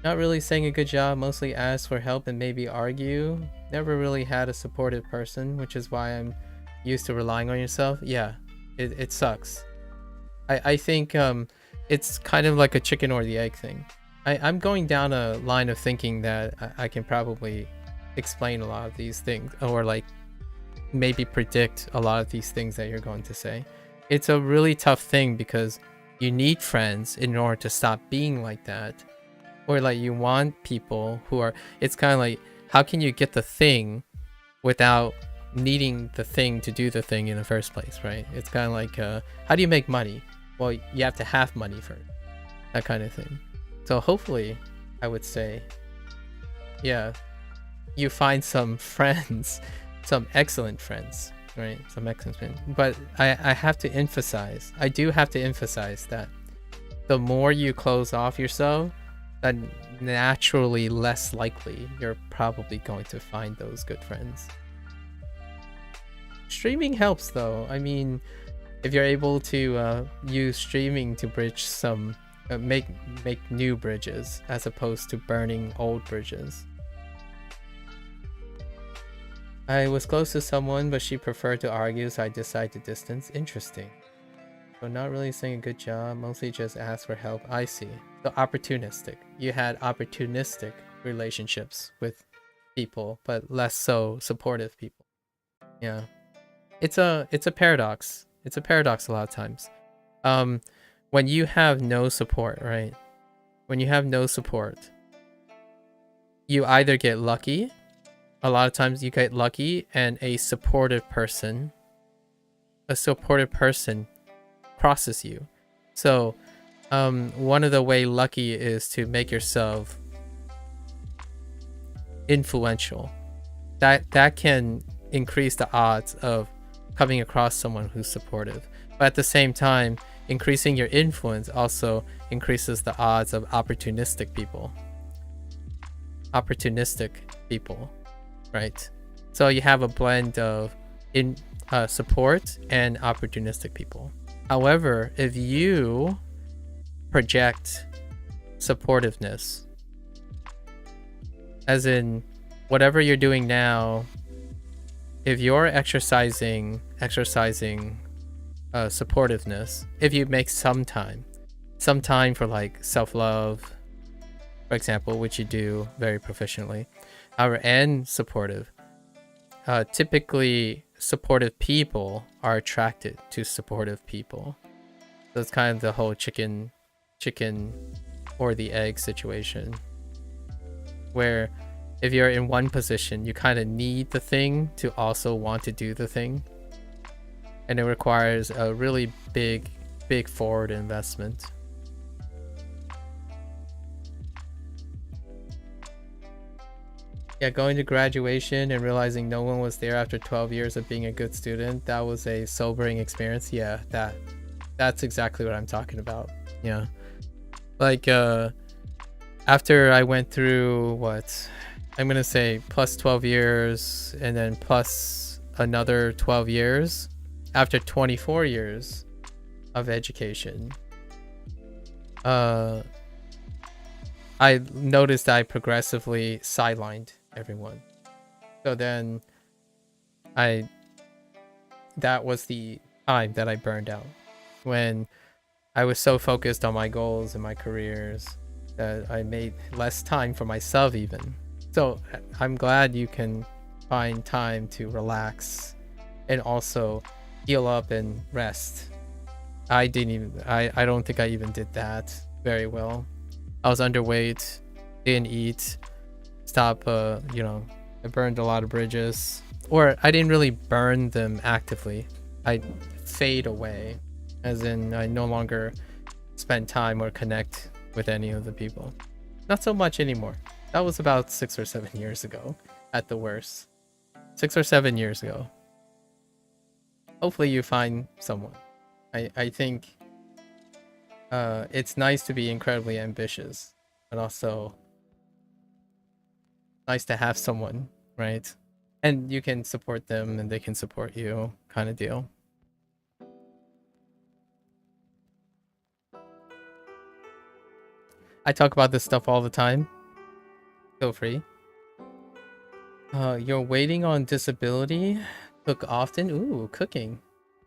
Not really saying a good job, mostly ask for help and maybe argue. Never really had a supportive person, which is why I'm used to relying on yourself. Yeah, it sucks. I think it's kind of like a chicken or the egg thing. I'm going down a line of thinking that I can probably explain a lot of these things, or like maybe predict a lot of these things that you're going to say. It's a really tough thing because you need friends in order to stop being like that. Or like you want people who are, it's kind of like, how can you get the thing without needing the thing to do the thing in the first place, right? It's kind of like, how do you make money? Well, you have to have money first, that kind of thing. So hopefully, I would say, yeah, you find some friends, some excellent friends, right? Some excellent friends. But I have to emphasize, I do have to emphasize that the more you close off yourself, that naturally less likely you're probably going to find those good friends. Streaming helps though. I mean, if you're able to use streaming to bridge some, make new bridges as opposed to burning old bridges. I was close to someone, but she preferred to argue, so I decided to distance. Interesting. So not really saying a good job, mostly just ask for help. I see. So opportunistic. You had opportunistic relationships with people, but less so supportive people. Yeah. It's a paradox. It's a paradox a lot of times. When you have no support, right? When you have no support, you either get lucky a lot of times you get lucky and a supportive person crosses you. So one of the way lucky is to make yourself influential. That can increase the odds of coming across someone who's supportive. But at the same time, increasing your influence also increases the odds of opportunistic people, right? So you have a blend of support and opportunistic people. However, if you project supportiveness, as in whatever you're doing now, if you're exercising supportiveness, if you make some time for like self-love, for example, which you do very proficiently, and supportive, typically supportive people are attracted to supportive people. So it's kind of the whole chicken or the egg situation, where if you're in one position, you kind of need the thing to also want to do the thing, and it requires a really big forward investment. Yeah, going to graduation and realizing no one was there after 12 years of being a good student, that was a sobering experience. Yeah, that's exactly what I'm talking about. Yeah, like after I went through what I'm gonna say plus 12 years and then plus another 12 years, after 24 years of education, I noticed I progressively sidelined everyone. So then that was the time that I burned out, when I was so focused on my goals and my careers that I made less time for myself even. So I'm glad you can find time to relax and also heal up and rest. I don't think I even did that very well. I was underweight, didn't eat, I burned a lot of bridges, or I didn't really burn them actively. I fade away, as in I no longer spend time or connect with any of the people. Not so much anymore. That was about 6 or 7 years ago at the worst. 6 or 7 years ago. Hopefully you find someone. I think it's nice to be incredibly ambitious, but also nice to have someone, right? And you can support them and they can support you, kind of deal. I talk about this stuff all the time. Feel free. You're waiting on disability. Cook often. Ooh, cooking.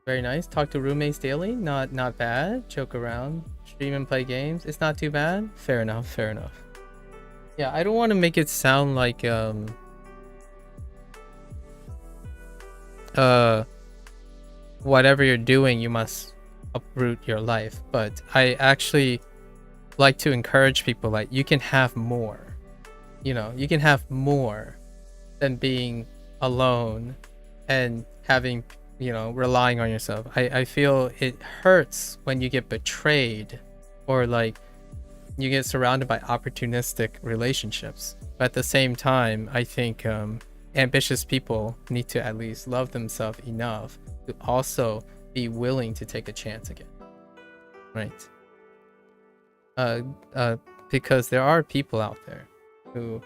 Very nice. Talk to roommates daily. Not bad. Joke around. Stream and play games. It's not too bad. Fair enough. Yeah, I don't want to make it sound like whatever you're doing, you must uproot your life. But I actually like to encourage people, like, you can have more. You can have more than being alone and having, relying on yourself. I feel it hurts when you get betrayed, or like you get surrounded by opportunistic relationships. But at the same time, I think ambitious people need to at least love themselves enough to also be willing to take a chance again, right? Because there are people out there who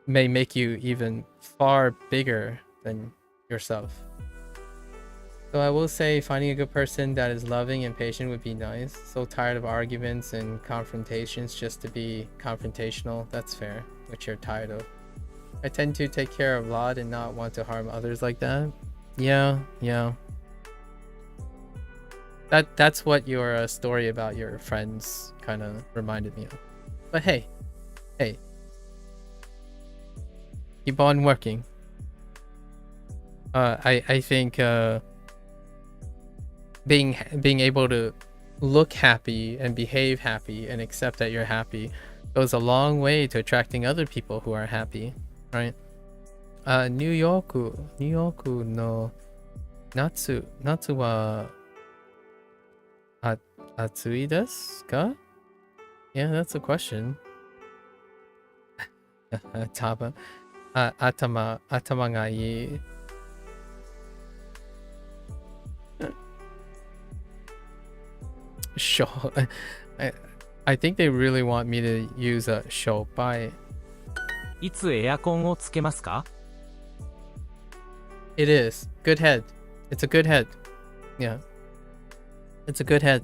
may make you even far bigger than yourself. So I will say finding a good person that is loving and patient would be nice. So tired of arguments and confrontations just to be confrontational. That's fair, which you're tired of. I tend to take care of a lot and not want to harm others like that. Yeah. That's what your story about your friends kind of reminded me of. But hey, keep on working. I think being able to look happy and behave happy and accept that you're happy goes a long way to attracting other people who are happy. right? New York no natsu wa atsui desu ka? Yeah, that's a question. Atama ga ii. Show. I think they really want me to use a show by. いつエアコンをつけますか？ It is. Good head. It's a good head. Yeah. It's a good head.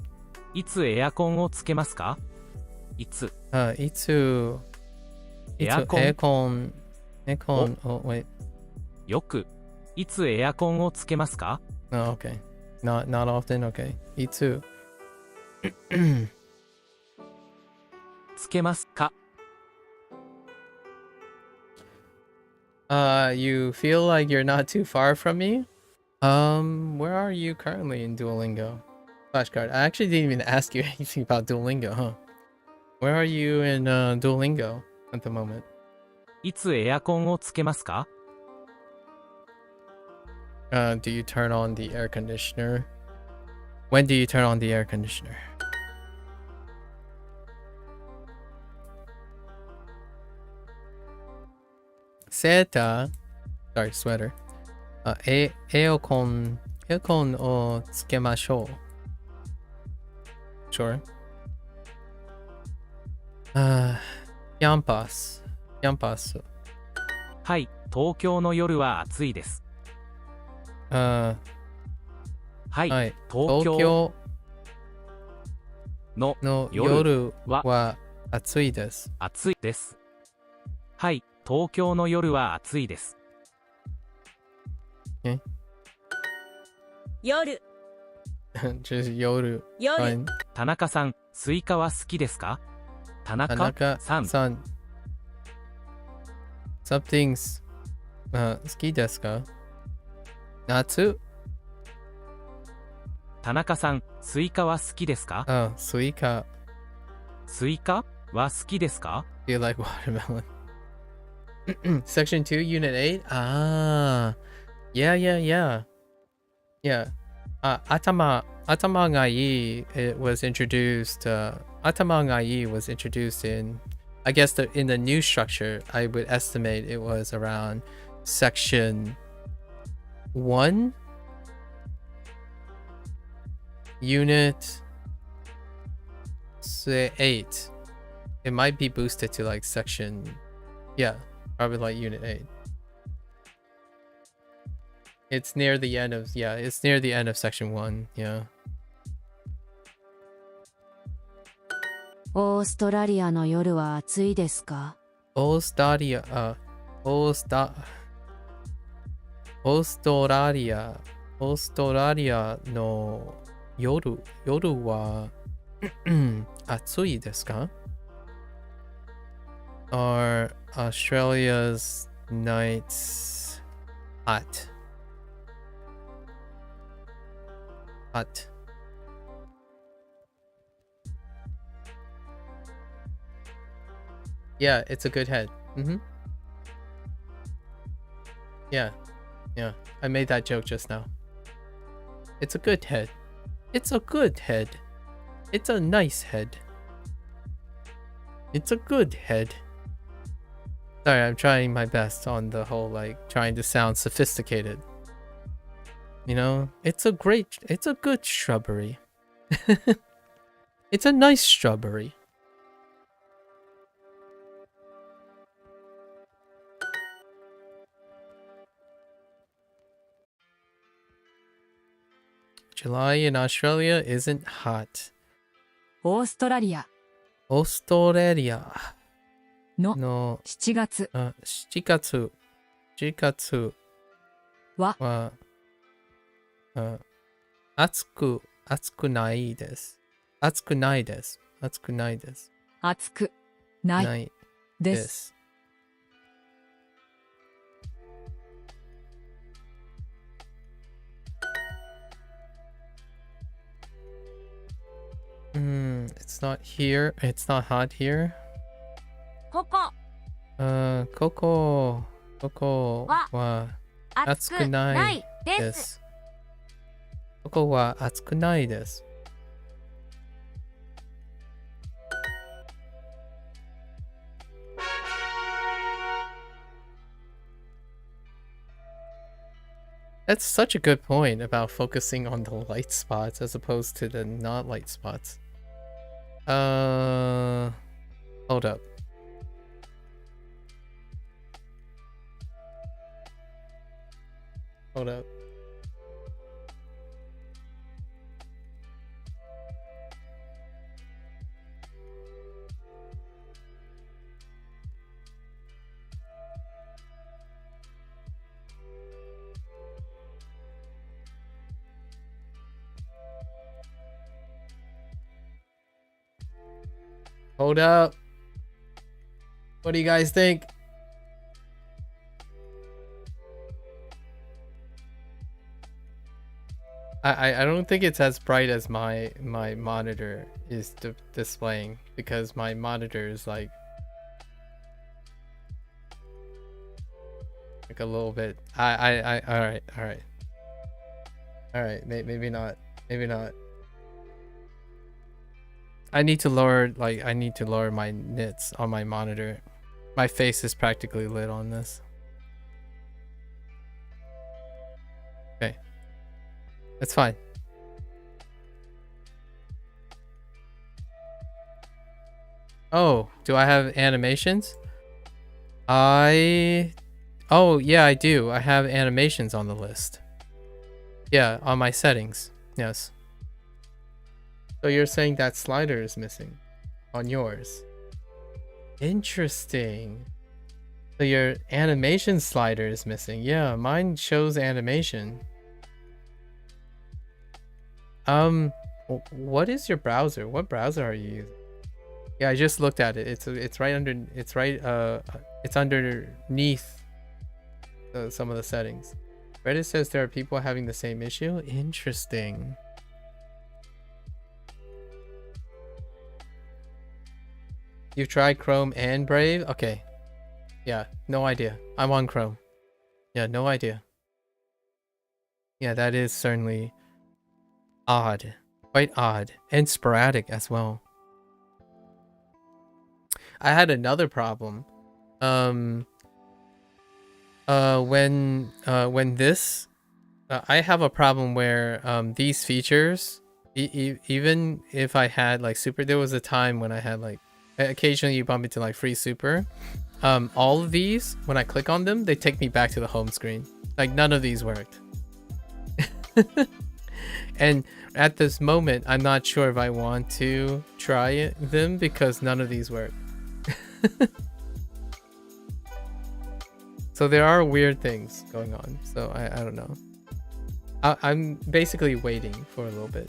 いつエアコンをつけますか？いつ Itsu. エアコン Aircon. Oh, wait. よくいつエアコンをつけますか？ Oh, okay. Not often. Okay. Itsu. つけますか？ You feel like you're not too far from me? Where are you currently in Duolingo? Flashcard. I actually didn't even ask you anything about Duolingo, huh? Where are you in Duolingo at the moment? いつエアコンをつけますか？ Do you turn on the air conditioner? When do you turn on the air conditioner? Seta. Sorry, sweater. Aircon o tsukemashou. Sure. Yampas. はい、東京の夜は暑いです。はい、はい。東京の夜は暑いです。暑いです。はい、東京の夜は暑いです。夜 Just 夜。夜 Fine. 田中さん、スイカは好きですか？田中さん。 Something's 好きですか？夏？田中さん、スイカは好きですか？スイカ。スイカは好きですか？ You like watermelon. Section 2, Unit 8? Yeah. Atama ga ii, it was introduced. Atama ga ii was introduced in, I guess, in the new structure. I would estimate it was around section 1, Unit 8. It might be boosted to like section, yeah, probably like Unit 8. It's near the end of, it's near the end of section 1, yeah. オーストラリアの夜は暑いですか？オーストラリアの夜は暑いですか？ Are Australia's nights hot? Yeah, it's a good head. Yeah. I made that joke just now. It's a good head. It's a good head. It's a nice head. It's a good head. Sorry, I'm trying my best on the whole, like, trying to sound sophisticated. You know, it's a good shrubbery. It's a nice shrubbery. July in Australia isn't hot. オーストラリアオーストラリアの7月7月は暑くないです。暑くないです。暑くないです。It's not here. It's not hot here. ここここここは暑くないです。ここは暑くないです。That's such a good point about focusing on the light spots as opposed to the not light spots. Hold up. Hold up. Hold up. What do you guys think? I don't think it's as bright as my monitor is displaying, because my monitor is like a little bit. All right. Maybe not. I need to lower my nits on my monitor. My face is practically lit on this. Okay. That's fine. Oh, do I have animations? Oh, yeah, I do. I have animations on the list. Yeah, on my settings. Yes. So you're saying that slider is missing on yours. Interesting. So your animation slider is missing. Yeah, mine shows animation. What is your browser? What browser are you using? Yeah, I just looked at it. It's right under. It's underneath some of the settings. Reddit says there are people having the same issue. Interesting. You've tried Chrome and Brave? Okay. Yeah, no idea. I'm on Chrome. Yeah, no idea. Yeah, that is certainly odd. Quite odd. And sporadic as well. I had another problem. When this... I have a problem where these features... even if I had like super... There was a time when I had like... Occasionally you bump into like free super. All of these, when I click on them, they take me back to the home screen. Like none of these worked. And at this moment, I'm not sure if I want to try them because none of these work. So there are weird things going on. So I don't know. I'm basically waiting for a little bit.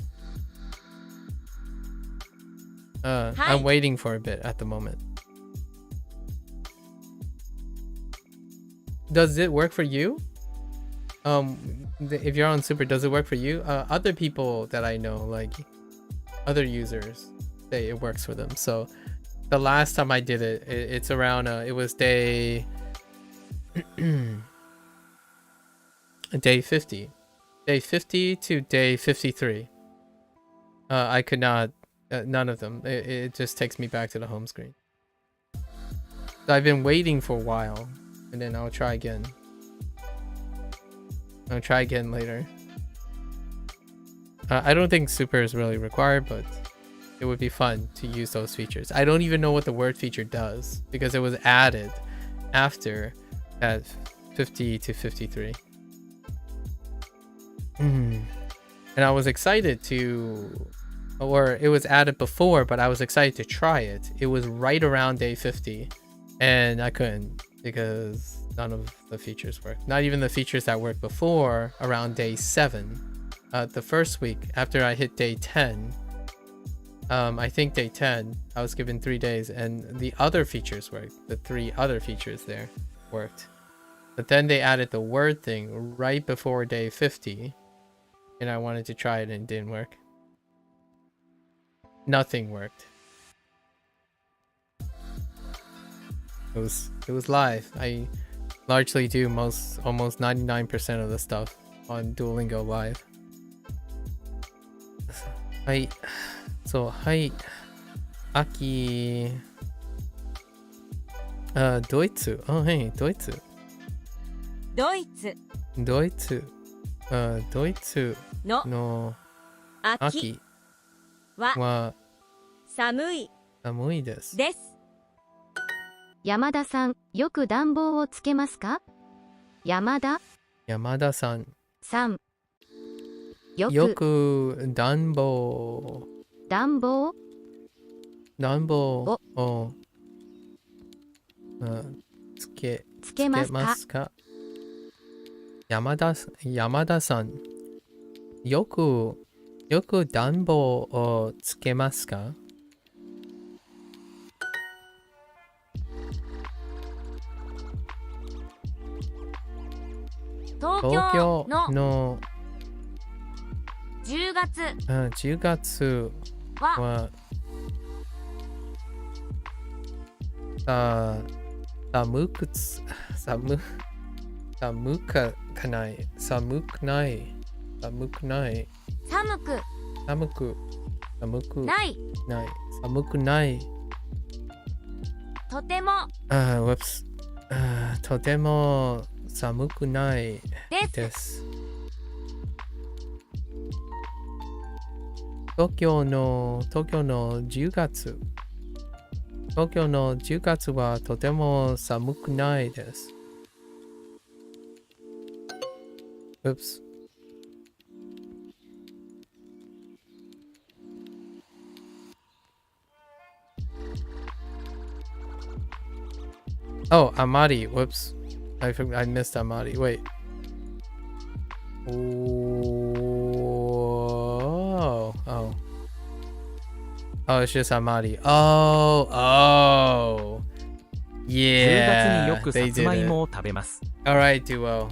I'm waiting for a bit at the moment. Does it work for you? If you're on super, does it work for you? Other people that I know, like other users, say it works for them. So the last time I did it, it's around it was day 50 to day 53. I could not, none of them. It just takes me back to the home screen. So I've been waiting for a while, and then I'll try again. I'll try again later. I don't think super is really required, but it would be fun to use those features. I don't even know what the word feature does because it was added after at 50 to 53. And I was excited to, or it was added before, but I was excited to try it. It was right around day 50 and I couldn't because none of the features worked. Not even the features that worked before around day 7. The first week after I hit day 10, I think day 10, I was given 3 days and the other features worked. The 3 other features there worked. But then they added the word thing right before day 50 and I wanted to try it and it didn't work. Nothing worked. It was live. largely do almost 99% of the stuff on Duolingo Live. はい。そう、はい。秋。ドイツ。はい、ドイツ。ドイツドイツ。ドイツのの秋秋はは寒い寒いです。です。山田さん、よく暖房をつけますか？山田山田さん。さん。よよくく暖房暖房をつけますか？山田さん、よく暖房をつけますか？東東京京のの10月10月はは寒くない寒くない寒くない寒くないとてもとても寒くないです。東京の10月はとても寒くないです。Oops. Oh, Amari. Whoops. I missed Amari. Wait. Oh. Oh, it's just Amari. Oh. 10月に Yeah. よくさ They つま did い it. もを食べます。 Alright, Duo.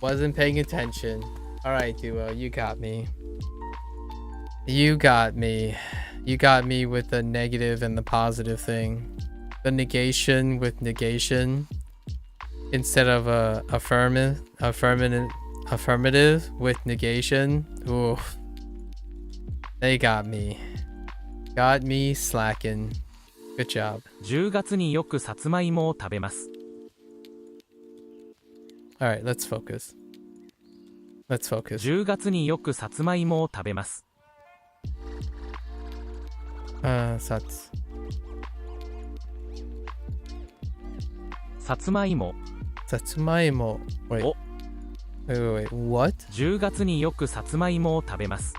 Wasn't paying attention. Alright, Duo. You got me. You got me. You got me with the negative and the positive thing. The negation with negation instead of a affirmative with negation. Ooh. They got me. Got me slacking. Good job. 10月によくさつまいもを食べます。 Alright, let's focus. 10月によくさつまいもを食べます。さつまいも。Wait. Oh. Wait. What? 10月によくさつまいもを食べます。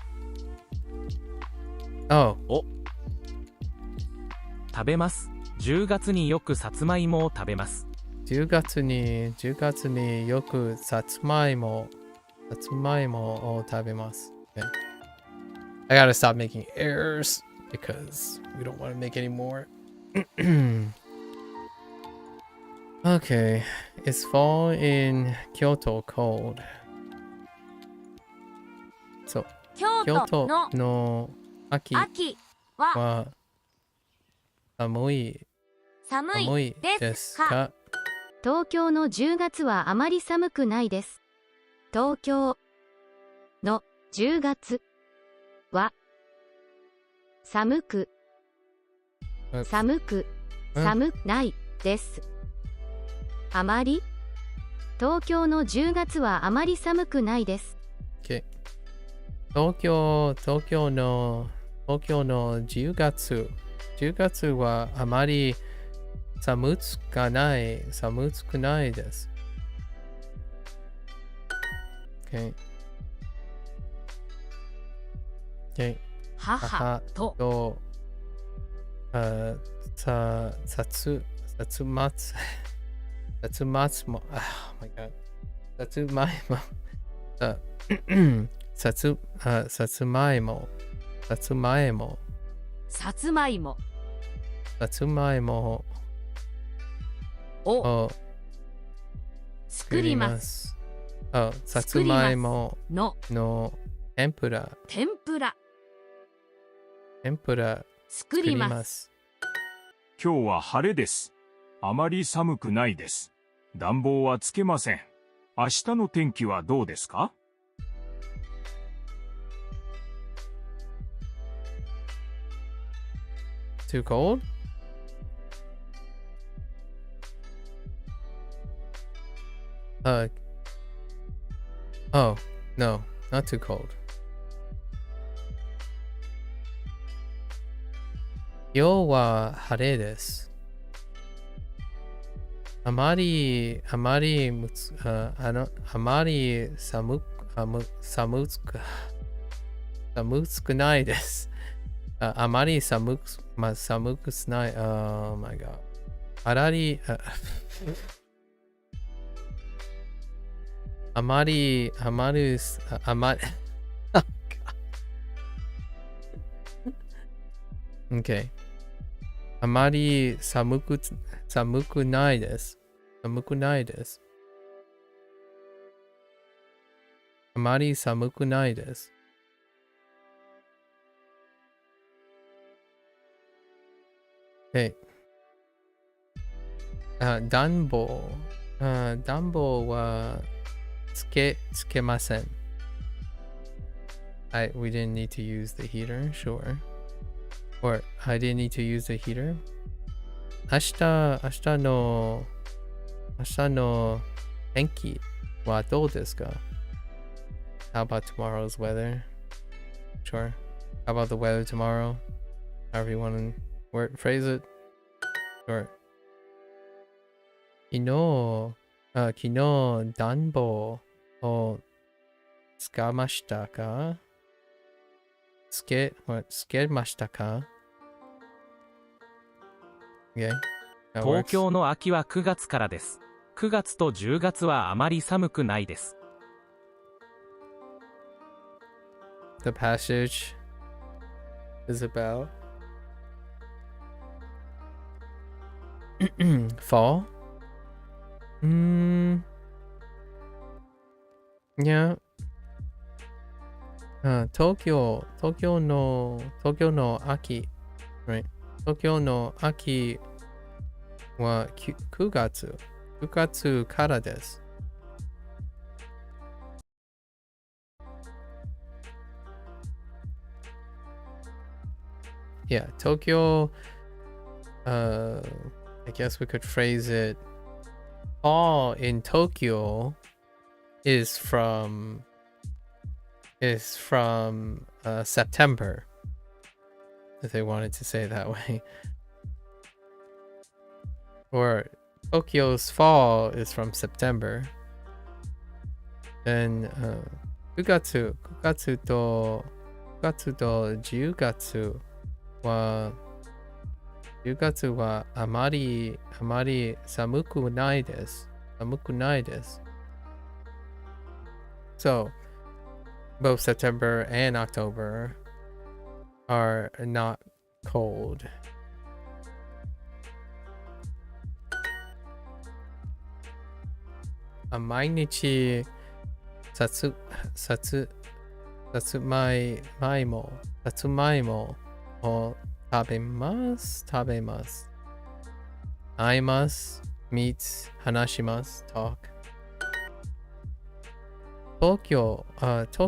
Oh. 食べます。10月によくさつまいもを食べます。 10月によくさつまいもを食べます。Okay. I gotta stop making errors because we don't want to make any more. Okay. Is fall in Kyoto cold? So, 京京都都のの秋秋はは寒いですか？東京の10月はあまり寒くないです。東京の10月は寒くないです。あまり東京の10月はあまり寒くないです。Okay. 東京の10月はあまり寒くないです。Okay. Okay. 母ととさつまいもさつまいもさつまいもを作ります。さつまいもの天ぷら作ります。今日は晴れです。あまり寒くないです。暖房はつけません。明日の天気はどうですか？ Too cold? Oh, no, not too cold. 今日は晴れです。あまり寒くないです。あまり寒くない。Oh my god. あまり Okay. あまり寒くないです。寒くないです。あまり寒くないです。Okay. 暖房はつけません。We didn't need to use the heater, sure. Or I didn't need to use the heater. 明日の天気はどうですか? How about tomorrow's weather? Sure. How about the weather tomorrow? However you want to phrase it. Sure. 昨日暖房を使いましたか? つけましたか? Okay. That 東 works. 京の秋は9月からです。9月と10月はあまり寒くないです。The passage is about fall. Yeah. 東京の秋、right? 東京の秋は9月からです。Yeah, Tokyo, I guess we could phrase it, fall in Tokyo is from September, if they wanted to say it that way. Or Tokyo's fall is from September. Then 9月と10月はあまり寒くないです。So both September and October are not cold. A 毎日さつまいもを食べます。会います。meet 話します。talk。東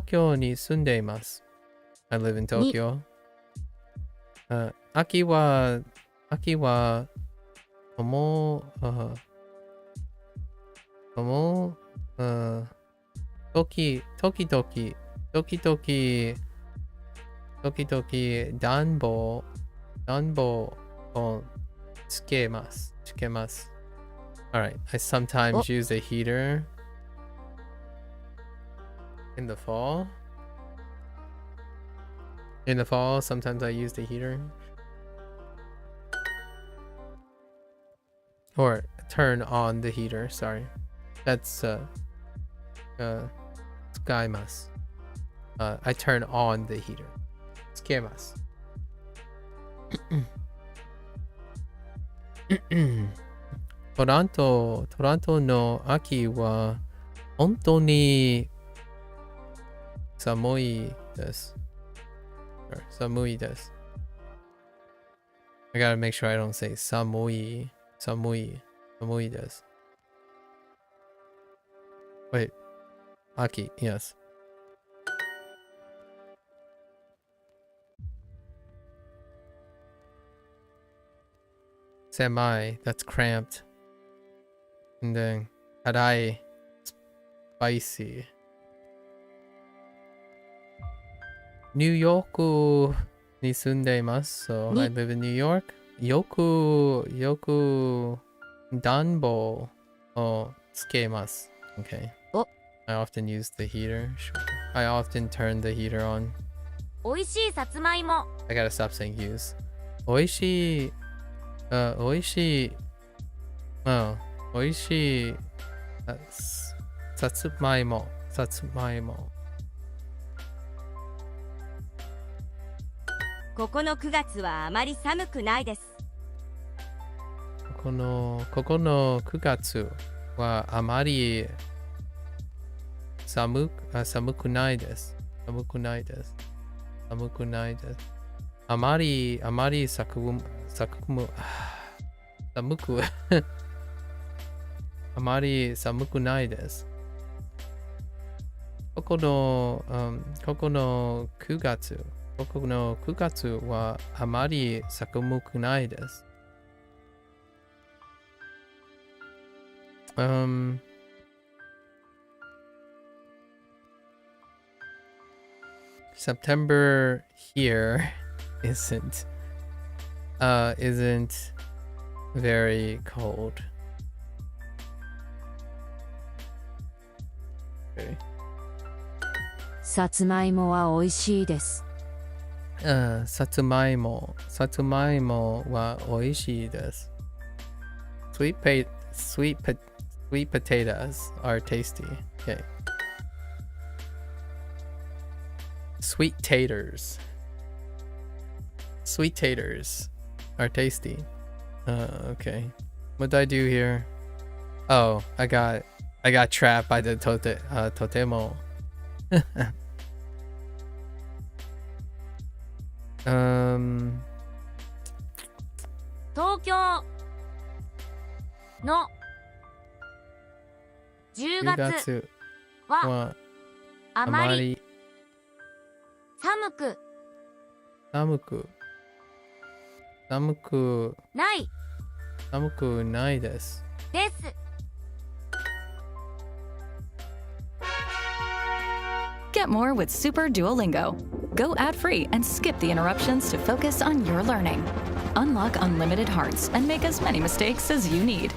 京に住んでいます。I live in Tokyo. 秋は時々暖房をつけます。Alright, I sometimes use a heater in the fall. Sometimes I use the heater. Or turn on the heater, sorry. That's 使います。I turn on the heater. つけます。トロントの秋は本当に寒いです。I gotta make sure I don't say 寒いです。Aki, yes. Semai, that's cramped. And then Harai, spicy. New York ni sundemasu, so I live in New York. Yoku danbo o tsukemasu. Okay. Oh. I often use the heater. Sure. I often turn the heater on. おいしいさつまいも I gotta stop saying use. Oishii. Oishii. Oh. Oishii. Satsumaimo. Satsumaimo. ここの9月はあまり寒くないですこの9月はあまり寒くないです。寒くないです。寒くないです。あまり寒くあまり寒くないです。ここの9月はあまり寒くないです。September here isn't very cold. Okay. さつまいもは美味しいです。さつまいもは美味しいです。Sweet potatoes are tasty. Okay. Sweet taters are tasty. Okay. What did I do here? Oh, I got trapped by the totemo. 東京の10月はあまり寒くないです。Get more with Super Duolingo. Go ad-free and skip the interruptions to focus on your learning. Unlock unlimited hearts and make as many mistakes as you need.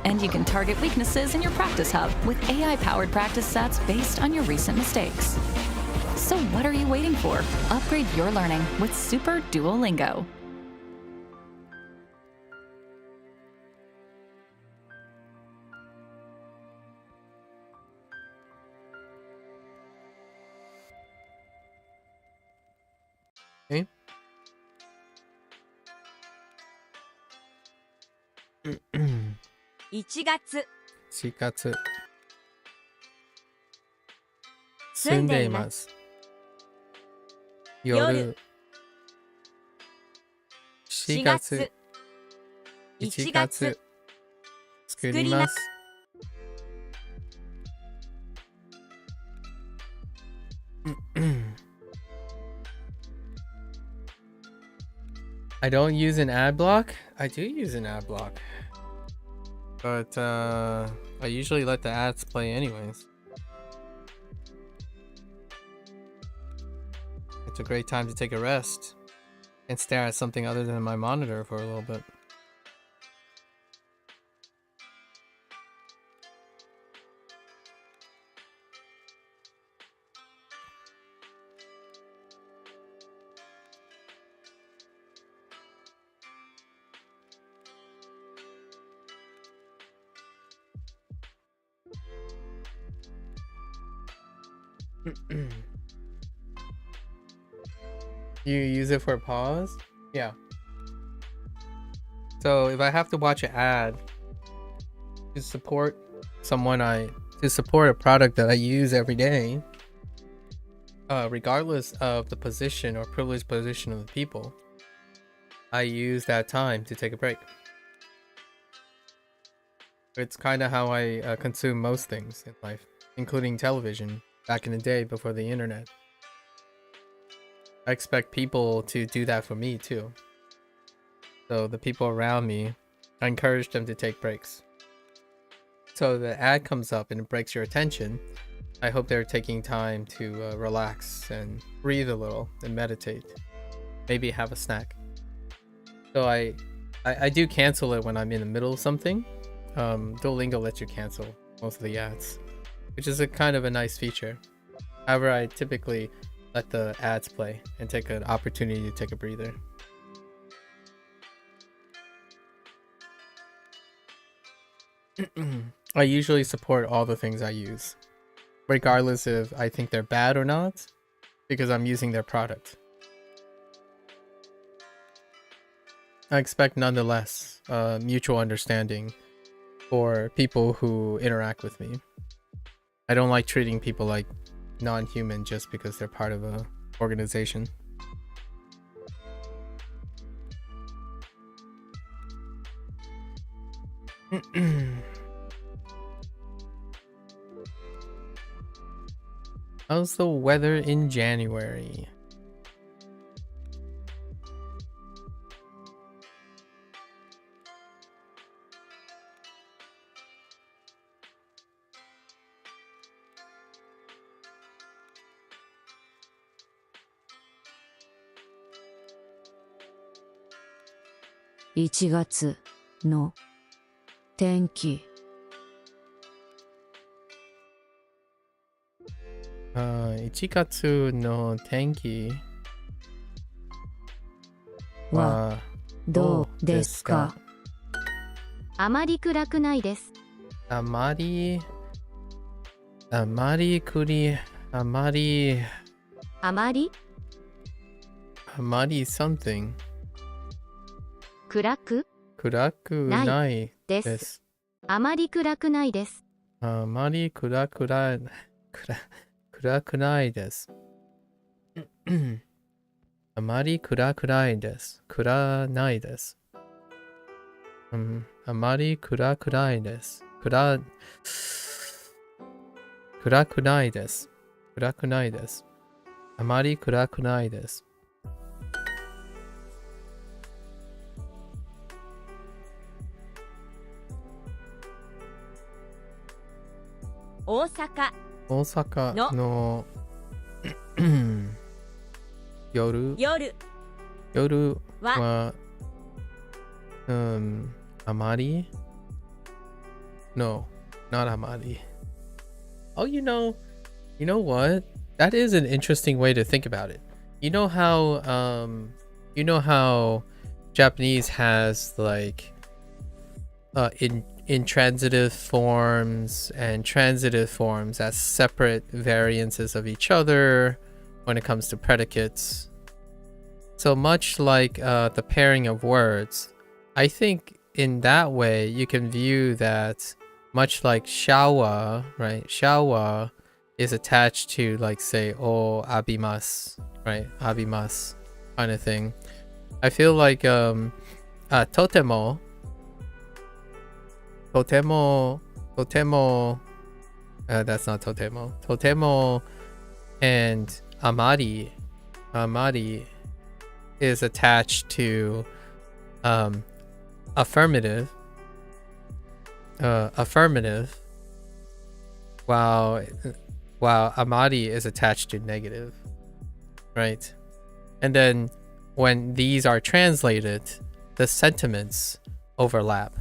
And you can target weaknesses in your practice hub with AI-powered practice sets based on your recent mistakes. So what are you waiting for? Upgrade your learning with Super Duolingo. Okay. 1月住んでいます。夜4月1月作ります。I don't use an ad block. I do use an ad block. But I usually let the ads play anyways. It's a great time to take a rest and stare at something other than my monitor for a little bit. You use it for pause? Yeah. So if I have to watch an ad to support to support a product that I use every day, regardless of the position or privileged position of the people, I use that time to take a break. It's kind of how I consume most things in life. including television, back in the day before the internet. I expect people to do that for me too. So the people around me, I encourage them to take breaks. So the ad comes up and it breaks your attention. I hope they're taking time to relax and breathe a little and meditate. Maybe have a snack. So I do cancel it when I'm in the middle of something. Duolingo lets you cancel most of the ads, which is a kind of a nice feature. However, I typically let the ads play and take an opportunity to take a breather. I usually support all the things I use, regardless if I think they're bad or not, because I'm using their product. I expect nonetheless mutual understanding for people who interact with me. I don't like treating people like non-human just because they're part of a organization. How's the weather in January? ?1 月の天気1月の天気はどうですか？あまり暗くないです。あまりsomething 暗くないで。です。あまり暗くないです。あまり暗くないです。あまり暗くないです。暗ないです。あまり暗くないです。暗くないです。暗くないです。あまり暗くないです。大阪の夜はあまり No, not あまり Oh, you know what? That is an interesting way to think about it. You know how Japanese has like intransitive forms and transitive forms as separate variances of each other when it comes to predicates. So much like the pairing of words, I think in that way you can view that much like shawa, right? Shawa is attached to like say o abimasu, right? Abimasu kind of thing. I feel like totemo, that's not totemo. Totemo and amari is attached to affirmative, while amari is attached to negative, right? And then when these are translated, the sentiments overlap.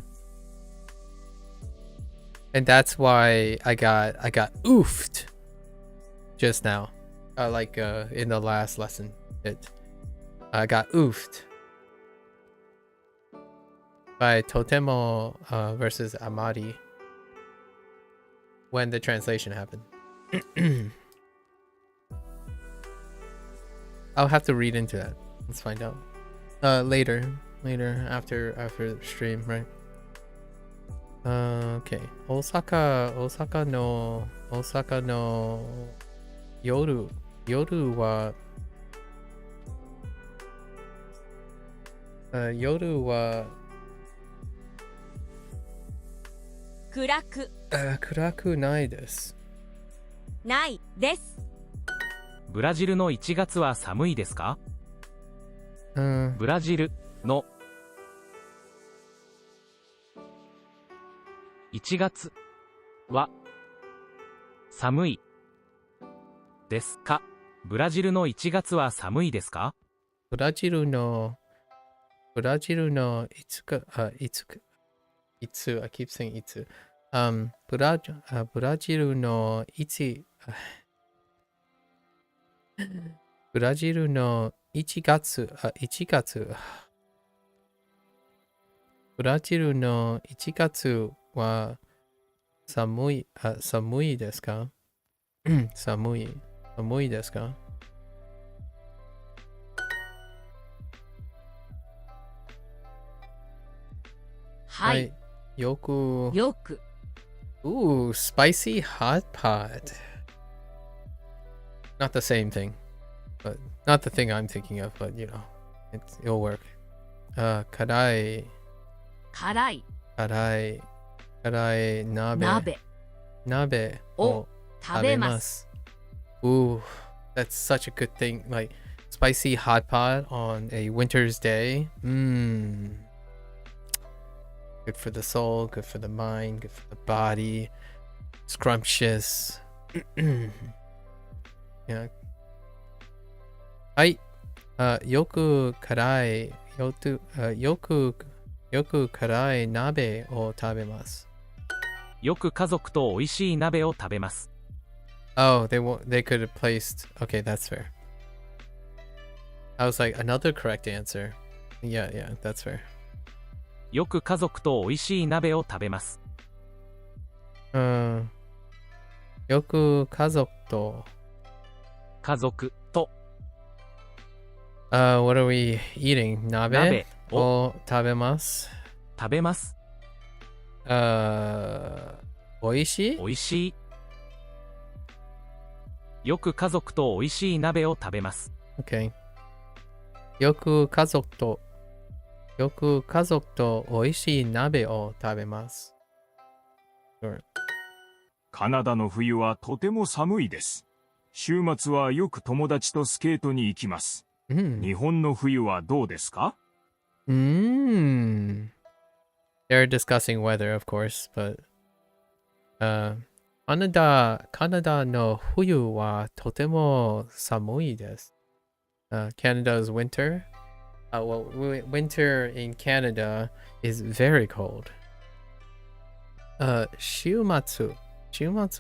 And that's why I got oofed just now. In the last lesson. I got oofed by totemo versus amari when the translation happened. I'll have to read into that. Let's find out. Later after stream, right? Okay. Osaka no yoru wa kuraku nai desu. ないです。ブラジルの1月は寒いですか？ブラジルの1月は寒いですか？ブラジルの1月は寒いですか？ブラジルのいつか、いつ、I keep saying いつ。ブラジルのブラジルの1月、ブラジルの1月は寒いですか？寒いですか？はい。よく。Ooh, spicy hot pot. Not the same thing, but not the thing I'm thinking of, but you know, it'll work. 辛い鍋を食べます。Ooh, that's such a good thing. Like spicy hot pot on a winter's day. Good for the soul, good for the mind, good for the body. Scrumptious. Yeah. はい。よく辛い鍋を食べます。よく家族と美味しい鍋を食べます。Oh, they could have placed. Okay, that's fair. I was like, another correct answer. Yeah, that's fair. よく家族と美味しい鍋を食べます。よく家族と。What are we eating? 鍋を食べます。おいしい。よく家族と美味しい鍋を食べます。Okay. よく家族と美味しい鍋を食べます。Sure. カナダの冬はとても寒いです。週末はよく友達とスケートに行きます。日本の冬はどうですか？ They're discussing weather, of course, but カナダの冬はとても寒いです。Canada's winter? Well, winter in Canada is very cold. 週末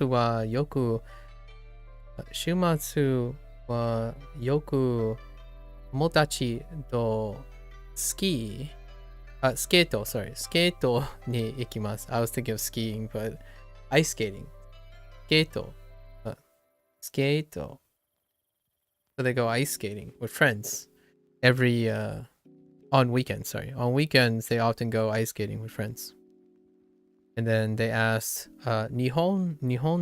はよく友達とスケートに行きます。I was thinking of skiing, but ice skating. スケート. So they go ice skating with friends. On weekends, On weekends, they often go ice skating with friends. And then they asked, 日本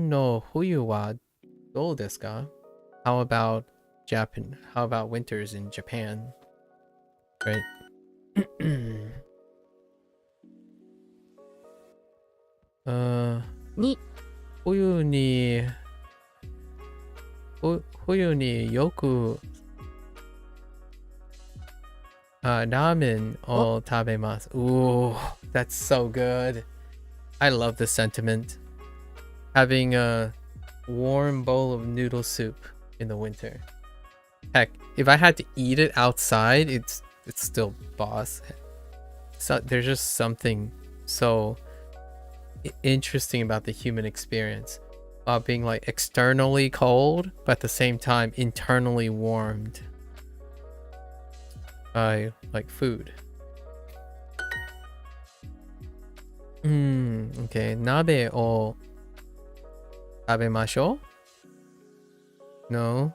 の冬はどうですか? How about Japan? How about winters in Japan? Right? 冬によくラーメンを食べます。Ooh, that's so good. I love the sentiment. Having a warm bowl of noodle soup in the winter. Heck, if I had to eat it outside, it's still boss. So there's just something so interesting about the human experience. About being like externally cold, but at the same time internally warmed by like food. Okay. 鍋を食べましょう? No.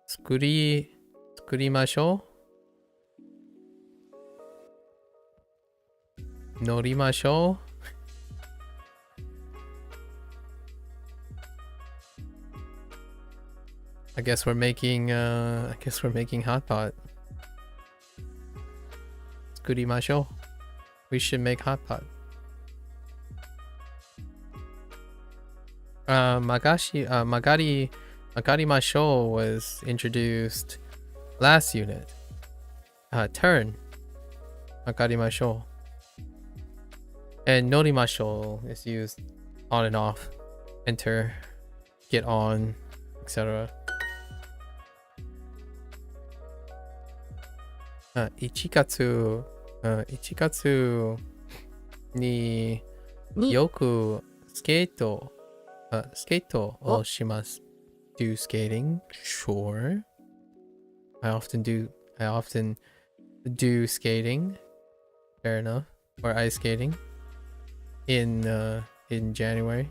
作りましょう? 乗りましょう? I guess we're making hot pot. 作りましょう. We should make hot pot. Magari Masho was introduced last unit. Turn. Magari Masho. And Norimasho is used on and off. Enter, get on, etc. 1月、1月によくスケートをします。Do skating? Sure. I often do skating. Fair enough. Or ice skating in January.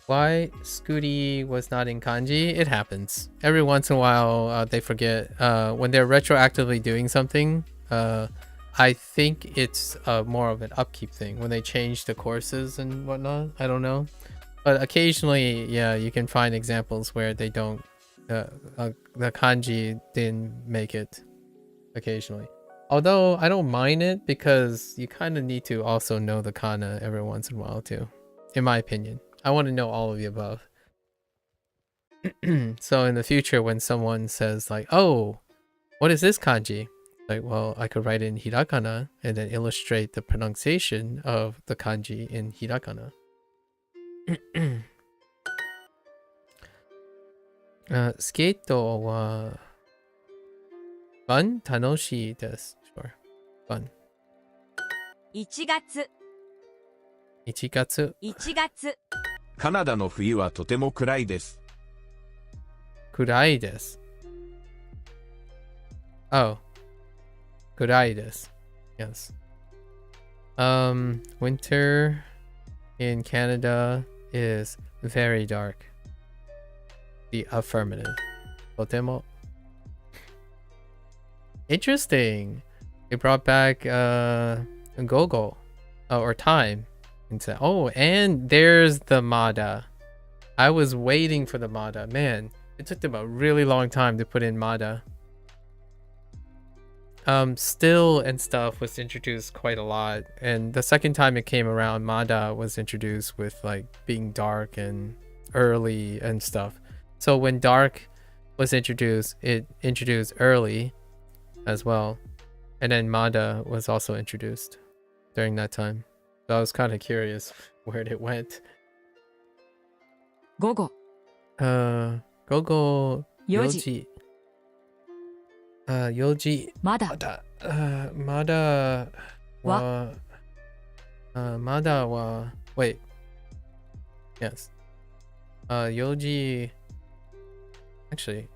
Why Scooty was not in kanji? It happens. Every once in a while, they forget. When they're retroactively doing something, I think it's more of an upkeep thing. When they change the courses and whatnot, I don't know. But occasionally, yeah, you can find examples where they don't, the kanji didn't make it occasionally. Although I don't mind it because you kind of need to also know the kana every once in a while too, in my opinion. I want to know all of the above. So in the future, when someone says like, oh, what is this kanji? Like, well, I could write it in hiragana and then illustrate the pronunciation of the kanji in hiragana. Skate wa fun? Tanoshii desu. Sure. Fun. 1月1月1月カナダの冬はとても暗いです。暗いです。Oh. 暗いです。Yes. Winter in Canada is very dark. The affirmative. とても Interesting. They brought back Gogo or time and said, oh, and there's the Mada. I was waiting for the Mada. Man, it took them a really long time to put in Mada. Still and stuff was introduced quite a lot, and the second time it came around, Mada was introduced with like being dark and early and stuff. So when dark was introduced, it introduced early as well, and then Mada was also introduced during that time. So I was kind of curious where it went. 午後午後4 4時時4時まだまだはまだは wait yes 4時 actually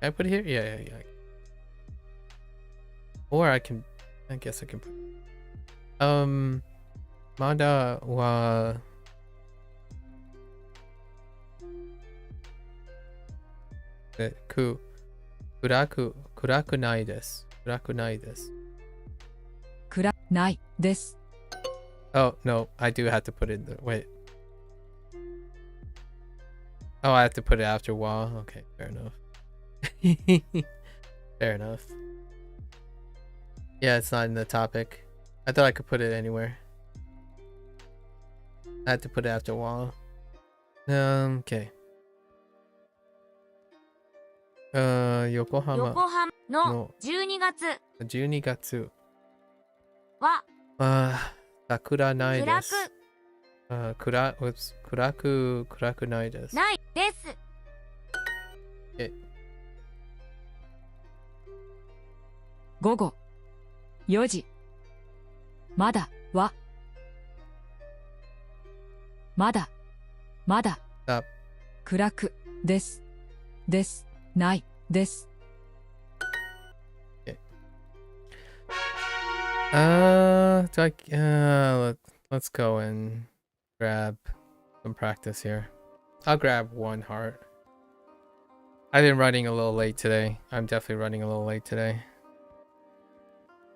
can I put it here? Yeah. Or I guess I can putまだは暗くないです。暗くないです。暗ないです。Oh, no, I do have to put it in the wait. Oh, I have to put it after wa. Okay, fair enough. Fair enough. Yeah, it's not in the topic. I thought I could put it anywhere. I had to put it after wa. Okay. 横浜の12月12月は桜ないです。暗くないです。ないです。午後4時まだはまだ Stop. 暗くですないです。Let's go and grab some practice here. I'll grab one heart. I've been running a little late today. I'm definitely running a little late today.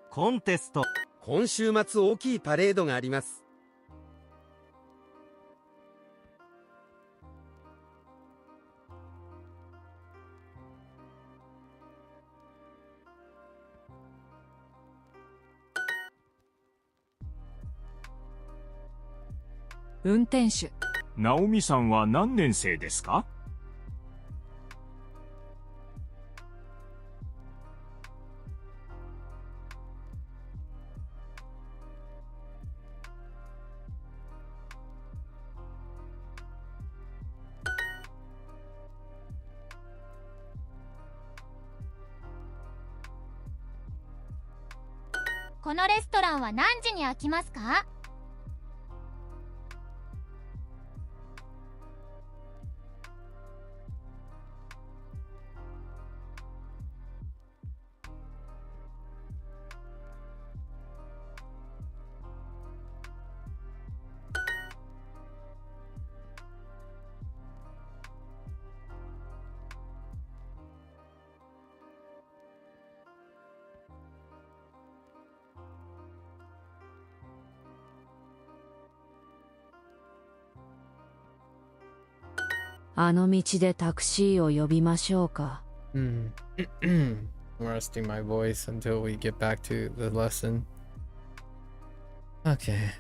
コンテスト。今週末大きいパレードがあります。運転手。ナオミさんは何年生ですか？このレストランは何時に開きますか？あの道でタクシーを呼びましょうか。I'm resting my voice until we get back to the lesson. Okay.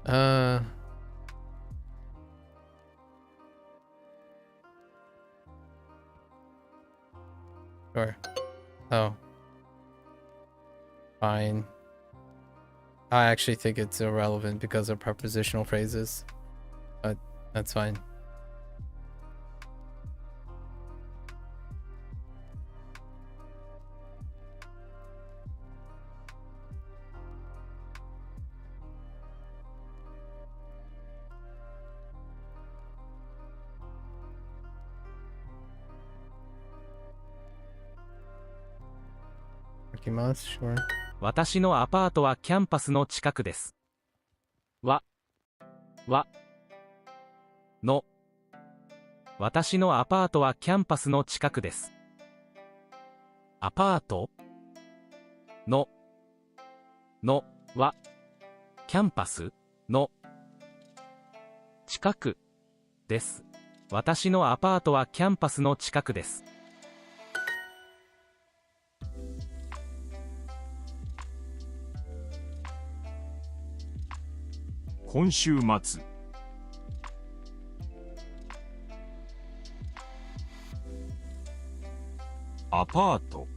Uh, sure. Oh. Fine. I actually think it's irrelevant because of prepositional phrases. But that's fine. Sure. 私のアパートはキャンパスの近くです。の。私のアパートはキャンパスの近くです。アパートのはキャンパスの近くです。私のアパートはキャンパスの近くです。今週末。アパート、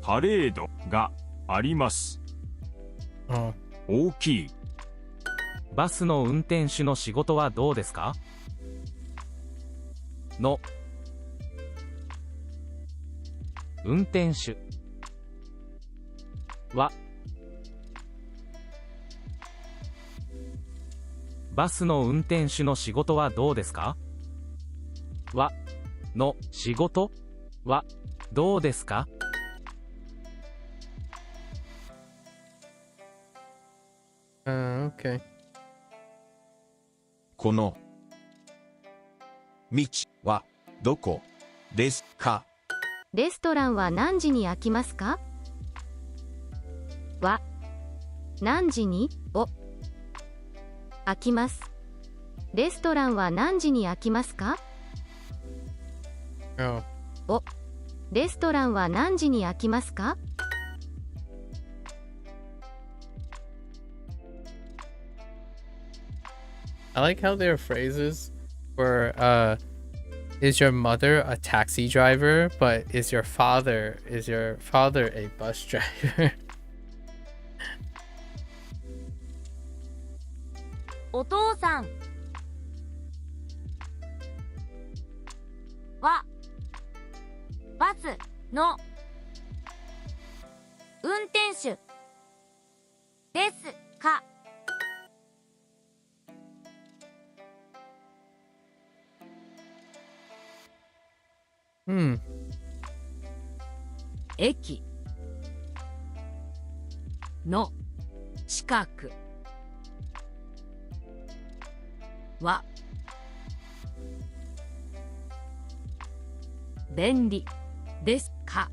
パレードがあります。大きい。バスの運転手の仕事はどうですか？の。運転手はバスの運転手の仕事はどうですか？の仕事はどうですか？Okay. この道はどこですか？レストランは何時に開きますか？何時に開きます。レストランは何時に開きますか？レストランは何時に開きますか？ I like how there are phrases where is your mother a taxi driver, but is your father a bus driver? お父さんはバスの運転手ですか？駅の近くは便利ですか？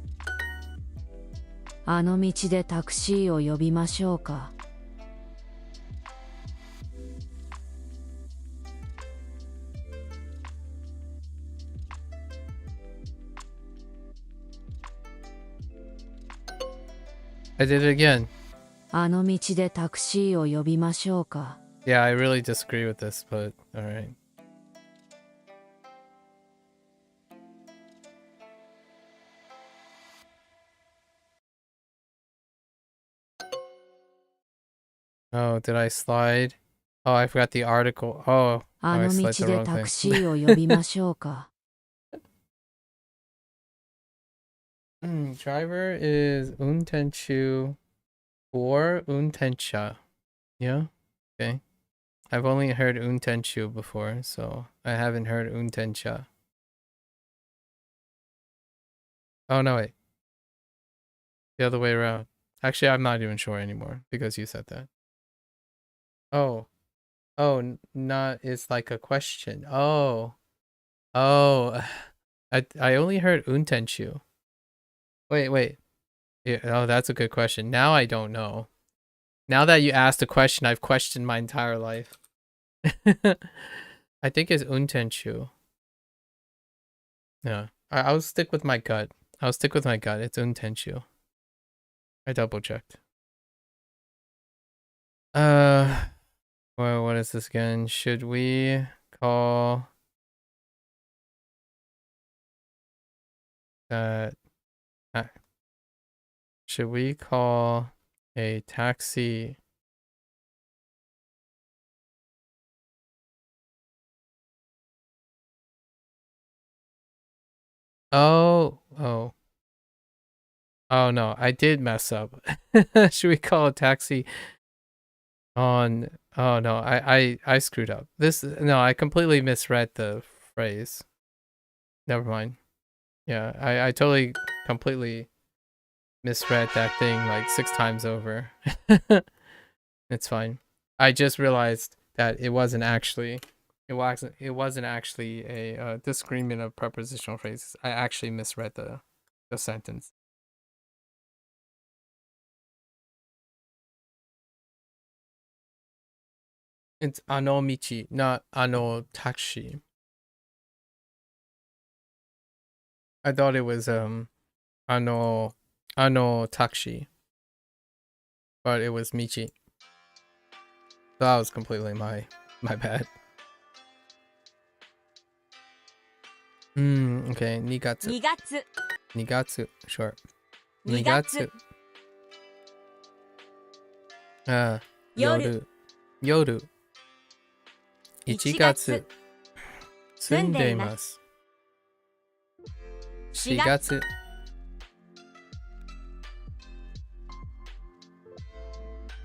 あの道でタクシーを呼びましょうか。I did it again. あの道でタクシーを呼びましょうか。Yeah, I really disagree with this, but alright. Oh, did I slide? Oh, I forgot the article. Oh, あ I の slid 道 the で wrong タク thing. シーを呼びましょうか。Driver is untenchu or untensha. Yeah? Okay. I've only heard untenchu before, so I haven't heard untensha. Oh, no, wait. The other way around. Actually, I'm not even sure anymore because you said that. Oh. Oh, not, it's like a question. Oh. Oh. I only heard untenshu. Wait. Yeah, oh, that's a good question. Now I don't know. Now that you asked the question, I've questioned my entire life. I think it's untenshu. Yeah. I'll stick with my gut. It's untenshu. I double checked. Well, what is this again? Should we call that? Should we call a taxi? Oh no, I did mess up. Should we call a taxi on? Oh no, I screwed up. I completely misread the phrase. Never mind. Yeah, I totally completely misread that thing like 6 times over. It's fine. I just realized that it wasn't actually a disagreement of prepositional phrases. I actually misread the sentence. It's ano michi, not ano taxi. I thought it was ano taxi, but it was michi. So that was completely my bad. Okay, nigatsu. 2月 Nigatsu, sure. 2月 Yoru. 1月住んでいます。4月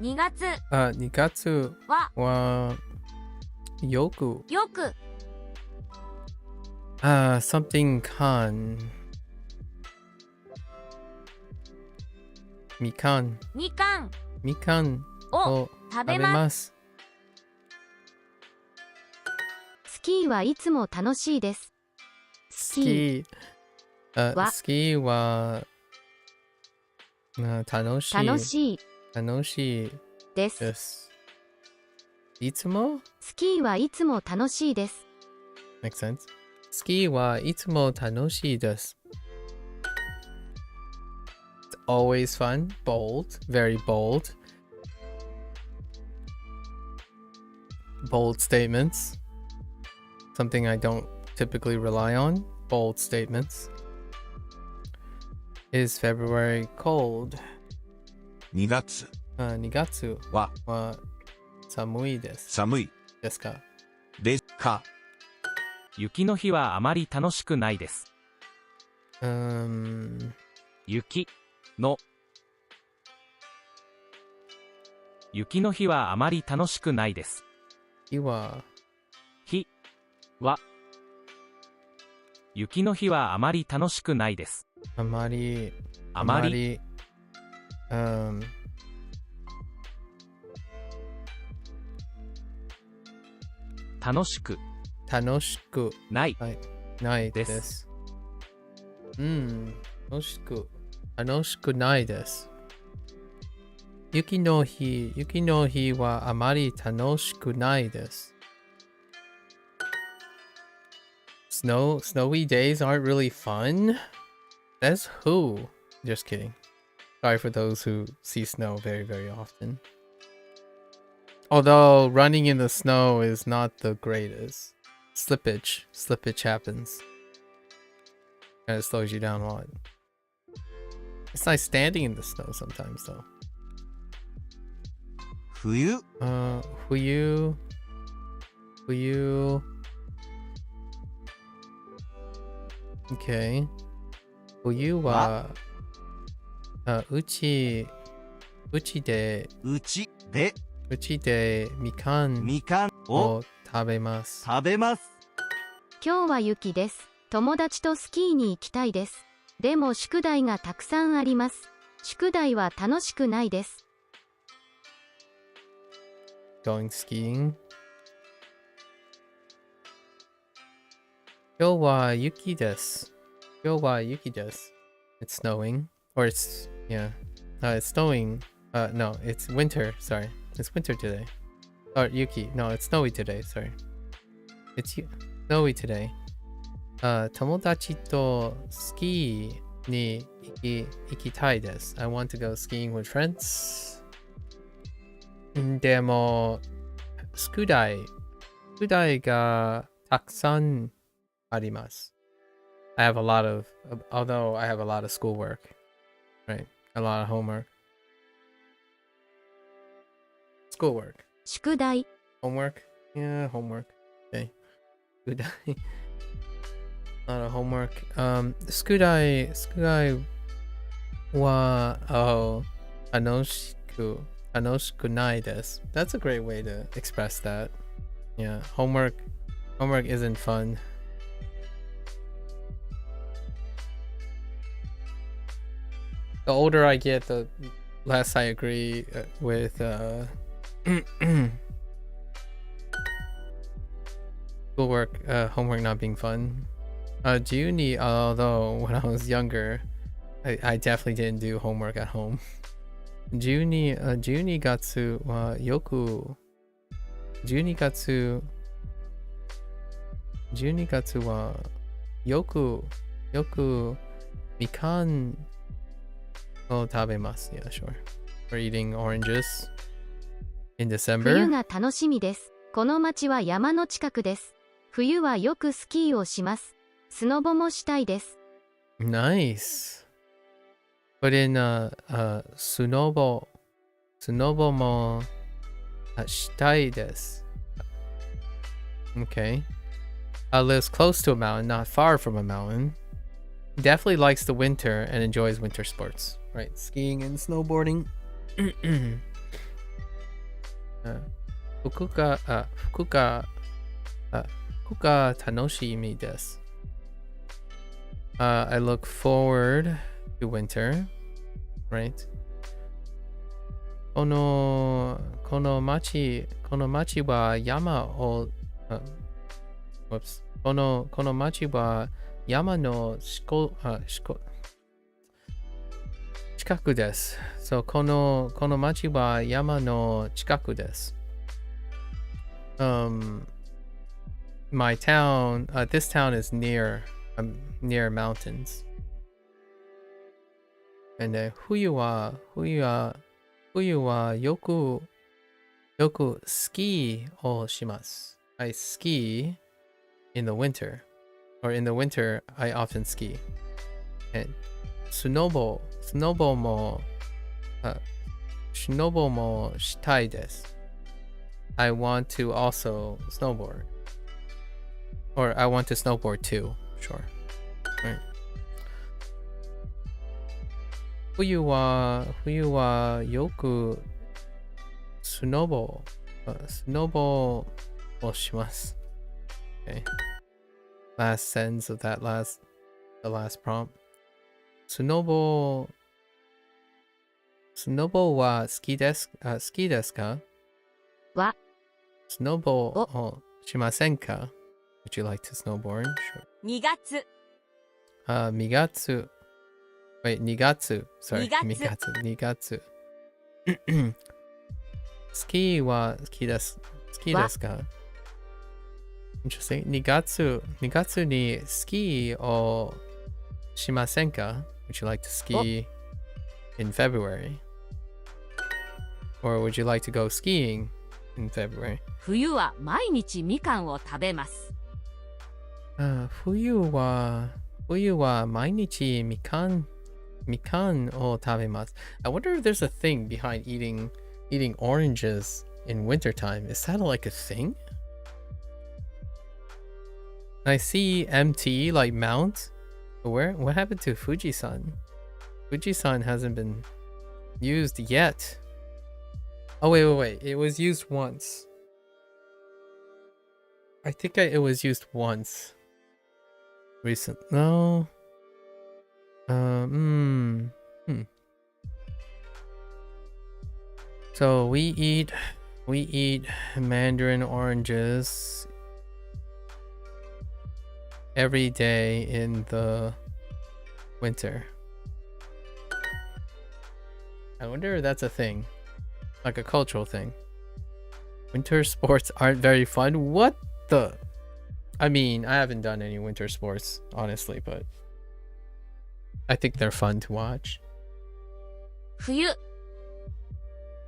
2月2月はよくsomething can みかんを食べます。スキーはいつも楽しいです。スキーは楽しいです。いつもスキーはいつも楽しいです。Makes sense. スキーはいつも楽しいです。It's always fun. Bold. Very bold. Bold statements. Something I don't typically rely on. Bold statements. Is February cold? 2月2月は寒いです。寒いですか？ですか？雪の日はあまり楽しくないです。雪の日はあまり楽しくないです。日は雪の日はあまり楽しくないです。あまり、あまり、楽しくないです。楽しくないです。雪の日はあまり楽しくないです。Snowy days aren't really fun? Says who? Just kidding. Sorry for those who see snow very, very often. Although running in the snow is not the greatest. Slippage happens. Kind of slows you down a lot. It's nice standing in the snow sometimes though. 冬 冬 Okay. 冬はうちでみかんを食べます。今日は雪です。友達とスキーに行きたいです。でも宿題がたくさんあります。宿題は楽しくないです。Going skiing. 今日は雪です。It's snowing. Or it's, yeah. It's snowing. No, it's winter. Sorry. It's winter today. Or Yuki. No, it's snowy today. Sorry. It's snowy today. 友達とスキーに行きたいです。I want to go skiing with friends. でも、宿題がたくさんあります。although I have a lot of schoolwork. Right? A lot of homework. Schoolwork. 宿題 Homework? Yeah, homework. Okay. 宿題 A lot of homework. 宿題は楽しくないです。That's a great way to express that. Yeah, homework isn't fun. The older I get, the less I agree with schoolwork, homework not being fun. Although when I was younger, I definitely didn't do homework at home. 12月はよくみかんを食べます。Yeah, sure. We're eating oranges in December. 冬が楽しみです。この町は山の近くです。冬はよくスキーをします。スノボもしたいです。Nice. Put inスノボもしたいです。Okay. Lives close to a mountain, not far from a mountain. Definitely likes the winter and enjoys winter sports. Right, skiing and snowboarding. 服が楽しみです。I look forward to winter. Right. この町は山をWhoops. この町は山の近くです。そう、この町は山の近くです。My town, this town is near mountains. And 冬はよくスキーをします。I ski in the winter. Or in the winter, I often ski. And スノボもしたいです。I want to also snowboard. Or I want to snowboard too. Sure. Right. 冬はよくスノボをします。Okay. last sentence of the last prompt. Sunobo wa ski desu ka? Wa. Snowball o shimasen ka? Would you like to snowboard? Sure. 2月 Migatsu. Wait, Nigatsu. Sorry, 2月 Nigatsu. Ski wa ski desu ka? Interesting. Nigatsu ni ski o shimasen ka? Would you like to ski in February? Or would you like to go skiing in February? 冬は毎日みかんを食べます Fuyu wa mainichi mikan o tabemasu. I wonder if there's a thing behind eating oranges in wintertime. Is that like a thing? I see MT like Mount. But what happened to Fuji-san? Fuji-san hasn't been used yet. Oh wait. It was used once. I think it was used once. Recent. No. So we eat mandarin oranges every day in the winter. I wonder if that's a thing. Like a cultural thing. Winter sports aren't very fun. What the? I mean, I haven't done any winter sports, honestly, but I think they're fun to watch. 冬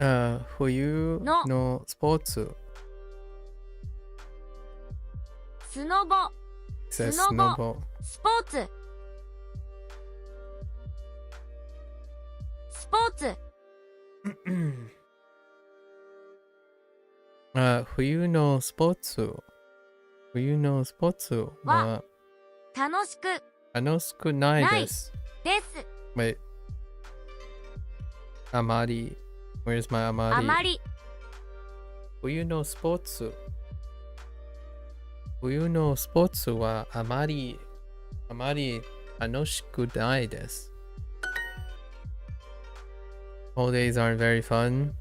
Fuyu no sports. スノボ Says スノボ snowball. スポーツスポーツ Fuyu no sports. Fuyu no sports wa 楽しく tanoshiku nai ない desu. です Wait. Amari. Where's my あ amari? まり Fuyu no sports. Fuyu no sports wa amari tanoshiku nai desu. Holidays aren't very fun.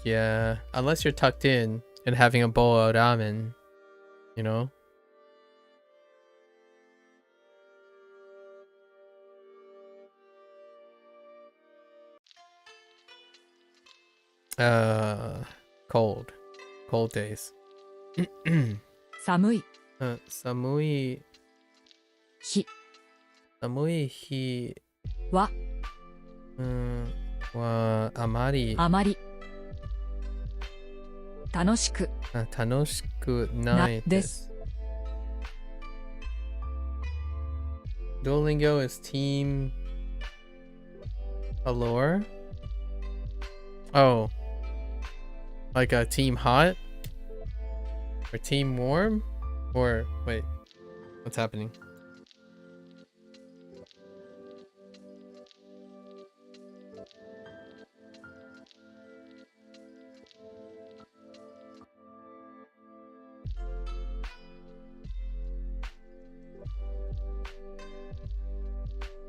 Yeah, unless you're tucked in and having a bowl of ramen, you know? Cold days. 寒い Samui 日 hi は wa amari あまり楽しく tanoshiku nai で desu. す Duolingo is team allure. Oh, like a team hot or team warm, or wait, what's happening?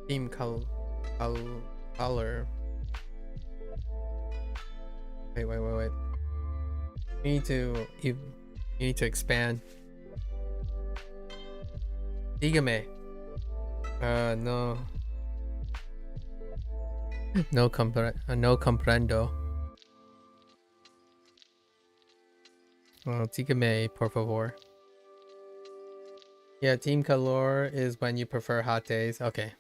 Team color. Wait. You need to expand. Dígame. No. No comprendo. Dígame, por favor. Yeah, team calor is when you prefer hot days. Okay.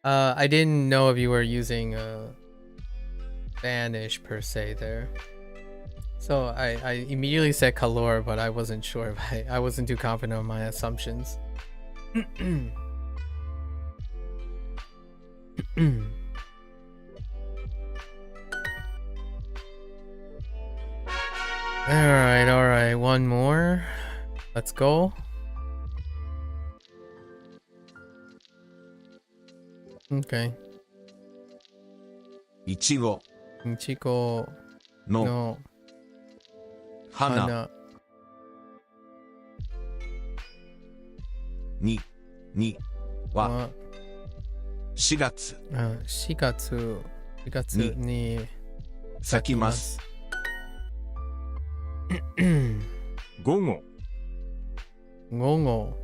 I didn't know if you were using Spanish per se there. So I immediately said calor, but I wasn't sure if I wasn't too confident on my assumptions. Alright, one more. Let's go. Okay. いちご Ichigo の no 花 hana にはは4月4月に咲きます。午後午後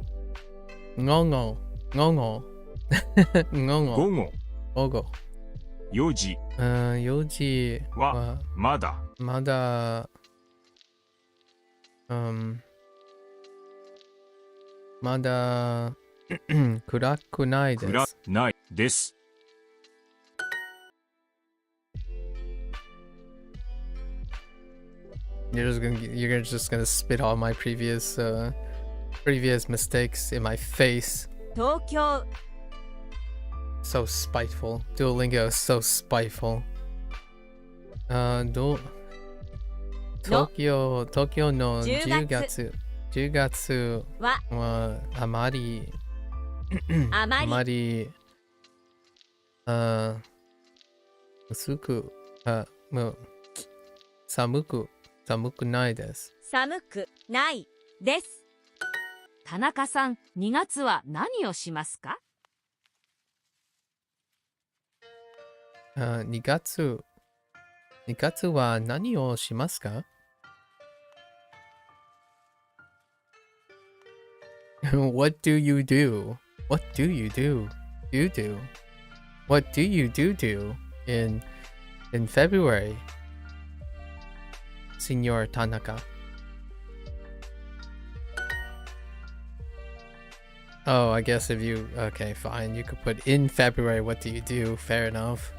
午後4時4時はまだまだまだ暗くないで暗す。ないです。You're just gonna spit all my previous mistakes in my face. 東京 So spiteful. Duolingo is so spiteful. 東京の10月はあまり薄くもう寒くないです。寒くないです。田中さん、2月は何をしますか2月は何をしますか？What do you do? What do you do? What do you do in February, Senor Tanaka? Oh, I guess if you okay, fine. You could put in February. What do you do? Fair enough.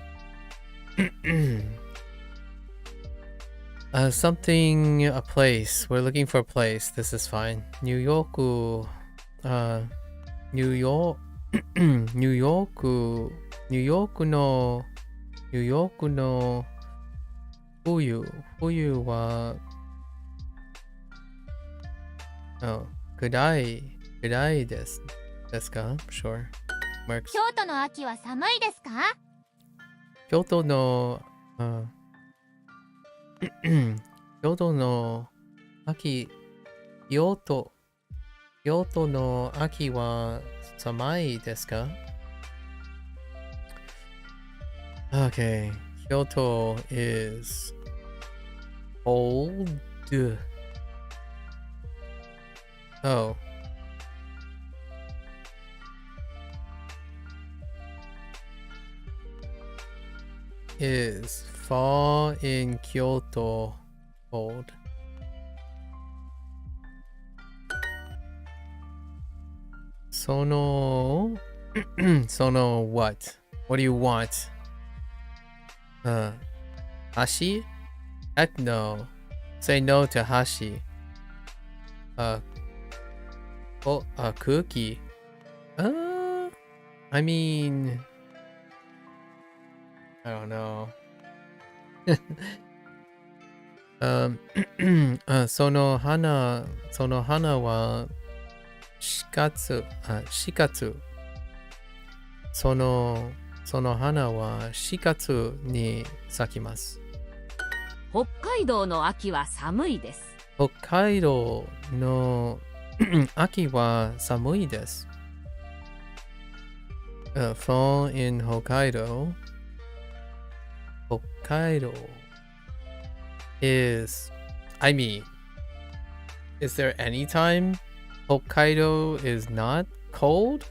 Something, a place. We're looking for a place. This is fine. New Yorkの冬は暗いですか？ Sure. Works. 京都の秋は寒いですか？京都の秋は寒いですか？ Okay, Kyoto is cold. Oh. Is fall in Kyoto cold? Sono what? What do you want? Hashi? Heck no. Say no to hashi. Cookie. I mean, I don't know. その花は4月その花は4月に咲きます。北海道の秋は寒いです。北海道の秋は寒いです。Fall in Hokkaido. Hokkaido is, I mean, is there any time Hokkaido is not cold?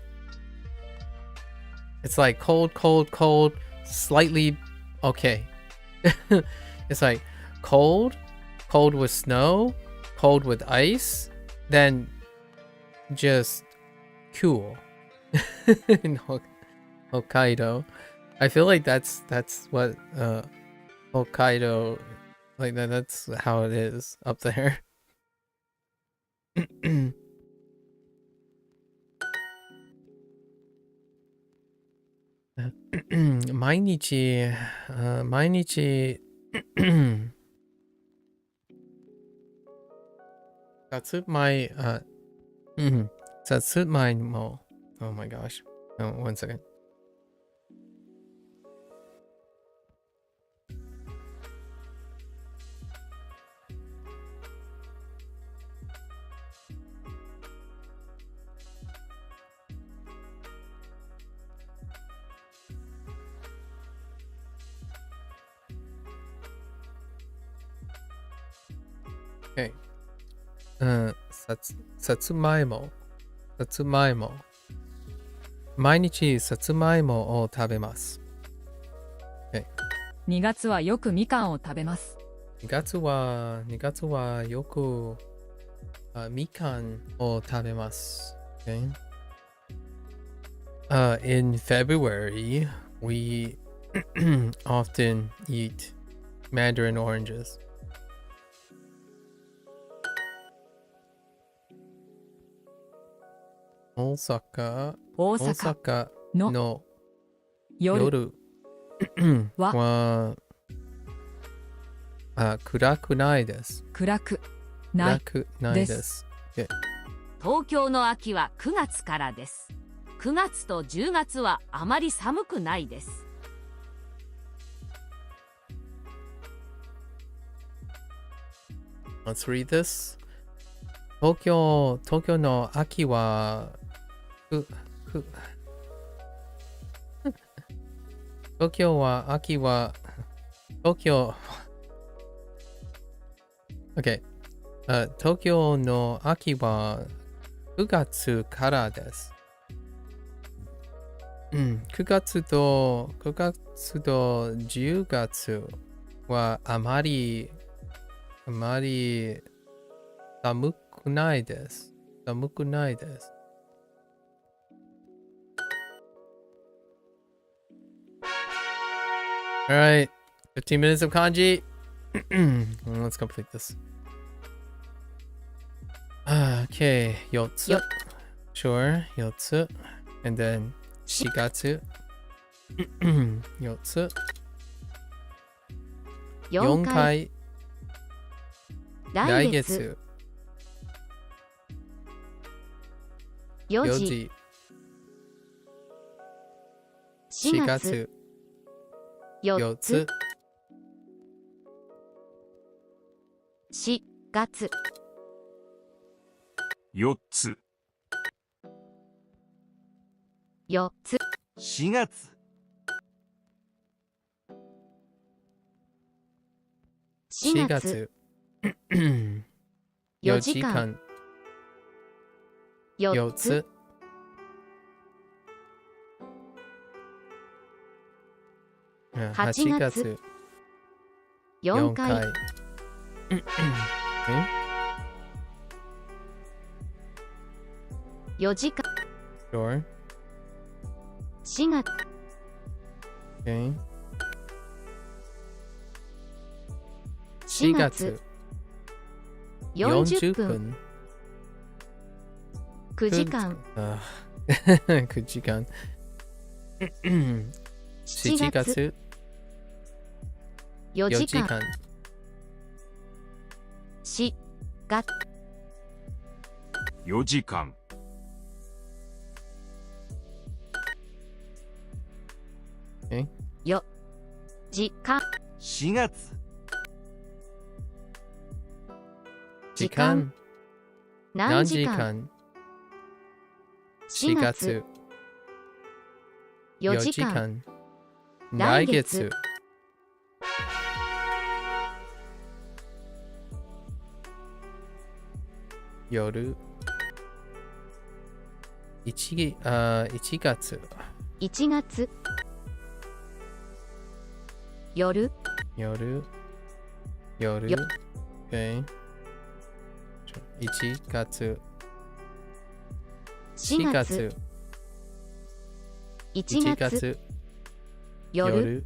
It's like cold, slightly okay. It's like cold with snow, cold with ice, then just cool in Hokkaido. I feel like that's what Hokkaido, like that's how it is up there. 毎日さつまいも Oh my gosh. Oh, 1 second. Okay. さつまいも。さつまいも。毎日さつまいもを食べます。Okay. 2月はよくみかんを食べます。2月はよくみかんを食べます。Okay. In February, we often eat mandarin oranges. 大阪の夜は暗くないです。暗くないです。東京の秋は9月からです。9月と10月はあまり寒くないです。Let's read this. 東京の秋は東京は秋はOK、東京の秋は9月からです。9月と10月はあまり寒くないです。Alright, 15 minutes of kanji. Let's complete this. Okay, 4つ。Sure, 4つ。And then 4月。4つ。4回。来月。4時。4月。4つ。4月。4つ。4つ。4月。4月。4時間。4つ。8月。4回。4時間。Sure. 4月。Okay. 4月。40分。9時間。9時間。7月。4時間。4月。4時間。4時間。4月。時間。何時間。4月。4時間。来月。夜。1月。1月。夜。Okay. 1月。4月。1月。夜。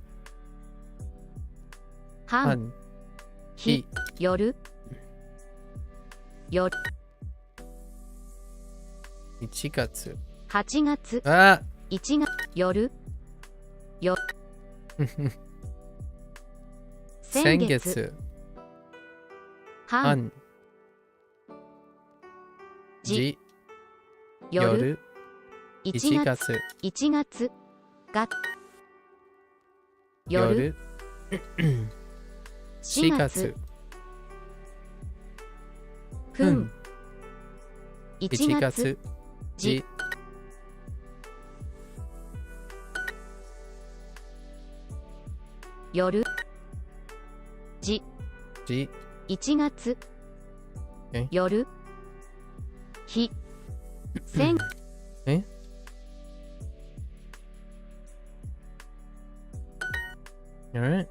半。日。夜。1月。8月。1月。夜。先月。半。時。夜。1月。1月。夜。4月。分。1月。時。夜。時。1月。Okay. 夜日先 Eh? Alright.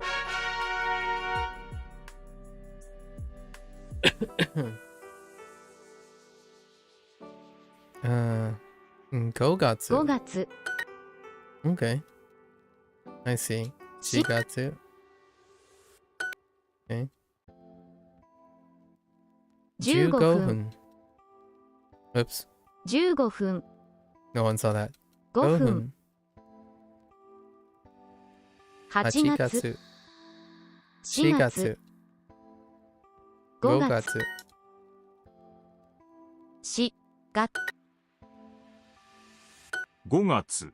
uh, 5月。5月 Okay. I see. 4月。Okay. 15 15分分。Oops. 15分 No one saw that. 5分8 8月月。 4 4月月。 5 5月月。 4月5月、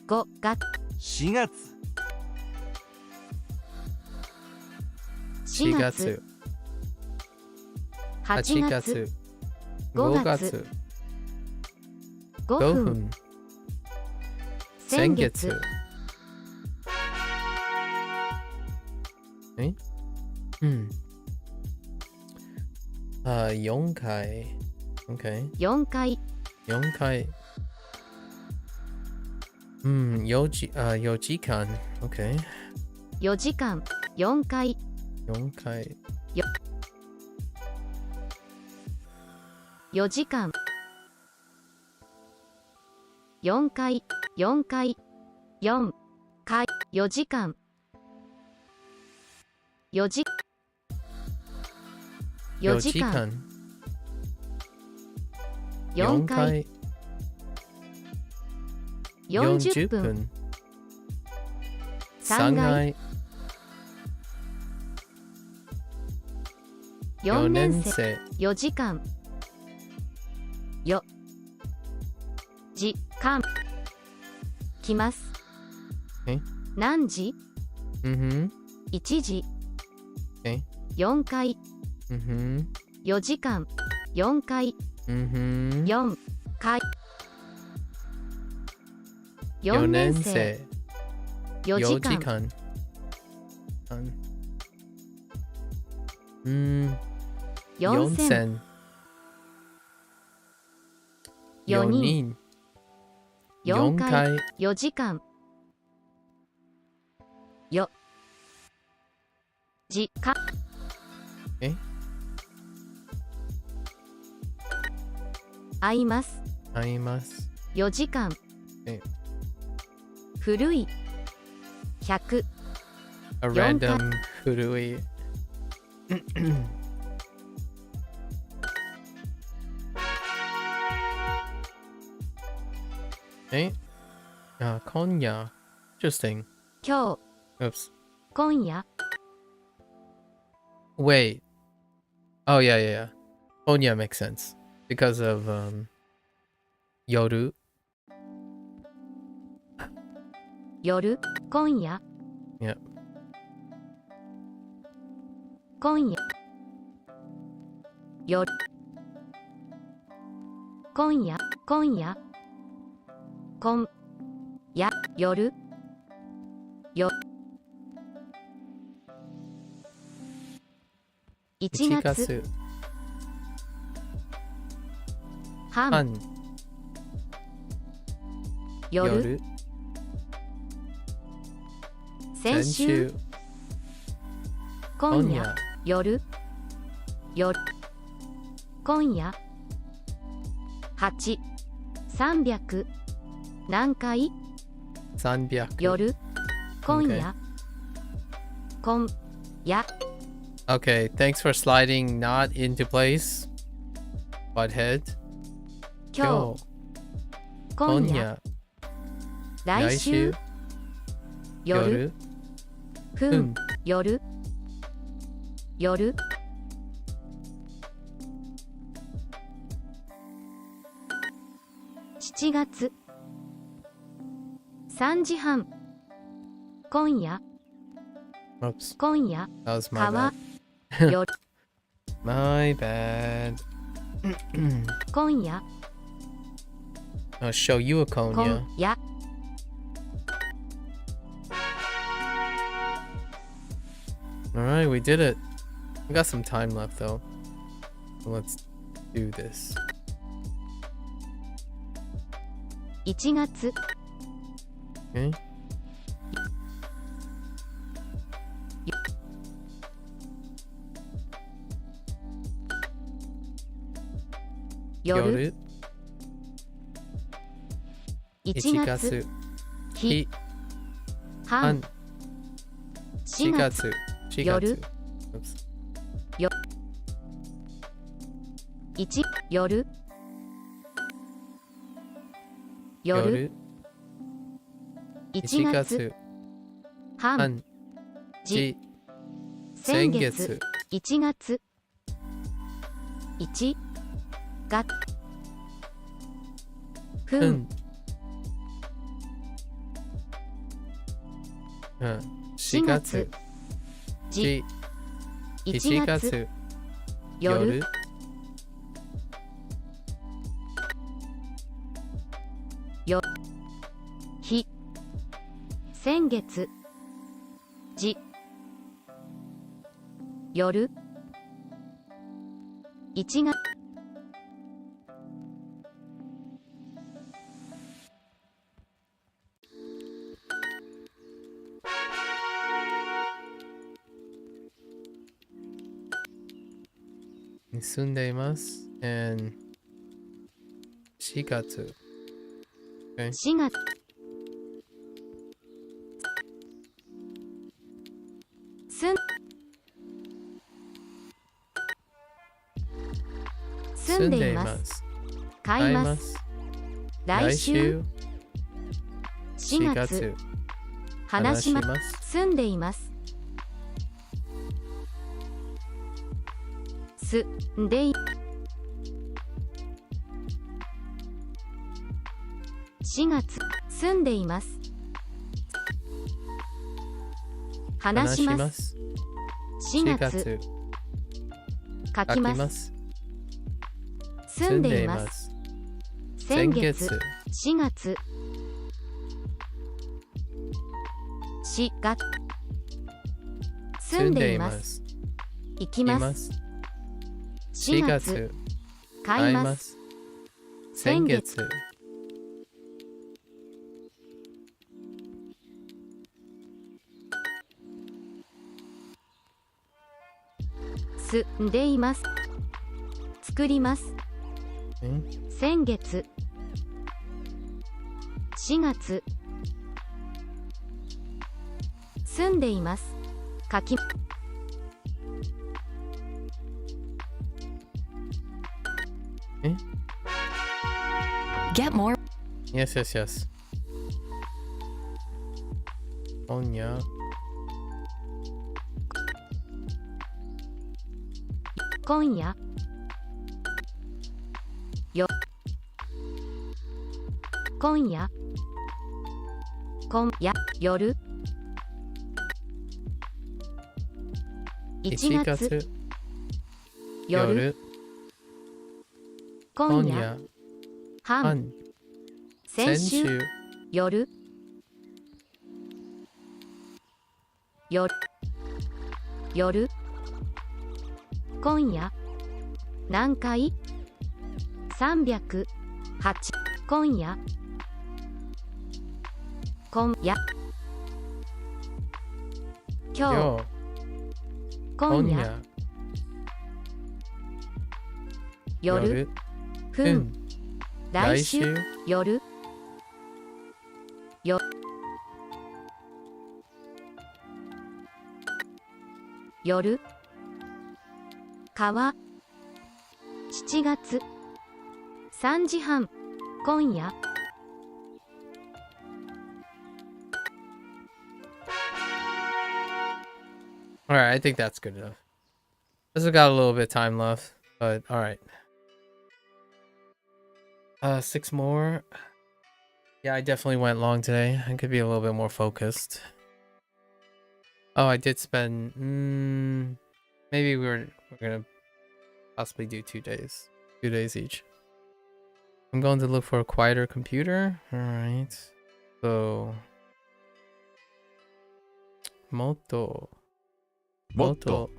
5月4月、 4 4月月。 8 8月月。 5 5月月。 5 5分分。先先月月。えうん。4回。Okay. 4回4回。4時間。Okay. 4時間4回4回。 4時間4回4回4回4時間4時4時間4回40分3回4年生4時間時間来ますえ何時1時4回4時間4回4回4年生4時間4千4人4回4時間よ時間会います会います4時間古い100 A random 古い今夜 Interesting 今日 Oops 今夜 Wait Oh yeah Konya makes sense because of yoru 夜今夜 Yeah 今夜夜今夜今夜今夜夜よ1月半夜先週今夜夜夜今夜8 300何回300夜今夜今夜 Okay, thanks for sliding not into place. Butthead. 今日今夜来週夜分夜夜7月3時半今夜 Oops. 今夜 That was my 川 bad. 夜 My bad. 今夜 I'll show you a 今 Konya. 夜 Alright, we did it. We got some time left though. So let's do this. 1月 Okay. 夜 1月 日 半 4月 夜 Oops. 1夜夜1月半時先月1月1月分4月時1 1月月夜日先月時夜1月に住んでいます。and 4月。Okay. 4月住んでいます。買います。来週4月話します。住んでいます。住んでい4月住んでいます。話します。4月書きます。住んでいます。先月4月4月住んでいます。行きます。4月買います。先月住んでいます。作ります。先月4月住んでいます。書きGet more. Yes, yes, yes. 今夜今夜今夜今夜夜1月夜今夜半先週夜夜今夜何回308今夜今夜今日今夜夜分来週夜夜川7月3時半今夜Alright, I think that's good enough. This has got a little bit of time left, but alright. 6 more. Yeah, I definitely went long today. I could be a little bit more focused. Oh, I did spend... maybe we're gonna possibly do 2 days. 2 days each. I'm going to look for a quieter computer. Alright. So... Moto. もっと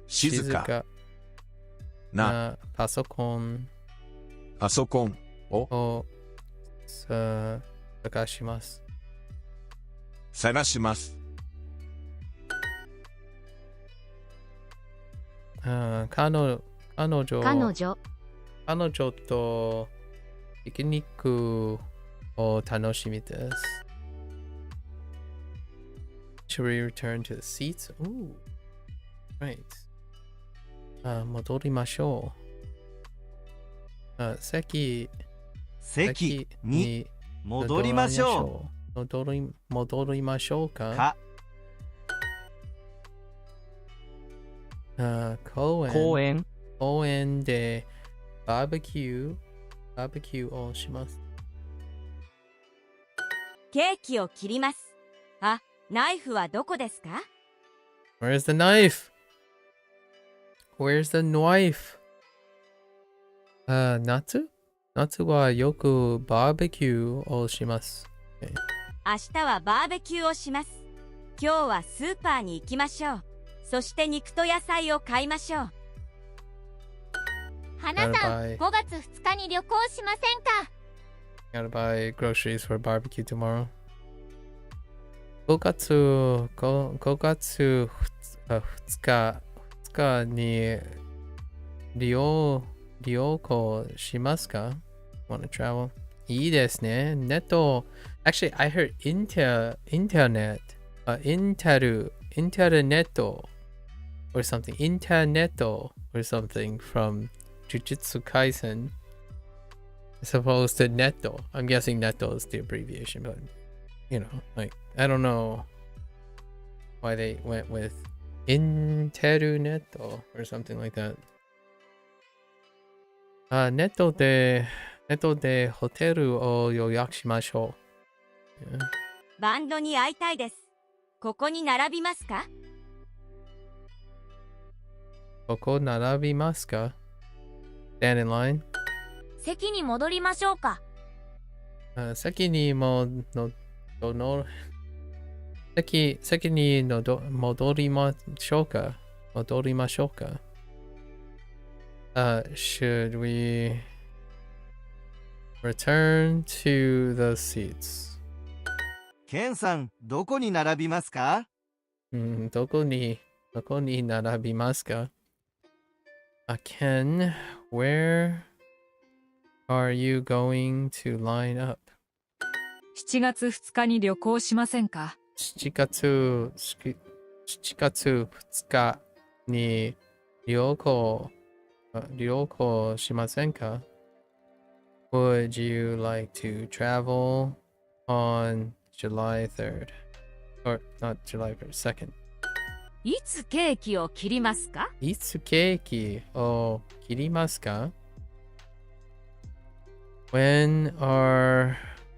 静かなパソコンをを探します。探します。彼女とピクニックを楽しみです。Should we return to the seats? Ooh, right. 戻りましょう。席に戻りましょう。戻りましょうか。公園でバーベキューをします。ケーキを切ります。あ、ナイフはどこですか？ Where's the knife? Where's the knife? 夏はよくバーベキューをします。明日はバーベキューをします。今日はスーパーに行きましょう。そして肉と野菜を買いましょう。花さん、5月2日に旅行しませんか？ Gotta buy groceries for barbecue tomorrow. 5月2日に旅行しますか？ Wanna travel? いいですね。ネット。Actually, I heard internet or something. Internet or something from Jujutsu Kaisen. As opposed to Netto. I'm guessing Netto is the abbreviation, but you know, like, I don't know why they went with Internet or something like that. ネットでホテルを予約しましょう。バンドに会いたいです。ここに並びますか？ここ並びますか？ Stand in line. 席に戻りましょうか？席に戻りましょうか？戻りましょうか？ Should we return to the seats? ケンさん、どこに並びますか？どこに並びますか？ Ken, where are you going to line up? 7月2日に旅行しませんか？7月2日に旅行しませんか？ Would you like to travel on July 3rd? Or not July 3rd, 2nd. いつケーキを切りますか？いつケーキを切りますか？ When are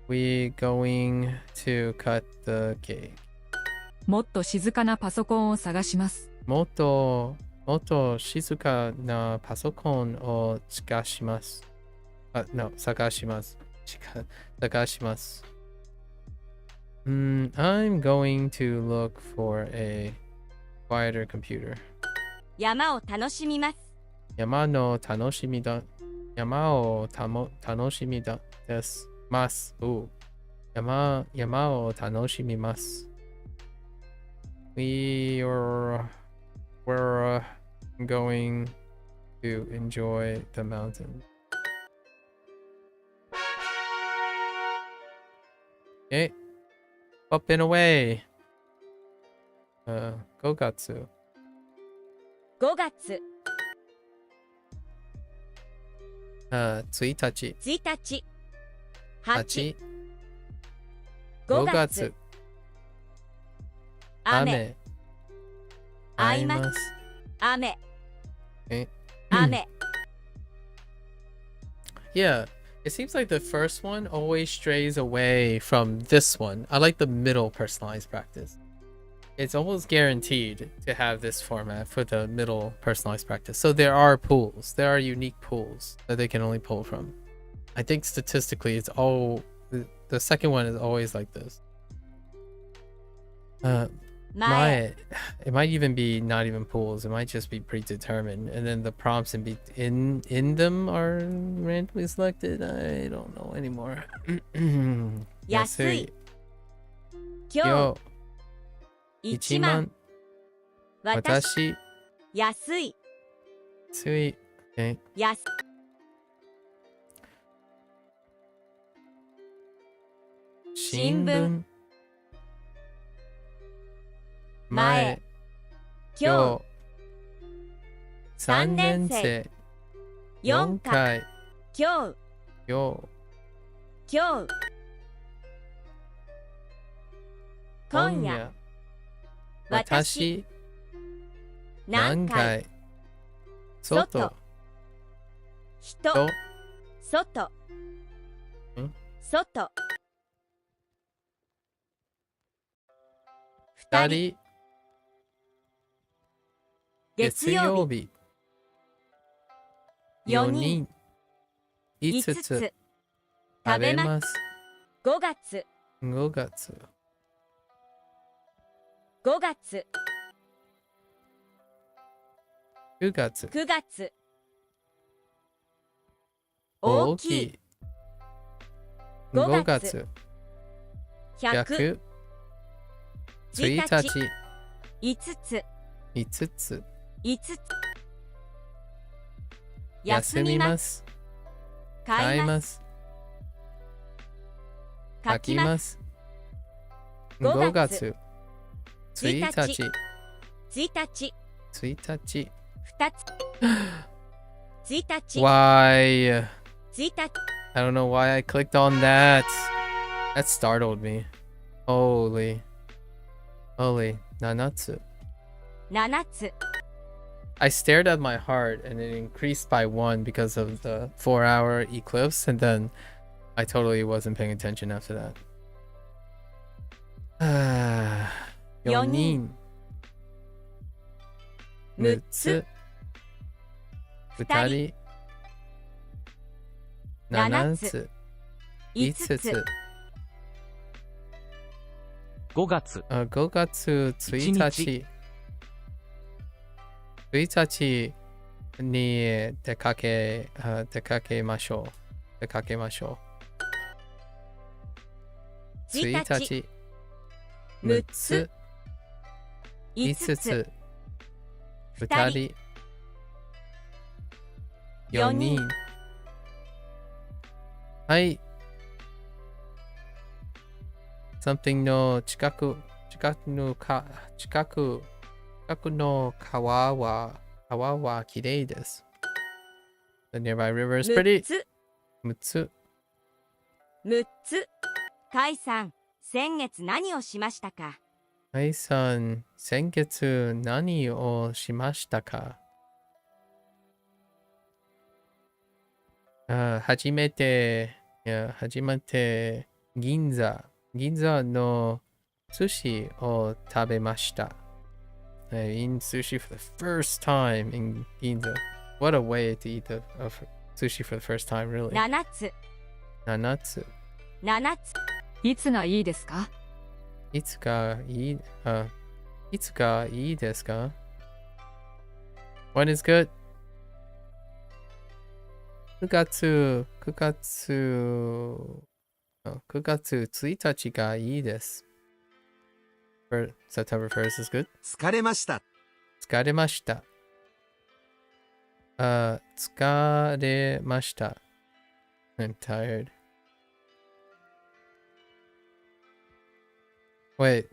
we going to cut the cake? もっと静かなパソコンを探します。もっと静かなパソコンを探します。探します。I'm going to look for a quieter computer. 山を楽しみます。山を楽しみです。山を楽しみます。We're going to enjoy the mountain. Okay. Up and away. 5月。5月1日。1日。8。5 5月月。雨。会います。雨。え雨。Yeah, it seems like the first one always strays away from this one. I like the middle personalized practice. It's almost guaranteed to have this format for the middle personalized practice. So there are pools. There are unique pools that they can only pull from. I think statistically it's all... The second one is always like this. Might it might even be not even pools. It might just be predetermined, and then the prompts in them are randomly selected. I don't know anymore. 安い。今よ日。1 1万万。私安い。つい okay. 安。新聞前。今日3 3年年生。生4 4回。回今日。今今日。日今夜。私。私何回。何回外人。と外。外。2 2人。人月曜日4 4人人。 5 5つつ。食べます5月。 5月5月。 9月9月。大きい5 5月。月100。 1 1日日。5つ。 5つ5つ。休みます買います書きます5 5月月1日1日。1日。 1日2つ。1日。 Why? 1日。 I don't know why I clicked on that. That startled me. Holy 7つ7つ。 I stared at my heart and it increased by 1 because of the 4-hour eclipse, and then I totally wasn't paying attention after that. 4人6つ2人7つ5つ5月5月1日1日に出かけましょう1日6つ5つ2人4人はいsomething の近くの川は綺麗です。The nearby river is 6 pretty. つ。 6つ。 6つ。甲斐さん、先月何をしましたか？甲斐さん、先月何をしましたか？初めて銀座の寿司を食べました。I eat sushi for the first time in Ginza. What a way to eat sushi for the first time, really. 7つ。 7つ。 7つ。いつがいいですか？いつがいいですか？ When is good? 9月1日がいいです。September 1st is good. 疲れました。疲れました。疲れました。I'm tired. Wait.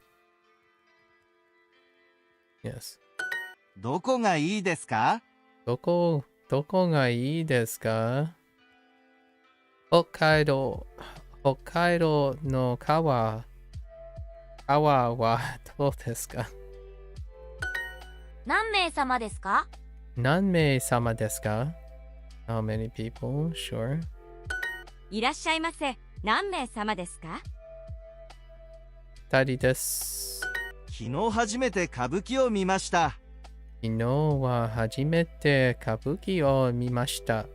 Yes. どこがいいですか？どこがいいですか？北海道の川はどうですか？何名様ですか？何名様ですか？ How many people? Sure. いらっしゃいませ。何名様ですか2人です。昨日初めて歌舞伎を見ました。昨日は初めて歌舞伎を見ました。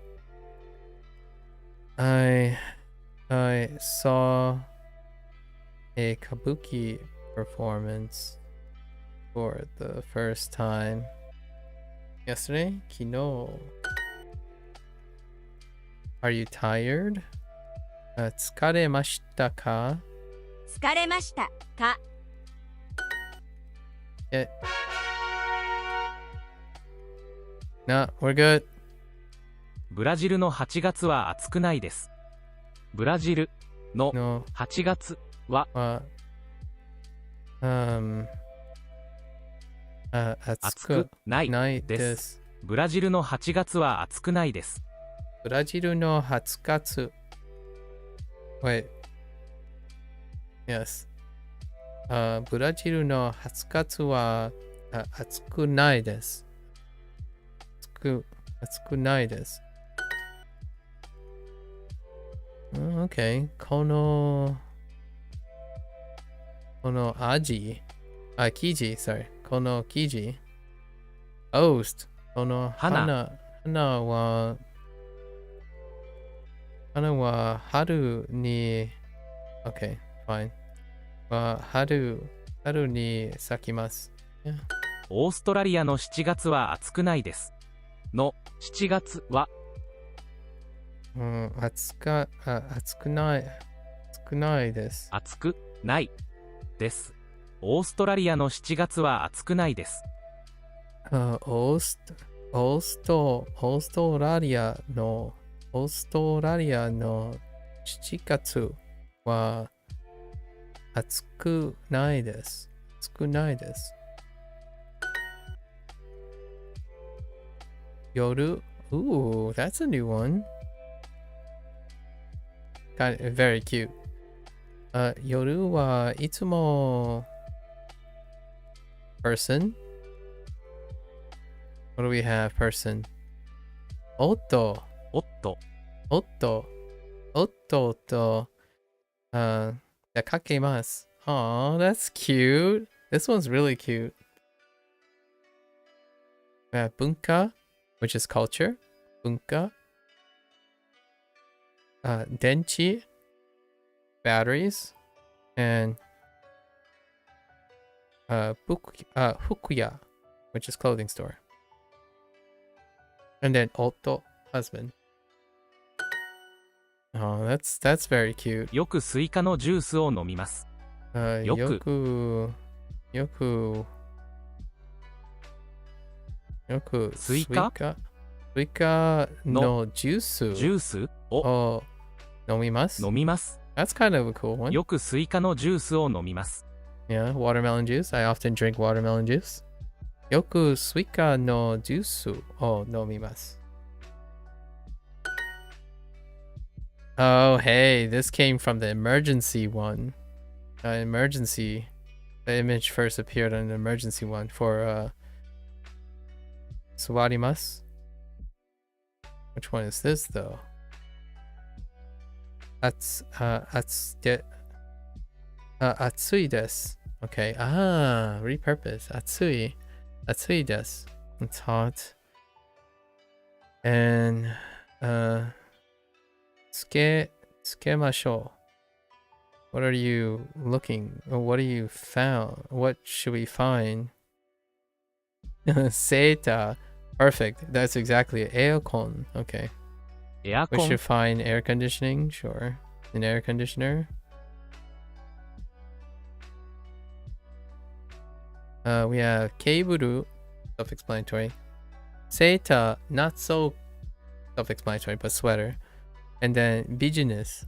I saw a kabuki performance for the first time yesterday? Kino. Are you tired? 疲れましたか？疲れましたか？ No, we're good. ブラジルの8月は暑くないです。ブラジルの No. 8月は暑くないです。ブラジルの8月は暑くないです。ブラジルの8月 Wait. Yes. ブラジルの8月は暑くないです。暑くないです。Okay. この味生地 sorry この生地 Oast この花は春に Okay, fine 春に咲きます、yeah. オーストラリアの7月は暑くないですの7月は暑くないです。暑くないです。オーストラリアの7月は暑くないです。オーストラリアの7月は暑くないです。夜 Ooh, that's a new one. Very cute. 夜はいつも person. What do we have? Person. 夫とかけます。Aw, that's cute. This one's really cute. 文化 which is culture. 文化電池 batteries and 服屋 which is clothing store. And then otto husband. Oh, that's very cute. よくスイカのジュースを飲みます。よくスイカのジュースを飲みます。That's kind of a cool one. よくスイカのジュースを飲みます。Yeah, watermelon juice. I often drink watermelon juice. よくスイカのジュースを飲みます。Oh, hey, this came from the emergency one. Emergency. The image first appeared on the emergency one for Suwarimasu. Which one is this though? Atsui desu. Okay. Repurpose. Atsui desu. It's hot. And つけましょう. What are you looking? What are you found? What should we find? Seita. Perfect. That's exactly it. Aircon. Okay. We should find air conditioning. Sure. An air conditioner. We have keiburu. Self-explanatory. Seita. Not so self-explanatory, but sweater. And then business.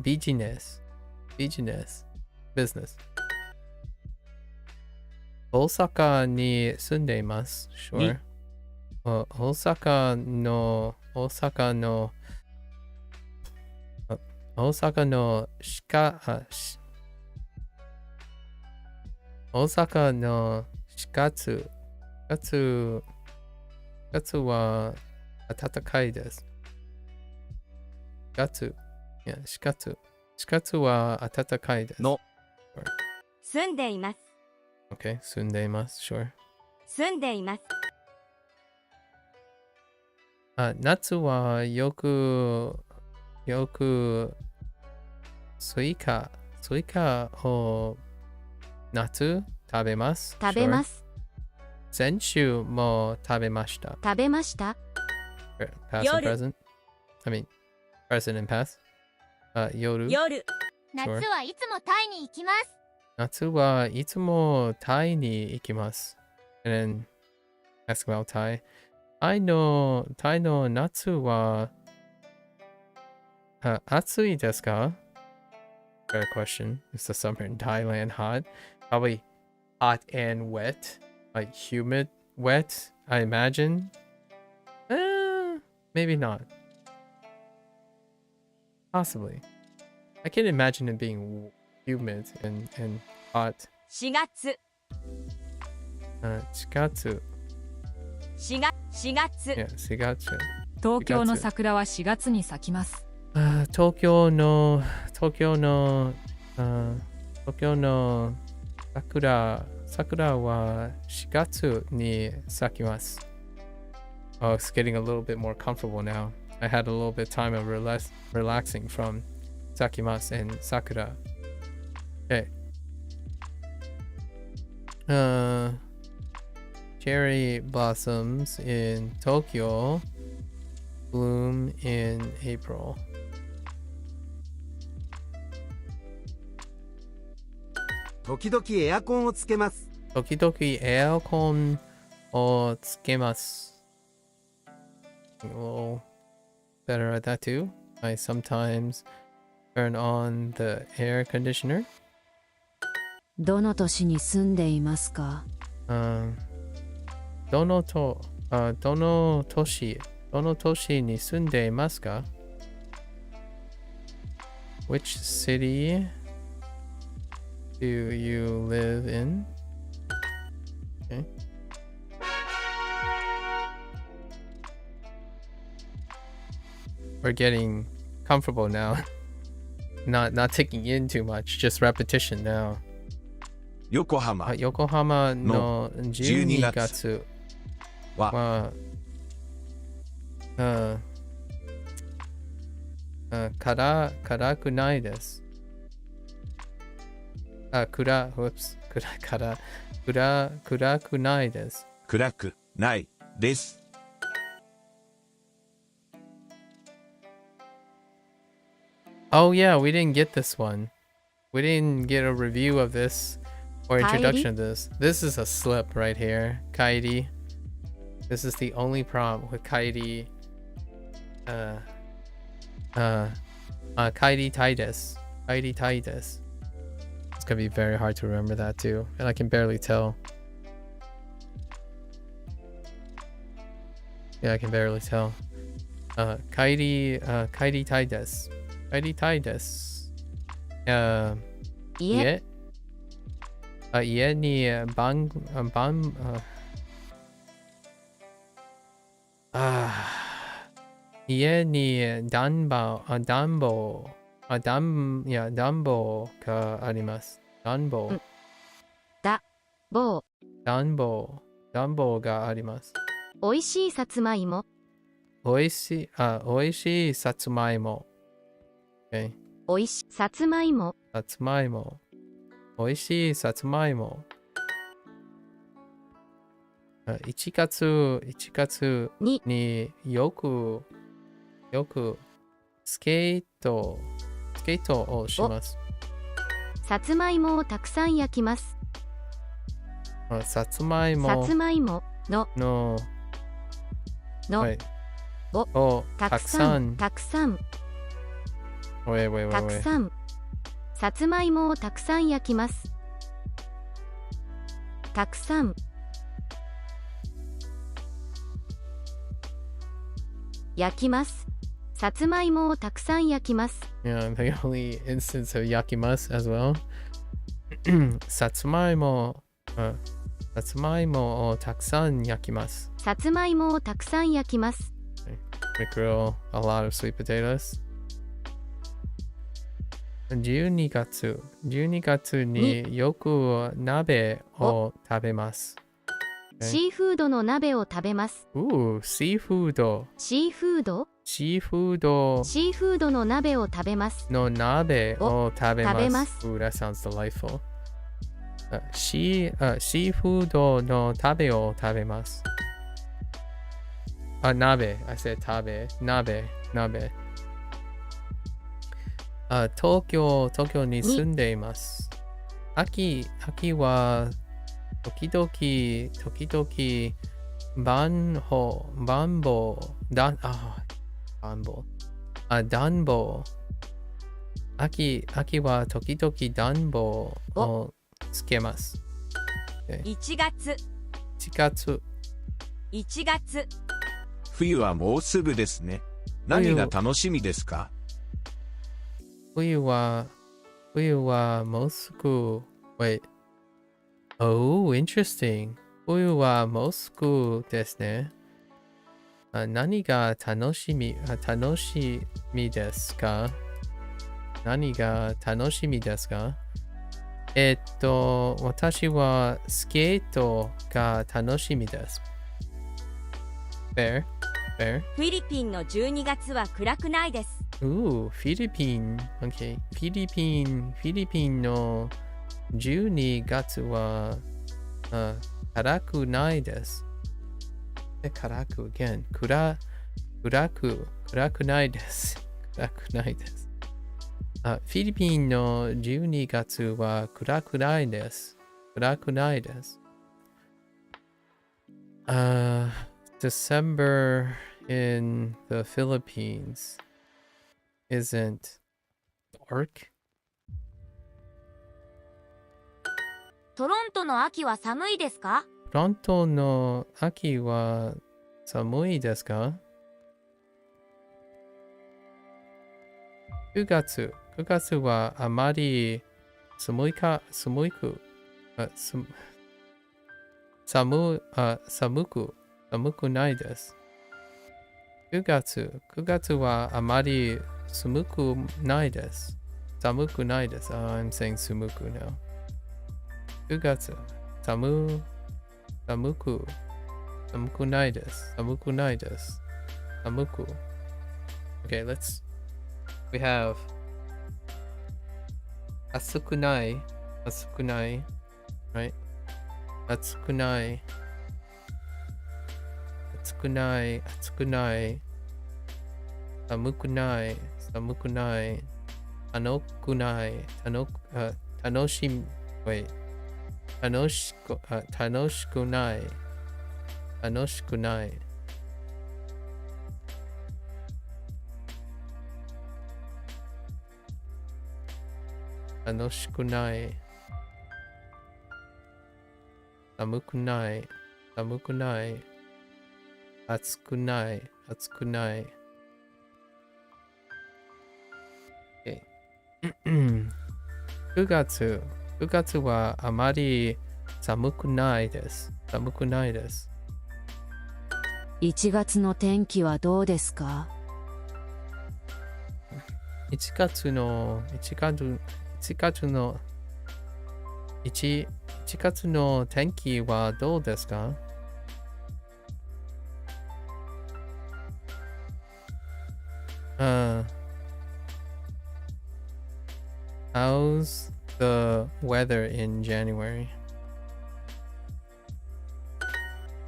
Business. Business. 大阪に住んでいます。Sure. 大阪の4月は暖かいです。4月は暖かいです。の住んでいます。Okay, 住んでいます。Sure. 住んでいます。夏はよくスイカを夏食べます。食べます。先週も食べました。食べました。Past and present. I mean, present and past. 夜。夏はいつもタイに行きます。夏はいつもタイに行きます。And then ask about Thai. タイの夏は暑いですか? Fair question. Is the summer in Thailand hot? Probably hot and wet. Like humid, wet, I imagine. Maybe not. Possibly. I can imagine it being humid and hot. 4月4月。4月 Yeah, 4月。東京の桜は4月に咲きます。東京の桜は4月に咲きます。Oh, it's getting a little bit more comfortable now. I had a little bit of time of relaxing from sakimasu and sakura. Okay. Cherry blossoms in Tokyo bloom in April. 時々エアコンをつけます。時々エアコンをつけます。A little better at that too. I sometimes turn on the air conditioner. どの都市に住んでいますか？どの都市に住んでいますか? Which city do you live in? Okay. We're getting comfortable now. Not taking in too much, just repetition now. 横浜の12月は辛くないです。暗くないです。暗くないです。Oh yeah, we didn't get this one. We didn't get a review of this or introduction of this. This is a slip right here. Kairi. This is the only problem with Kairi. Kairi Titus. Kairi Titus. It's gonna be very hard to remember that too. And I can barely tell. Yeah, I can barely tell. Kairi Titus. Kairi Titus. Jie ni家に暖房があります。暖房があります。おいしいさつまいも。おいしいさつまいも。Okay. おいしいさつまいも。おいしいさつまいも。1月によくスケートをします。さつまいもをたくさん焼きます。さつまいものをたくさんたくさんさつまいもをたくさん焼きます。たくさん焼きます。さつまいもをたくさん焼きます。Yeah, the only instance of yakimas as well. さつまいもをたくさん焼きます。さつまいもをたくさん焼きます。We grill a lot of sweet potatoes. 12月によく鍋を食べます。シーフードの鍋を食べます。シーフードの鍋を食べます。の鍋を食べます。That sounds delightful. シーフードの食べを食べます。鍋。I said 食べ。鍋。東京に住んでいます。秋は時々暖房。秋は時々暖房をつけます。1月。冬はもうすぐですね。何が楽しみですか？冬はもうすぐ。Wait. Oh, interesting. 冬はもうすぐですね。何が楽しみですか？何が楽しみですか？私はスケートが楽しみです。Fair? フィリピンの12月は暗くないです。フィリピン。Okay. フィリピンの12月は暗くないです。暗く again. 暗くないです。暗くないです。フィリピンの12月は暗くないです。December in the Philippines isn't dark. トロントの秋は寒いですか？トロントの秋は寒いですか？9月はあまり寒くないです。9月はあまり寒くないです。I'm saying 寒く now. 9月寒くないです。Okay, we have 暑くない right? 暑くない寒くない楽しくない寒くない暑くない。Okay. 9月はあまり寒くないです。1月の天気はどうですか？1月の天気はどうですか？How's the weather in January?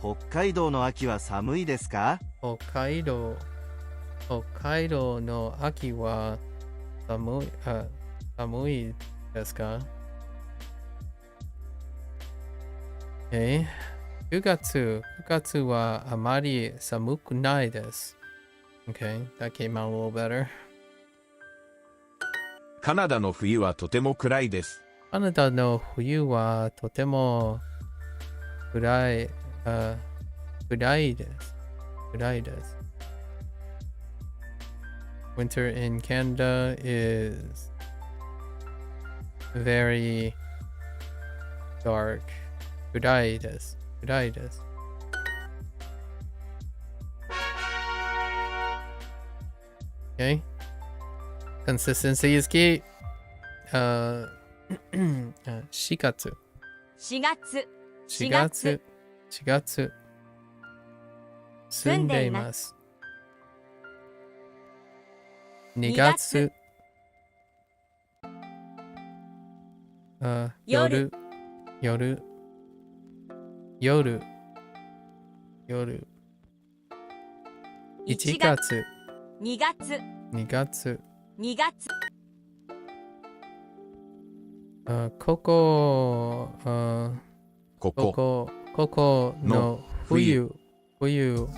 北海道の秋は寒いですか？北海道の秋は寒いですか？ Okay. 9月はあまり寒くないです。Okay, that came out a little better. カナダの冬はとても暗いです。カナダの冬はとても暗いです。Winter in Canada is very dark. 暗いです。Okay. Consistency is key. 4月。住んでいます。2月。夜。夜。夜。1月。2月。2月。2月。ここの冬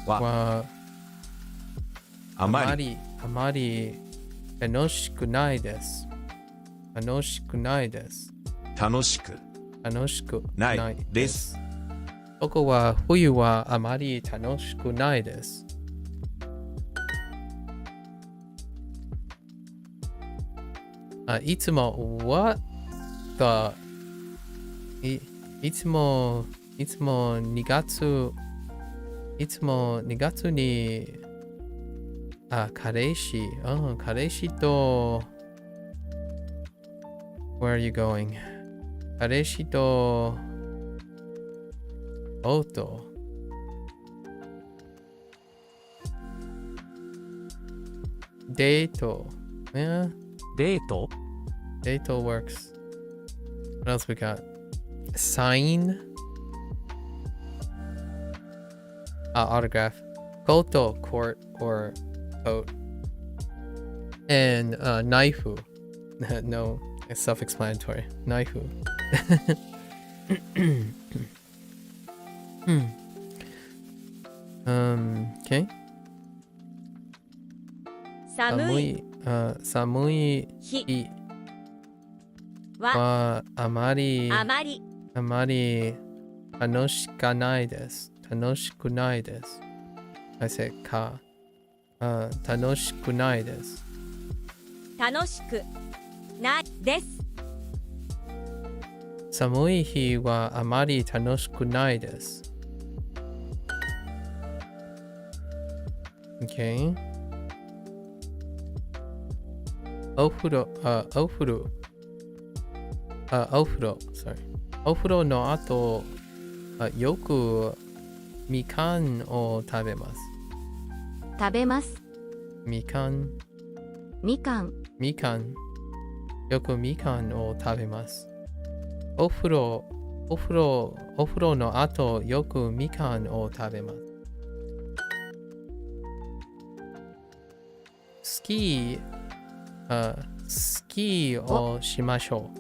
はあまり楽しくないです。楽しくないです。楽しくないです。ここは冬はあまり楽しくないです。いつも What the いつも2月に彼氏と Where are you going? 彼氏とデート。デート Date works. What else we got? Sign. Autograph. Koto, court or coat. And naifu. No, it's self-explanatory. Naifu. Okay. 寒い日はあまり楽しくないです。楽しくないです。I said 楽しくないです。楽しくないです。寒い日はあまり楽しくないです。Okay. お風呂 sorry. お風呂の後、よくみかんを食べます。食べます。みかん。よくみかんを食べます。お風呂の後、よくみかんを食べます。スキーをしましょう。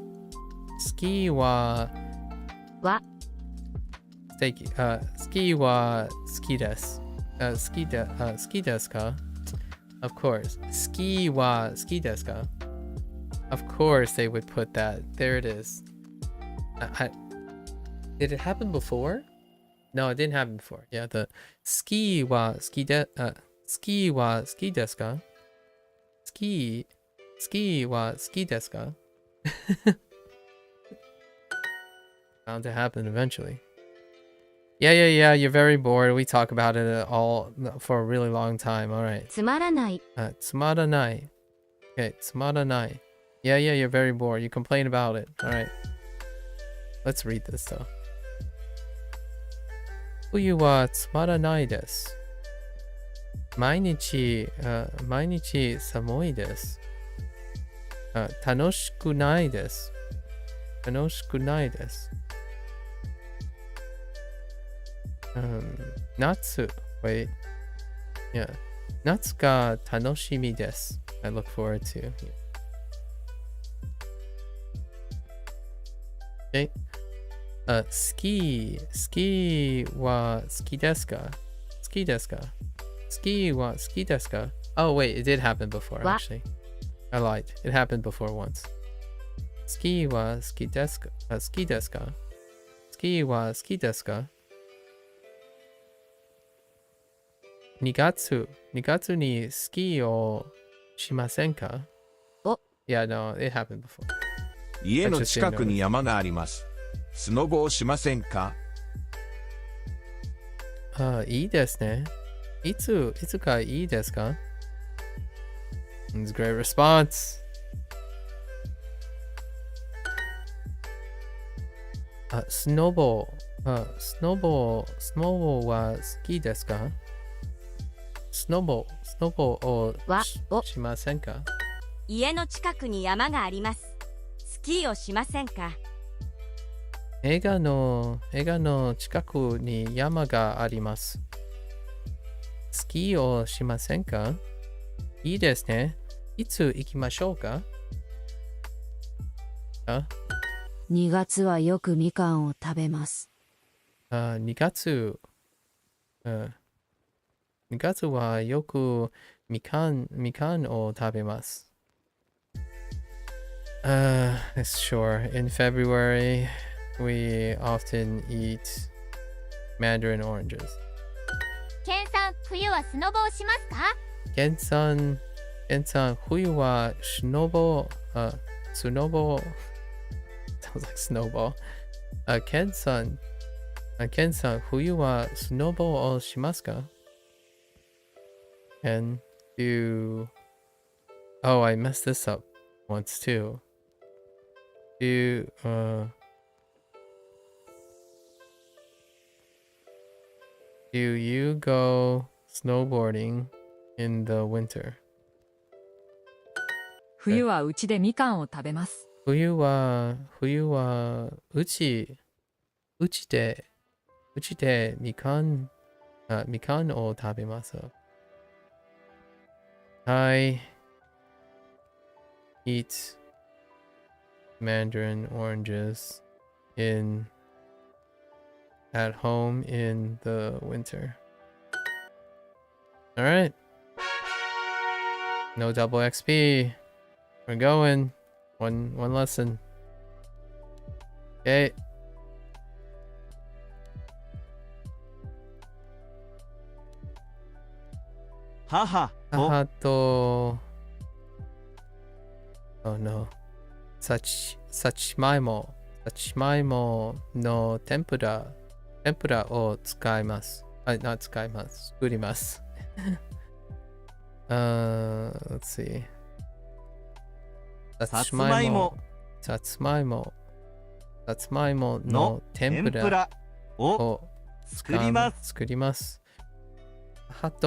スキーは素敵。スキーは好きです。好きですか？ Of course. スキーは好きですか？ Of course they would put that. There it is. Did it happen before? No, it didn't happen before. Yeah, the スキーは好きですか？スキーは好きですか？ Bound to happen eventually. Yeah, you're very bored. We talk about it all for a really long time. All right. つまらない。つまらない。Okay, つまらない。Yeah, you're very bored. You complain about it. All right. Let's read this though. 冬はつまらないです。毎日寒いです。楽しくないです。楽しくないです。夏 wait. Yeah. 夏が楽しみです。I look forward to. Okay. スキーは好きですか？好きですか？スキーは好きですか？ Oh wait, it did happen before actually. I lied. It happened before once. スキーは好きですか？好きですか？スキーは好きですか？2月にスキーをしませんか？ Yeah, no, it happened before. 家の近くに山があります。スノボをしませんか？いいですね。いつかいいですか？ It's a great response. スノボは好きですか？スノボをしませんか？家の近くに山があります。スキーをしませんか？映画の近くに山があります。スキーをしませんか？いいですね。いつ行きましょうか？あ、2月はよくみかんを食べます。2月、2月はよくみかんを食べます。Sure. In February, we often eat mandarin oranges. ケンさん、冬はスノボをしますか？ケンさん、冬はスノボ、sounds like snowball. ケンさん、冬はスノボをしますか？ Can do. Oh, I messed this up once too. Do you go snowboarding in the winter? 冬はうちでみかんを食べます。冬はうちでみかんを食べます。I eat mandarin oranges at home in the winter. All right. No double XP. We're going. One lesson. Okay. 母と Oh no. さつまいもの天ぷらを使います。使います。作ります。Let's see. さつまいもの天ぷらを作ります。母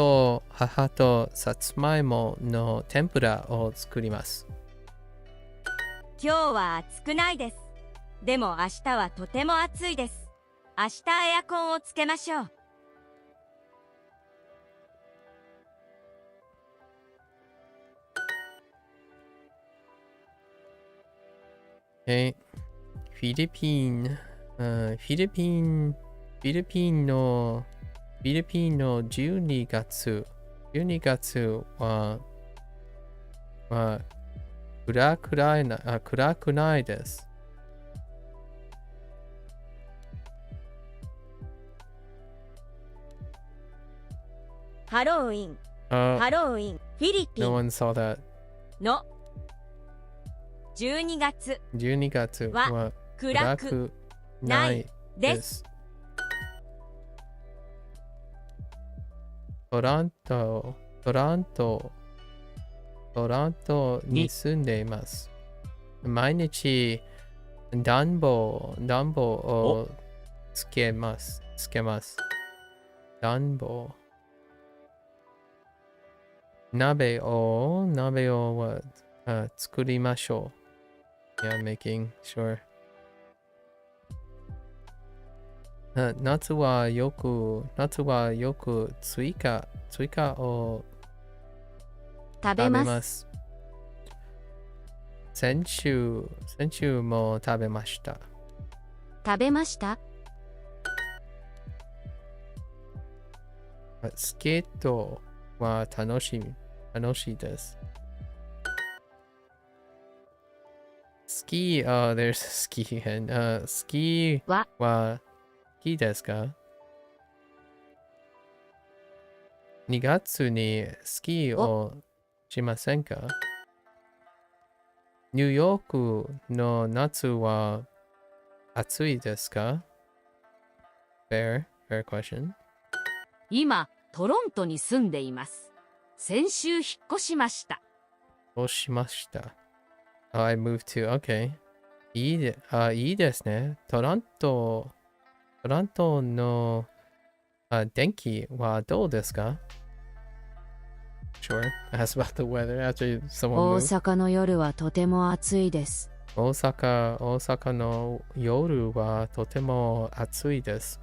とさつまいもの天ぷらを作ります。今日は暑くないです。でも明日はとても暑いです。明日エアコンをつけましょう。フィリピンの12月は暗くないです。ハロウィン、フィリピ No ン one saw that. の12月は暗くないです。トラントに住んでいます。毎日暖房をつけます。暖房。鍋を作りましょう。Yeah, making sure. 夏はよく追加を食べます。先週も食べました。スケートは楽しいです。スキー、there's ski again. スキーは好きですか？ 2 月にスキーをしませんか？ニューヨークの夏は暑いですか？ Fair question. 今、トロントに住んでいます。先週引っ越しました。I moved to, okay. いいですね。トラントの天気はどうですか？ Sure. Ask about the weather after someone 大 moved. 阪の夜はとても暑いです。大阪の夜はとても暑いです。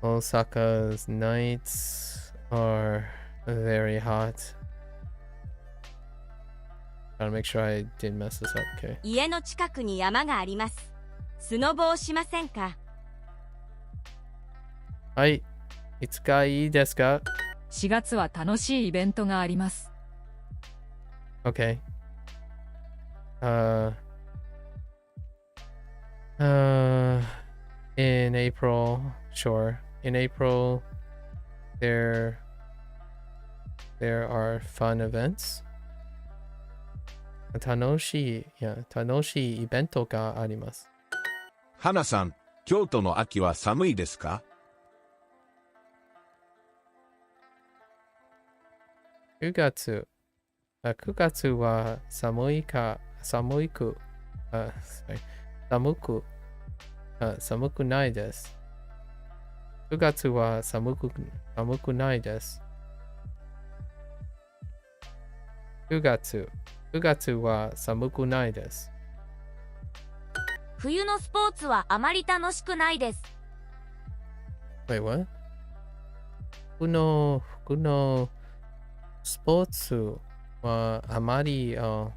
Osaka's nights are very hot. Gotta make sure I didn't mess this up, okay. 家の近くに山があります。スノボをしませんか？はい。いつかいいですか？ 4月は楽しいイベントがあります。Okay. In April, sure. In April, there are fun events. 楽しいイベントがあります。花さん、京都の秋は寒いですか？ 9月は寒くないです。9月は寒くないです。9月は寒くないです。冬のスポーツはあまり楽しくないです。Wait, what? 服のスポーツはあまり楽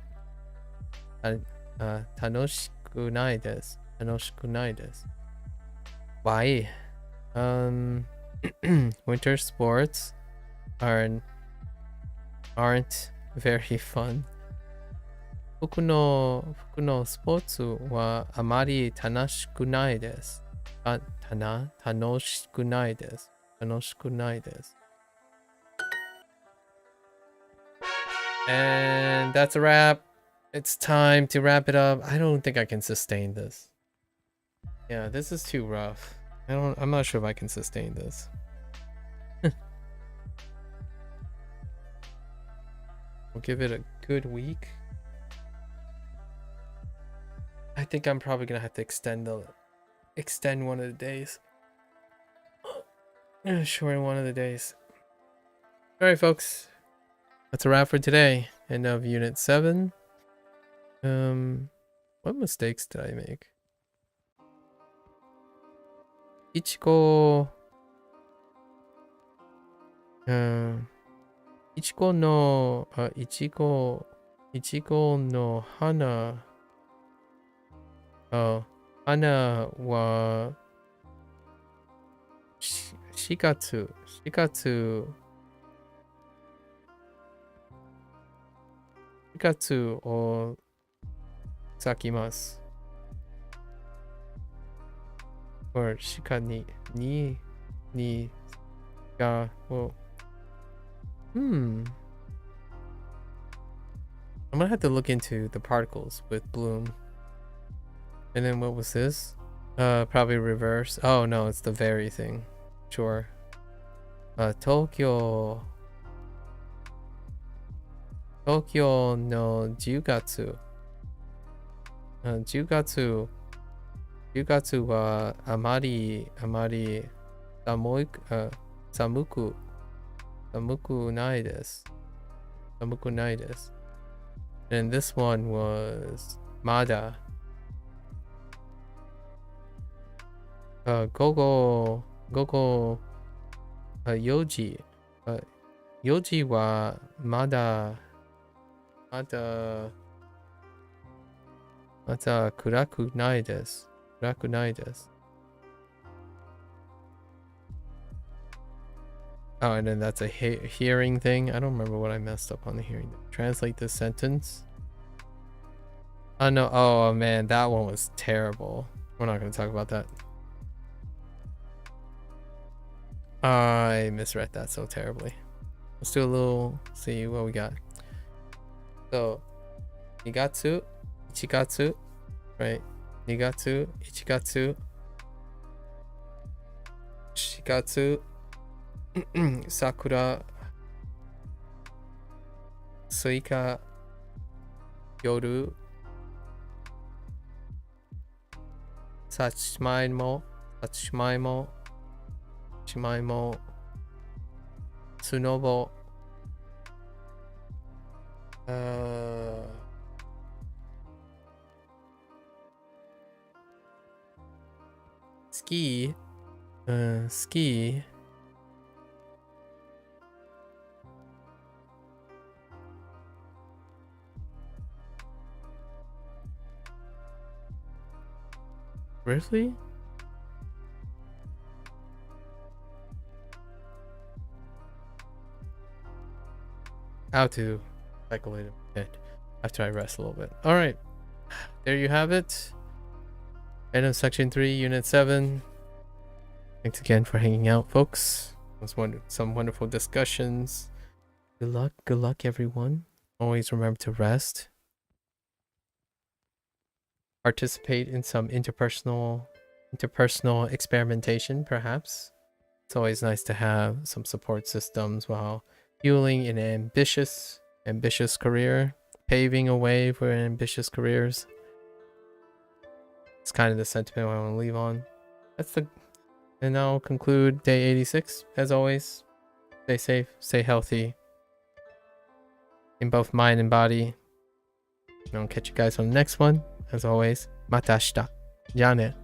しくないです。Why? Winter sports aren't very fun. 服のスポーツはあまり楽しくないです。楽しくないです。And that's a wrap. It's time to wrap it up. I don't think I can sustain this. Yeah, this is too rough. I'm not sure if I can sustain this. We'll give it a good week. I think I'm probably gonna have to extend one of the days. Shorten one of the days. Alright, folks. That's a wrap for today. End of Unit 7. What mistakes did I make? Ichiko no hana. Hana wa 4月を咲きます。or 4にがをI'm gonna have to look into the particles with bloom. And then what was this? Probably reverse. Oh no, it's the very thing. Sure. Tokyo no 10月。10月はあまり寒くないです。And this one was まだ。午後4時。4時はまだ暗くないです。Oh, and then that's a hearing thing. I don't remember what I messed up on the hearing. Translate this sentence. Oh no, oh man, that one was terrible. We're not going to talk about that. I misread that so terribly. Let's do a little, see what we got. So, 2月、1月, right? 2月、1月、4月、桜、スイカ、夜、さつまいも、スノボ、Ski. Ski. Really? How to speculate a bit after I rest a little bit. All right, there you have it. End of section 3, unit 7. Thanks again for hanging out, folks. It was some wonderful discussions. Good luck, everyone. Always remember to rest. Participate in some interpersonal experimentation, perhaps. It's always nice to have some support systems while fueling an ambitious career, paving a way for ambitious careers. It's kind of the sentiment I want to leave on. And I'll conclude day 86. As always, stay safe, stay healthy in both mind and body. And I'll catch you guys on the next one. As always, mata shita. Ja ne.